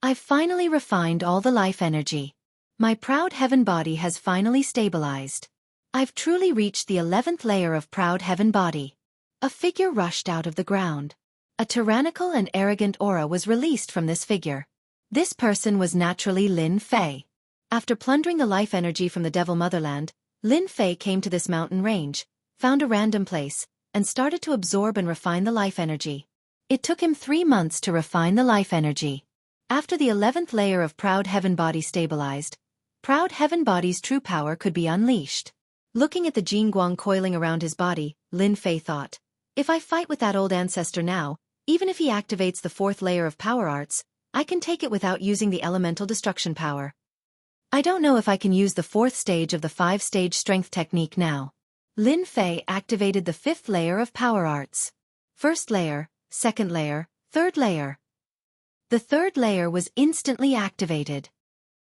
Speaker 1: I've finally refined all the life energy. My proud heaven body has finally stabilized. I've truly reached the 11th layer of proud heaven body. A figure rushed out of the ground. A tyrannical and arrogant aura was released from this figure. This person was naturally Lin Fei.
Speaker 2: After plundering the life energy from the Devil Motherland, Lin Fei came to this mountain range, found a random place, and started to absorb and refine the life energy.
Speaker 1: It took him 3 months to refine the life energy.
Speaker 2: After the 11th layer of Proud Heaven Body stabilized, Proud Heaven Body's true power could be unleashed. Looking at the Jingguang coiling around his body, Lin Fei thought, if I fight with that old ancestor now, even if he activates the 4th layer of power arts, I can take it without using the elemental destruction power. I don't know if I can use the 4th stage of the 5-stage strength technique now.
Speaker 1: Lin Fei activated the 5th layer of power arts.
Speaker 2: 1st layer, second layer, third layer. The third layer was instantly activated.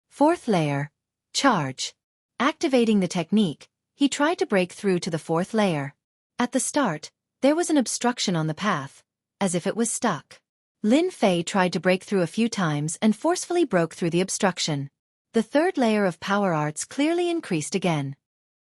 Speaker 2: Fourth layer, charge. Activating the technique, he tried to break through to the fourth layer. At the start, there was an obstruction on the path, as if it was stuck. Lin Fei tried to break through a few times and forcefully broke through the obstruction. The third layer of power arts clearly increased again.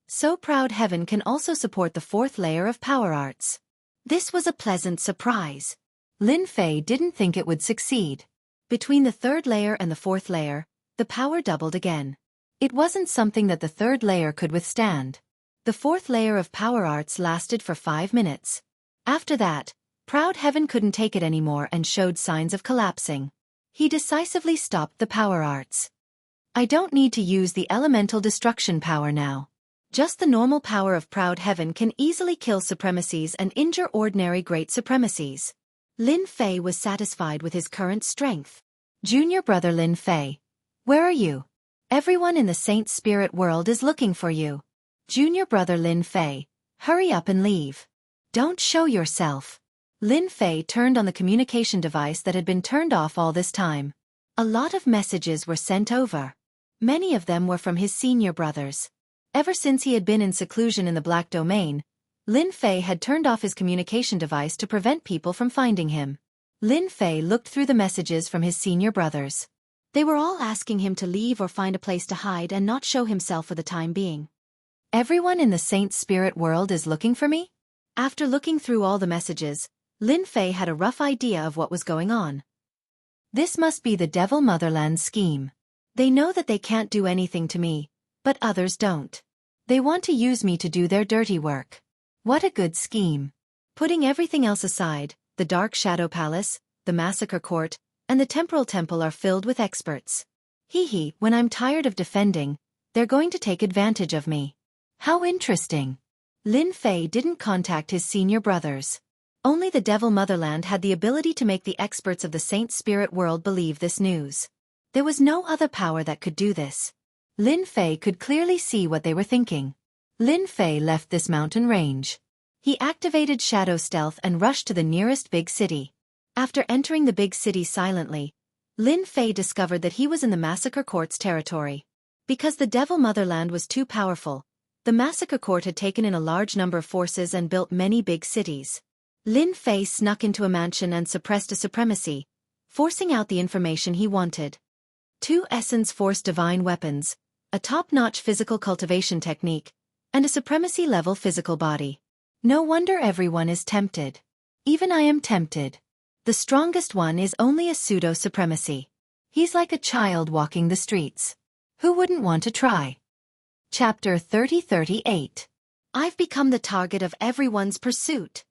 Speaker 2: So Proud Heaven can also support the fourth layer of power arts. This was a pleasant surprise. Lin Fei didn't think it would succeed. Between the third layer and the fourth layer, the power doubled again. It wasn't something that the third layer could withstand. The fourth layer of power arts lasted for 5 minutes. After that, Proud Heaven couldn't take it anymore and showed signs of collapsing. He decisively stopped the power arts. I don't need to use the elemental destruction power now. Just the normal power of Proud Heaven can easily kill supremacies and injure ordinary great supremacies. Lin Fei was satisfied with his current strength. Junior brother Lin Fei, where are you? Everyone in the Saint Spirit world is looking for you. Junior brother Lin Fei, hurry up and leave. Don't show yourself. Lin Fei turned on the communication device that had been turned off all this time. A lot of messages were sent over. Many of them were from his senior brothers. Ever since he had been in seclusion in the Black Domain, Lin Fei had turned off his communication device to prevent people from finding him. Lin Fei looked through the messages from his senior brothers. They were all asking him to leave or find a place to hide and not show himself for the time being. Everyone in the Saint Spirit world is looking for me? After looking through all the messages, Lin Fei had a rough idea of what was going on. This must be the Devil Motherland scheme. They know that they can't do anything to me, but others don't. They want to use me to do their dirty work. What a good scheme. Putting everything else aside, the Dark Shadow Palace, the Massacre Court, and the Temporal Temple are filled with experts. When I'm tired of defending, they're going to take advantage of me. How interesting. Lin Fei didn't contact his senior brothers. Only the Devil Motherland had the ability to make the experts of the Saint Spirit world believe this news. There was no other power that could do this. Lin Fei could clearly see what they were thinking. Lin Fei left this mountain range. He activated Shadow Stealth and rushed to the nearest big city. After entering the big city silently, Lin Fei discovered that he was in the Massacre Court's territory. Because the Devil Motherland was too powerful, the Massacre Court had taken in a large number of forces and built many big cities. Lin Fei snuck into a mansion and suppressed a supremacy, forcing out the information he wanted. 2 Essence Force Divine Weapons, a top-notch physical cultivation technique, and a supremacy-level physical body. No wonder everyone is tempted. Even I am tempted. The strongest one is only a pseudo-supremacy. He's like a child walking the streets. Who wouldn't want to try? Chapter 3038. I've become the target of everyone's pursuit.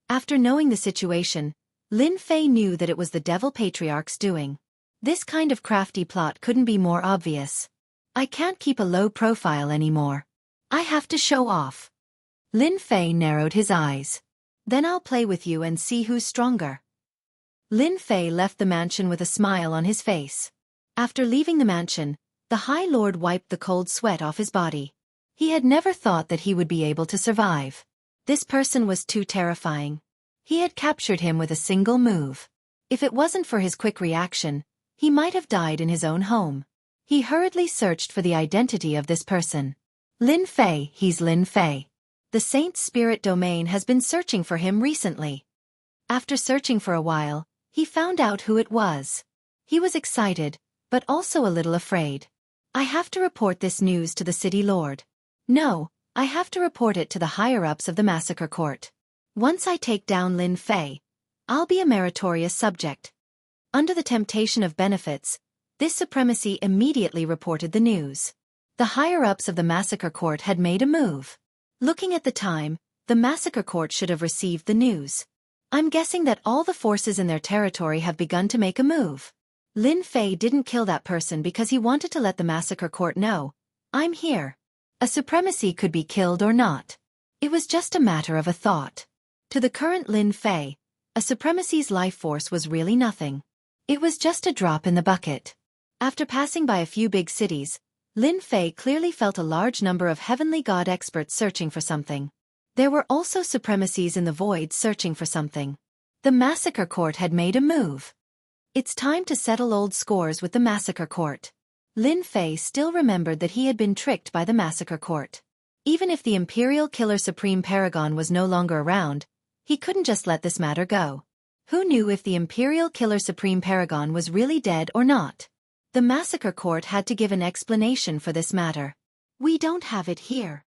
Speaker 2: After knowing the situation, Lin Fei knew that it was the Devil Patriarch's doing. This kind of crafty plot couldn't be more obvious. I can't keep a low profile anymore. I have to show off. Lin Fei narrowed his eyes. Then I'll play with you and see who's stronger. Lin Fei left the mansion with a smile on his face. After leaving the mansion, the High Lord wiped the cold sweat off his body. He had never thought that he would be able to survive. This person was too terrifying. He had captured him with a single move. If it wasn't for his quick reaction, he might have died in his own home. He hurriedly searched for the identity of this person. Lin Fei, he's Lin Fei. The Saint Spirit Domain has been searching for him recently. After searching for a while, he found out who it was. He was excited, but also a little afraid. I have to report this news to the city lord. No, I have to report it to the higher-ups of the Massacre Court. Once I take down Lin Fei, I'll be a meritorious subject. Under the temptation of benefits, this supremacy immediately reported the news. The higher-ups of the Massacre Court had made a move. Looking at the time, the Massacre Court should have received the news. I'm guessing that all the forces in their territory have begun to make a move. Lin Fei didn't kill that person because he wanted to let the Massacre Court know, I'm here. A supremacy could be killed or not. It was just a matter of a thought. To the current Lin Fei, a supremacy's life force was really nothing. It was just a drop in the bucket. After passing by a few big cities, Lin Fei clearly felt a large number of heavenly god experts searching for something. There were also supremacies in the void searching for something. The Massacre Court had made a move. It's time to settle old scores with the Massacre Court. Lin Fei still remembered that he had been tricked by the Massacre Court. Even if the Imperial Killer Supreme Paragon was no longer around, he couldn't just let this matter go. Who knew if the Imperial Killer Supreme Paragon was really dead or not? The Massacre Court had to give an explanation for this matter. We don't have it here.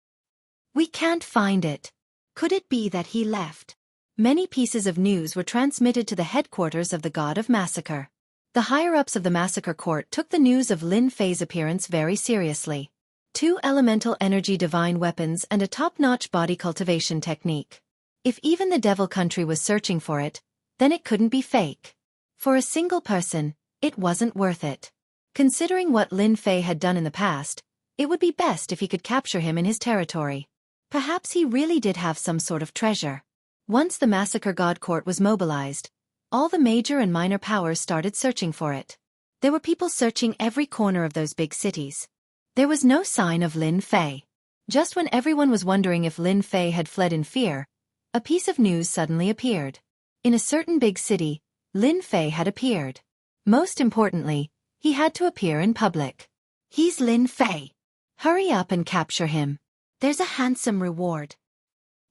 Speaker 2: We can't find it. Could it be that he left? Many pieces of news were transmitted to the headquarters of the God of Massacre. The higher-ups of the Massacre Court took the news of Lin Fei's appearance very seriously. 2 elemental energy divine weapons and a top-notch body cultivation technique. If even the Devil Country was searching for it, then it couldn't be fake. For a single person, it wasn't worth it. Considering what Lin Fei had done in the past, it would be best if he could capture him in his territory. Perhaps he really did have some sort of treasure. Once the Massacre God Court was mobilized, all the major and minor powers started searching for it. There were people searching every corner of those big cities. There was no sign of Lin Fei. Just when everyone was wondering if Lin Fei had fled in fear, a piece of news suddenly appeared. In a certain big city, Lin Fei had appeared. Most importantly, he had to appear in public. He's Lin Fei. Hurry up and capture him. There's a handsome reward.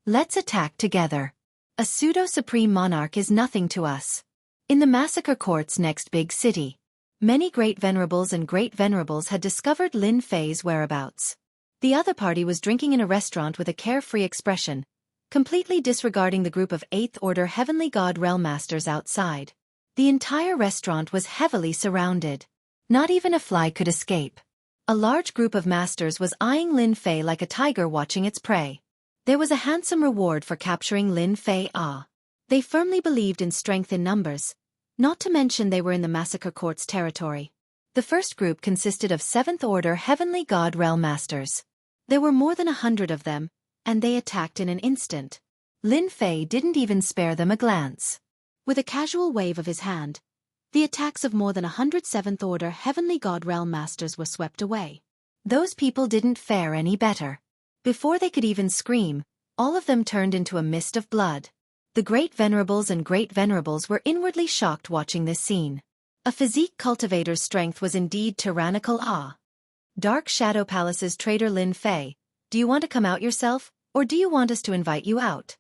Speaker 2: Let's attack together. A pseudo-supreme monarch is nothing to us. In the Massacre Court's next big city, many great venerables and great venerables had discovered Lin Fei's whereabouts. The other party was drinking in a restaurant with a carefree expression, completely disregarding the group of 8th Order Heavenly God Realm Masters outside. The entire restaurant was heavily surrounded. Not even a fly could escape. A large group of masters was eyeing Lin Fei like a tiger watching its prey. There was a handsome reward for capturing Lin Fei. They firmly believed in strength in numbers, not to mention they were in the Massacre Court's territory. The first group consisted of 7th Order Heavenly God Realm Masters. There were more than 100 of them, and they attacked in an instant. Lin Fei didn't even spare them a glance. With a casual wave of his hand, the attacks of more than 100 7th Order Heavenly God Realm Masters were swept away. Those people didn't fare any better. Before they could even scream, all of them turned into a mist of blood. The Great Venerables and Great Venerables were inwardly shocked watching this scene. A physique cultivator's strength was indeed tyrannical. Dark Shadow Palace's traitor Lin Fei, do you want to come out yourself, or do you want us to invite you out?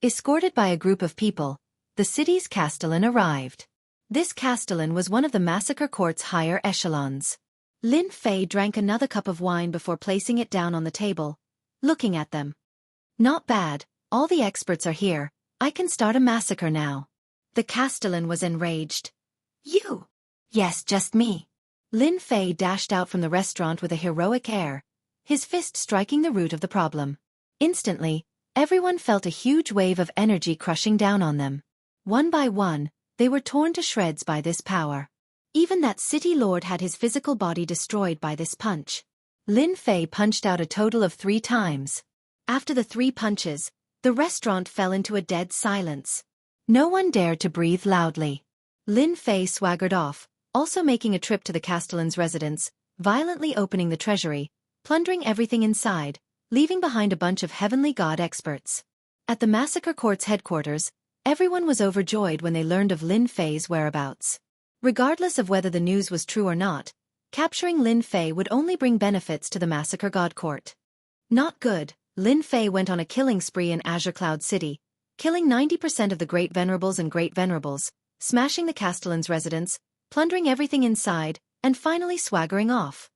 Speaker 2: Escorted by a group of people, the city's castellan arrived. This castellan was one of the Massacre Court's higher echelons. Lin Fei drank another cup of wine before placing it down on the table, looking at them. Not bad, all the experts are here, I can start a massacre now. The castellan was enraged. You? Yes, just me. Lin Fei dashed out from the restaurant with a heroic air, his fist striking the root of the problem. Instantly, everyone felt a huge wave of energy crushing down on them. One by one, they were torn to shreds by this power. Even that city lord had his physical body destroyed by this punch. Lin Fei punched out a total of 3 times. After the 3 punches, the restaurant fell into a dead silence. No one dared to breathe loudly. Lin Fei swaggered off, also making a trip to the castellan's residence, violently opening the treasury, plundering everything inside, leaving behind a bunch of heavenly god experts. At the Massacre Court's headquarters, everyone was overjoyed when they learned of Lin Fei's whereabouts. Regardless of whether the news was true or not, capturing Lin Fei would only bring benefits to the Massacre God Court. Not good, Lin Fei went on a killing spree in Azure Cloud City, killing 90% of the Great Venerables and Great Venerables, smashing the castellan's residence, plundering everything inside, and finally swaggering off.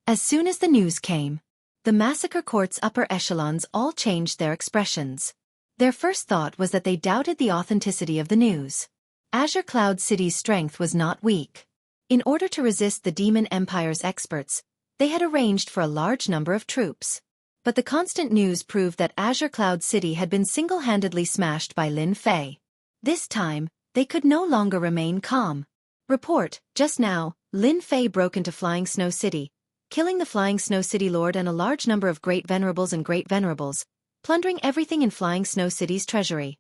Speaker 2: As soon as the news came, the Massacre Court's upper echelons all changed their expressions. Their first thought was that they doubted the authenticity of the news. Azure Cloud City's strength was not weak. In order to resist the Demon Empire's experts, they had arranged for a large number of troops. But the constant news proved that Azure Cloud City had been single-handedly smashed by Lin Fei. This time, they could no longer remain calm. Report, just now, Lin Fei broke into Flying Snow City, killing the Flying Snow City Lord and a large number of Great Venerables and Great Venerables, plundering everything in Flying Snow City's treasury.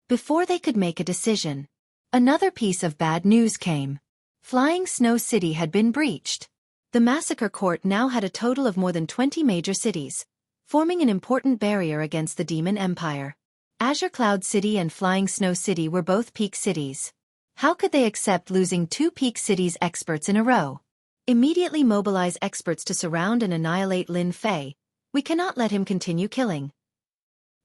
Speaker 2: Before they could make a decision, another piece of bad news came. Flying Snow City had been breached. The Massacre Court now had a total of more than 20 major cities, forming an important barrier against the Demon Empire.
Speaker 1: Azure Cloud City and Flying Snow City were both peak cities. How could they accept losing two peak cities experts in a row? Immediately mobilize experts to surround and annihilate Lin Fei. We cannot let him continue killing.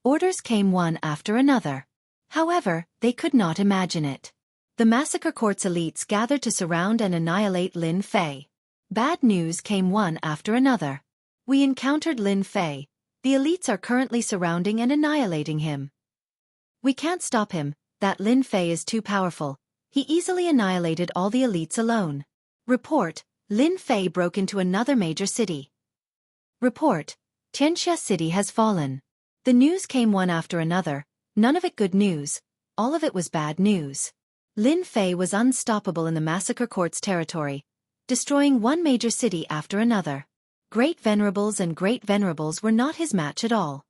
Speaker 1: Orders came one after another. However, they could not imagine it. The Massacre Court's elites gathered to surround and annihilate Lin Fei. Bad news came one after another. We encountered Lin Fei. The elites are currently surrounding and annihilating him. We can't stop him, that Lin Fei is too powerful. He easily annihilated all the elites alone. Report, Lin Fei broke into another major city. Report, Xianxia city has fallen. The news came one after another, none of it good news, all of it was bad news. Lin Fei was unstoppable in the Massacre Court's territory, destroying one major city after another. Great Venerables and Great Venerables were not his match at all.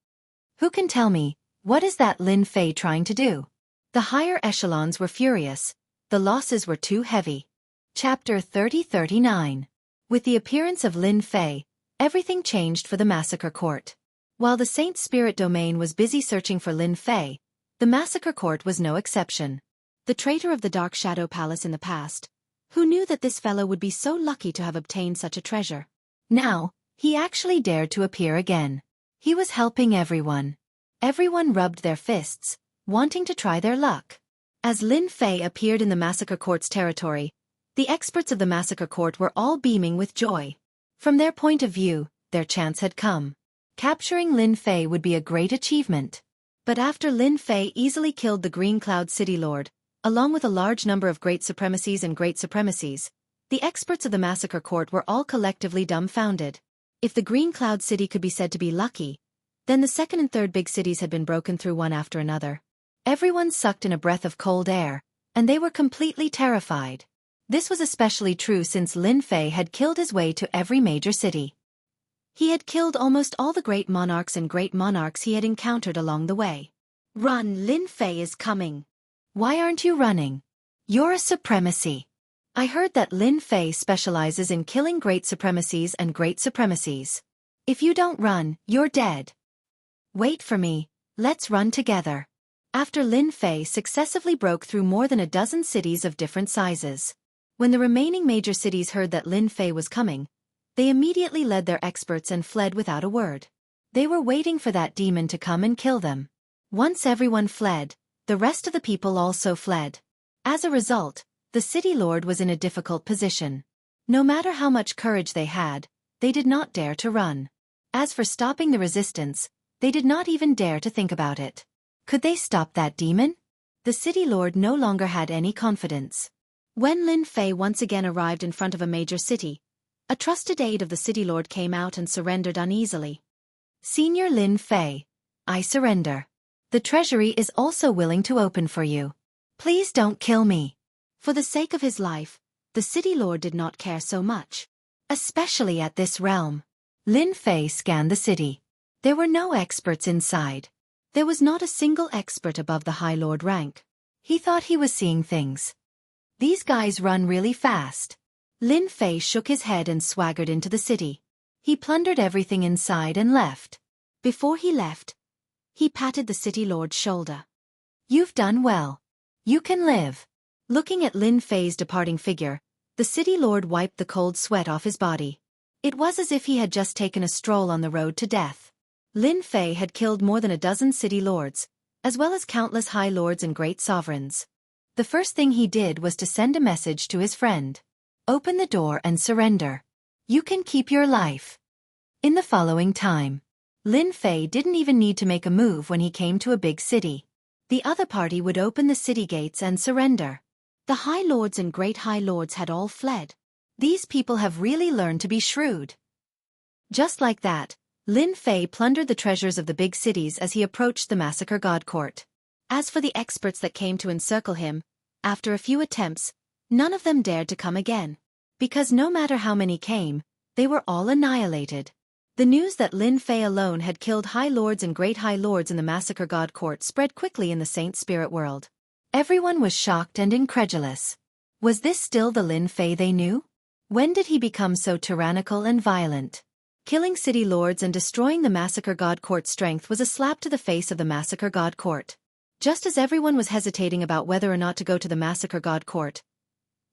Speaker 1: Who can tell me, what is that Lin Fei trying to do? The higher echelons were furious, the losses were too heavy. Chapter 30-39. With the appearance of Lin Fei, everything changed for the Massacre Court. While the Saint Spirit Domain was busy searching for Lin Fei, the Massacre Court was no exception. The traitor of the Dark Shadow Palace in the past, who knew that this fellow would be so lucky to have obtained such a treasure. Now, he actually dared to appear again. He was helping everyone. Everyone rubbed their fists, wanting to try their luck. As Lin Fei appeared in the Massacre Court's territory, the experts of the Massacre Court were all beaming with joy. From their point of view, their chance had come. Capturing Lin Fei would be a great achievement. But after Lin Fei easily killed the Green Cloud City Lord, along with a large number of Great Supremacies and Great Supremacies, the experts of the Massacre Court were all collectively dumbfounded. If the Green Cloud City could be said to be lucky, then the second and third big cities had been broken through one after another. Everyone sucked in a breath of cold air, and they were completely terrified. This was especially true since Lin Fei had killed his way to every major city. He had killed almost all the great monarchs and great monarchs he had encountered along the way. Run, Lin Fei is coming. Why aren't you running? You're a supremacy. I heard that Lin Fei specializes in killing great supremacies and great supremacies. If you don't run, you're dead. Wait for me, let's run together. After Lin Fei successively broke through more than a dozen cities of different sizes. When the remaining major cities heard that Lin Fei was coming, they immediately led their experts and fled without a word. They were waiting for that demon to come and kill them. Once everyone fled, the rest of the people also fled. As a result, the city lord was in a difficult position. No matter how much courage they had, they did not dare to run. As for stopping the resistance, they did not even dare to think about it. Could they stop that demon? The city lord no longer had any confidence. When Lin Fei once again arrived in front of a major city, a trusted aide of the city lord came out and surrendered uneasily. Senior Lin Fei, I surrender. The treasury is also willing to open for you. Please don't kill me. For the sake of his life, the city lord did not care so much. Especially at this realm. Lin Fei scanned the city. There were no experts inside. There was not a single expert above the High Lord rank. He thought he was seeing things. These guys run really fast. Lin Fei shook his head and swaggered into the city. He plundered everything inside and left. Before he left, he patted the city lord's shoulder. You've done well. You can live. Looking at Lin Fei's departing figure, the city lord wiped the cold sweat off his body. It was as if he had just taken a stroll on the road to death. Lin Fei had killed more than a dozen city lords, as well as countless high lords and great sovereigns. The first thing he did was to send a message to his friend. Open the door and surrender. You can keep your life. In the following time, Lin Fei didn't even need to make a move when he came to a big city. The other party would open the city gates and surrender. The high lords and great high lords had all fled. These people have really learned to be shrewd. Just like that, Lin Fei plundered the treasures of the big cities as he approached the Massacre God Court. As for the experts that came to encircle him, after a few attempts, none of them dared to come again. Because no matter how many came, they were all annihilated. The news that Lin Fei alone had killed high lords and great high lords in the Massacre God Court spread quickly in the Saint Spirit world. Everyone was shocked and incredulous. Was this still the Lin Fei they knew? When did he become so tyrannical and violent?
Speaker 2: Killing city lords and destroying the Massacre God Court's strength was a slap to the face of the Massacre God Court. Just as everyone was hesitating about whether or not to go to the Massacre God Court,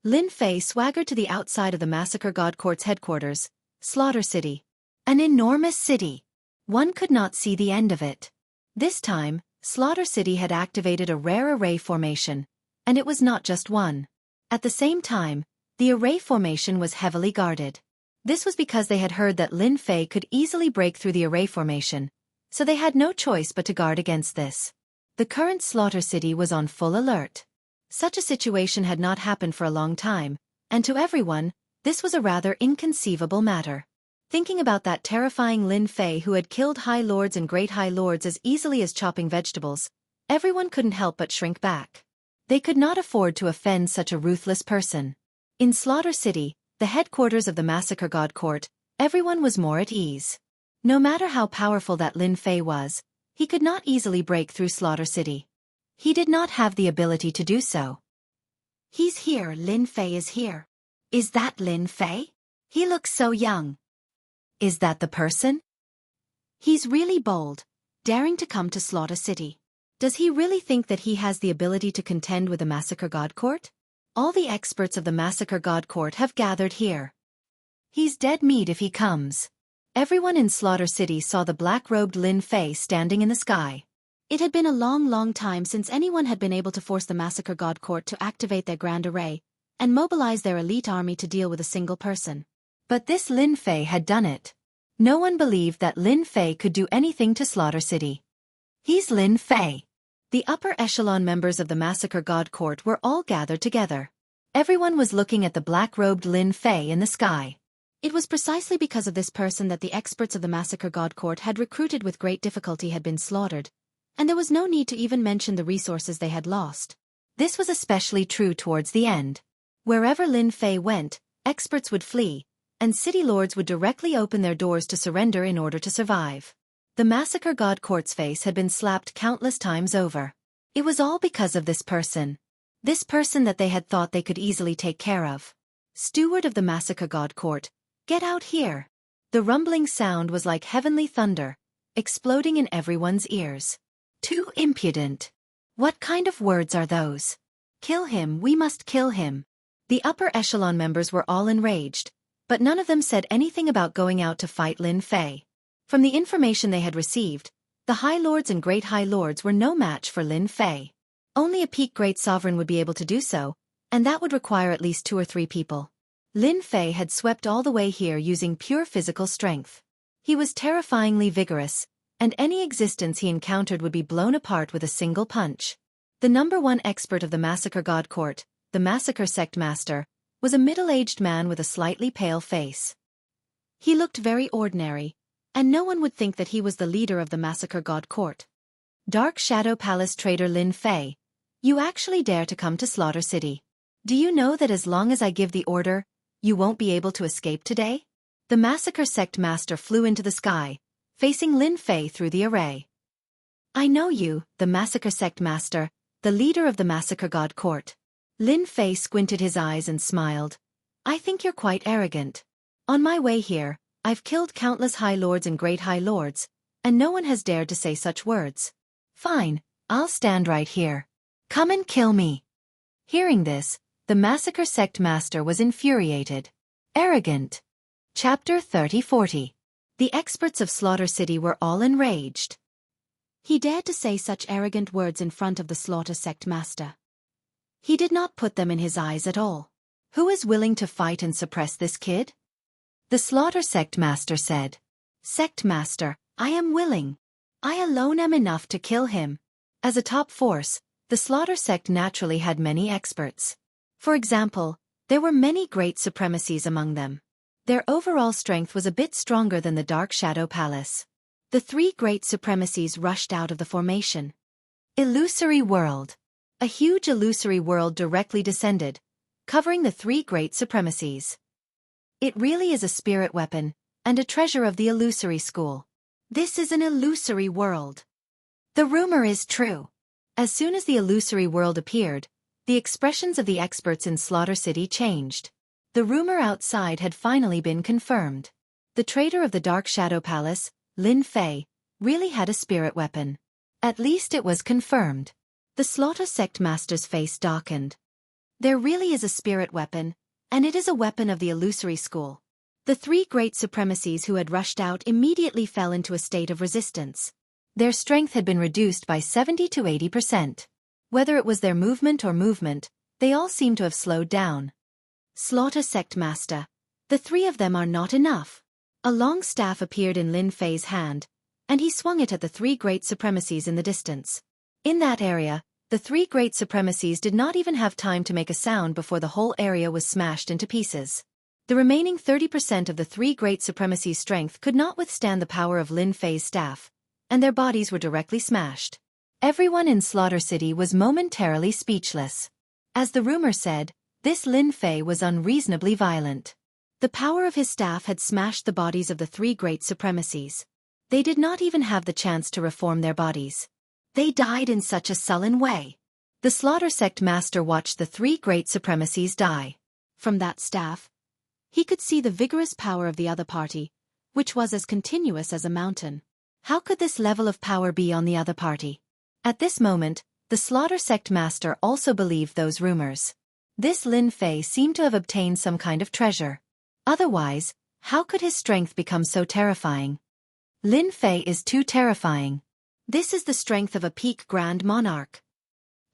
Speaker 2: Lin Fei swaggered to the outside of the Massacre God Court's headquarters, Slaughter City. An enormous city. One could not see the end of it. This time, Slaughter City had activated a rare array formation, and it was not just one. At the same time, the array formation was heavily guarded. This was because they had heard that Lin Fei could easily break through the array formation, so they had no choice but to guard against this. The current Slaughter City was on full alert. Such a situation had not happened for a long time, and to everyone, this was a rather inconceivable matter. Thinking about that terrifying Lin Fei who had killed high lords and great high lords as easily as chopping vegetables, everyone couldn't help but shrink back. They could not afford to offend such a ruthless person. In Slaughter City, the headquarters of the Massacre God Court, everyone was more at ease. No matter how powerful that Lin Fei was, he could not easily break through Slaughter City. He did not have the ability to do so.
Speaker 1: He's here, Lin Fei is here. Is that Lin Fei? He looks so young.
Speaker 2: Is that the person?
Speaker 1: He's really bold, daring to come to Slaughter City.
Speaker 2: Does he really think that he has the ability to contend with the Massacre God Court? All the experts of the Massacre God Court have gathered here. He's dead meat if he comes. Everyone in Slaughter City saw the black-robed Lin Fei standing in the sky.
Speaker 1: It had been a long time since anyone had been able to force the Massacre God Court to activate their grand array and mobilize their elite army to deal with a single person.
Speaker 2: But this Lin Fei had done it. No one believed that Lin Fei could do anything to Slaughter City. He's Lin Fei. The upper echelon members of the Massacre God Court were all gathered together. Everyone was looking at the black-robed Lin Fei in the sky.
Speaker 1: It was precisely because of this person that the experts of the Massacre God Court had recruited with great difficulty had been slaughtered, and there was no need to even mention the resources they had lost.
Speaker 2: This was especially true towards the end. Wherever Lin Fei went, experts would flee, and city lords would directly open their doors to surrender in order to survive. The Massacre God Court's face had been slapped countless times over. It was all because of this person. This person that they had thought they could easily take care of. Steward of the Massacre God Court, get out here. The rumbling sound was like heavenly thunder, exploding in everyone's ears. Too impudent. What kind of words are those? Kill him, we must kill him. The upper echelon members were all enraged, but none of them said anything about going out to fight Lin Fei. From the information they had received, the High Lords and Great High Lords were no match for Lin Fei. Only a peak Great Sovereign would be able to do so, and that would require at least 2 or 3 people. Lin Fei had swept all the way here using pure physical strength. He was terrifyingly vigorous, and any existence he encountered would be blown apart with a single punch. The #1 expert of the Massacre God Court, the Massacre Sect Master, was a middle-aged man with a slightly pale face. He looked very ordinary, and no one would think that he was the leader of the Massacre God Court. Dark Shadow Palace Trader Lin Fei, you actually dare to come to Slaughter City. Do you know that as long as I give the order, you won't be able to escape today? The Massacre Sect Master flew into the sky, facing Lin Fei through the array. I know you, the Massacre Sect Master, the leader of the Massacre God Court. Lin Fei squinted his eyes and smiled. I think you're quite arrogant. On my way here, I've killed countless High Lords and Great High Lords, and no one has dared to say such words. Fine, I'll stand right here. Come and kill me. Hearing this, the Massacre Sect Master was infuriated. Arrogant. Chapter 30-40. The experts of Slaughter City were all enraged.
Speaker 1: He dared to say such arrogant words in front of the Slaughter Sect Master.
Speaker 2: He did not put them in his eyes at all. Who is willing to fight and suppress this kid? The Slaughter Sect Master said. Sect Master, I am willing. I alone am enough to kill him. As a top force, the Slaughter Sect naturally had many experts. For example, there were many great supremacies among them. Their overall strength was a bit stronger than the Dark Shadow Palace. The 3 great supremacies rushed out of the formation. Illusory World. A huge illusory world directly descended, covering the 3 great supremacies. It really is a spirit weapon, and a treasure of the illusory school. This is an illusory world. The rumor is true. As soon as the illusory world appeared, the expressions of the experts in Slaughter City changed. The rumor outside had finally been confirmed. The traitor of the Dark Shadow Palace, Lin Fei, really had a spirit weapon. At least it was confirmed. The Slaughter Sect Master's face darkened. There really is a spirit weapon, and it is a weapon of the illusory school. The three great supremacies who had rushed out immediately fell into a state of resistance. Their strength had been reduced by 70 to 80%. Whether it was their movement, they all seemed to have slowed down. Slaughter Sect Master. The three of them are not enough. A long staff appeared in Lin Fei's hand, and he swung it at the three great supremacies in the distance. In that area, the three great supremacies did not even have time to make a sound before the whole area was smashed into pieces. The remaining 30% of the three great supremacies' strength could not withstand the power of Lin Fei's staff, and their bodies were directly smashed. Everyone in Slaughter City was momentarily speechless. As the rumor said, this Lin Fei was unreasonably violent. The power of his staff had smashed the bodies of the three great supremacies. They did not even have the chance to reform their bodies. They died in such a sullen way. The Slaughter Sect Master watched the three great supremacies die. From that staff, he could see the vigorous power of the other party, which was as continuous as a mountain. How could this level of power be on the other party? At this moment, the Slaughter Sect Master also believed those rumors. This Lin Fei seemed to have obtained some kind of treasure. Otherwise, how could his strength become so terrifying? Lin Fei is too terrifying. This is the strength of a peak Grand Monarch.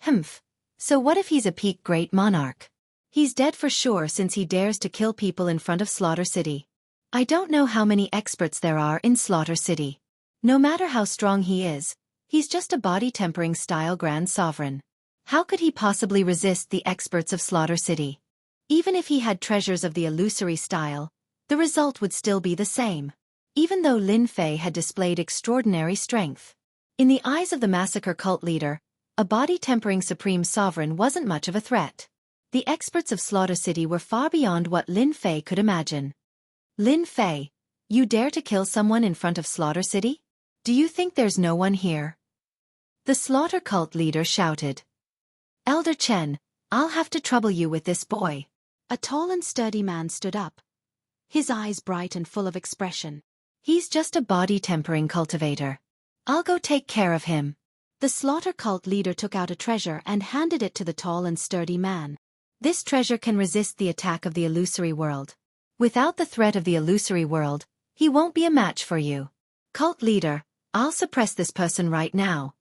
Speaker 2: Humph. So what if he's a peak Great Monarch? He's dead for sure since he dares to kill people in front of Slaughter City. I don't know how many experts there are in Slaughter City. No matter how strong he is, he's just a body-tempering style Grand Sovereign. How could he possibly resist the experts of Slaughter City? Even if he had treasures of the illusory style, the result would still be the same. Even though Lin Fei had displayed extraordinary strength. In the eyes of the massacre cult leader, a body-tempering supreme sovereign wasn't much of a threat. The experts of Slaughter City were far beyond what Lin Fei could imagine. Lin Fei, you dare to kill someone in front of Slaughter City? Do you think there's no one here? The Slaughter cult leader shouted. Elder Chen, I'll have to trouble you with this boy. A tall and sturdy man stood up, his eyes bright and full of expression. He's just a body-tempering cultivator. I'll go take care of him. The Slaughter cult leader took out a treasure and handed it to the tall and sturdy man. This treasure can resist the attack of the illusory world. Without the threat of the illusory world, he won't be a match for you. Cult leader, I'll suppress this person right now.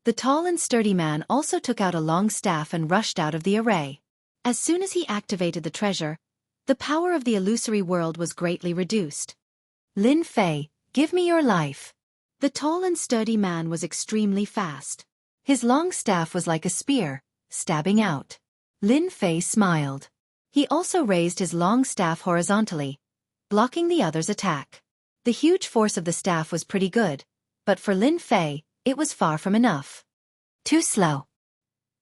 Speaker 2: The tall and sturdy man also took out a long staff and rushed out of the array. As soon as he activated the treasure, the power of the illusory world was greatly reduced. Lin Fei, give me your life. The tall and sturdy man was extremely fast. His long staff was like a spear, stabbing out. Lin Fei smiled. He also raised his long staff horizontally, blocking the other's attack. The huge force of the staff was pretty good, but for Lin Fei, it was far from enough. Too slow.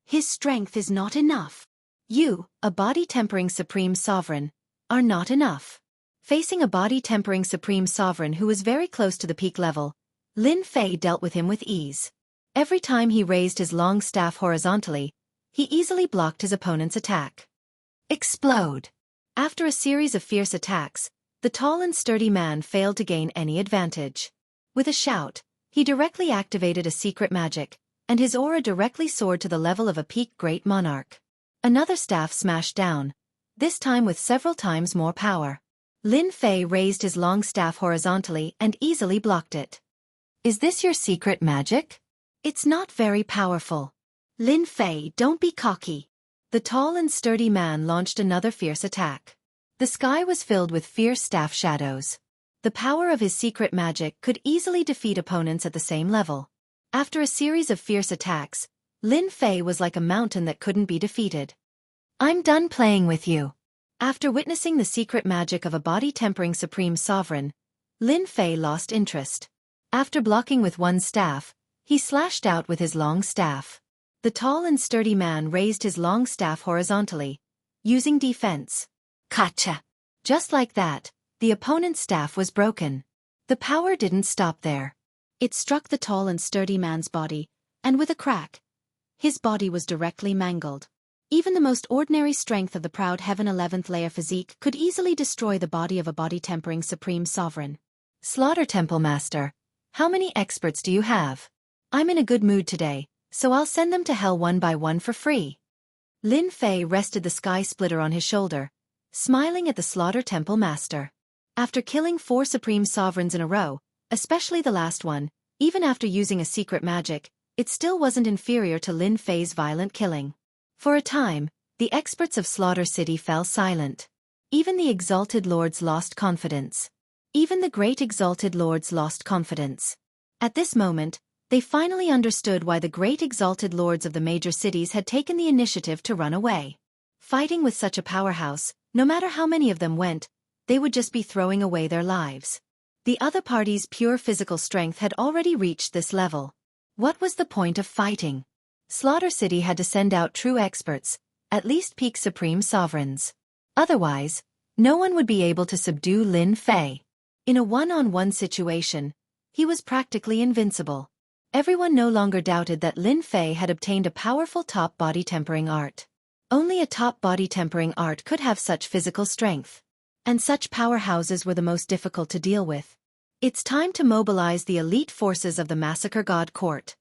Speaker 2: His strength is not enough. You, a body-tempering supreme sovereign, are not enough. Facing a body-tempering supreme sovereign who was very close to the peak level, Lin Fei dealt with him with ease. Every time he raised his long staff horizontally, he easily blocked his opponent's attack. Explode! After a series of fierce attacks, the tall and sturdy man failed to gain any advantage. With a shout, he directly activated a secret magic, and his aura directly soared to the level of a peak Great Monarch. Another staff smashed down, this time with several times more power. Lin Fei raised his long staff horizontally and easily blocked it. Is this your secret magic? It's not very powerful. Lin Fei, don't be cocky. The tall and sturdy man launched another fierce attack. The sky was filled with fierce staff shadows. The power of his secret magic could easily defeat opponents at the same level. After a series of fierce attacks, Lin Fei was like a mountain that couldn't be defeated. I'm done playing with you. After witnessing the secret magic of a body-tempering supreme sovereign, Lin Fei lost interest. After blocking with one staff, he slashed out with his long staff. The tall and sturdy man raised his long staff horizontally, using defense. Gotcha! Just like that, the opponent's staff was broken. The power didn't stop there. It struck the tall and sturdy man's body, and with a crack, his body was directly mangled. Even the most ordinary strength of the proud Heaven 11th layer physique could easily destroy the body of a body-tempering supreme sovereign.
Speaker 1: Slaughter Temple Master, how many experts do you have? I'm in a good mood today, so I'll send them to hell one by one for free. Lin Fei rested the sky splitter on his shoulder, smiling at the Slaughter Temple Master. After killing 4 supreme sovereigns in a row, especially the last one, even after using a secret magic, it still wasn't inferior to Lin Fei's violent killing. For a time, the experts of Slaughter City fell silent. Even the exalted lords lost confidence. Even the great exalted lords lost confidence. At this moment, they finally understood why the great exalted lords of the major cities had taken the initiative to run away. Fighting with such a powerhouse, no matter how many of them went, they would just be throwing away their lives. The other party's pure physical strength had already reached this level. What was the point of fighting? Slaughter City had to send out true experts, at least peak supreme sovereigns. Otherwise, no one would be able to subdue Lin Fei. In a one-on-one situation, he was practically invincible. Everyone no longer doubted that Lin Fei had obtained a powerful top body tempering art. Only a top body tempering art could have such physical strength. And such powerhouses were the most difficult to deal with. It's time to mobilize the elite forces of the Massacre God Court.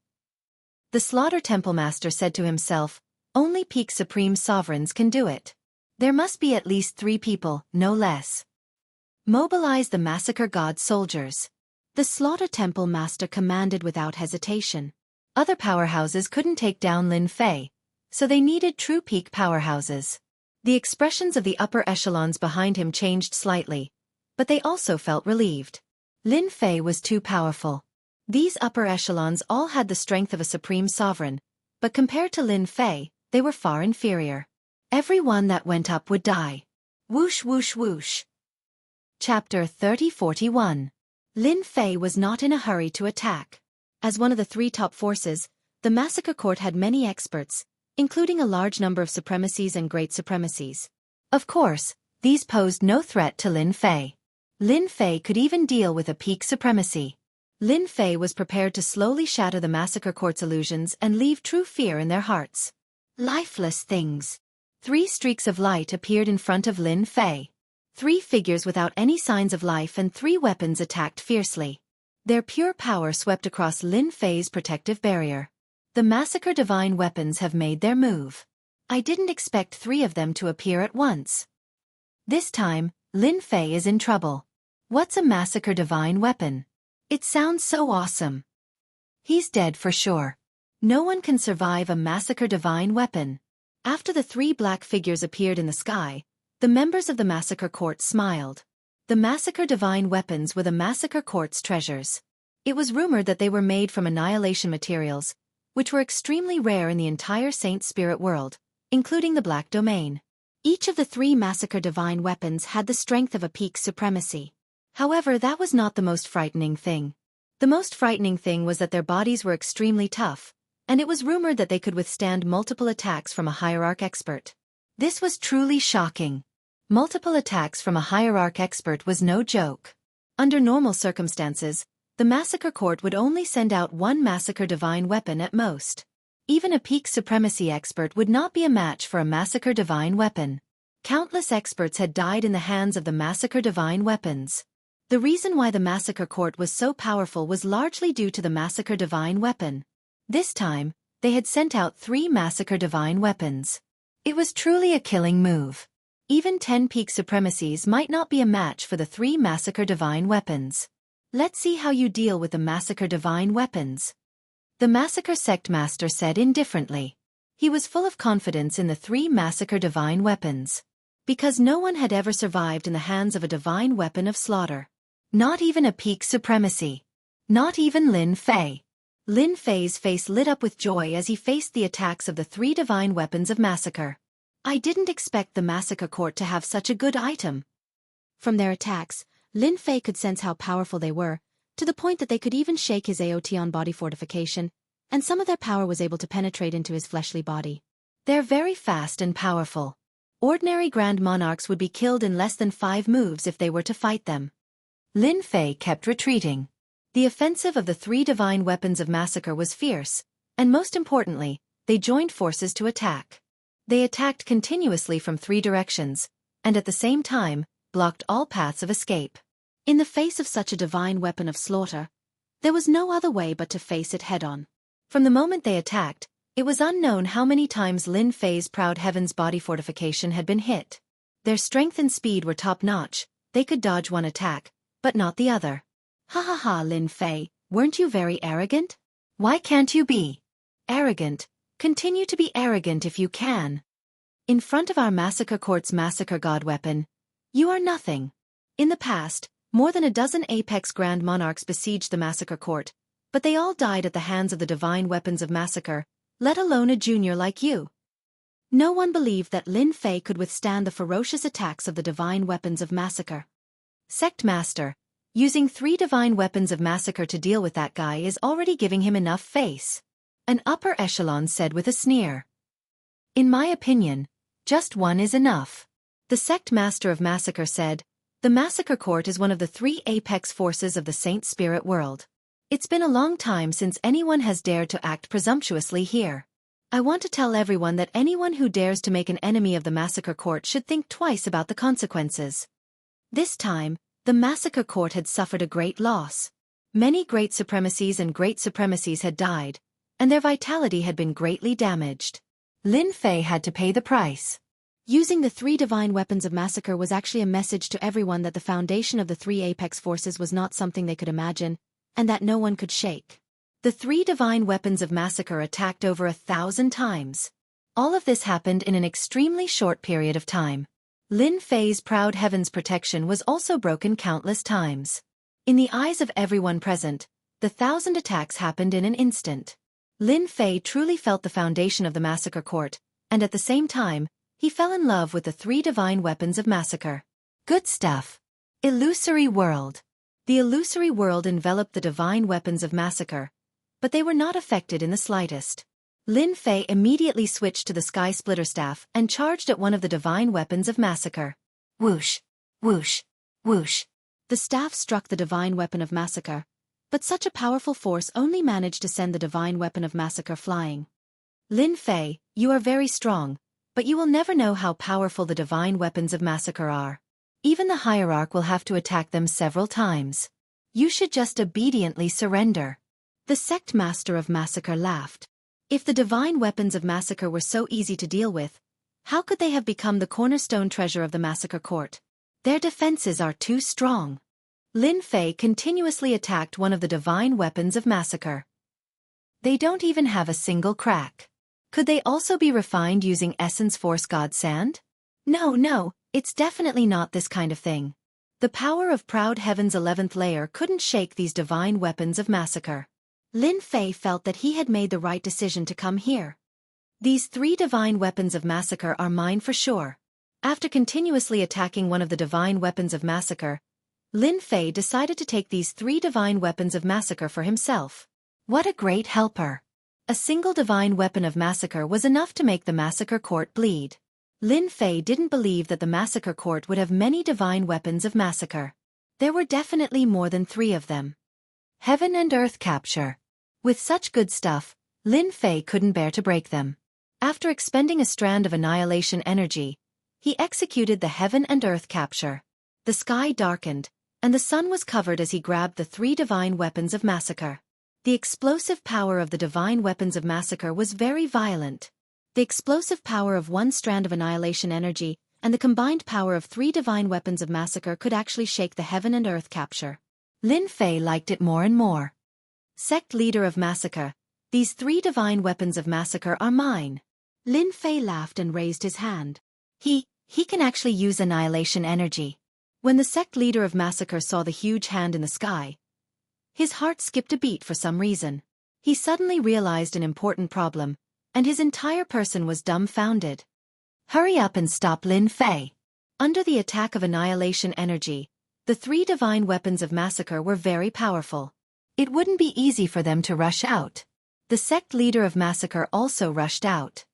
Speaker 1: The Slaughter Temple Master said to himself, only peak supreme sovereigns can do it. There must be at least 3 people, no less. Mobilize the Massacre God soldiers. The Slaughter Temple Master commanded without hesitation. Other powerhouses couldn't take down Lin Fei, so they needed true peak powerhouses. The expressions of the upper echelons behind him changed slightly, but they also felt relieved. Lin Fei was too powerful. These upper echelons all had the strength of a supreme sovereign, but compared to Lin Fei, they were far inferior. Every one that went up would die. Whoosh whoosh whoosh. Chapter 3041. Lin Fei was not in a hurry to attack. As one of the 3 top forces, the Massacre Court had many experts, including a large number of supremacies and great supremacies. Of course, these posed no threat to Lin Fei. Lin Fei could even deal with a peak supremacy. Lin Fei was prepared to slowly shatter the Massacre Court's illusions and leave true fear in their hearts. Lifeless things. 3 streaks of light appeared in front of Lin Fei. 3 figures without any signs of life and 3 weapons attacked fiercely. Their pure power swept across Lin Fei's protective barrier. The Massacre Divine weapons have made their move. I didn't expect 3 of them to appear at once. This time, Lin Fei is in trouble. What's a Massacre Divine weapon? It sounds so awesome. He's dead for sure. No one can survive a Massacre Divine weapon. After the 3 black figures appeared in the sky, the members of the Massacre Court smiled. The Massacre Divine weapons were the Massacre Court's treasures. It was rumored that they were made from annihilation materials, which were extremely rare in the entire Saint Spirit world, including the Black Domain. Each of the 3 Massacre Divine weapons had the strength of a peak supremacy. However, that was not the most frightening thing. The most frightening thing was that their bodies were extremely tough, and it was rumored that they could withstand multiple attacks from a hierarch expert. This was truly shocking. Multiple attacks from a hierarch expert was no joke. Under normal circumstances, the Massacre Court would only send out 1 Massacre Divine weapon at most. Even a peak supremacy expert would not be a match for a Massacre Divine weapon. Countless experts had died in the hands of the Massacre Divine weapons. The reason why the Massacre Court was so powerful was largely due to the Massacre Divine weapon. This time, they had sent out 3 Massacre Divine weapons. It was truly a killing move. Even 10 peak supremacies might not be a match for the 3 Massacre Divine weapons. Let's see how you deal with the Massacre Divine weapons. The Massacre Sect Master said indifferently. He was full of confidence in the 3 Massacre Divine weapons. Because no one had ever survived in the hands of a divine weapon of slaughter. Not even a peak supremacy. Not even Lin Fei. Lin Fei's face lit up with joy as he faced the attacks of the 3 divine weapons of massacre. I didn't expect the Massacre Court to have such a good item. From their attacks, Lin Fei could sense how powerful they were, to the point that they could even shake his Aotion body fortification, and some of their power was able to penetrate into his fleshly body. They're very fast and powerful. Ordinary Grand Monarchs would be killed in less than 5 moves if they were to fight them. Lin Fei kept retreating. The offensive of the 3 divine weapons of massacre was fierce, and most importantly, they joined forces to attack.
Speaker 2: They attacked continuously from 3 directions, and at the same time, blocked all paths of escape. In the face of such a divine weapon of slaughter, there was no other way but to face it head-on. From the moment they attacked, it was unknown how many times Lin Fei's proud heaven's body fortification had been hit. Their strength and speed were top-notch, they could dodge one attack, but not the other. Ha ha ha, Lin Fei, weren't you very arrogant?
Speaker 1: Why can't you be
Speaker 2: Arrogant. Continue to be arrogant if you can. In front of our massacre court's massacre god weapon, you are nothing. In the past, more than a dozen apex grand monarchs besieged the massacre court, but they all died at the hands of the divine weapons of massacre, let alone a junior like you. No one believed that Lin Fei could withstand the ferocious attacks of the divine weapons of massacre. Sect Master, using 3 divine weapons of massacre to deal with that guy is already giving him enough face. An upper echelon said with a sneer. In my opinion, just 1 is enough. The Sect Master of Massacre said, the Massacre Court is one of the 3 apex forces of the Saint Spirit world. It's been a long time since anyone has dared to act presumptuously here. I want to tell everyone that anyone who dares to make an enemy of the Massacre Court should think twice about the consequences. This time, the Massacre Court had suffered a great loss. Many great supremacies and great supremacies had died, and their vitality had been greatly damaged.
Speaker 1: Lin Fei had to pay the price.
Speaker 2: Using the 3 divine weapons of massacre was actually a message to everyone that the foundation of the 3 apex forces was not something they could imagine, and that no one could shake. The 3 divine weapons of massacre attacked over 1,000 times. All of this happened in an extremely short period of time. Lin Fei's proud heaven's protection was also broken countless times. In the eyes of everyone present, the 1,000 attacks happened in an instant. Lin Fei truly felt the foundation of the massacre court, and at the same time, he fell in love with the 3 divine weapons of massacre.
Speaker 1: Good stuff. Illusory world.
Speaker 2: The illusory world enveloped the divine weapons of massacre, but they were not affected in the slightest. Lin Fei immediately switched to the Sky Splitter Staff and charged at one of the divine weapons of massacre.
Speaker 1: Whoosh, whoosh, whoosh.
Speaker 2: The staff struck the divine weapon of massacre, but such a powerful force only managed to send the divine weapon of massacre flying. Lin Fei, you are very strong, but you will never know how powerful the divine weapons of massacre are. Even the hierarch will have to attack them several times. You should just obediently surrender. The Sect Master of Massacre laughed. If the divine weapons of massacre were so easy to deal with, how could they have become the cornerstone treasure of the massacre court? Their defenses are too strong. Lin Fei continuously attacked one of the divine weapons of massacre. They don't even have a single crack. Could they also be refined using Essence Force God Sand? No, it's definitely not this kind of thing. The power of Proud Heaven's 11th layer couldn't shake these divine weapons of massacre. Lin Fei felt that he had made the right decision to come here. These 3 divine weapons of massacre are mine for sure. After continuously attacking one of the divine weapons of massacre, Lin Fei decided to take these 3 divine weapons of massacre for himself.
Speaker 1: What a great helper.
Speaker 2: A single divine weapon of massacre was enough to make the massacre court bleed. Lin Fei didn't believe that the massacre court would have many divine weapons of massacre. There were definitely more than 3 of them.
Speaker 1: Heaven and earth capture.
Speaker 2: With such good stuff, Lin Fei couldn't bear to break them. After expending a strand of annihilation energy, he executed the heaven and earth capture. The sky darkened, and the sun was covered as he grabbed the 3 divine weapons of massacre. The explosive power of the divine weapons of massacre was very violent. The explosive power of 1 strand of annihilation energy and the combined power of 3 divine weapons of massacre could actually shake the heaven and earth capture.
Speaker 1: Lin Fei liked it more and more.
Speaker 2: Sect Leader of Massacre, these 3 divine weapons of massacre are mine. Lin Fei laughed and raised his hand. He can actually use annihilation energy. When the Sect Leader of Massacre saw the huge hand in the sky, his heart skipped a beat for some reason. He suddenly realized an important problem, and his entire person was dumbfounded.
Speaker 1: Hurry up and stop Lin Fei.
Speaker 2: Under the attack of annihilation energy, the 3 divine weapons of massacre were very powerful.
Speaker 1: It wouldn't be easy for them to rush out.
Speaker 2: The Sect Leader of Massacre also rushed out.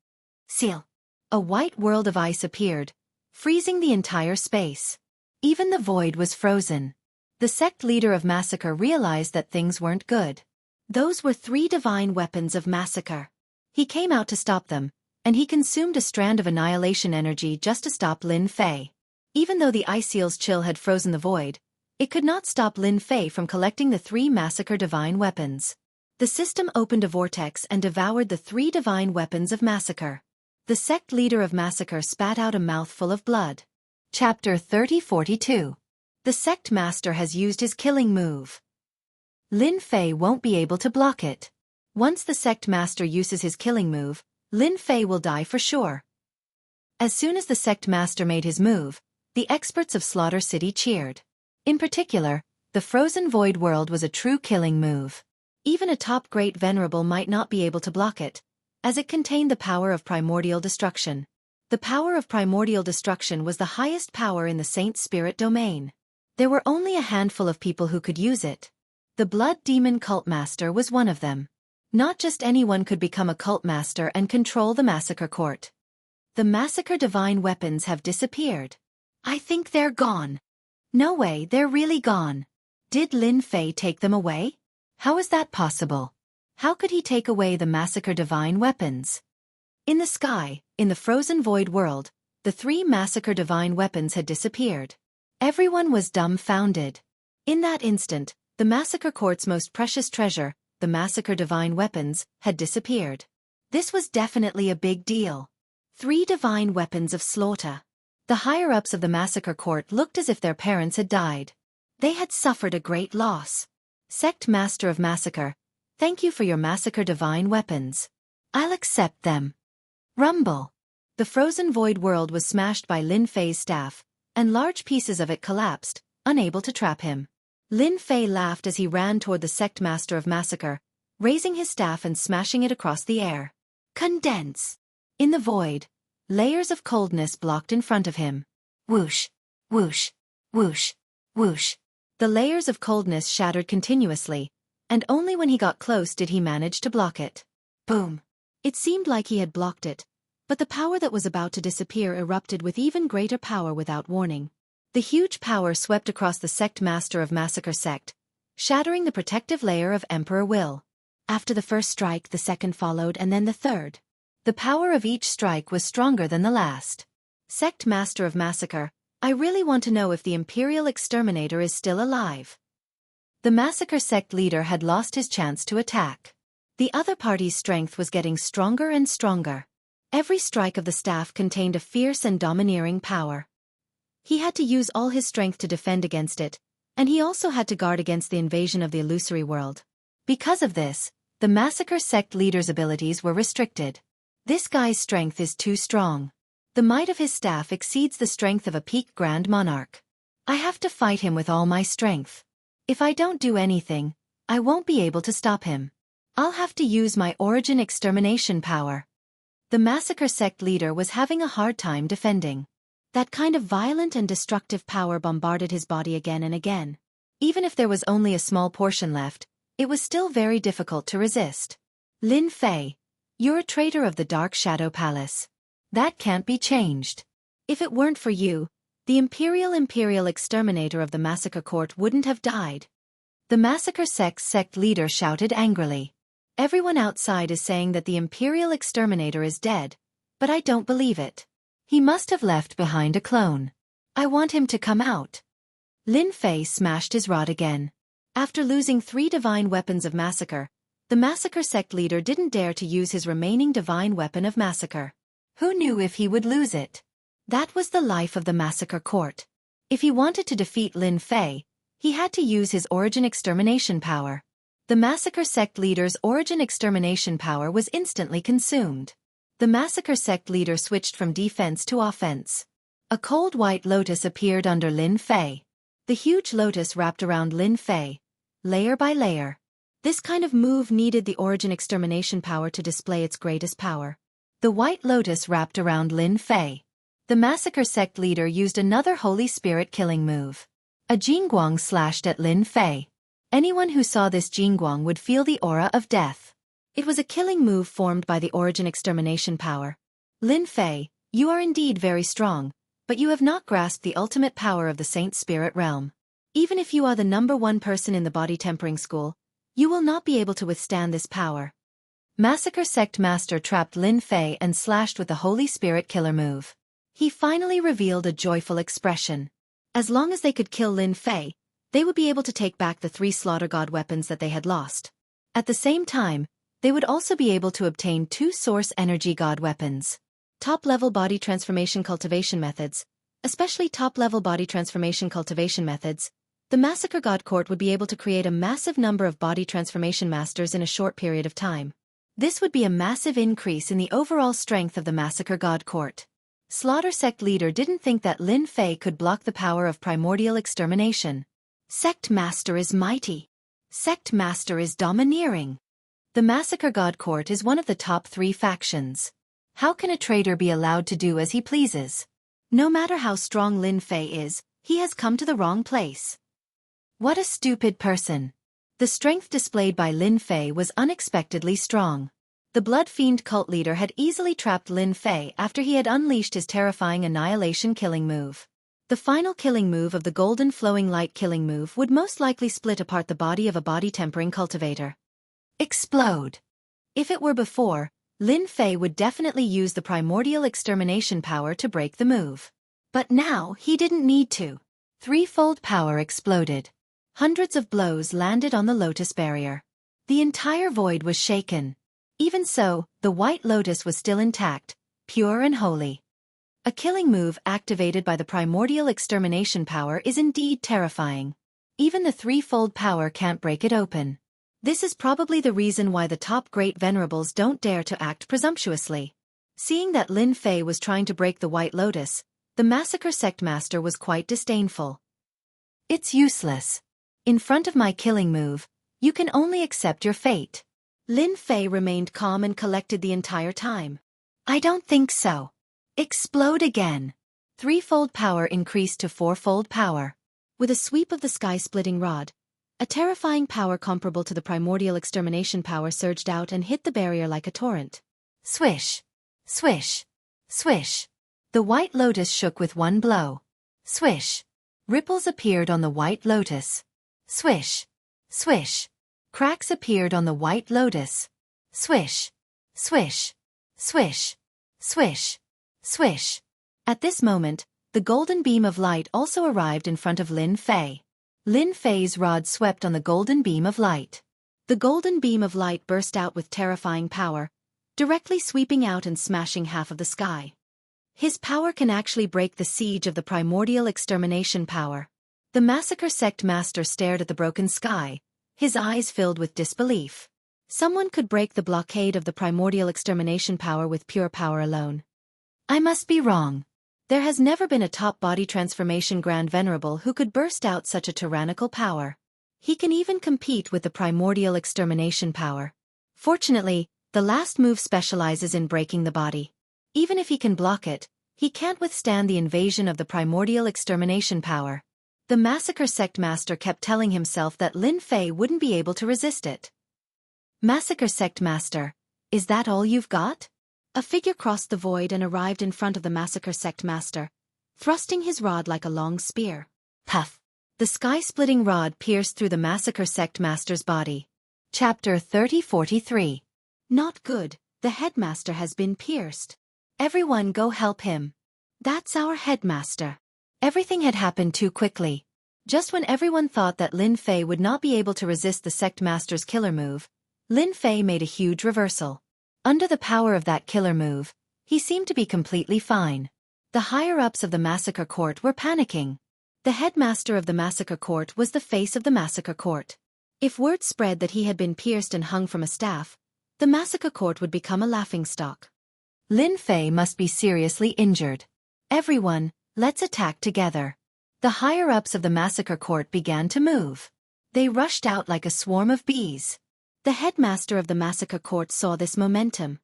Speaker 2: Seal. A white world of ice appeared, freezing the entire space. Even the void was frozen. The Sect Leader of Massacre realized that things weren't good. Those were 3 divine weapons of massacre. He came out to stop them, and he consumed a strand of annihilation energy just to stop Lin Fei. Even though the ice seal's chill had frozen the void, it could not stop Lin Fei from collecting the 3 massacre divine weapons. The system opened a vortex and devoured the 3 divine weapons of massacre. The sect leader of massacre spat out a mouthful of blood. Chapter 3042. The sect master has used his killing move. Lin Fei won't be able to block it. Once the sect master uses his killing move, Lin Fei will die for sure. As soon as the sect master made his move, the experts of Slaughter City cheered. In particular, the frozen void world was a true killing move. Even a top great venerable might not be able to block it, as it contained the power of primordial destruction. The power of primordial destruction was the highest power in the Saint Spirit domain. There were only a handful of people who could use it. The Blood Demon Cult Master was one of them. Not just anyone could become a cult master and control the massacre court. The massacre divine weapons have disappeared. I think they're gone. No way, they're really gone. Did Lin Fei take them away? How is that possible? How could he take away the massacre divine weapons? In the sky, in the frozen void world, the 3 massacre divine weapons had disappeared. Everyone was dumbfounded. In that instant, the massacre court's most precious treasure, the massacre divine weapons, had disappeared. This was definitely a big deal. 3 divine weapons of slaughter. The higher-ups of the massacre court looked as if their parents had died. They had suffered a great loss. Sect Master of Massacre, thank you for your massacre divine weapons. I'll accept them. Rumble. The frozen void world was smashed by Lin Fei's staff, and large pieces of it collapsed, unable to trap him. Lin Fei laughed as he ran toward the Sect Master of Massacre, raising his staff and smashing it across the air. Condense. In the void, layers of coldness blocked in front of him. Whoosh, whoosh, whoosh, whoosh. The layers of coldness shattered continuously, and only when he got close did he manage to block it. Boom. It seemed like he had blocked it, but the power that was about to disappear erupted with even greater power without warning. The huge power swept across the Sect Master of Massacre sect, shattering the protective layer of Emperor Will. After the first strike, the second followed, and then the third. The power of each strike was stronger than the last. Sect Master of Massacre, I really want to know if the Imperial Exterminator is still alive. The Massacre sect leader had lost his chance to attack. The other party's strength was getting stronger and stronger. Every strike of the staff contained a fierce and domineering power. He had to use all his strength to defend against it, and he also had to guard against the invasion of the illusory world. Because of this, the Massacre sect leader's abilities were restricted. This guy's strength is too strong. The might of his staff exceeds the strength of a peak Grand Monarch. I have to fight him with all my strength. If I don't do anything, I won't be able to stop him. I'll have to use my origin extermination power. The Massacre sect leader was having a hard time defending. That kind of violent and destructive power bombarded his body again and again. Even if there was only a small portion left, it was still very difficult to resist. Lin Fei, you're a traitor of the Dark Shadow Palace. That can't be changed. If it weren't for you, the Imperial Exterminator of the Massacre Court wouldn't have died. The Massacre sect leader shouted angrily. Everyone outside is saying that the Imperial Exterminator is dead, but I don't believe it. He must have left behind a clone. I want him to come out. Lin Fei smashed his rod again. After losing 3 divine weapons of massacre, the Massacre sect leader didn't dare to use his remaining divine weapon of massacre. Who knew if he would lose it? That was the life of the Massacre Court. If he wanted to defeat Lin Fei, he had to use his origin extermination power. The Massacre sect leader's origin extermination power was instantly consumed. The Massacre sect leader switched from defense to offense. A cold white lotus appeared under Lin Fei. The huge lotus wrapped around Lin Fei, layer by layer. This kind of move needed the origin extermination power to display its greatest power. The white lotus wrapped around Lin Fei. The Massacre sect leader used another Holy Spirit killing move. A Jingguang slashed at Lin Fei. Anyone who saw this Jingguang would feel the aura of death. It was a killing move formed by the origin extermination power. Lin Fei, you are indeed very strong, but you have not grasped the ultimate power of the Saint Spirit realm. Even if you are the #1 person in the body tempering school, you will not be able to withstand this power.
Speaker 1: Massacre Sect Master trapped Lin Fei and slashed with the Holy Spirit killer move. He finally revealed a joyful expression. As long as they could kill Lin Fei, they would be able to take back the 3 Slaughter God weapons that they had lost. At the same time, they would also be able to obtain 2 Source Energy God weapons. Top-level body transformation cultivation methods, especially top-level body transformation cultivation methods, the Massacre God Court would be able to create a massive number of body transformation masters in a short period of time. This would be a massive increase in the overall strength of the Massacre God Court. Slaughter Sect leader didn't think that Lin Fei could block the power of primordial extermination. Sect Master is mighty. Sect Master is domineering. The Massacre God Court is one of the top 3 factions. How can a traitor be allowed to do as he pleases? No matter how strong Lin Fei is, he has come to the wrong place. What a stupid person. The strength displayed by Lin Fei was unexpectedly strong. The Blood Fiend cult leader had easily trapped Lin Fei after he had unleashed his terrifying annihilation killing move. The final killing move of the Golden Flowing Light killing move would most likely split apart the body of a body-tempering cultivator. Explode. If it were before, Lin Fei would definitely use the primordial extermination power to break the move. But now he didn't need to. Threefold power exploded. Hundreds of blows landed on the Lotus barrier. The entire void was shaken. Even so, the White Lotus was still intact, pure and holy. A killing move activated by the primordial extermination power is indeed terrifying. Even the threefold power can't break it open. This is probably the reason why the top great venerables don't dare to act presumptuously. Seeing that Lin Fei was trying to break the White Lotus, the Massacre Sect Master was quite disdainful. It's useless. In front of my killing move, you can only accept your fate. Lin Fei remained calm and collected the entire time. I don't think so. Explode again. Threefold power increased to fourfold power. With a sweep of the sky-splitting rod, a terrifying power comparable to the primordial extermination power surged out and hit the barrier like a torrent. Swish. Swish. Swish. The White Lotus shook with one blow. Swish. Ripples appeared on the White Lotus. Swish. Swish. Cracks appeared on the White Lotus. Swish. Swish. Swish. Swish. Swish. At this moment, the golden beam of light also arrived in front of Lin Fei. Lin Fei's rod swept on the golden beam of light. The golden beam of light burst out with terrifying power, directly sweeping out and smashing half of the sky. His power can actually break the siege of the primordial extermination power. The Massacre Sect Master stared at the broken sky, his eyes filled with disbelief. Someone could break the blockade of the primordial extermination power with pure power alone. I must be wrong. There has never been a top body transformation Grand Venerable who could burst out such a tyrannical power. He can even compete with the primordial extermination power. Fortunately, the last move specializes in breaking the body. Even if he can block it, he can't withstand the invasion of the primordial extermination power. The Massacre Sect Master kept telling himself that Lin Fei wouldn't be able to resist it. Massacre Sect Master, is that all you've got? A figure crossed the void and arrived in front of the Massacre Sect Master, thrusting his rod like a long spear. Puff! The sky-splitting rod pierced through the Massacre Sect Master's body. Chapter 3043. Not good, the headmaster has been pierced. Everyone go help him. That's our headmaster. Everything had happened too quickly. Just when everyone thought that Lin Fei would not be able to resist the Sect Master's killer move, Lin Fei made a huge reversal. Under the power of that killer move, he seemed to be completely fine. The higher-ups of the Massacre Court were panicking. The headmaster of the Massacre Court was the face of the Massacre Court. If word spread that he had been pierced and hung from a staff, the Massacre Court would become a laughingstock. Lin Fei must be seriously injured. Everyone, let's attack together. The higher-ups of the Massacre Court began to move. They rushed out like a swarm of bees. The headmaster of the Massacre Court saw this momentum.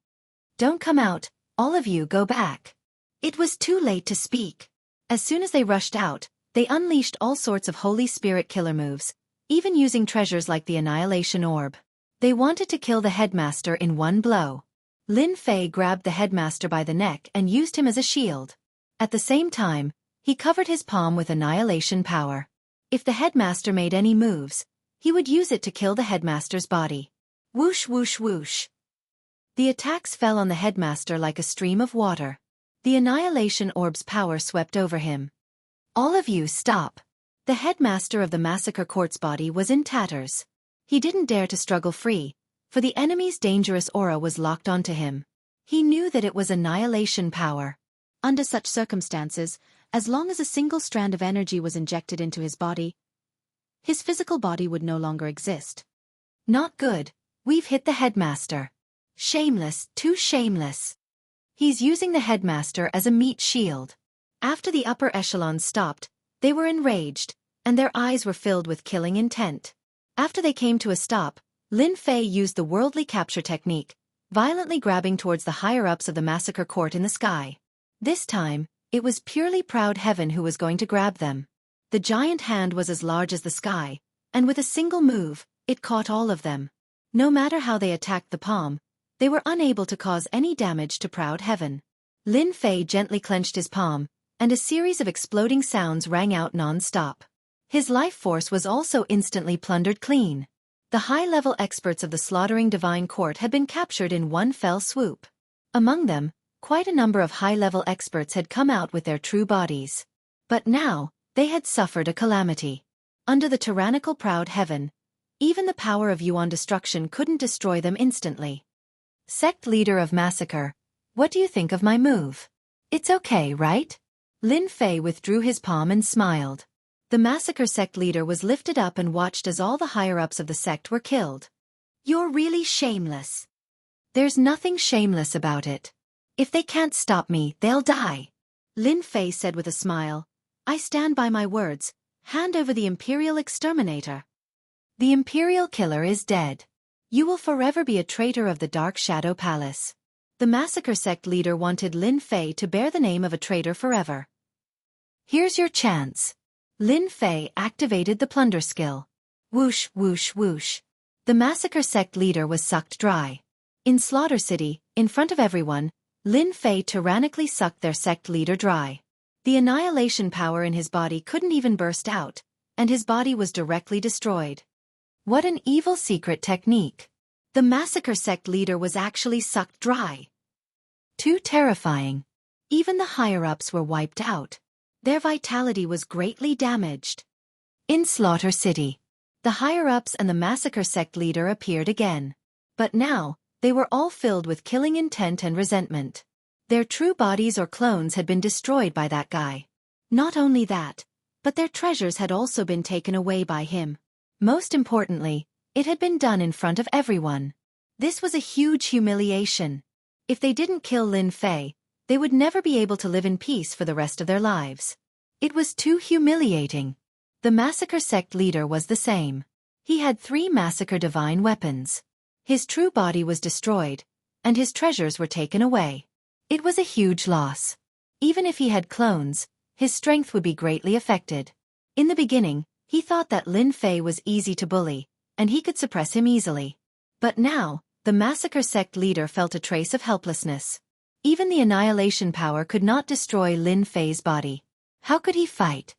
Speaker 1: Don't come out, all of you go back. It was too late to speak. As soon as they rushed out, they unleashed all sorts of Holy Spirit killer moves, even using treasures like the Annihilation Orb. They wanted to kill the headmaster in one blow. Lin Fei grabbed the headmaster by the neck and used him as a shield. At the same time, he covered his palm with annihilation power. If the headmaster made any moves, he would use it to kill the headmaster's body. Whoosh whoosh whoosh.
Speaker 2: The attacks fell on the headmaster like a stream of water. The annihilation orb's power swept over him. All of you stop. The headmaster of the massacre court's body was in tatters. He didn't dare to struggle free, for the enemy's dangerous aura was locked onto him. He knew that it was annihilation power. Under such circumstances, as long as a single strand of energy was injected into his body, his physical body would no longer exist. Not good. We've hit the headmaster. Shameless, too shameless. He's using the headmaster as a meat shield. After the upper echelons stopped, they were enraged, and their eyes were filled with killing intent. After they came to a stop, Lin Fei used the worldly capture technique, violently grabbing towards the higher-ups of the massacre court in the sky. This time, it was purely proud heaven who was going to grab them. The giant hand was as large as the sky, and with a single move, it caught all of them. No matter how they attacked the palm, they were unable to cause any damage to proud heaven. Lin Fei gently clenched his palm, and a series of exploding sounds rang out non-stop. His life force was also instantly plundered clean. The high-level experts of the slaughtering divine court had been captured in one fell swoop. Among them, quite a number of high-level experts had come out with their true bodies. But now, they had suffered a calamity. Under the tyrannical proud heaven, even the power of Yuan destruction couldn't destroy them instantly. Sect leader of massacre, what do you think of my move? It's okay, right? Lin Fei withdrew his palm and smiled. The massacre sect leader was lifted up and watched as all the higher-ups of the sect were killed. You're really shameless. There's nothing shameless about it. If they can't stop me, they'll die. Lin Fei said with a smile. I stand by my words. Hand over the Imperial Exterminator. The Imperial Killer is dead. You will forever be a traitor of the Dark Shadow Palace. The massacre sect leader wanted Lin Fei to bear the name of a traitor forever. Here's your chance. Lin Fei activated the plunder skill. Whoosh, whoosh, whoosh. The massacre sect leader was sucked dry. In Slaughter City, in front of everyone, Lin Fei tyrannically sucked their sect leader dry. The annihilation power in his body couldn't even burst out, and his body was directly destroyed. What an evil secret technique. The massacre sect leader was actually sucked dry. Too terrifying. Even the higher-ups were wiped out. Their vitality was greatly damaged. In Slaughter City, the higher-ups and the massacre sect leader appeared again. But now, they were all filled with killing intent and resentment. Their true bodies or clones had been destroyed by that guy. Not only that, but their treasures had also been taken away by him. Most importantly, it had been done in front of everyone. This was a huge humiliation. If they didn't kill Lin Fei, they would never be able to live in peace for the rest of their lives. It was too humiliating. The massacre sect leader was the same. He had 3 massacre divine weapons. His true body was destroyed, and his treasures were taken away. It was a huge loss. Even if he had clones, his strength would be greatly affected. In the beginning, he thought that Lin Fei was easy to bully, and he could suppress him easily. But now, the massacre sect leader felt a trace of helplessness. Even the annihilation power could not destroy Lin Fei's body. How could he fight?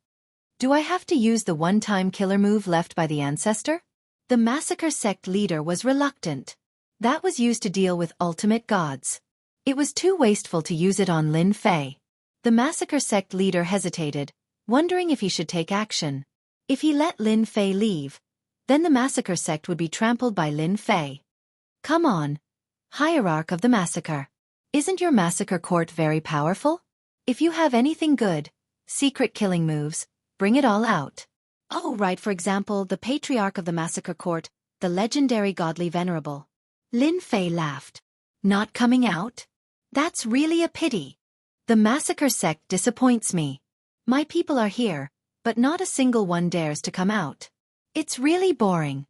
Speaker 2: Do I have to use the one-time killer move left by the ancestor? The massacre sect leader was reluctant. That was used to deal with ultimate gods. It was too wasteful to use it on Lin Fei. The massacre sect leader hesitated, wondering if he should take action. If he let Lin Fei leave, then the massacre sect would be trampled by Lin Fei. Come on, hierarch of the massacre. Isn't your massacre court very powerful? If you have anything good, secret killing moves, bring it all out. Oh, right, for example, the patriarch of the massacre court, the legendary godly venerable. Lin Fei laughed. Not coming out? That's really a pity. The massacre sect disappoints me. My people are here, but not a single one dares to come out. It's really boring.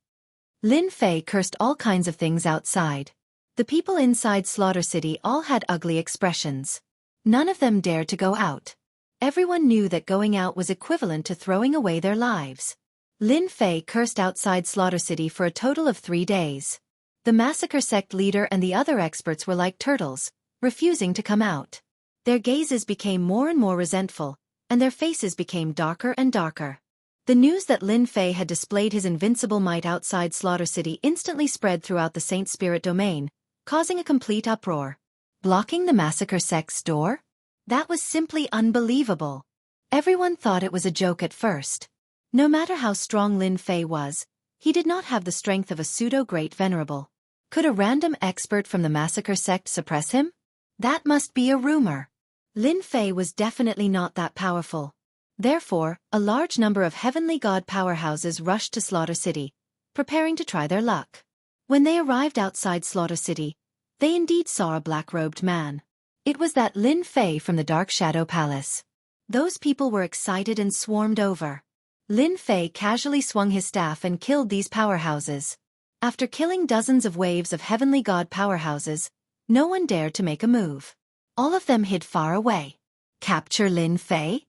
Speaker 2: Lin Fei cursed all kinds of things outside. The people inside Slaughter City all had ugly expressions. None of them dared to go out. Everyone knew that going out was equivalent to throwing away their lives. Lin Fei cursed outside Slaughter City for a total of 3 days. The massacre sect leader and the other experts were like turtles, refusing to come out. Their gazes became more and more resentful, and their faces became darker and darker. The news that Lin Fei had displayed his invincible might outside Slaughter City instantly spread throughout the Saint Spirit domain, causing a complete uproar. Blocking the massacre sect's door? That was simply unbelievable. Everyone thought it was a joke at first. No matter how strong Lin Fei was, he did not have the strength of a pseudo-great venerable. Could a random expert from the massacre sect suppress him? That must be a rumor. Lin Fei was definitely not that powerful. Therefore, a large number of heavenly god powerhouses rushed to Slaughter City, preparing to try their luck. When they arrived outside Slaughter City, they indeed saw a black-robed man. It was that Lin Fei from the Dark Shadow Palace. Those people were excited and swarmed over. Lin Fei casually swung his staff and killed these powerhouses. After killing dozens of waves of heavenly god powerhouses, no one dared to make a move. All of them hid far away. Capture Lin Fei?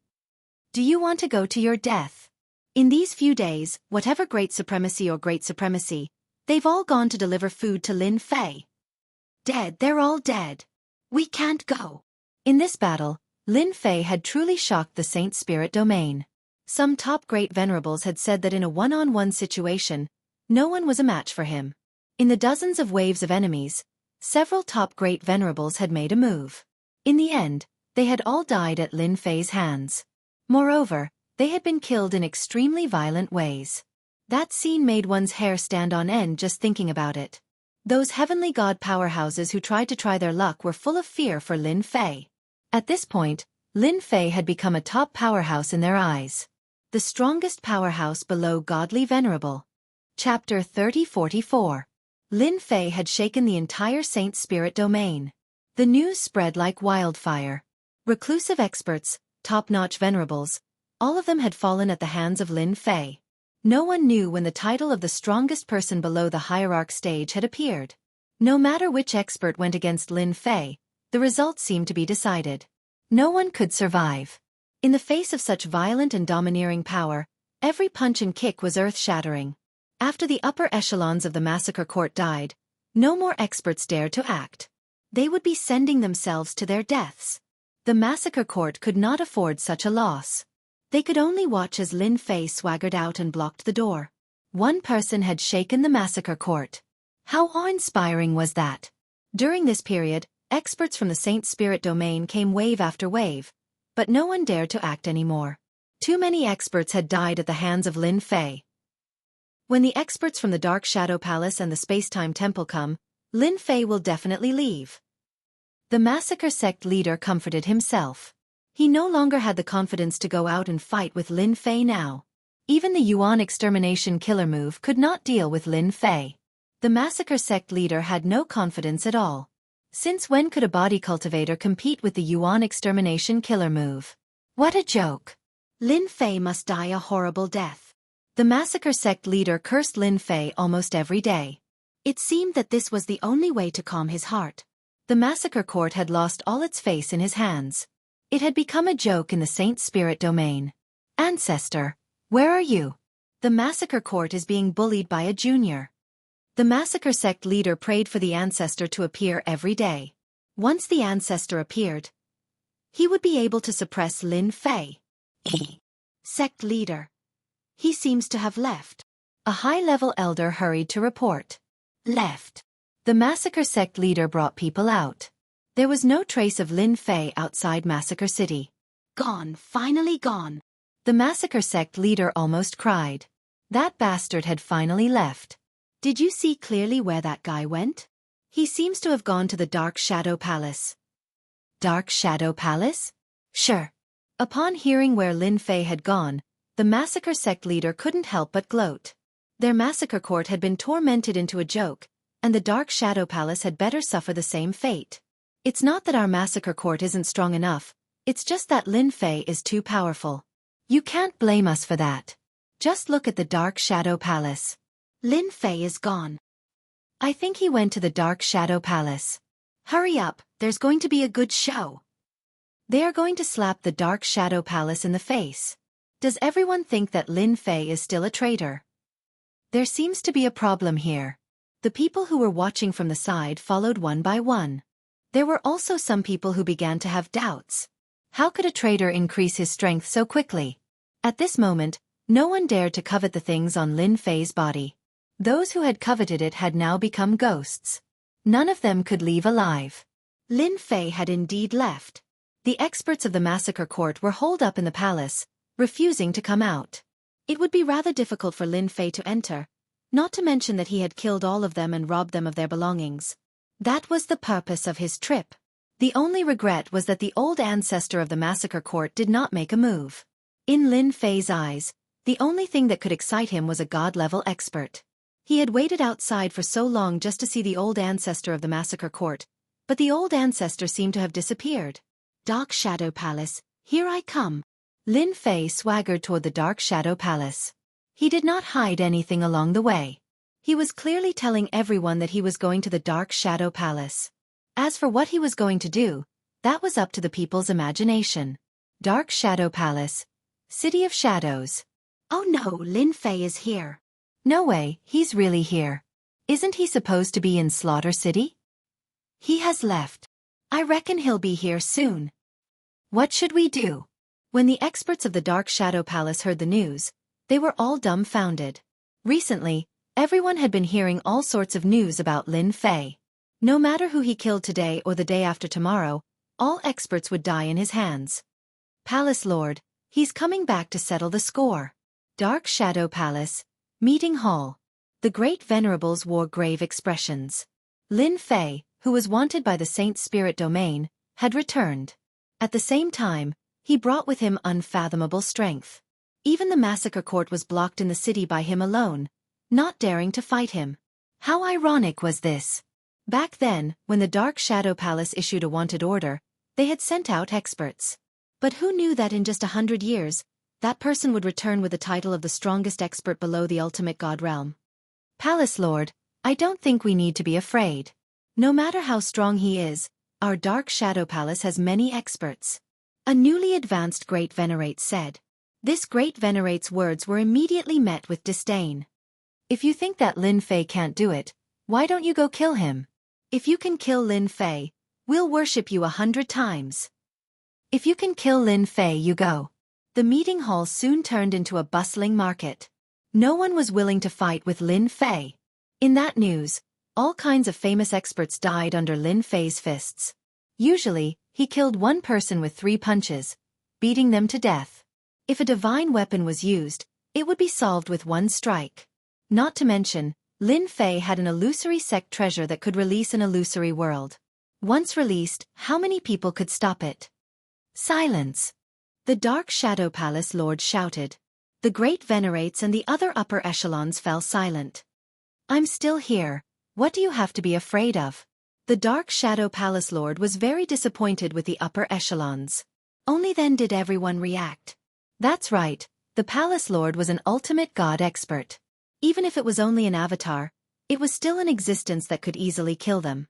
Speaker 2: Do you want to go to your death? In these few days, whatever great supremacy, they've all gone to deliver food to Lin Fei. Dead, they're all dead. We can't go. In this battle, Lin Fei had truly shocked the Saint Spirit domain. Some top great venerables had said that in a one-on-one situation, no one was a match for him. In the dozens of waves of enemies, several top great venerables had made a move. In the end, they had all died at Lin Fei's hands. Moreover, they had been killed in extremely violent ways. That scene made one's hair stand on end just thinking about it. Those heavenly god powerhouses who tried to try their luck were full of fear for Lin Fei. At this point, Lin Fei had become a top powerhouse in their eyes. The strongest powerhouse below godly venerable. Chapter 3044. Lin Fei had shaken the entire Saint Spirit domain. The news spread like wildfire. Reclusive experts, top-notch venerables, all of them had fallen at the hands of Lin Fei. No one knew when the title of the strongest person below the hierarch stage had appeared. No matter which expert went against Lin Fei, the result seemed to be decided. No one could survive. In the face of such violent and domineering power, every punch and kick was earth-shattering. After the upper echelons of the massacre court died, no more experts dared to act. They would be sending themselves to their deaths. The massacre court could not afford such a loss. They could only watch as Lin Fei swaggered out and blocked the door. One person had shaken the massacre court. How awe-inspiring was that? During this period, experts from the Saint Spirit domain came wave after wave, but no one dared to act anymore. Too many experts had died at the hands of Lin Fei. When the experts from the Dark Shadow Palace and the Space-Time Temple come, Lin Fei will definitely leave. The massacre sect leader comforted himself. He no longer had the confidence to go out and fight with Lin Fei now. Even the Yuan extermination killer move could not deal with Lin Fei. The massacre sect leader had no confidence at all. Since when could a body cultivator compete with the Yuan extermination killer move? What a joke! Lin Fei must die a horrible death. The massacre sect leader cursed Lin Fei almost every day. It seemed that this was the only way to calm his heart. The massacre court had lost all its face in his hands. It had become a joke in the Saint Spirit domain. Ancestor, where are you? The massacre court is being bullied by a junior. The massacre sect leader prayed for the ancestor to appear every day. Once the ancestor appeared, he would be able to suppress Lin Fei. Sect leader. He seems to have left. A high-level elder hurried to report. Left. The massacre sect leader brought people out. There was no trace of Lin Fei outside Massacre City. Gone, finally gone. The massacre sect leader almost cried. That bastard had finally left. Did you see clearly where that guy went? He seems to have gone to the Dark Shadow Palace. Dark Shadow Palace? Sure. Upon hearing where Lin Fei had gone, the massacre sect leader couldn't help but gloat. Their massacre court had been tormented into a joke, and the Dark Shadow Palace had better suffer the same fate. It's not that our massacre court isn't strong enough, it's just that Lin Fei is too powerful. You can't blame us for that. Just look at the Dark Shadow Palace. Lin Fei is gone. I think he went to the Dark Shadow Palace. Hurry up, there's going to be a good show. They are going to slap the Dark Shadow Palace in the face. Does everyone think that Lin Fei is still a traitor? There seems to be a problem here. The people who were watching from the side followed one by one. There were also some people who began to have doubts. How could a traitor increase his strength so quickly? At this moment, no one dared to covet the things on Lin Fei's body. Those who had coveted it had now become ghosts.
Speaker 1: None of them could leave alive.
Speaker 2: Lin Fei had indeed left. The experts of the massacre court were holed up in the palace, refusing to come out. It would be rather difficult for Lin Fei to enter, not to mention that he had killed all of them and robbed them of their belongings. That was the purpose of his trip. The only regret was that the old ancestor of the massacre court did not make a move. In Lin Fei's eyes, the only thing that could excite him was a god-level expert. He had waited outside for so long just to see the old ancestor of the massacre court, but the old ancestor seemed to have disappeared. Dark Shadow Palace, here I come. Lin Fei swaggered toward the Dark Shadow Palace. He did not hide anything along the way. He was clearly telling everyone that he was going to the Dark Shadow Palace. As for what he was going to do, that was up to the people's imagination. Dark Shadow Palace, City of Shadows. Oh no, Lin Fei is here.
Speaker 1: No way, he's really here. Isn't he supposed to be in Slaughter City?
Speaker 2: He has left. I reckon he'll be here soon.
Speaker 1: What should we do?
Speaker 2: When the experts of the Dark Shadow Palace heard the news, they were all dumbfounded. Recently, everyone had been hearing all sorts of news about Lin Fei. No matter who he killed today or the day after tomorrow, all experts would die in his hands. Palace Lord, he's coming back to settle the score. Dark Shadow Palace, Meeting Hall. The great venerables wore grave expressions. Lin Fei, who was wanted by the Saint Spirit Domain, had returned. At the same time, he brought with him unfathomable strength. Even the massacre court was blocked in the city by him alone, not daring to fight him. How ironic was this? Back then, when the Dark Shadow Palace issued a wanted order, they had sent out experts. But who knew that in just 100 years, that person would return with the title of the strongest expert below the ultimate god realm?
Speaker 1: Palace Lord, I don't think we need to be afraid.
Speaker 2: No matter how strong he is, our Dark Shadow Palace has many experts. A newly advanced Great Venerate said. This Great Venerate's words were immediately met with disdain.
Speaker 1: If you think that Lin Fei can't do it, why don't you go kill him?
Speaker 2: If you can kill Lin Fei, we'll worship you 100 times.
Speaker 1: If you can kill Lin Fei, you go.
Speaker 2: The meeting hall soon turned into a bustling market. No one was willing to fight with Lin Fei. In that news, all kinds of famous experts died under Lin Fei's fists. Usually, he killed one person with 3 punches, beating them to death. If a divine weapon was used, it would be solved with 1 strike. Not to mention, Lin Fei had an illusory sect treasure that could release an illusory world. Once released, how many people could stop it?
Speaker 1: Silence!
Speaker 2: The Dark Shadow Palace Lord shouted. The Great Venerates and the other upper echelons fell silent. I'm still here. What do you have to be afraid of? The Dark Shadow Palace Lord was very disappointed with the upper echelons. Only then did everyone react. That's right, the Palace Lord was an ultimate god expert. Even if it was only an avatar, it was still an existence that could easily kill them.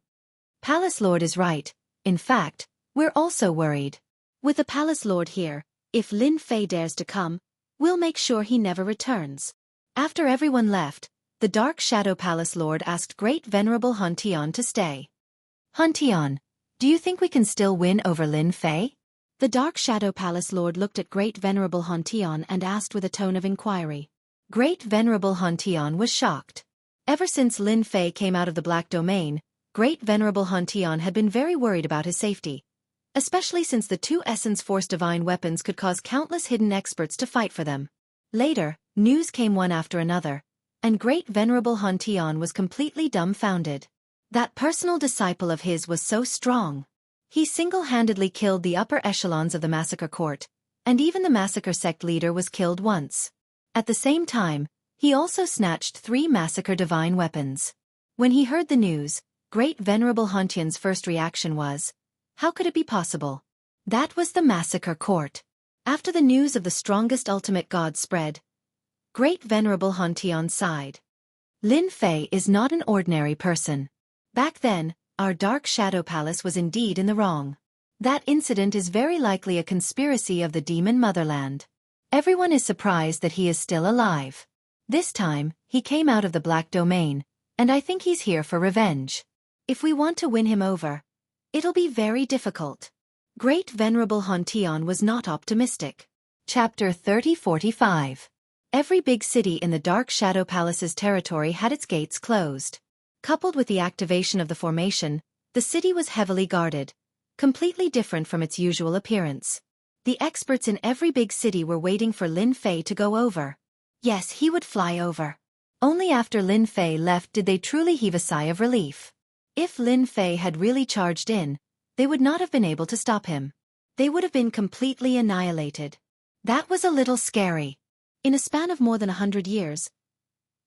Speaker 2: Palace Lord is right. In fact, we're also worried. With the Palace Lord here, if Lin Fei dares to come, we'll make sure he never returns. After everyone left, the Dark Shadow Palace Lord asked Great Venerable Han Tian to stay.
Speaker 1: Han Tian, do you think we can still win over Lin Fei?
Speaker 2: The Dark Shadow Palace Lord looked at Great Venerable Han Tian and asked with a tone of inquiry. Great Venerable Han Tian was shocked. Ever since Lin Fei came out of the Black Domain, Great Venerable Han Tian had been very worried about his safety. Especially since the 2 Essence Force divine weapons could cause countless hidden experts to fight for them. Later, news came one after another, and Great Venerable Han Tian was completely dumbfounded. That personal disciple of his was so strong. He single-handedly killed the upper echelons of the massacre court, and even the massacre sect leader was killed once. At the same time, he also snatched 3 massacre divine weapons. When he heard the news, Great Venerable Han Tian's first reaction was, how could it be possible? That was the massacre court. After the news of the strongest ultimate god spread, Great Venerable Han Tian sighed. Lin Fei is not an ordinary person. Back then, our Dark Shadow Palace was indeed in the wrong. That incident is very likely a conspiracy of the demon motherland. Everyone is surprised that he is still alive. This time, he came out of the Black Domain, and I think he's here for revenge. If we want to win him over, it'll be very difficult. Great Venerable Han Tian was not optimistic.
Speaker 1: Chapter 3045.
Speaker 2: Every big city in the Dark Shadow Palace's territory had its gates closed. Coupled with the activation of the formation, the city was heavily guarded, completely different from its usual appearance. The experts in every big city were waiting for Lin Fei to go over. Yes, he would fly over. Only after Lin Fei left did they truly heave a sigh of relief. If Lin Fei had really charged in, they would not have been able to stop him. They would have been completely annihilated. That was a little scary. In a span of more than 100 years,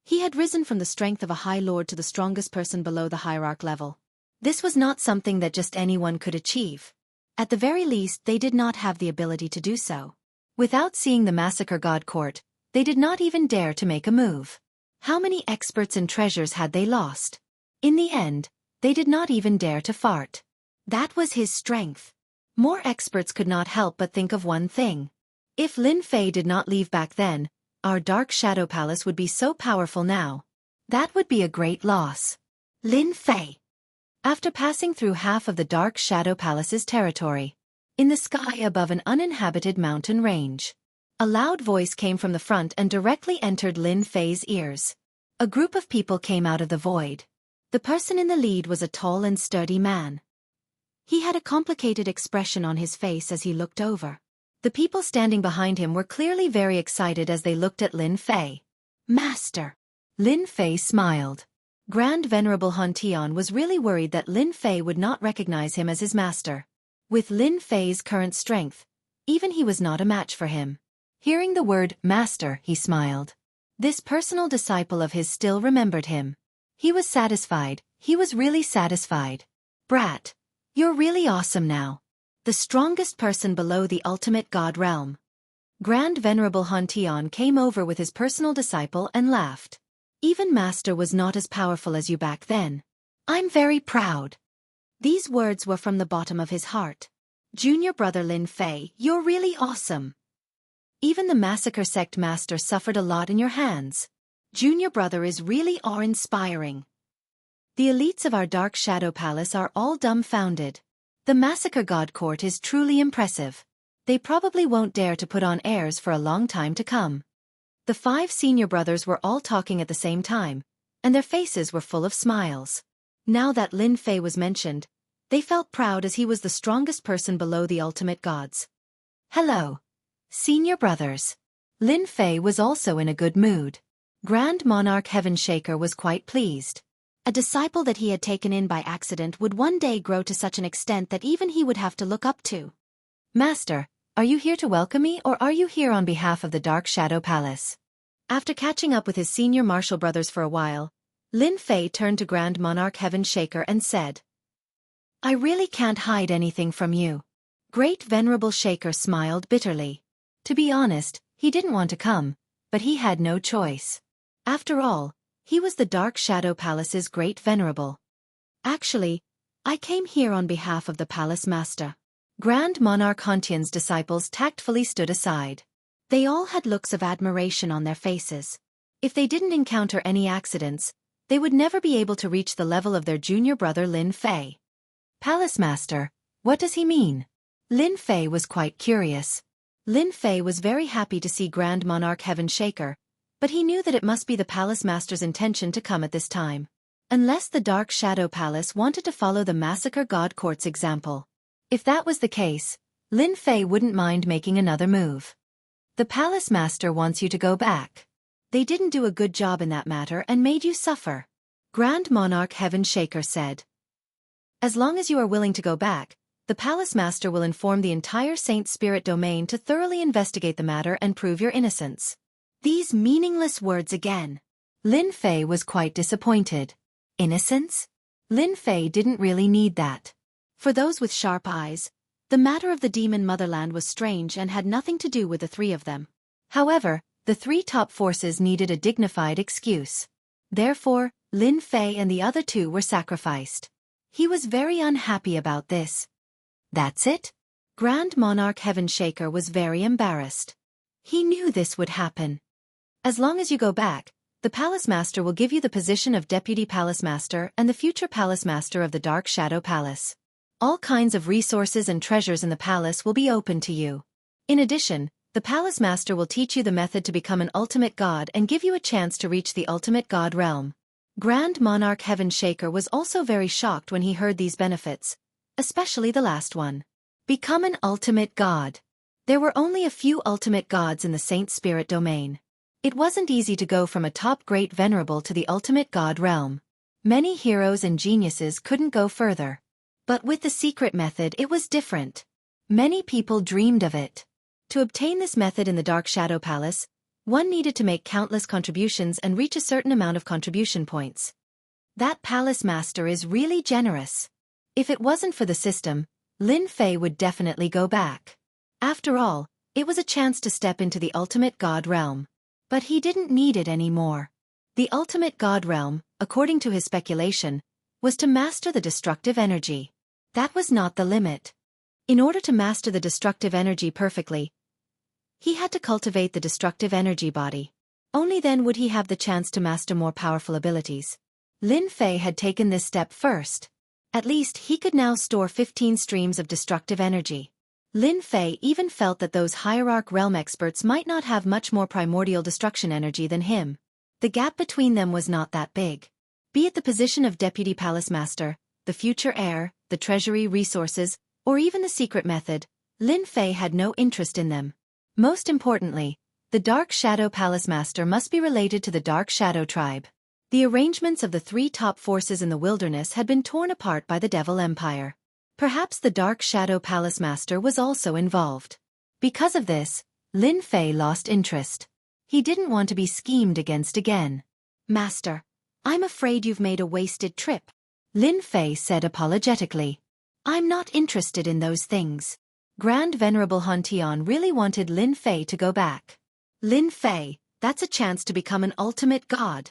Speaker 2: he had risen from the strength of a high lord to the strongest person below the hierarch level. This was not something that just anyone could achieve. At the very least, they did not have the ability to do so. Without seeing the massacre god court, they did not even dare to make a move. How many experts and treasures had they lost? In the end, they did not even dare to fart. That was his strength. More experts could not help but think of one thing. If Lin Fei did not leave back then, our Dark Shadow Palace would be so powerful now. That would be a great loss. Lin Fei. After passing through half of the Dark Shadow Palace's territory, in the sky above an uninhabited mountain range, a loud voice came from the front and directly entered Lin Fei's ears. A group of people came out of the void. The person in the lead was a tall and sturdy man. He had a complicated expression on his face as he looked over. The people standing behind him were clearly very excited as they looked at Lin Fei. Master! Lin Fei smiled. Grand Venerable Han Tian was really worried that Lin Fei would not recognize him as his master. With Lin Fei's current strength, even he was not a match for him. Hearing the word master, he smiled. This personal disciple of his still remembered him. He was satisfied, he was really satisfied. Brat, you're really awesome now. The strongest person below the ultimate god realm. Grand Venerable Han Tian came over with his personal disciple and laughed. Even Master was not as powerful as you back then. I'm very proud. These words were from the bottom of his heart. Junior brother Lin Fei, you're really awesome. Even the massacre sect master suffered a lot in your hands. Junior brother is really awe-inspiring. The elites of our Dark Shadow Palace are all dumbfounded. The massacre god court is truly impressive. They probably won't dare to put on airs for a long time to come. The 5 senior brothers were all talking at the same time, and their faces were full of smiles. Now that Lin Fei was mentioned, they felt proud as he was the strongest person below the ultimate gods. Hello, senior brothers. Lin Fei was also in a good mood. Grand Monarch Heaven Shaker was quite pleased. A disciple that he had taken in by accident would one day grow to such an extent that even he would have to look up to. Master, are you here to welcome me or are you here on behalf of the Dark Shadow Palace? After catching up with his senior martial brothers for a while, Lin Fei turned to Grand Monarch Heaven Shaker and said, I really can't hide anything from you. Great Venerable Shaker smiled bitterly. To be honest, he didn't want to come, but he had no choice. After all, he was the Dark Shadow Palace's Great Venerable. Actually, I came here on behalf of the Palace Master. Grand Monarch Hantian's disciples tactfully stood aside. They all had looks of admiration on their faces. If they didn't encounter any accidents, they would never be able to reach the level of their junior brother Lin Fei. Palace Master, what does he mean? Lin Fei was quite curious. Lin Fei was very happy to see Grand Monarch Heaven Shaker, but he knew that it must be the Palace Master's intention to come at this time. Unless the Dark Shadow Palace wanted to follow the Massacre God Court's example. If that was the case, Lin Fei wouldn't mind making another move. The Palace Master wants you to go back. They didn't do a good job in that matter and made you suffer. Grand Monarch Heaven Shaker said. As long as you are willing to go back, the Palace Master will inform the entire Saint Spirit domain to thoroughly investigate the matter and prove your innocence. These meaningless words again. Lin Fei was quite disappointed. Innocence? Lin Fei didn't really need that. For those with sharp eyes, the matter of the demon motherland was strange and had nothing to do with the 3 of them. However, the 3 top forces needed a dignified excuse. Therefore, Lin Fei and the other 2 were sacrificed. He was very unhappy about this. That's it? Grand Monarch Heaven Shaker was very embarrassed. He knew this would happen. As long as you go back, the Palace Master will give you the position of Deputy Palace Master and the future Palace Master of the Dark Shadow Palace. All kinds of resources and treasures in the palace will be open to you. In addition, the Palace Master will teach you the method to become an ultimate god and give you a chance to reach the ultimate god realm. Grand Monarch Heaven Shaker was also very shocked when he heard these benefits, especially the last one. Become an ultimate god. There were only a few ultimate gods in the Saint Spirit domain. It wasn't easy to go from a top great venerable to the ultimate god realm. Many heroes and geniuses couldn't go further. But with the secret method it was different. Many people dreamed of it. To obtain this method in the Dark Shadow Palace, one needed to make countless contributions and reach a certain amount of contribution points. That palace master is really generous. If it wasn't for the system, Lin Fei would definitely go back. After all, it was a chance to step into the ultimate god realm. But he didn't need it anymore. The ultimate god realm, according to his speculation, was to master the destructive energy. That was not the limit. In order to master the destructive energy perfectly, he had to cultivate the destructive energy body. Only then would he have the chance to master more powerful abilities. Lin Fei had taken this step first. At least he could now store 15 streams of destructive energy. Lin Fei even felt that those Hierarch realm experts might not have much more primordial destruction energy than him. The gap between them was not that big. Be it the position of Deputy Palace Master, the future heir, the treasury resources, or even the secret method, Lin Fei had no interest in them. Most importantly, the Dark Shadow Palace Master must be related to the Dark Shadow tribe. The arrangements of the three top forces in the wilderness had been torn apart by the Devil Empire. Perhaps the Dark Shadow Palace Master was also involved. Because of this, Lin Fei lost interest. He didn't want to be schemed against again. Master, I'm afraid you've made a wasted trip, Lin Fei said apologetically. I'm not interested in those things. Grand Venerable Han Tian really wanted Lin Fei to go back. Lin Fei, that's a chance to become an ultimate god.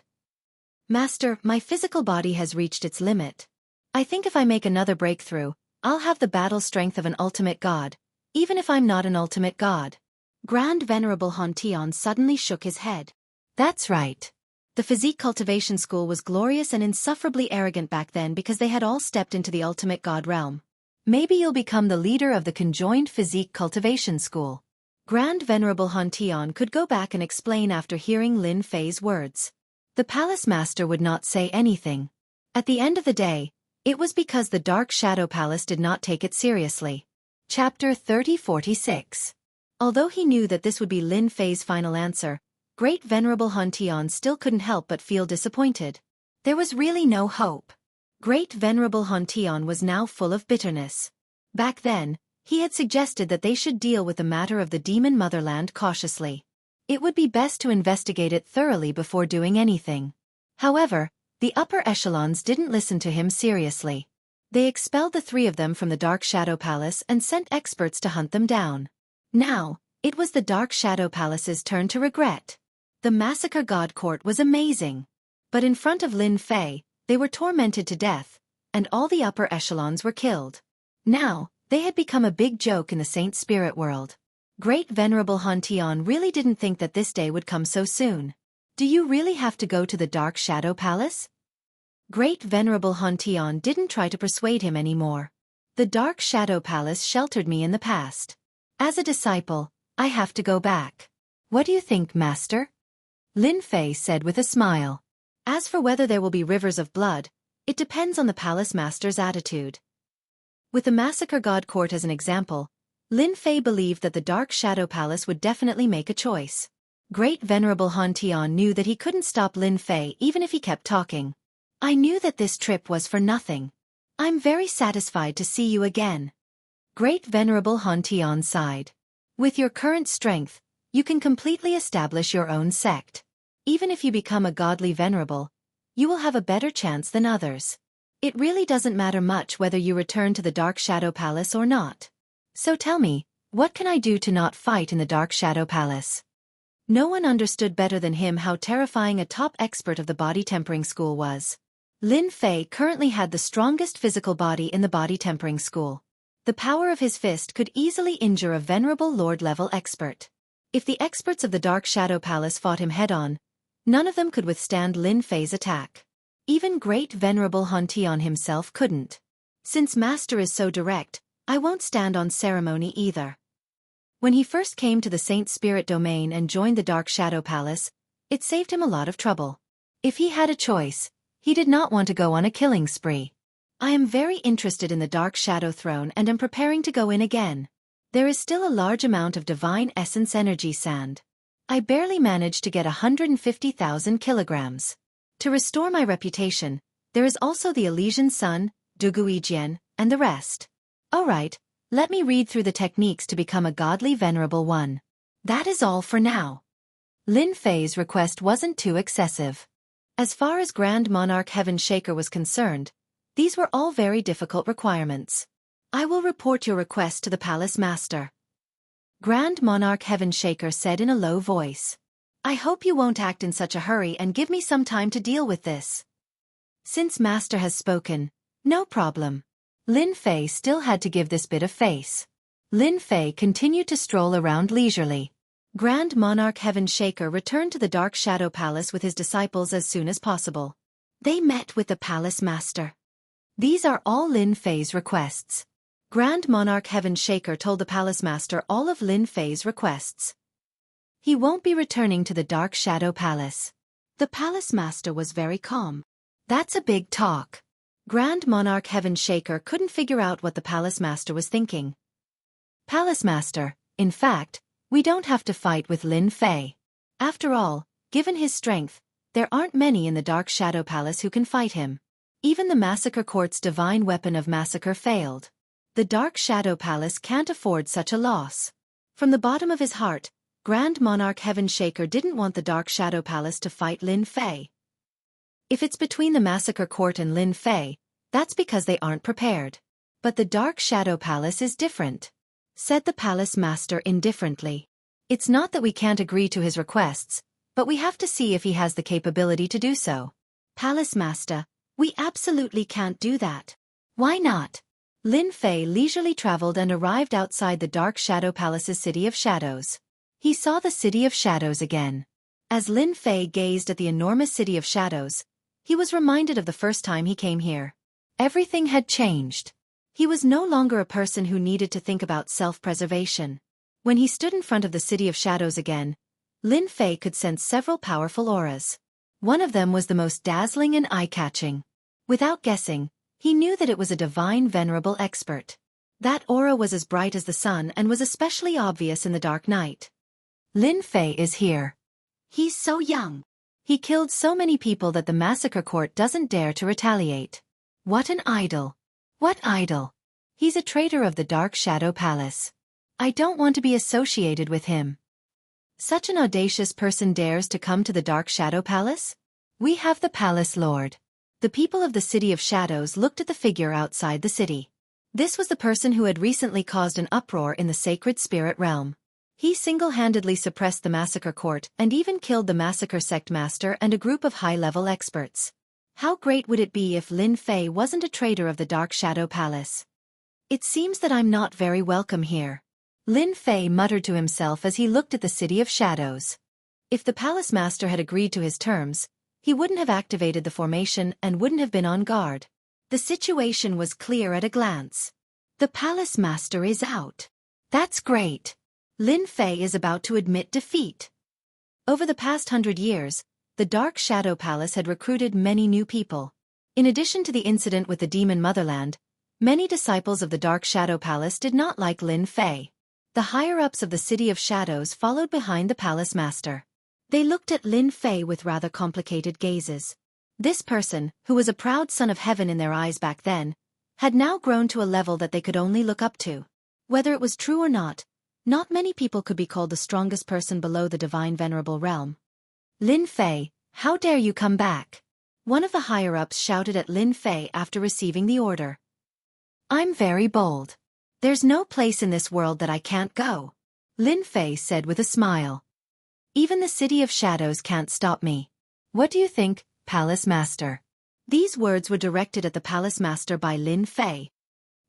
Speaker 2: Master, my physical body has reached its limit. I think if I make another breakthrough, I'll have the battle strength of an ultimate god, even if I'm not an ultimate god. Grand Venerable Han Tian suddenly shook his head. That's right. The physique cultivation school was glorious and insufferably arrogant back then because they had all stepped into the ultimate god realm. Maybe you'll become the leader of the conjoined physique cultivation school. Grand Venerable Han Tian could go back and explain after hearing Lin Fei's words. The palace master would not say anything. At the end of the day, it was because the Dark Shadow Palace did not take it seriously. Chapter 3046. Although he knew that this would be Lin Fei's final answer, Great Venerable Han Tian still couldn't help but feel disappointed. There was really no hope. Great Venerable Han Tian was now full of bitterness. Back then, he had suggested that they should deal with the matter of the demon motherland cautiously. It would be best to investigate it thoroughly before doing anything. However, the upper echelons didn't listen to him seriously. They expelled the three of them from the Dark Shadow Palace and sent experts to hunt them down. Now, it was the Dark Shadow Palace's turn to regret. The Massacre God Court was amazing. But in front of Lin Fei, they were tormented to death, and all the upper echelons were killed. Now, they had become a big joke in the Saint Spirit world. Great Venerable Han Tian really didn't think that this day would come so soon. Do you really have to go to the Dark Shadow Palace? Great Venerable Han Tian didn't try to persuade him anymore. The Dark Shadow Palace sheltered me in the past. As a disciple, I have to go back. What do you think, Master? Lin Fei said with a smile. As for whether there will be rivers of blood, it depends on the palace master's attitude. With the Massacre God Court as an example, Lin Fei believed that the Dark Shadow Palace would definitely make a choice. Great Venerable Han Tian knew that he couldn't stop Lin Fei even if he kept talking. I knew that this trip was for nothing. I'm very satisfied to see you again. Great Venerable Han Tian sighed. With your current strength, you can completely establish your own sect. Even if you become a godly venerable, you will have a better chance than others. It really doesn't matter much whether you return to the Dark Shadow Palace or not. So tell me, what can I do to not fight in the Dark Shadow Palace? No one understood better than him how terrifying a top expert of the body tempering school was. Lin Fei currently had the strongest physical body in the body tempering school. The power of his fist could easily injure a venerable lord-level expert. If the experts of the Dark Shadow Palace fought him head-on, none of them could withstand Lin Fei's attack. Even Great Venerable Han Tian himself couldn't. Since Master is so direct, I won't stand on ceremony either. When he first came to the Saint Spirit domain and joined the Dark Shadow Palace, it saved him a lot of trouble. If he had a choice,
Speaker 1: He did not want to go on a killing spree. I am very interested in the Dark Shadow Throne and am preparing to go in again. There is still a large amount of divine essence energy sand. I barely managed to get 150,000 kilograms. To restore my reputation, there is also the Elysian Sun, Duguijian, and the rest. Alright, let me read through the techniques to become a godly venerable one. That is all for now. Lin Fei's request wasn't too excessive. As far as Grand Monarch Heaven Shaker was concerned, these were all very difficult requirements. I will report your request to the Palace Master. Grand Monarch Heaven Shaker said in a low voice. I hope you won't act in such a hurry and give me some time to deal with this. Since Master has spoken, no problem. Lin Fei still had to give this bit of face. Lin Fei continued to stroll around leisurely. Grand Monarch Heaven Shaker returned to the Dark Shadow Palace with his disciples as soon as possible. They met with the Palace Master. These are all Lin Fei's requests. Grand Monarch Heaven Shaker told the Palace Master all of Lin Fei's requests. He won't be returning to the Dark Shadow Palace. The Palace Master was very calm. That's a big talk. Grand Monarch Heaven Shaker couldn't figure out what the Palace Master was thinking. Palace Master, in fact, we don't have to fight with Lin Fei. After all, given his strength, there aren't many in the Dark Shadow Palace who can fight him. Even the Massacre Court's divine weapon of massacre failed. The Dark Shadow Palace can't afford such a loss. From the bottom of his heart, Grand Monarch Heaven Shaker didn't want the Dark Shadow Palace to fight Lin Fei. If it's between the Massacre Court and Lin Fei, that's because they aren't prepared. But the Dark Shadow Palace is different, said the Palace Master indifferently. It's not that we can't agree to his requests, but we have to see if he has the capability to do so. Palace Master, we absolutely can't do that. Why not? Lin Fei leisurely traveled and arrived outside the Dark Shadow Palace's City of Shadows. He saw the City of Shadows again. As Lin Fei gazed at the enormous City of Shadows, he was reminded of the first time he came here. Everything had changed. He was no longer a person who needed to think about self-preservation. When he stood in front of the City of Shadows again, Lin Fei could sense several powerful auras. One of them was the most dazzling and eye-catching. Without guessing, he knew that it was a divine venerable expert. That aura was as bright as the sun and was especially obvious in the dark night. Lin Fei is here. He's so young. He killed so many people that the Massacre Court doesn't dare to retaliate. What an idol. What idol? He's a traitor of the Dark Shadow Palace. I don't want to be associated with him. Such an audacious person dares to come to the Dark Shadow Palace? We have the Palace Lord. The people of the City of Shadows looked at the figure outside the city. This was the person who had recently caused an uproar in the sacred spirit realm. He single-handedly suppressed the Massacre Court and even killed the Massacre Sect Master and a group of high-level experts. How great would it be if Lin Fei wasn't a traitor of the Dark Shadow Palace? It seems that I'm not very welcome here. Lin Fei muttered to himself as he looked at the City of Shadows. If the Palace Master had agreed to his terms, he wouldn't have activated the formation and wouldn't have been on guard. The situation was clear at a glance. The Palace Master is out. That's great. Lin Fei is about to admit defeat. Over the past 100 years, the Dark Shadow Palace had recruited many new people. In addition to the incident with the Demon Motherland, many disciples of the Dark Shadow Palace did not like Lin Fei. The higher-ups of the City of Shadows followed behind the Palace Master. They looked at Lin Fei with rather complicated gazes. This person, who was a proud son of heaven in their eyes back then, had now grown to a level that they could only look up to. Whether it was true or not many people could be called the strongest person below the divine venerable realm. Lin Fei, how dare you come back? One of the higher-ups shouted at Lin Fei after receiving the order. I'm very bold. There's no place in this world that I can't go, Lin Fei said with a smile. Even the City of Shadows can't stop me. What do you think, Palace Master? These words were directed at the Palace Master by Lin Fei.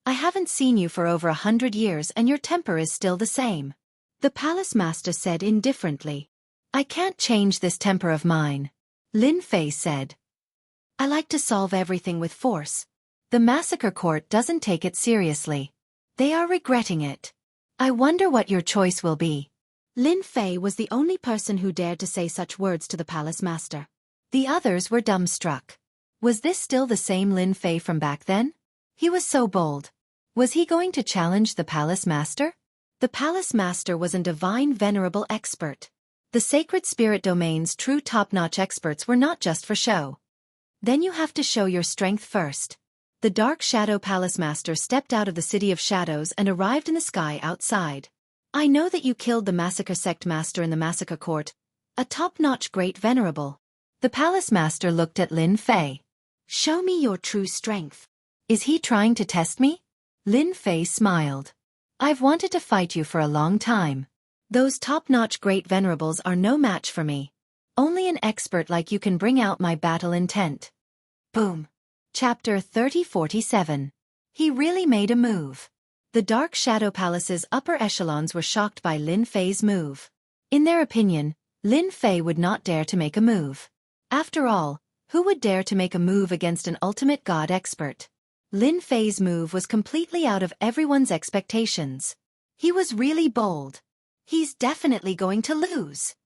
Speaker 1: I haven't seen you for over 100 years and your temper is still the same, the Palace Master said indifferently. I can't change this temper of mine, Lin Fei said. I like to solve everything with force. The Massacre Court doesn't take it seriously. They are regretting it. I wonder what your choice will be. Lin Fei was the only person who dared to say such words to the Palace Master. The others were dumbstruck. Was this still the same Lin Fei from back then? He was so bold. Was he going to challenge the palace master?
Speaker 2: The palace master was a divine venerable expert. The sacred spirit domain's true top-notch experts were not just for show. Then you have to show your strength first. The Dark Shadow Palace Master stepped out of the City of Shadows and arrived in the sky outside. I know that you killed the Massacre Sect Master in the Massacre Court, a top-notch great venerable.
Speaker 1: The palace master looked at Lin Fei.
Speaker 2: Show me your true strength.
Speaker 1: Is he trying to test me? Lin Fei smiled. I've wanted to fight you for a long time.
Speaker 2: Those top-notch great venerables are no match for me. Only an expert like you can bring out my battle intent.
Speaker 1: Boom. Chapter 3047. He really made a move.
Speaker 2: The Dark Shadow Palace's upper echelons were shocked by Lin Fei's move. In their opinion, Lin Fei would not dare to make a move. After all, who would dare to make a move against an ultimate god expert? Lin Fei's move was completely out of everyone's expectations. He was really bold. He's definitely going to lose.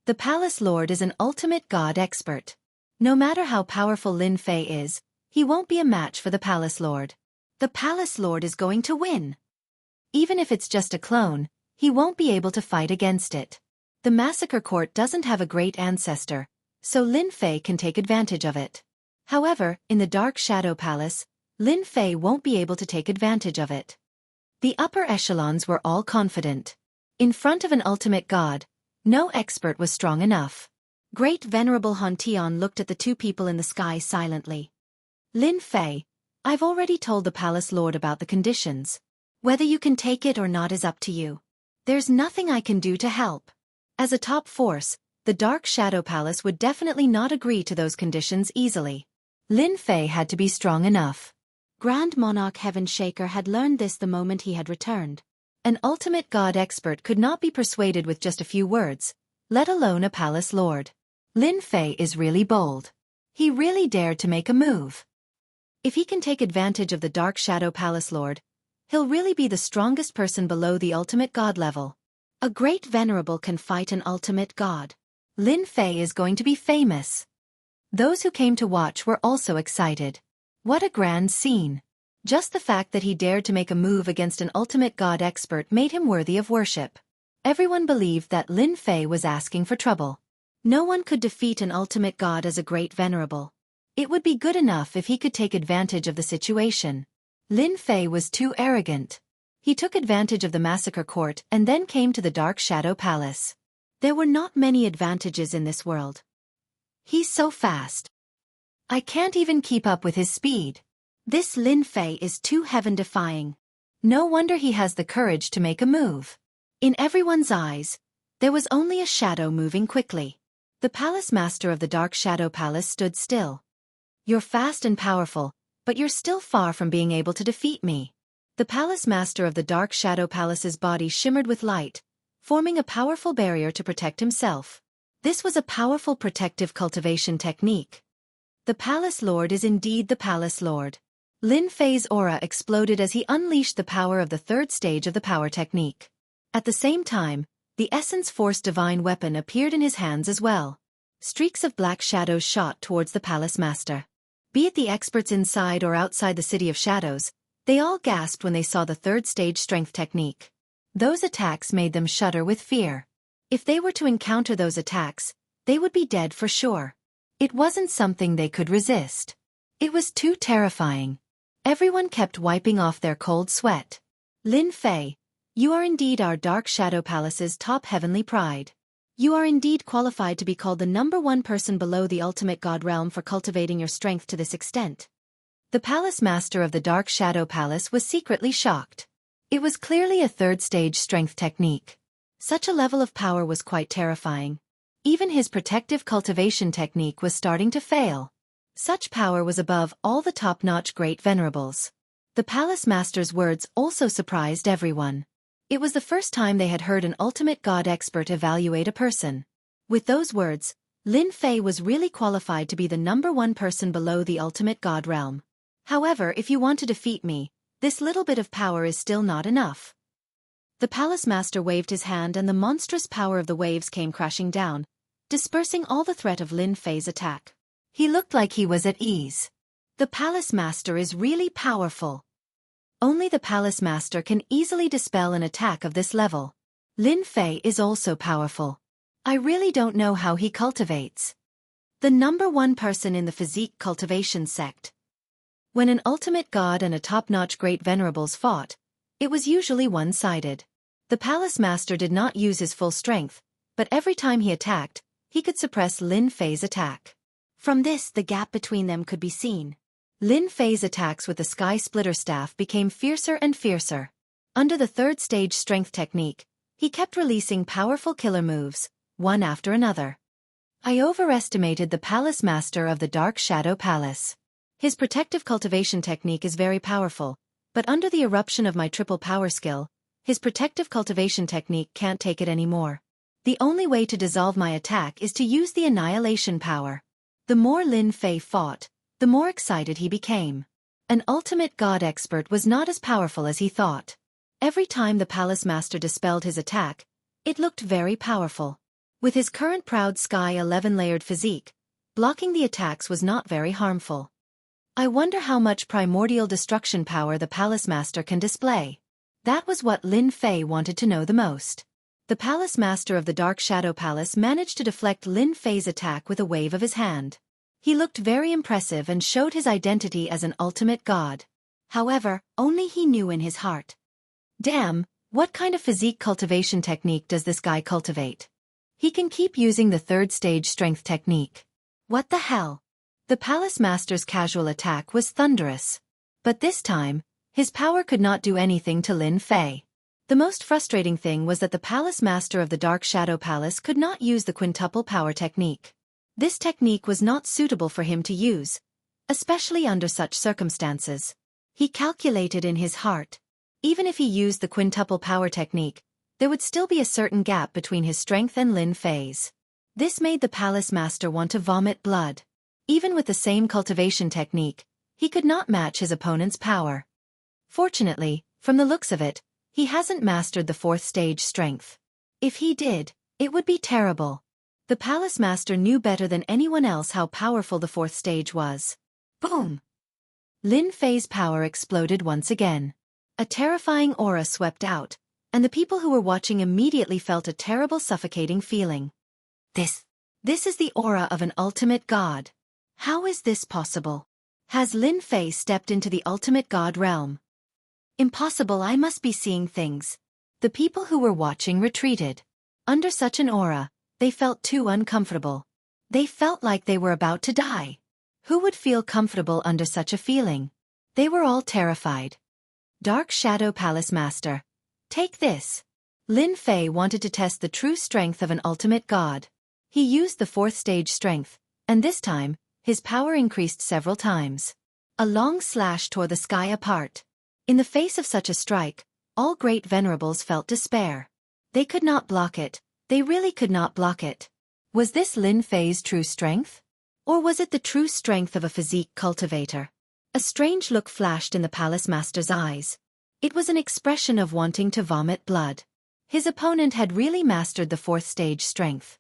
Speaker 2: The Palace Lord is an ultimate god expert. No matter how powerful Lin Fei is, he won't be a match for the Palace Lord. The Palace Lord is going to win. Even if it's just a clone, he won't be able to fight against it. The Massacre Court doesn't have a great ancestor, so Lin Fei can take advantage of it. However, in the Dark Shadow Palace, Lin Fei won't be able to take advantage of it. The upper echelons were all confident. In front of an ultimate god, no expert was strong enough. Great Venerable Hontion looked at the two people in the sky silently. Lin Fei, I've already told the Palace Lord about the conditions. Whether you can take it or not is up to you. There's nothing I can do to help. As a top force, the Dark Shadow Palace would definitely not agree to those conditions easily. Lin Fei had to be strong enough. Grand Monarch Heaven Shaker had learned this the moment he had returned. An ultimate god expert could not be persuaded with just a few words, let alone a palace lord. Lin Fei is really bold. He really dared to make a move. If he can take advantage of the Dark Shadow Palace Lord, he'll really be the strongest person below the ultimate god level. A great venerable can fight an ultimate god. Lin Fei is going to be famous. Those who came to watch were also excited. What a grand scene. Just the fact that he dared to make a move against an ultimate god expert made him worthy of worship. Everyone believed that Lin Fei was asking for trouble. No one could defeat an ultimate god as a great venerable. It would be good enough if he could take advantage of the situation. Lin Fei was too arrogant. He took advantage of the Massacre Court and then came to the Dark Shadow Palace. There were not many advantages in this world. He's so fast. I can't even keep up with his speed. This Lin Fei is too heaven-defying. No wonder he has the courage to make a move. In everyone's eyes, there was only a shadow moving quickly. The Palace Master of the Dark Shadow Palace stood still. You're fast and powerful, but you're still far from being able to defeat me. The Palace Master of the Dark Shadow Palace's body shimmered with light, forming a powerful barrier to protect himself. This was a powerful protective cultivation technique. The Palace Lord is indeed the Palace Lord. Lin Fei's aura exploded as he unleashed the power of the third stage of the power technique. At the same time, the Essence Force Divine Weapon appeared in his hands as well. Streaks of black shadows shot towards the Palace Master. Be it the experts inside or outside the City of Shadows, they all gasped when they saw the third stage strength technique. Those attacks made them shudder with fear. If they were to encounter those attacks, they would be dead for sure. It wasn't something they could resist. It was too terrifying. Everyone kept wiping off their cold sweat. Lin Fei, you are indeed our Dark Shadow Palace's top heavenly pride. You are indeed qualified to be called the #1 person below the ultimate god realm for cultivating your strength to this extent. The Palace Master of the Dark Shadow Palace was secretly shocked. It was clearly a third stage strength technique. Such a level of power was quite terrifying. Even his protective cultivation technique was starting to fail. Such power was above all the top-notch great venerables. The Palace Master's words also surprised everyone. It was the first time they had heard an ultimate god expert evaluate a person. With those words, Lin Fei was really qualified to be the #1 person below the ultimate god realm. However, if you want to defeat me, this little bit of power is still not enough. The Palace Master waved his hand and the monstrous power of the waves came crashing down, dispersing all the threat of Lin Fei's attack.
Speaker 1: He looked like he was at ease. The Palace Master is really powerful. Only the Palace Master can easily dispel an attack of this level. Lin Fei is also powerful. I really don't know how he cultivates. The #1 person in the physique cultivation sect. When an ultimate god and a top-notch great venerables fought, it was usually one-sided. The Palace Master did not use his full strength, but every time he attacked, he could suppress Lin Fei's attack. From this, the gap between them could be seen. Lin Fei's attacks with the Sky Splitter staff became fiercer and fiercer. Under the third stage strength technique, he kept releasing powerful killer moves, one after another. I overestimated the Palace Master of the Dark Shadow Palace. His protective cultivation technique is very powerful, but under the eruption of my triple power skill, his protective cultivation technique can't take it anymore. The only way to dissolve my attack is to use the annihilation power. The more Lin Fei fought, the more excited he became. An ultimate god expert was not as powerful as he thought. Every time the Palace Master dispelled his attack, it looked very powerful. With his current proud Sky 11-layered physique, blocking the attacks was not very harmful. I wonder how much primordial destruction power the Palace Master can display. That was what Lin Fei wanted to know the most. The Palace Master of the Dark Shadow Palace managed to deflect Lin Fei's attack with a wave of his hand. He looked very impressive and showed his identity as an ultimate god. However, only he knew in his heart. Damn, what kind of physique cultivation technique does this guy cultivate? He can keep using the third stage strength technique. What the hell? The Palace Master's casual attack was thunderous. But this time, his power could not do anything to Lin Fei. The most frustrating thing was that the Palace Master of the Dark Shadow Palace could not use the quintuple power technique. This technique was not suitable for him to use, especially under such circumstances. He calculated in his heart. Even if he used the quintuple power technique, there would still be a certain gap between his strength and Lin Fei's. This made the Palace Master want to vomit blood. Even with the same cultivation technique, he could not match his opponent's power. Fortunately, from the looks of it, he hasn't mastered the fourth stage strength. If he did, it would be terrible. The Palace Master knew better than anyone else how powerful the fourth stage was. Boom! Lin Fei's power exploded once again. A terrifying aura swept out, and the people who were watching immediately felt a terrible suffocating feeling. This is the aura of an ultimate god. How is this possible? Has Lin Fei stepped into the ultimate god realm? Impossible, I must be seeing things. The people who were watching retreated. Under such an aura, they felt too uncomfortable. They felt like they were about to die. Who would feel comfortable under such a feeling? They were all terrified. Dark Shadow Palace Master. Take this. Lin Fei wanted to test the true strength of an ultimate god. He used the fourth stage strength, and this time, his power increased several times. A long slash tore the sky apart. In the face of such a strike, all great venerables felt despair. They could not block it. They really could not block it. Was this Lin Fei's true strength? Or was it the true strength of a physique cultivator? A strange look flashed in the Palace Master's eyes. It was an expression of wanting to vomit blood. His opponent had really mastered the fourth stage strength.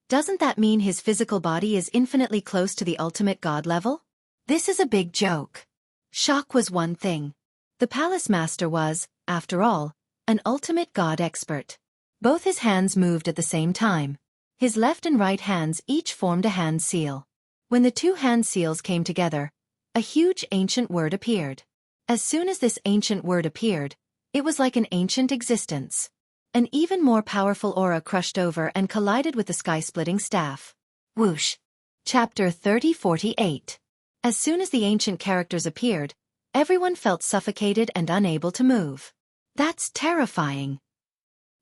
Speaker 1: Doesn't that mean his physical body is infinitely close to the ultimate god level? This is a big joke. Shock was one thing. The Palace Master was, after all, an ultimate god expert. Both his hands moved at the same time. His left and right hands each formed a hand seal. When the two hand seals came together, a huge ancient word appeared. As soon as this ancient word appeared, it was like an ancient existence. An even more powerful aura crushed over and collided with the sky-splitting staff. Whoosh! Chapter 3048. As soon as the ancient characters appeared, everyone felt suffocated and unable to move. That's terrifying.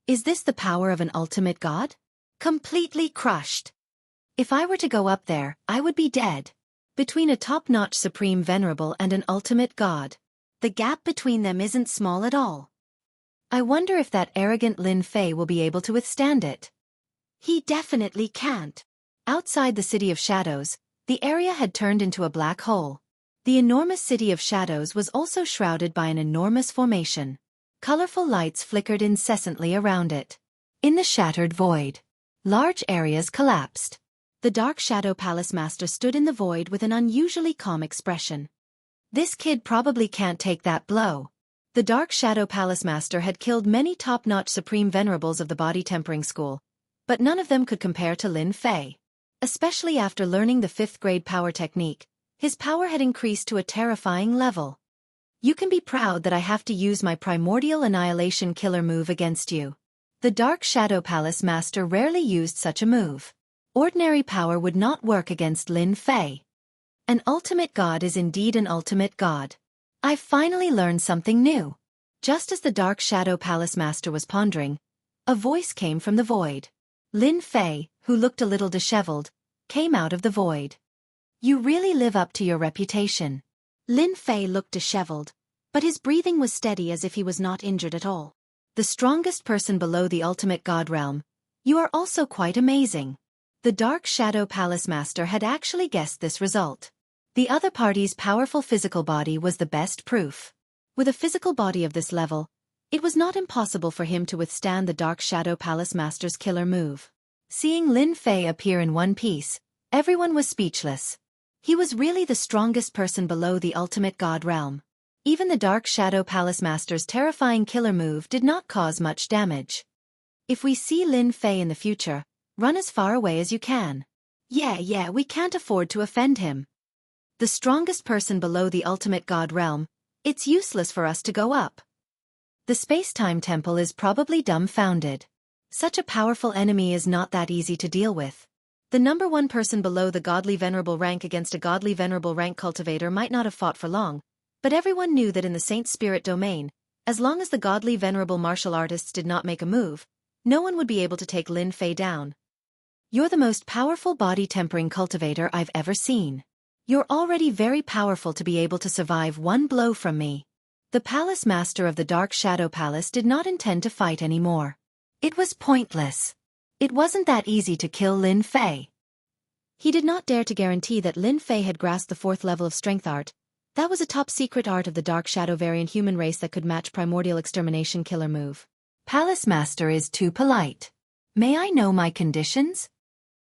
Speaker 1: Is this the power of an ultimate god? Completely crushed. If I were to go up there, I would be dead. Between a top-notch supreme venerable and an ultimate god, the gap between them isn't small at all. I wonder if that arrogant Lin Fei will be able to withstand it. He definitely can't. Outside the City of Shadows, the area had turned into a black hole. The enormous City of Shadows was also shrouded by an enormous formation. Colorful lights flickered incessantly around it. In the shattered void, large areas collapsed.
Speaker 2: The Dark Shadow Palace Master stood in the void with an unusually calm expression.
Speaker 1: This kid probably can't take that blow. The Dark Shadow Palace Master had killed many top-notch Supreme Venerables of the Body Tempering School, but none of them could compare to Lin Fei. Especially after learning the 5th grade power technique, his power had increased to a terrifying level. You can be proud that I have to use my Primordial Annihilation killer move against you. The Dark Shadow Palace Master rarely used such a move. Ordinary power would not work against Lin Fei. An ultimate god is indeed an ultimate god. I've finally learned something new. Just as the Dark Shadow Palace Master was pondering, a voice came from the void. Lin Fei, who looked a little disheveled, came out of the void. You really live up to your reputation.
Speaker 2: Lin Fei looked disheveled, but his breathing was steady as if he was not injured at all.
Speaker 1: The strongest person below the ultimate god realm. You are also quite amazing. The Dark Shadow Palace Master had actually guessed this result. The other party's powerful physical body was the best proof. With a physical body of this level, it was not impossible for him to withstand the Dark Shadow Palace Master's killer move. Seeing Lin Fei appear in one piece, everyone was speechless. He was really the strongest person below the ultimate god realm. Even the Dark Shadow Palace Master's terrifying killer move did not cause much damage. If we see Lin Fei in the future, run as far away as you can. Yeah, we can't afford to offend him. The strongest person below the ultimate god realm, it's useless for us to go up. The space-time temple is probably dumbfounded. Such a powerful enemy is not that easy to deal with. The number one person below the godly venerable rank against a godly venerable rank cultivator might not have fought for long, but everyone knew that in the Saint Spirit domain, as long as the godly venerable martial artists did not make a move, no one would be able to take Lin Fei down. You're the most powerful body tempering cultivator I've ever seen. You're already very powerful to be able to survive one blow from me. The Palace Master of the Dark Shadow Palace did not intend to fight anymore. It was pointless. It wasn't that easy to kill Lin Fei. He did not dare to guarantee that Lin Fei had grasped the 4th level of strength art. That was a top-secret art of the Dark Shadow variant human race that could match Primordial Extermination killer move. Palace Master is too polite. May I know my conditions?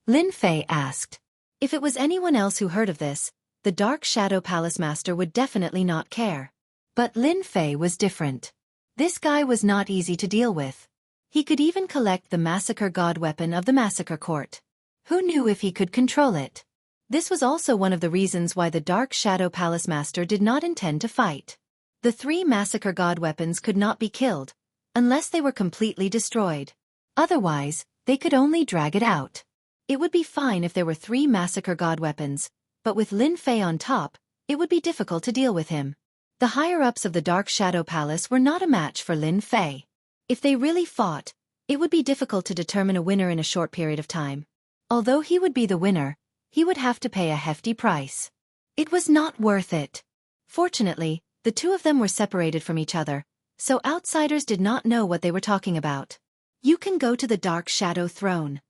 Speaker 1: Lin Fei asked. If it was anyone else who heard of this, the Dark Shadow Palace Master would definitely not care. But Lin Fei was different. This guy was not easy to deal with. He could even collect the Massacre God weapon of the Massacre Court. Who knew if he could control it? This was also one of the reasons why the Dark Shadow Palace Master did not intend to fight. The 3 Massacre God weapons could not be killed, unless they were completely destroyed. Otherwise, they could only drag it out. It would be fine if there were 3 Massacre God weapons, but with Lin Fei on top, it would be difficult to deal with him. The higher-ups of the Dark Shadow Palace were not a match for Lin Fei. If they really fought, it would be difficult to determine a winner in a short period of time. Although he would be the winner, he would have to pay a hefty price. It was not worth it. Fortunately, the two of them were separated from each other, so outsiders did not know what they were talking about. You can go to the Dark Shadow Throne.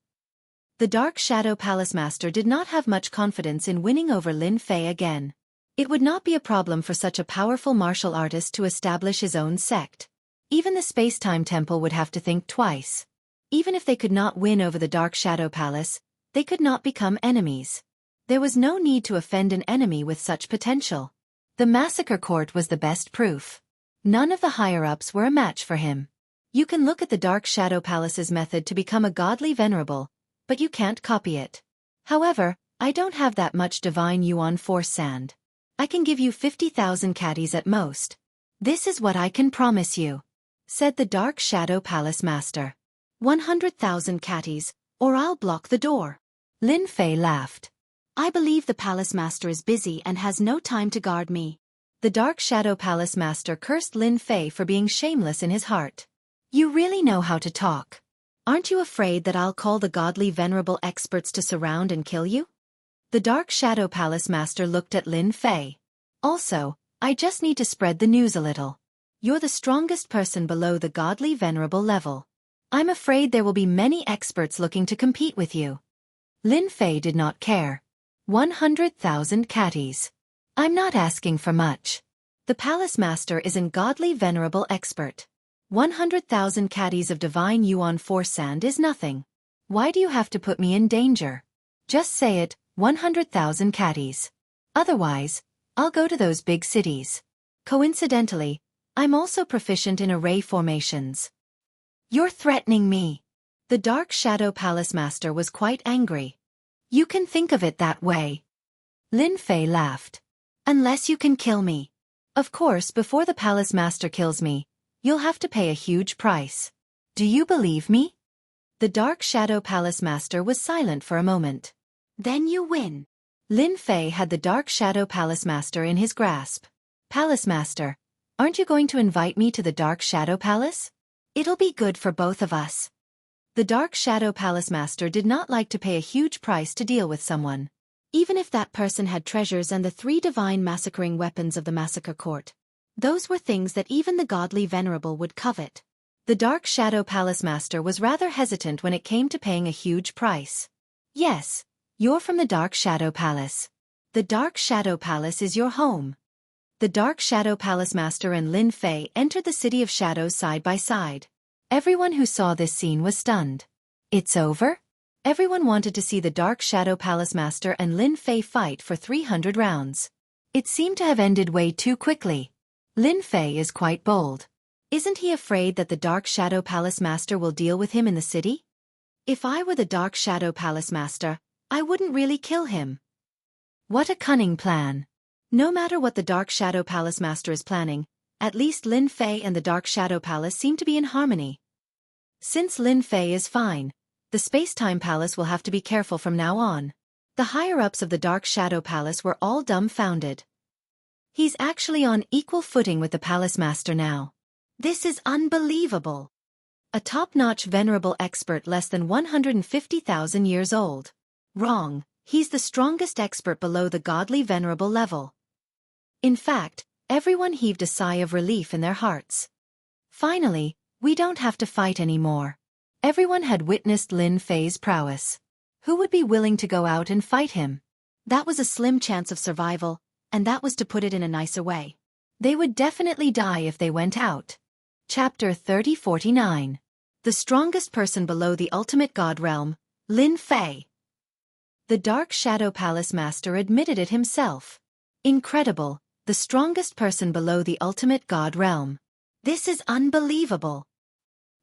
Speaker 1: The Dark Shadow Palace Master did not have much confidence in winning over Lin Fei again. It would not be a problem for such a powerful martial artist to establish his own sect. Even the Space-Time Temple would have to think twice. Even if they could not win over the Dark Shadow Palace, they could not become enemies. There was no need to offend an enemy with such potential. The Massacre Court was the best proof. None of the higher-ups were a match for him. You can look at the Dark Shadow Palace's method to become a godly venerable, but you can't copy it. However, I don't have that much divine yuan force sand. I can give you 50,000 catties at most. This is what I can promise you, said the Dark Shadow Palace Master. 100,000 catties, or I'll block the door. Lin Fei laughed. I believe the Palace Master is busy and has no time to guard me. The Dark Shadow Palace Master cursed Lin Fei for being shameless in his heart. You really know how to talk. Aren't you afraid that I'll call the godly venerable experts to surround and kill you? The Dark Shadow Palace Master looked at Lin Fei. Also, I just need to spread the news a little. You're the strongest person below the godly venerable level. I'm afraid there will be many experts looking to compete with you. Lin Fei did not care. 100,000 catties. I'm not asking for much. The Palace Master is an godly venerable expert. 100,000 catties of divine yuan force sand is nothing. Why do you have to put me in danger? Just say it, 100,000 catties. Otherwise, I'll go to those big cities. Coincidentally, I'm also proficient in array formations. You're threatening me. The Dark Shadow Palace Master was quite angry. You can think of it that way. Lin Fei laughed. Unless you can kill me. Of course, before the Palace Master kills me, you'll have to pay a huge price. Do you believe me? The Dark Shadow Palace Master was silent for a moment. Then you win. Lin Fei had the Dark Shadow Palace Master in his grasp. Palace Master, aren't you going to invite me to the Dark Shadow Palace? It'll be good for both of us. The Dark Shadow Palace Master did not like to pay a huge price to deal with someone, even if that person had treasures and the 3 divine massacring weapons of the massacre court. Those were things that even the godly venerable would covet. The Dark Shadow Palace Master was rather hesitant when it came to paying a huge price. Yes, you're from the Dark Shadow Palace. The Dark Shadow Palace is your home. The Dark Shadow Palace Master and Lin Fei entered the City of Shadows side by side. Everyone who saw this scene was stunned. It's over? Everyone wanted to see the Dark Shadow Palace Master and Lin Fei fight for 300 rounds. It seemed to have ended way too quickly. Lin Fei is quite bold. Isn't he afraid that the Dark Shadow Palace Master will deal with him in the city? If I were the Dark Shadow Palace Master, I wouldn't really kill him. What a cunning plan. No matter what the Dark Shadow Palace Master is planning, at least Lin Fei and the Dark Shadow Palace seem to be in harmony. Since Lin Fei is fine, the Space-Time Palace will have to be careful from now on. The higher-ups of the Dark Shadow Palace were all dumbfounded. He's actually on equal footing with the Palace Master now. This is unbelievable. A top-notch venerable expert less than 150,000 years old. Wrong, he's the strongest expert below the godly venerable level. In fact, everyone heaved a sigh of relief in their hearts. Finally, we don't have to fight anymore. Everyone had witnessed Lin Fei's prowess. Who would be willing to go out and fight him? That was a slim chance of survival, and that was to put it in a nicer way. They would definitely die if they went out. Chapter 3049. The strongest person below the ultimate god realm, Lin Fei. The Dark Shadow Palace Master admitted it himself. Incredible, the strongest person below the ultimate god realm. This is unbelievable.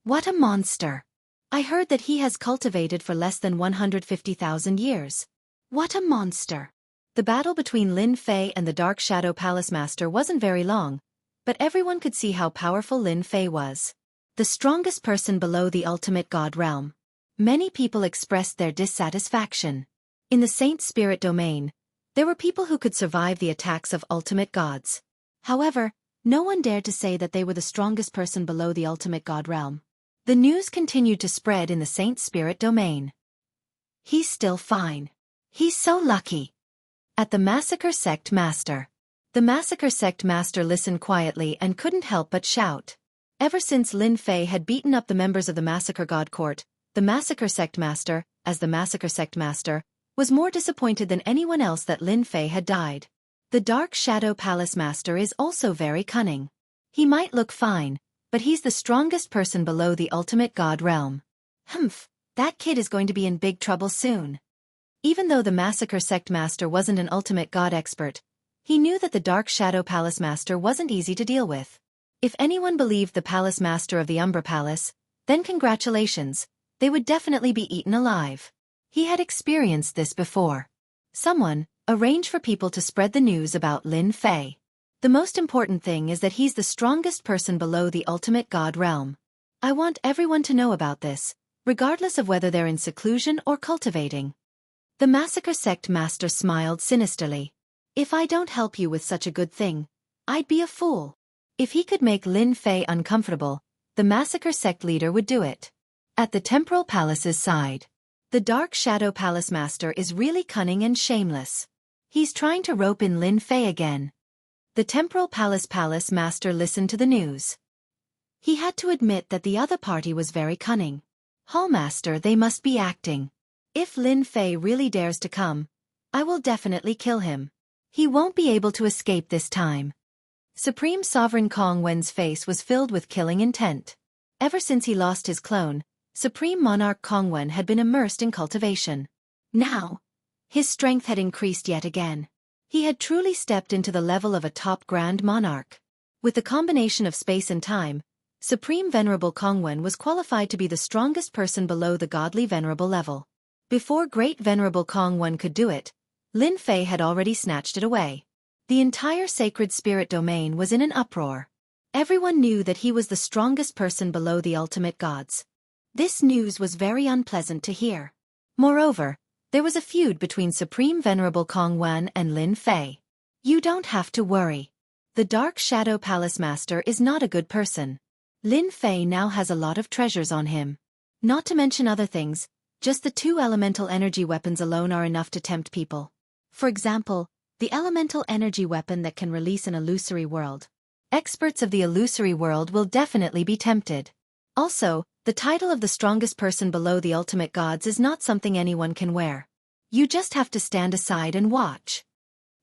Speaker 1: What a monster. I heard that he has cultivated for less than 150,000 years. What a monster. The battle between Lin Fei and the Dark Shadow Palace Master wasn't very long, but everyone could see how powerful Lin Fei was. The strongest person below the ultimate god realm. Many people expressed their dissatisfaction. In the Saint Spirit domain, there were people who could survive the attacks of ultimate gods. However, no one dared to say that they were the strongest person below the ultimate god realm. The news continued to spread in the Saint Spirit domain. He's still fine. He's so lucky. At the Massacre Sect Master. The Massacre Sect Master listened quietly and couldn't help but shout. Ever since Lin Fei had beaten up the members of the Massacre God Court, the Massacre Sect Master, as the Massacre Sect Master, was more disappointed than anyone else that Lin Fei had died. The Dark Shadow Palace Master is also very cunning. He might look fine, but he's the strongest person below the ultimate god realm. Humph, that kid is going to be in big trouble soon. Even though the Massacre Sect Master wasn't an ultimate god expert, he knew that the Dark Shadow Palace Master wasn't easy to deal with. If anyone believed the Palace Master of the Umbra Palace, then congratulations, they would definitely be eaten alive. He had experienced this before. Someone, arrange for people to spread the news about Lin Fei. The most important thing is that he's the strongest person below the ultimate god realm. I want everyone to know about this, regardless of whether they're in seclusion or cultivating. The Massacre Sect Master smiled sinisterly. If I don't help you with such a good thing, I'd be a fool. If he could make Lin Fei uncomfortable, the Massacre Sect leader would do it. At the Temporal Palace's side. The Dark Shadow Palace Master is really cunning and shameless. He's trying to rope in Lin Fei again. The Temporal Palace Master listened to the news. He had to admit that the other party was very cunning. Hallmaster, they must be acting. If Lin Fei really dares to come, I will definitely kill him. He won't be able to escape this time. Supreme Sovereign Kong Wen's face was filled with killing intent. Ever since he lost his clone, Supreme Monarch Kong Wen had been immersed in cultivation. Now,
Speaker 2: His strength had increased yet again. He had truly stepped into the level of a top Grand Monarch. With the combination of space and time, Supreme Venerable Kongwen was qualified to be the strongest person below the godly venerable level. Before Great Venerable Kongwen could do it, Lin Fei had already snatched it away. The entire sacred spirit domain was in an uproar. Everyone knew that he was the strongest person below the ultimate gods. This news was very unpleasant to hear. Moreover, there was a feud between Supreme Venerable Kongwen and Lin Fei. You don't have to worry. The Dark Shadow Palace Master is not a good person. Lin Fei now has a lot of treasures on him. Not to mention other things, just the 2 elemental energy weapons alone are enough to tempt people. For example, the elemental energy weapon that can release an illusory world. Experts of the illusory world will definitely be tempted. Also, the title of the strongest person below the ultimate gods is not something anyone can wear. You just have to stand aside and watch.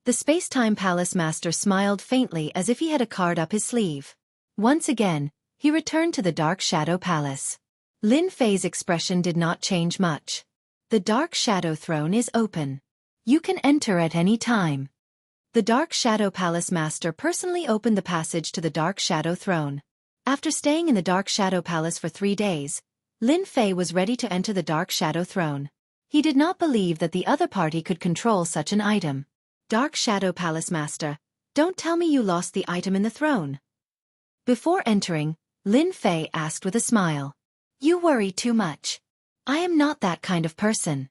Speaker 2: The Space-Time Palace Master smiled faintly as if he had a card up his sleeve. Once again, he returned to the Dark Shadow Palace. Lin Fei's expression did not change much. The Dark Shadow Throne is open. You can enter at any time. The Dark Shadow Palace Master personally opened the passage to the Dark Shadow Throne. After staying in the Dark Shadow Palace for 3 days, Lin Fei was ready to enter the Dark Shadow Throne. He did not believe that the other party could control such an item. Dark Shadow Palace Master, don't tell me you lost the item in the throne. Before entering, Lin Fei asked with a smile. You worry too much. I am not that kind of person.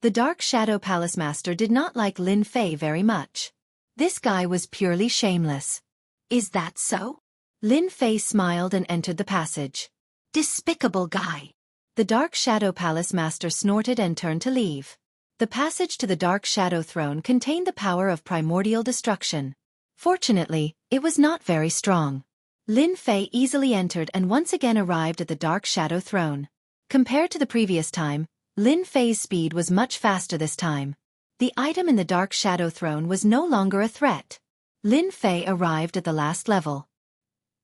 Speaker 2: The Dark Shadow Palace Master did not like Lin Fei very much. This guy was purely shameless. Is that so? Lin Fei smiled and entered the passage. Despicable guy. The Dark Shadow Palace Master snorted and turned to leave. The passage to the Dark Shadow Throne contained the power of primordial destruction. Fortunately, it was not very strong. Lin Fei easily entered and once again arrived at the Dark Shadow Throne. Compared to the previous time, Lin Fei's speed was much faster this time. The item in the Dark Shadow Throne was no longer a threat. Lin Fei arrived at the last level.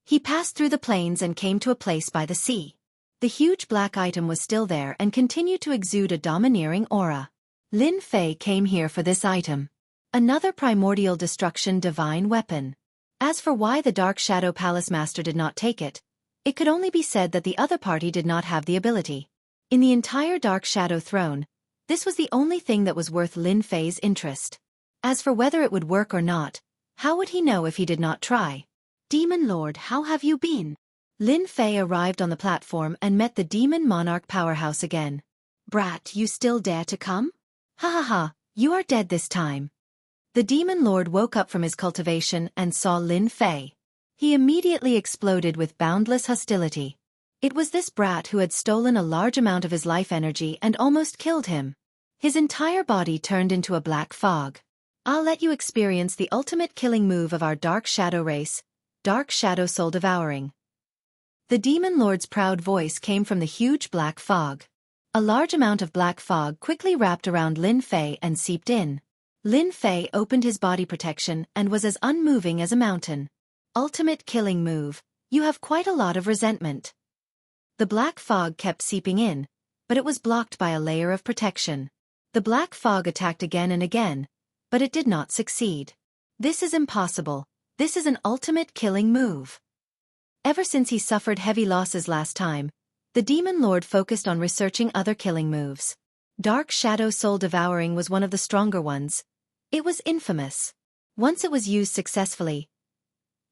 Speaker 2: He passed through the plains and came to a place by the sea. The huge black item was still there and continued to exude a domineering aura. Lin Fei came here for this item. Another primordial destruction divine weapon. As for why the Dark Shadow Palace Master did not take it, it could only be said that the other party did not have the ability. In the entire Dark Shadow Throne, this was the only thing that was worth Lin Fei's interest. As for whether it would work or not, how would he know if he did not try? Demon Lord, how have you been? Lin Fei arrived on the platform and met the Demon Monarch powerhouse again. Brat, you still dare to come? Ha ha ha, you are dead this time. The Demon Lord woke up from his cultivation and saw Lin Fei. He immediately exploded with boundless hostility. It was this brat who had stolen a large amount of his life energy and almost killed him. His entire body turned into a black fog. I'll let you experience the ultimate killing move of our Dark Shadow race, Dark Shadow Soul Devouring. The Demon Lord's proud voice came from the huge black fog. A large amount of black fog quickly wrapped around Lin Fei and seeped in. Lin Fei opened his body protection and was as unmoving as a mountain. Ultimate killing move, you have quite a lot of resentment. The black fog kept seeping in, but it was blocked by a layer of protection. The black fog attacked again and again, but it did not succeed. This is impossible. This is an ultimate killing move. Ever since he suffered heavy losses last time, the Demon Lord focused on researching other killing moves. Dark Shadow Soul Devouring was one of the stronger ones. It was infamous. Once it was used successfully,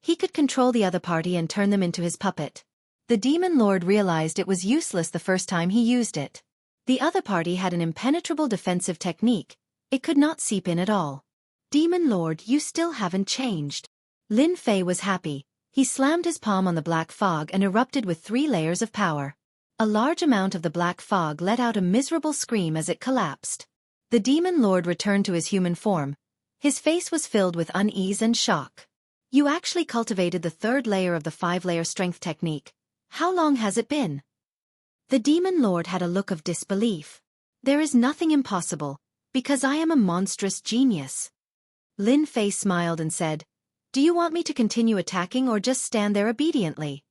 Speaker 2: he could control the other party and turn them into his puppet. The Demon Lord realized it was useless the first time he used it. The other party had an impenetrable defensive technique. It could not seep in at all. Demon Lord, you still haven't changed. Lin Fei was happy. He slammed his palm on the black fog and erupted with 3 layers of power. A large amount of the black fog let out a miserable scream as it collapsed. The Demon Lord returned to his human form. His face was filled with unease and shock. You actually cultivated the 3rd layer of the 5-layer strength technique. How long has it been? The Demon Lord had a look of disbelief. There is nothing impossible, because I am a monstrous genius. Lin Fei smiled and said, do you want me to continue attacking or just stand there obediently?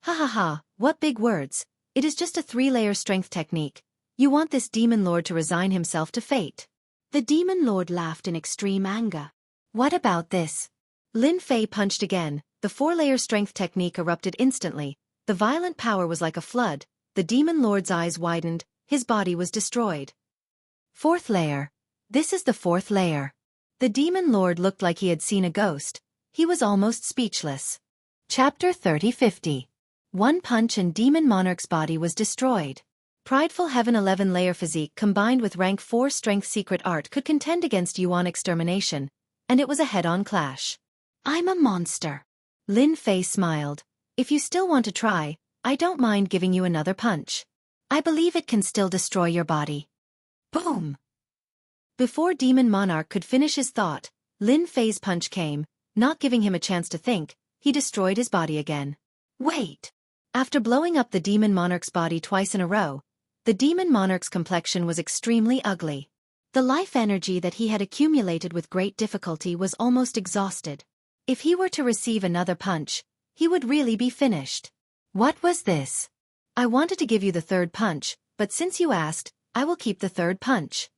Speaker 2: Ha ha ha, what big words. It is just a 3-layer strength technique. You want this Demon Lord to resign himself to fate. The demon lord laughed in extreme anger.
Speaker 1: What about this?
Speaker 2: Lin Fei punched again. The four-layer strength technique erupted instantly. The violent power was like a flood. The demon lord's eyes widened. His body was destroyed.
Speaker 1: Fourth layer. This is the fourth layer.
Speaker 2: The demon lord looked like he had seen a ghost. He was almost speechless.
Speaker 1: Chapter 30-50.
Speaker 2: One punch and demon monarch's body was destroyed. Prideful Heaven 11-layer physique combined with rank 4 strength secret art could contend against Yuan extermination, and it was a head-on clash.
Speaker 1: I'm a monster.
Speaker 2: Lin Fei smiled. If you still want to try, I don't mind giving you another punch.
Speaker 1: I believe it can still destroy your body.
Speaker 2: Boom! Before Demon Monarch could finish his thought, Lin Fei's punch came, not giving him a chance to think. He destroyed his body again.
Speaker 1: Wait!
Speaker 2: After blowing up the Demon Monarch's body twice in a row, the Demon Monarch's complexion was extremely ugly. The life energy that he had accumulated with great difficulty was almost exhausted. If he were to receive another punch, he would really be finished.
Speaker 1: What was this?
Speaker 2: I wanted to give you the third punch, but since you asked, I will keep the third punch.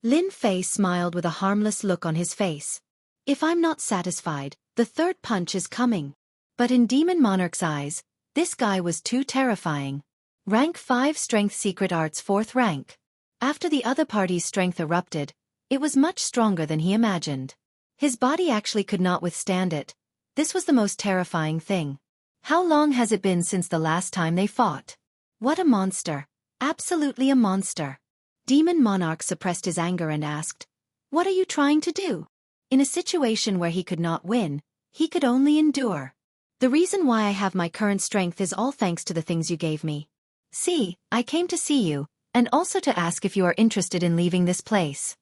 Speaker 2: Lin Fei smiled with a harmless look on his face. If I'm not satisfied, the third punch is coming. But in Demon Monarch's eyes, this guy was too terrifying. Rank 5 Strength Secret Arts 4th rank. After the other party's strength erupted, it was much stronger than he imagined. His body actually could not withstand it. This was the most terrifying thing. How long has it been since the last time they fought? What a monster. Absolutely a monster. Demon Monarch suppressed his anger and asked, "What are you trying to do?" In a situation where he could not win, he could only endure. The reason why I have my current strength is all thanks to the things you gave me. See, I came to see you, and also to ask if you are interested in leaving this place.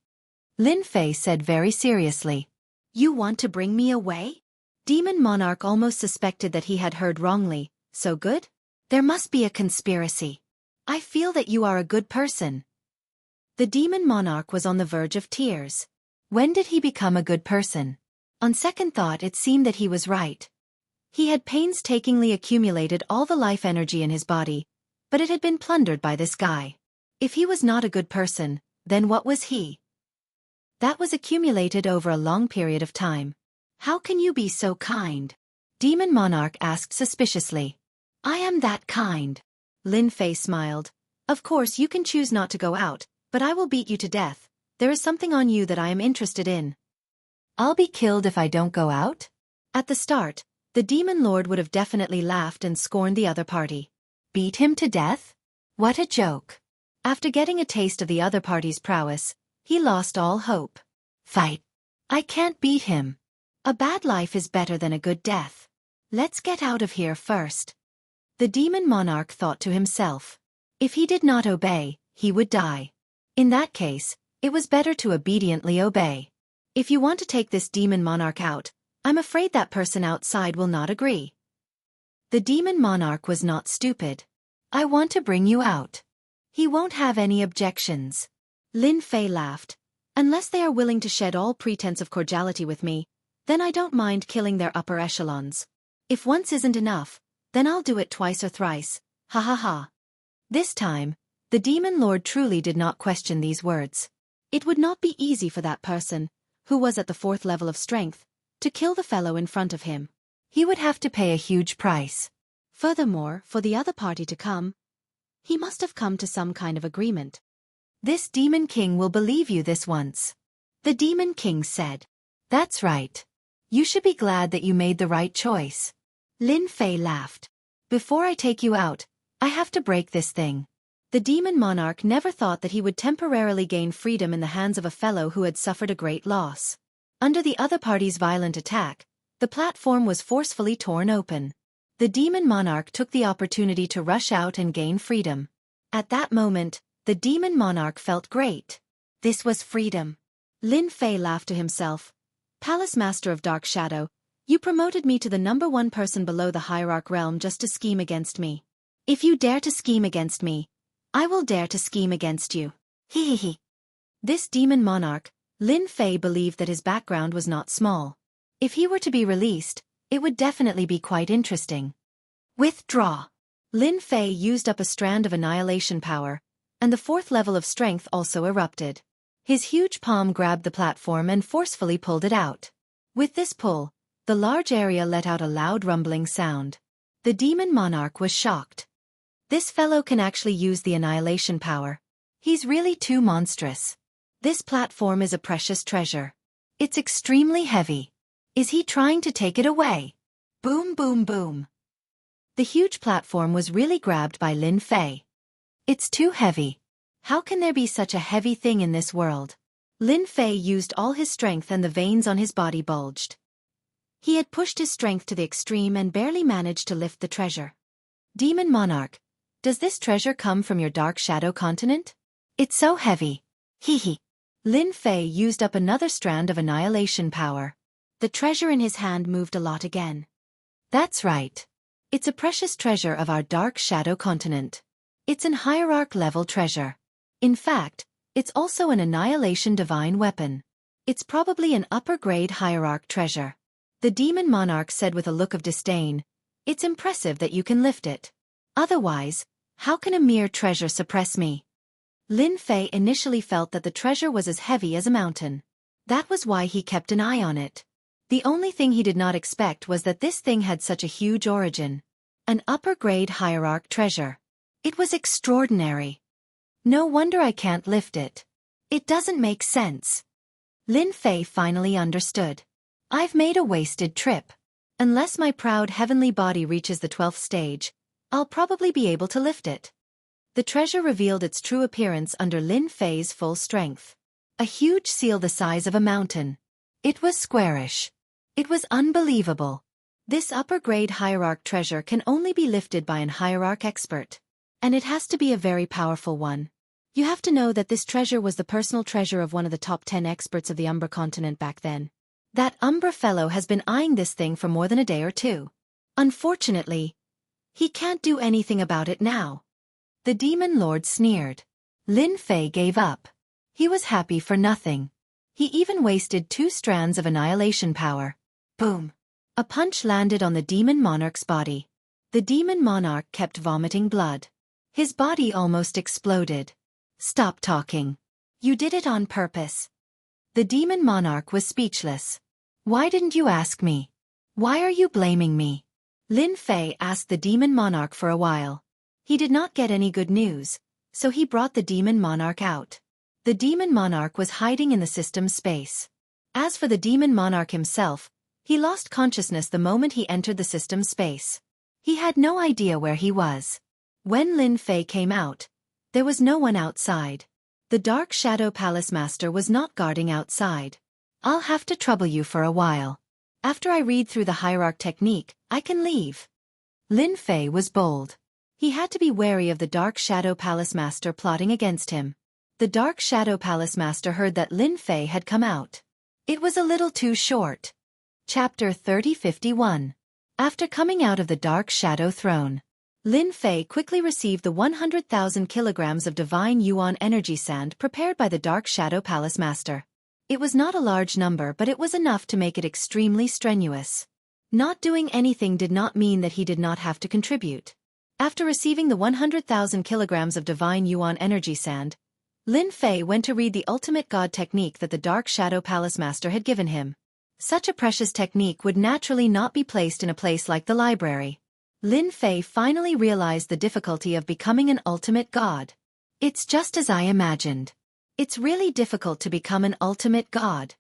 Speaker 1: Lin Fei said very seriously.
Speaker 2: You want to bring me away? Demon Monarch almost suspected that he had heard wrongly. So good? There must be a conspiracy. I feel that you are a good person. The Demon Monarch was on the verge of tears.
Speaker 1: When did he become a good person?
Speaker 2: On second thought, it seemed that he was right. He had painstakingly accumulated all the life energy in his body, but it had been plundered by this guy. If he was not a good person, then what was he? That was accumulated over a long period of time. How can you be so kind? Demon Monarch asked suspiciously. I am that kind. Lin Fei smiled. Of course you can choose not to go out, but I will beat you to death. There is something on you that I am interested in.
Speaker 1: I'll be killed if I don't go out?
Speaker 2: At the start, the Demon Lord would have definitely laughed and scorned the other party.
Speaker 1: Beat him to death? What a joke.
Speaker 2: After getting a taste of the other party's prowess, he lost all hope.
Speaker 1: Fight. I can't beat him.
Speaker 2: A bad life is better than a good death. Let's get out of here first. The Demon Monarch thought to himself. If he did not obey, he would die. In that case, it was better to obediently obey. If you want to take this Demon Monarch out, I'm afraid that person outside will not agree. The Demon Monarch was not stupid.
Speaker 1: I want to bring you out.
Speaker 2: He won't have any objections. Lin Fei laughed. Unless they are willing to shed all pretense of cordiality with me, then I don't mind killing their upper echelons. If once isn't enough, then I'll do it twice or thrice. Ha ha ha. This time, the Demon Lord truly did not question these words. It would not be easy for that person, who was at the 4th level of strength, to kill the fellow in front of him.
Speaker 1: He would have to pay a huge price.
Speaker 2: Furthermore, for the other party to come, he must have come to some kind of agreement. This Demon King will believe you this once. The Demon King said.
Speaker 1: That's right. You should be glad that you made the right choice.
Speaker 2: Lin Fei laughed. Before I take you out, I have to break this thing. The Demon Monarch never thought that he would temporarily gain freedom in the hands of a fellow who had suffered a great loss. Under the other party's violent attack, the platform was forcefully torn open. The Demon Monarch took the opportunity to rush out and gain freedom. At that moment, the Demon Monarch felt great. This was freedom. Lin Fei laughed to himself. Palace Master of Dark Shadow, you promoted me to the #1 person below the Hierarch realm just to scheme against me. If you dare to scheme against me, I will dare to scheme against you. He. This Demon Monarch, Lin Fei believed that his background was not small. If he were to be released, it would definitely be quite interesting. Withdraw. Lin Fei used up a strand of annihilation power, and the 4th level of strength also erupted. His huge palm grabbed the platform and forcefully pulled it out. With this pull, the large area let out a loud rumbling sound. The demon monarch was shocked. This fellow can actually use the annihilation power. He's really too monstrous. This platform is a precious treasure. It's extremely heavy. Is he trying to take it away? Boom, boom, boom. The huge platform was really grabbed by Lin Fei. It's too heavy. How can there be such a heavy thing in this world? Lin Fei used all his strength and the veins on his body bulged. He had pushed his strength to the extreme and barely managed to lift the treasure. Demon Monarch, does this treasure come from your dark shadow continent? It's so heavy. Hee hee. Lin Fei used up another strand of annihilation power. The treasure in his hand moved a lot again. That's right. It's a precious treasure of our dark shadow continent. It's an hierarch level treasure. In fact, it's also an annihilation divine weapon. It's probably an upper-grade hierarch treasure. The demon monarch said with a look of disdain, "It's impressive that you can lift it. Otherwise, how can a mere treasure suppress me?" Lin Fei initially felt that the treasure was as heavy as a mountain. That was why he kept an eye on it. The only thing he did not expect was that this thing had such a huge origin. An upper-grade hierarch treasure. It was extraordinary. No wonder I can't lift it. It doesn't make sense. Lin Fei finally understood. I've made a wasted trip. Unless my proud heavenly body reaches the 12th stage, I'll probably be able to lift it. The treasure revealed its true appearance under Lin Fei's full strength. A huge seal the size of a mountain. It was squarish. It was unbelievable. This upper-grade hierarch treasure can only be lifted by an hierarch expert. And it has to be a very powerful one. You have to know that this treasure was the personal treasure of one of the top 10 experts of the Umbra continent back then. That Umbra fellow has been eyeing this thing for more than a day or two. Unfortunately, he can't do anything about it now. The demon lord sneered. Lin Fei gave up. He was happy for nothing. He even wasted 2 strands of annihilation power. Boom. A punch landed on the demon monarch's body. The demon monarch kept vomiting blood. His body almost exploded. Stop talking. You did it on purpose. The demon monarch was speechless. Why didn't you ask me? Why are you blaming me? Lin Fei asked the demon monarch for a while. He did not get any good news, so he brought the demon monarch out. The demon monarch was hiding in the system's space. As for the demon monarch himself, he lost consciousness the moment he entered the system's space. He had no idea where he was. When Lin Fei came out, there was no one outside. The Dark Shadow Palace Master was not guarding outside. I'll have to trouble you for a while. After I read through the hierarch technique, I can leave. Lin Fei was bold. He had to be wary of the Dark Shadow Palace Master plotting against him. The Dark Shadow Palace Master heard that Lin Fei had come out. It was a little too short. Chapter 3051. After coming out of the Dark Shadow Throne, Lin Fei quickly received the 100,000 kilograms of divine yuan energy sand prepared by the Dark Shadow Palace Master. It was not a large number, but it was enough to make it extremely strenuous. Not doing anything did not mean that he did not have to contribute. After receiving the 100,000 kilograms of divine yuan energy sand, Lin Fei went to read the ultimate god technique that the Dark Shadow Palace Master had given him. Such a precious technique would naturally not be placed in a place like the library. Lin Fei finally realized the difficulty of becoming an ultimate god. It's just as I imagined. It's really difficult to become an ultimate god.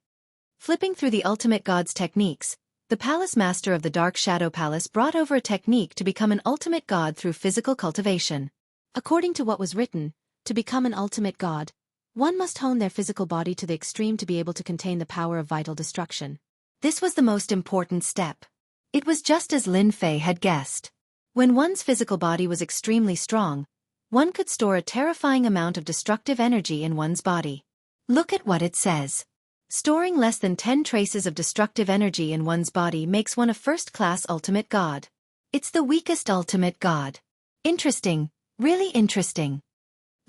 Speaker 2: Flipping through the ultimate god's techniques, the Palace Master of the Dark Shadow Palace brought over a technique to become an ultimate god through physical cultivation. According to what was written, to become an ultimate god, one must hone their physical body to the extreme to be able to contain the power of vital destruction. This was the most important step. It was just as Lin Fei had guessed. When one's physical body was extremely strong, one could store a terrifying amount of destructive energy in one's body. Look at what it says. Storing less than 10 traces of destructive energy in one's body makes one a first-class ultimate god. It's the weakest ultimate god. Interesting, really interesting.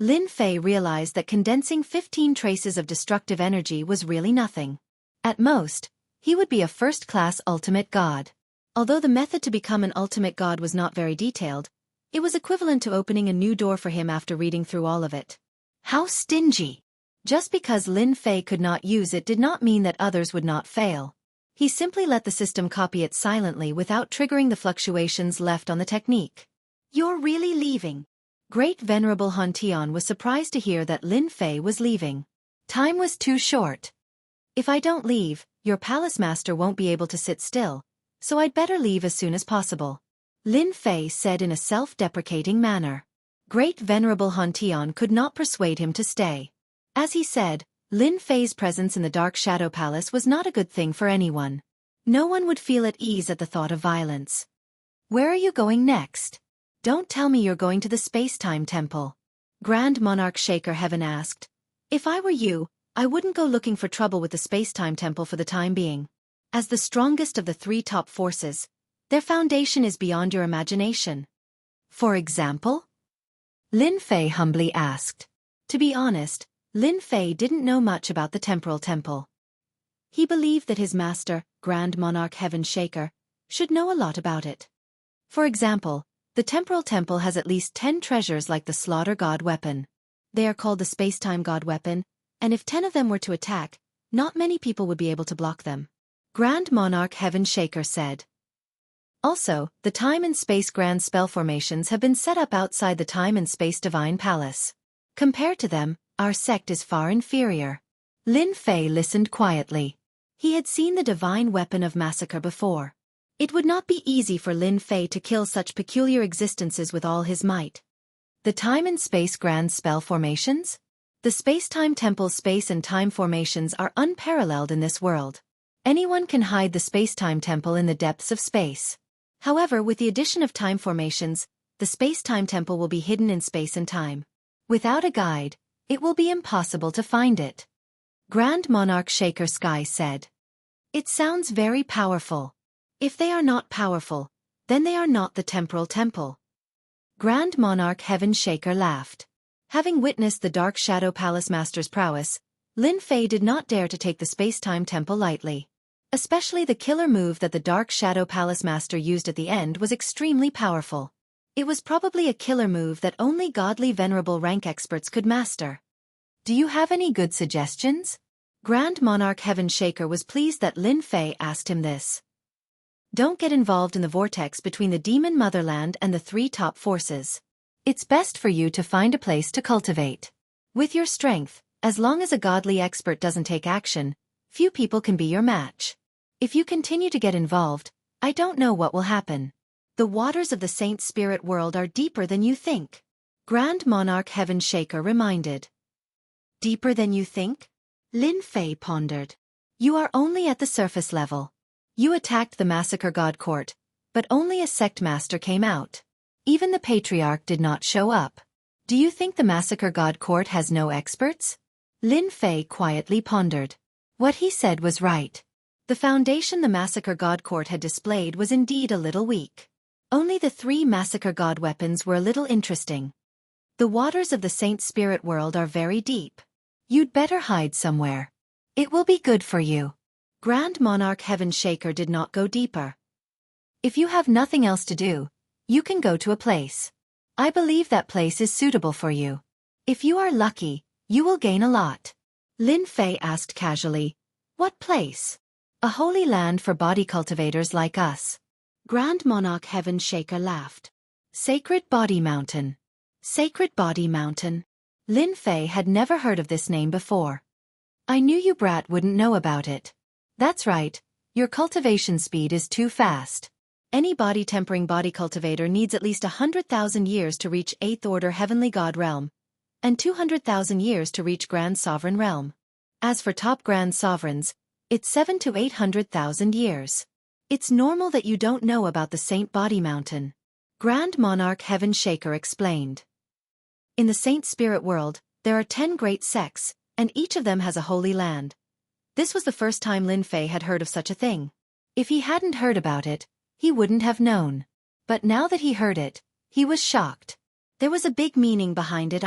Speaker 2: Lin Fei realized that condensing 15 traces of destructive energy was really nothing. At most, he would be a first-class ultimate god. Although the method to become an ultimate god was not very detailed, it was equivalent to opening a new door for him after reading through all of it. How stingy! Just because Lin Fei could not use it did not mean that others would not fail. He simply let the system copy it silently without triggering the fluctuations left on the technique. You're really leaving? Great Venerable Han Tian was surprised to hear that Lin Fei was leaving. Time was too short. If I don't leave, your palace master won't be able to sit still, so I'd better leave as soon as possible, Lin Fei said in a self-deprecating manner. Great Venerable Han Tian could not persuade him to stay. As he said, Lin Fei's presence in the Dark Shadow Palace was not a good thing for anyone. No one would feel at ease at the thought of violence. Where are you going next? Don't tell me you're going to the Space-Time Temple. Grand Monarch Shaker Heaven asked. If I were you, I wouldn't go looking for trouble with the Space-Time Temple for the time being. As the strongest of the three top forces, their foundation is beyond your imagination. For example? Lin Fei humbly asked. To be honest, Lin Fei didn't know much about the Temporal Temple. He believed that his master, Grand Monarch Heaven Shaker, should know a lot about it. For example, the Temporal Temple has at least 10 treasures like the Slaughter God Weapon. They are called the Space-Time God Weapon, and if 10 of them were to attack, not many people would be able to block them. Grand Monarch Heaven Shaker said. Also, the Time and Space Grand Spell Formations have been set up outside the Time and Space Divine Palace. Compared to them, our sect is far inferior. Lin Fei listened quietly. He had seen the divine weapon of massacre before. It would not be easy for Lin Fei to kill such peculiar existences with all his might. The Time and Space Grand Spell Formations? The Space-Time Temple's space and time formations are unparalleled in this world. Anyone can hide the Space-Time Temple in the depths of space. However, with the addition of time formations, the Space-Time Temple will be hidden in space and time. Without a guide, it will be impossible to find it. Grand Monarch Shaker Sky said. It sounds very powerful. If they are not powerful, then they are not the Temporal Temple. Grand Monarch Heaven Shaker laughed. Having witnessed the Dark Shadow Palace Master's prowess, Lin Fei did not dare to take the Space-Time Temple lightly. Especially the killer move that the Dark Shadow Palace Master used at the end was extremely powerful. It was probably a killer move that only godly venerable rank experts could master. Do you have any good suggestions? Grand Monarch Heaven Shaker was pleased that Lin Fei asked him this. Don't get involved in the vortex between the demon motherland and the three top forces. It's best for you to find a place to cultivate. With your strength, as long as a godly expert doesn't take action, few people can be your match. If you continue to get involved, I don't know what will happen. The waters of the Saint Spirit world are deeper than you think. Grand Monarch Heaven Shaker reminded. Deeper than you think? Lin Fei pondered. You are only at the surface level. You attacked the Massacre God Court, but only a sect master came out. Even the Patriarch did not show up. Do you think the Massacre God Court has no experts? Lin Fei quietly pondered. What he said was right. The foundation the Massacre God Court had displayed was indeed a little weak. Only the 3 Massacre God weapons were a little interesting. The waters of the Saint Spirit world are very deep. You'd better hide somewhere. It will be good for you. Grand Monarch Heaven Shaker did not go deeper. If you have nothing else to do, you can go to a place. I believe that place is suitable for you. If you are lucky, you will gain a lot. Lin Fei asked casually, what place? A holy land for body cultivators like us. Grand Monarch Heaven Shaker laughed. Sacred Body Mountain. Sacred Body Mountain. Lin Fei had never heard of this name before. I knew you brat wouldn't know about it. That's right, your cultivation speed is too fast. Any body-tempering body cultivator needs at least 100,000 years to reach 8th Order Heavenly God Realm, and 200,000 years to reach Grand Sovereign Realm. As for top Grand Sovereigns, it's 700 to 800,000 years. It's normal that you don't know about the Saint Body Mountain. Grand Monarch Heaven Shaker explained. In the Saint Spirit world, there are 10 great sects, and each of them has a holy land. This was the first time Lin Fei had heard of such a thing. If he hadn't heard about it, he wouldn't have known. But now that he heard it, he was shocked. There was a big meaning behind it.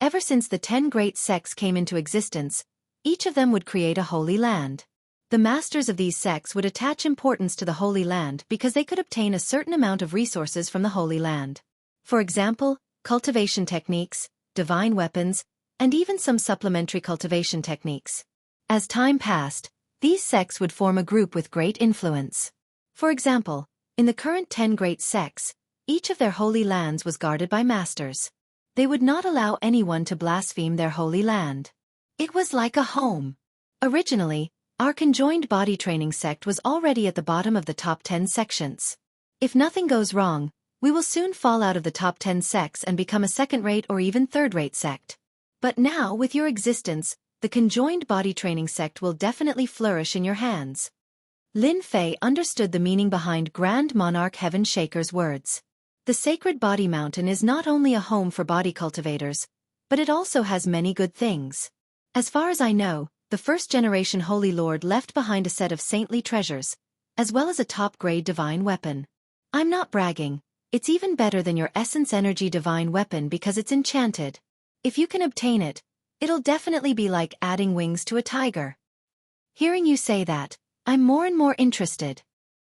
Speaker 2: Ever since the 10 great sects came into existence, each of them would create a holy land. The masters of these sects would attach importance to the holy land because they could obtain a certain amount of resources from the holy land. For example, cultivation techniques, divine weapons, and even some supplementary cultivation techniques. As time passed, these sects would form a group with great influence. For example, in the current 10 great sects, each of their holy lands was guarded by masters. They would not allow anyone to blaspheme their holy land. It was like a home. Originally, our conjoined body training sect was already at the bottom of the top 10 sections. If nothing goes wrong, we will soon fall out of the top 10 sects and become a second-rate or even third-rate sect. But now, with your existence, the conjoined body training sect will definitely flourish in your hands. Lin Fei understood the meaning behind Grand Monarch Heaven Shaker's words. The sacred body mountain is not only a home for body cultivators, but it also has many good things. As far as I know, the first-generation Holy Lord left behind a set of saintly treasures, as well as a top-grade divine weapon. I'm not bragging, it's even better than your Essence Energy divine weapon because it's enchanted. If you can obtain it, it'll definitely be like adding wings to a tiger. Hearing you say that, I'm more and more interested.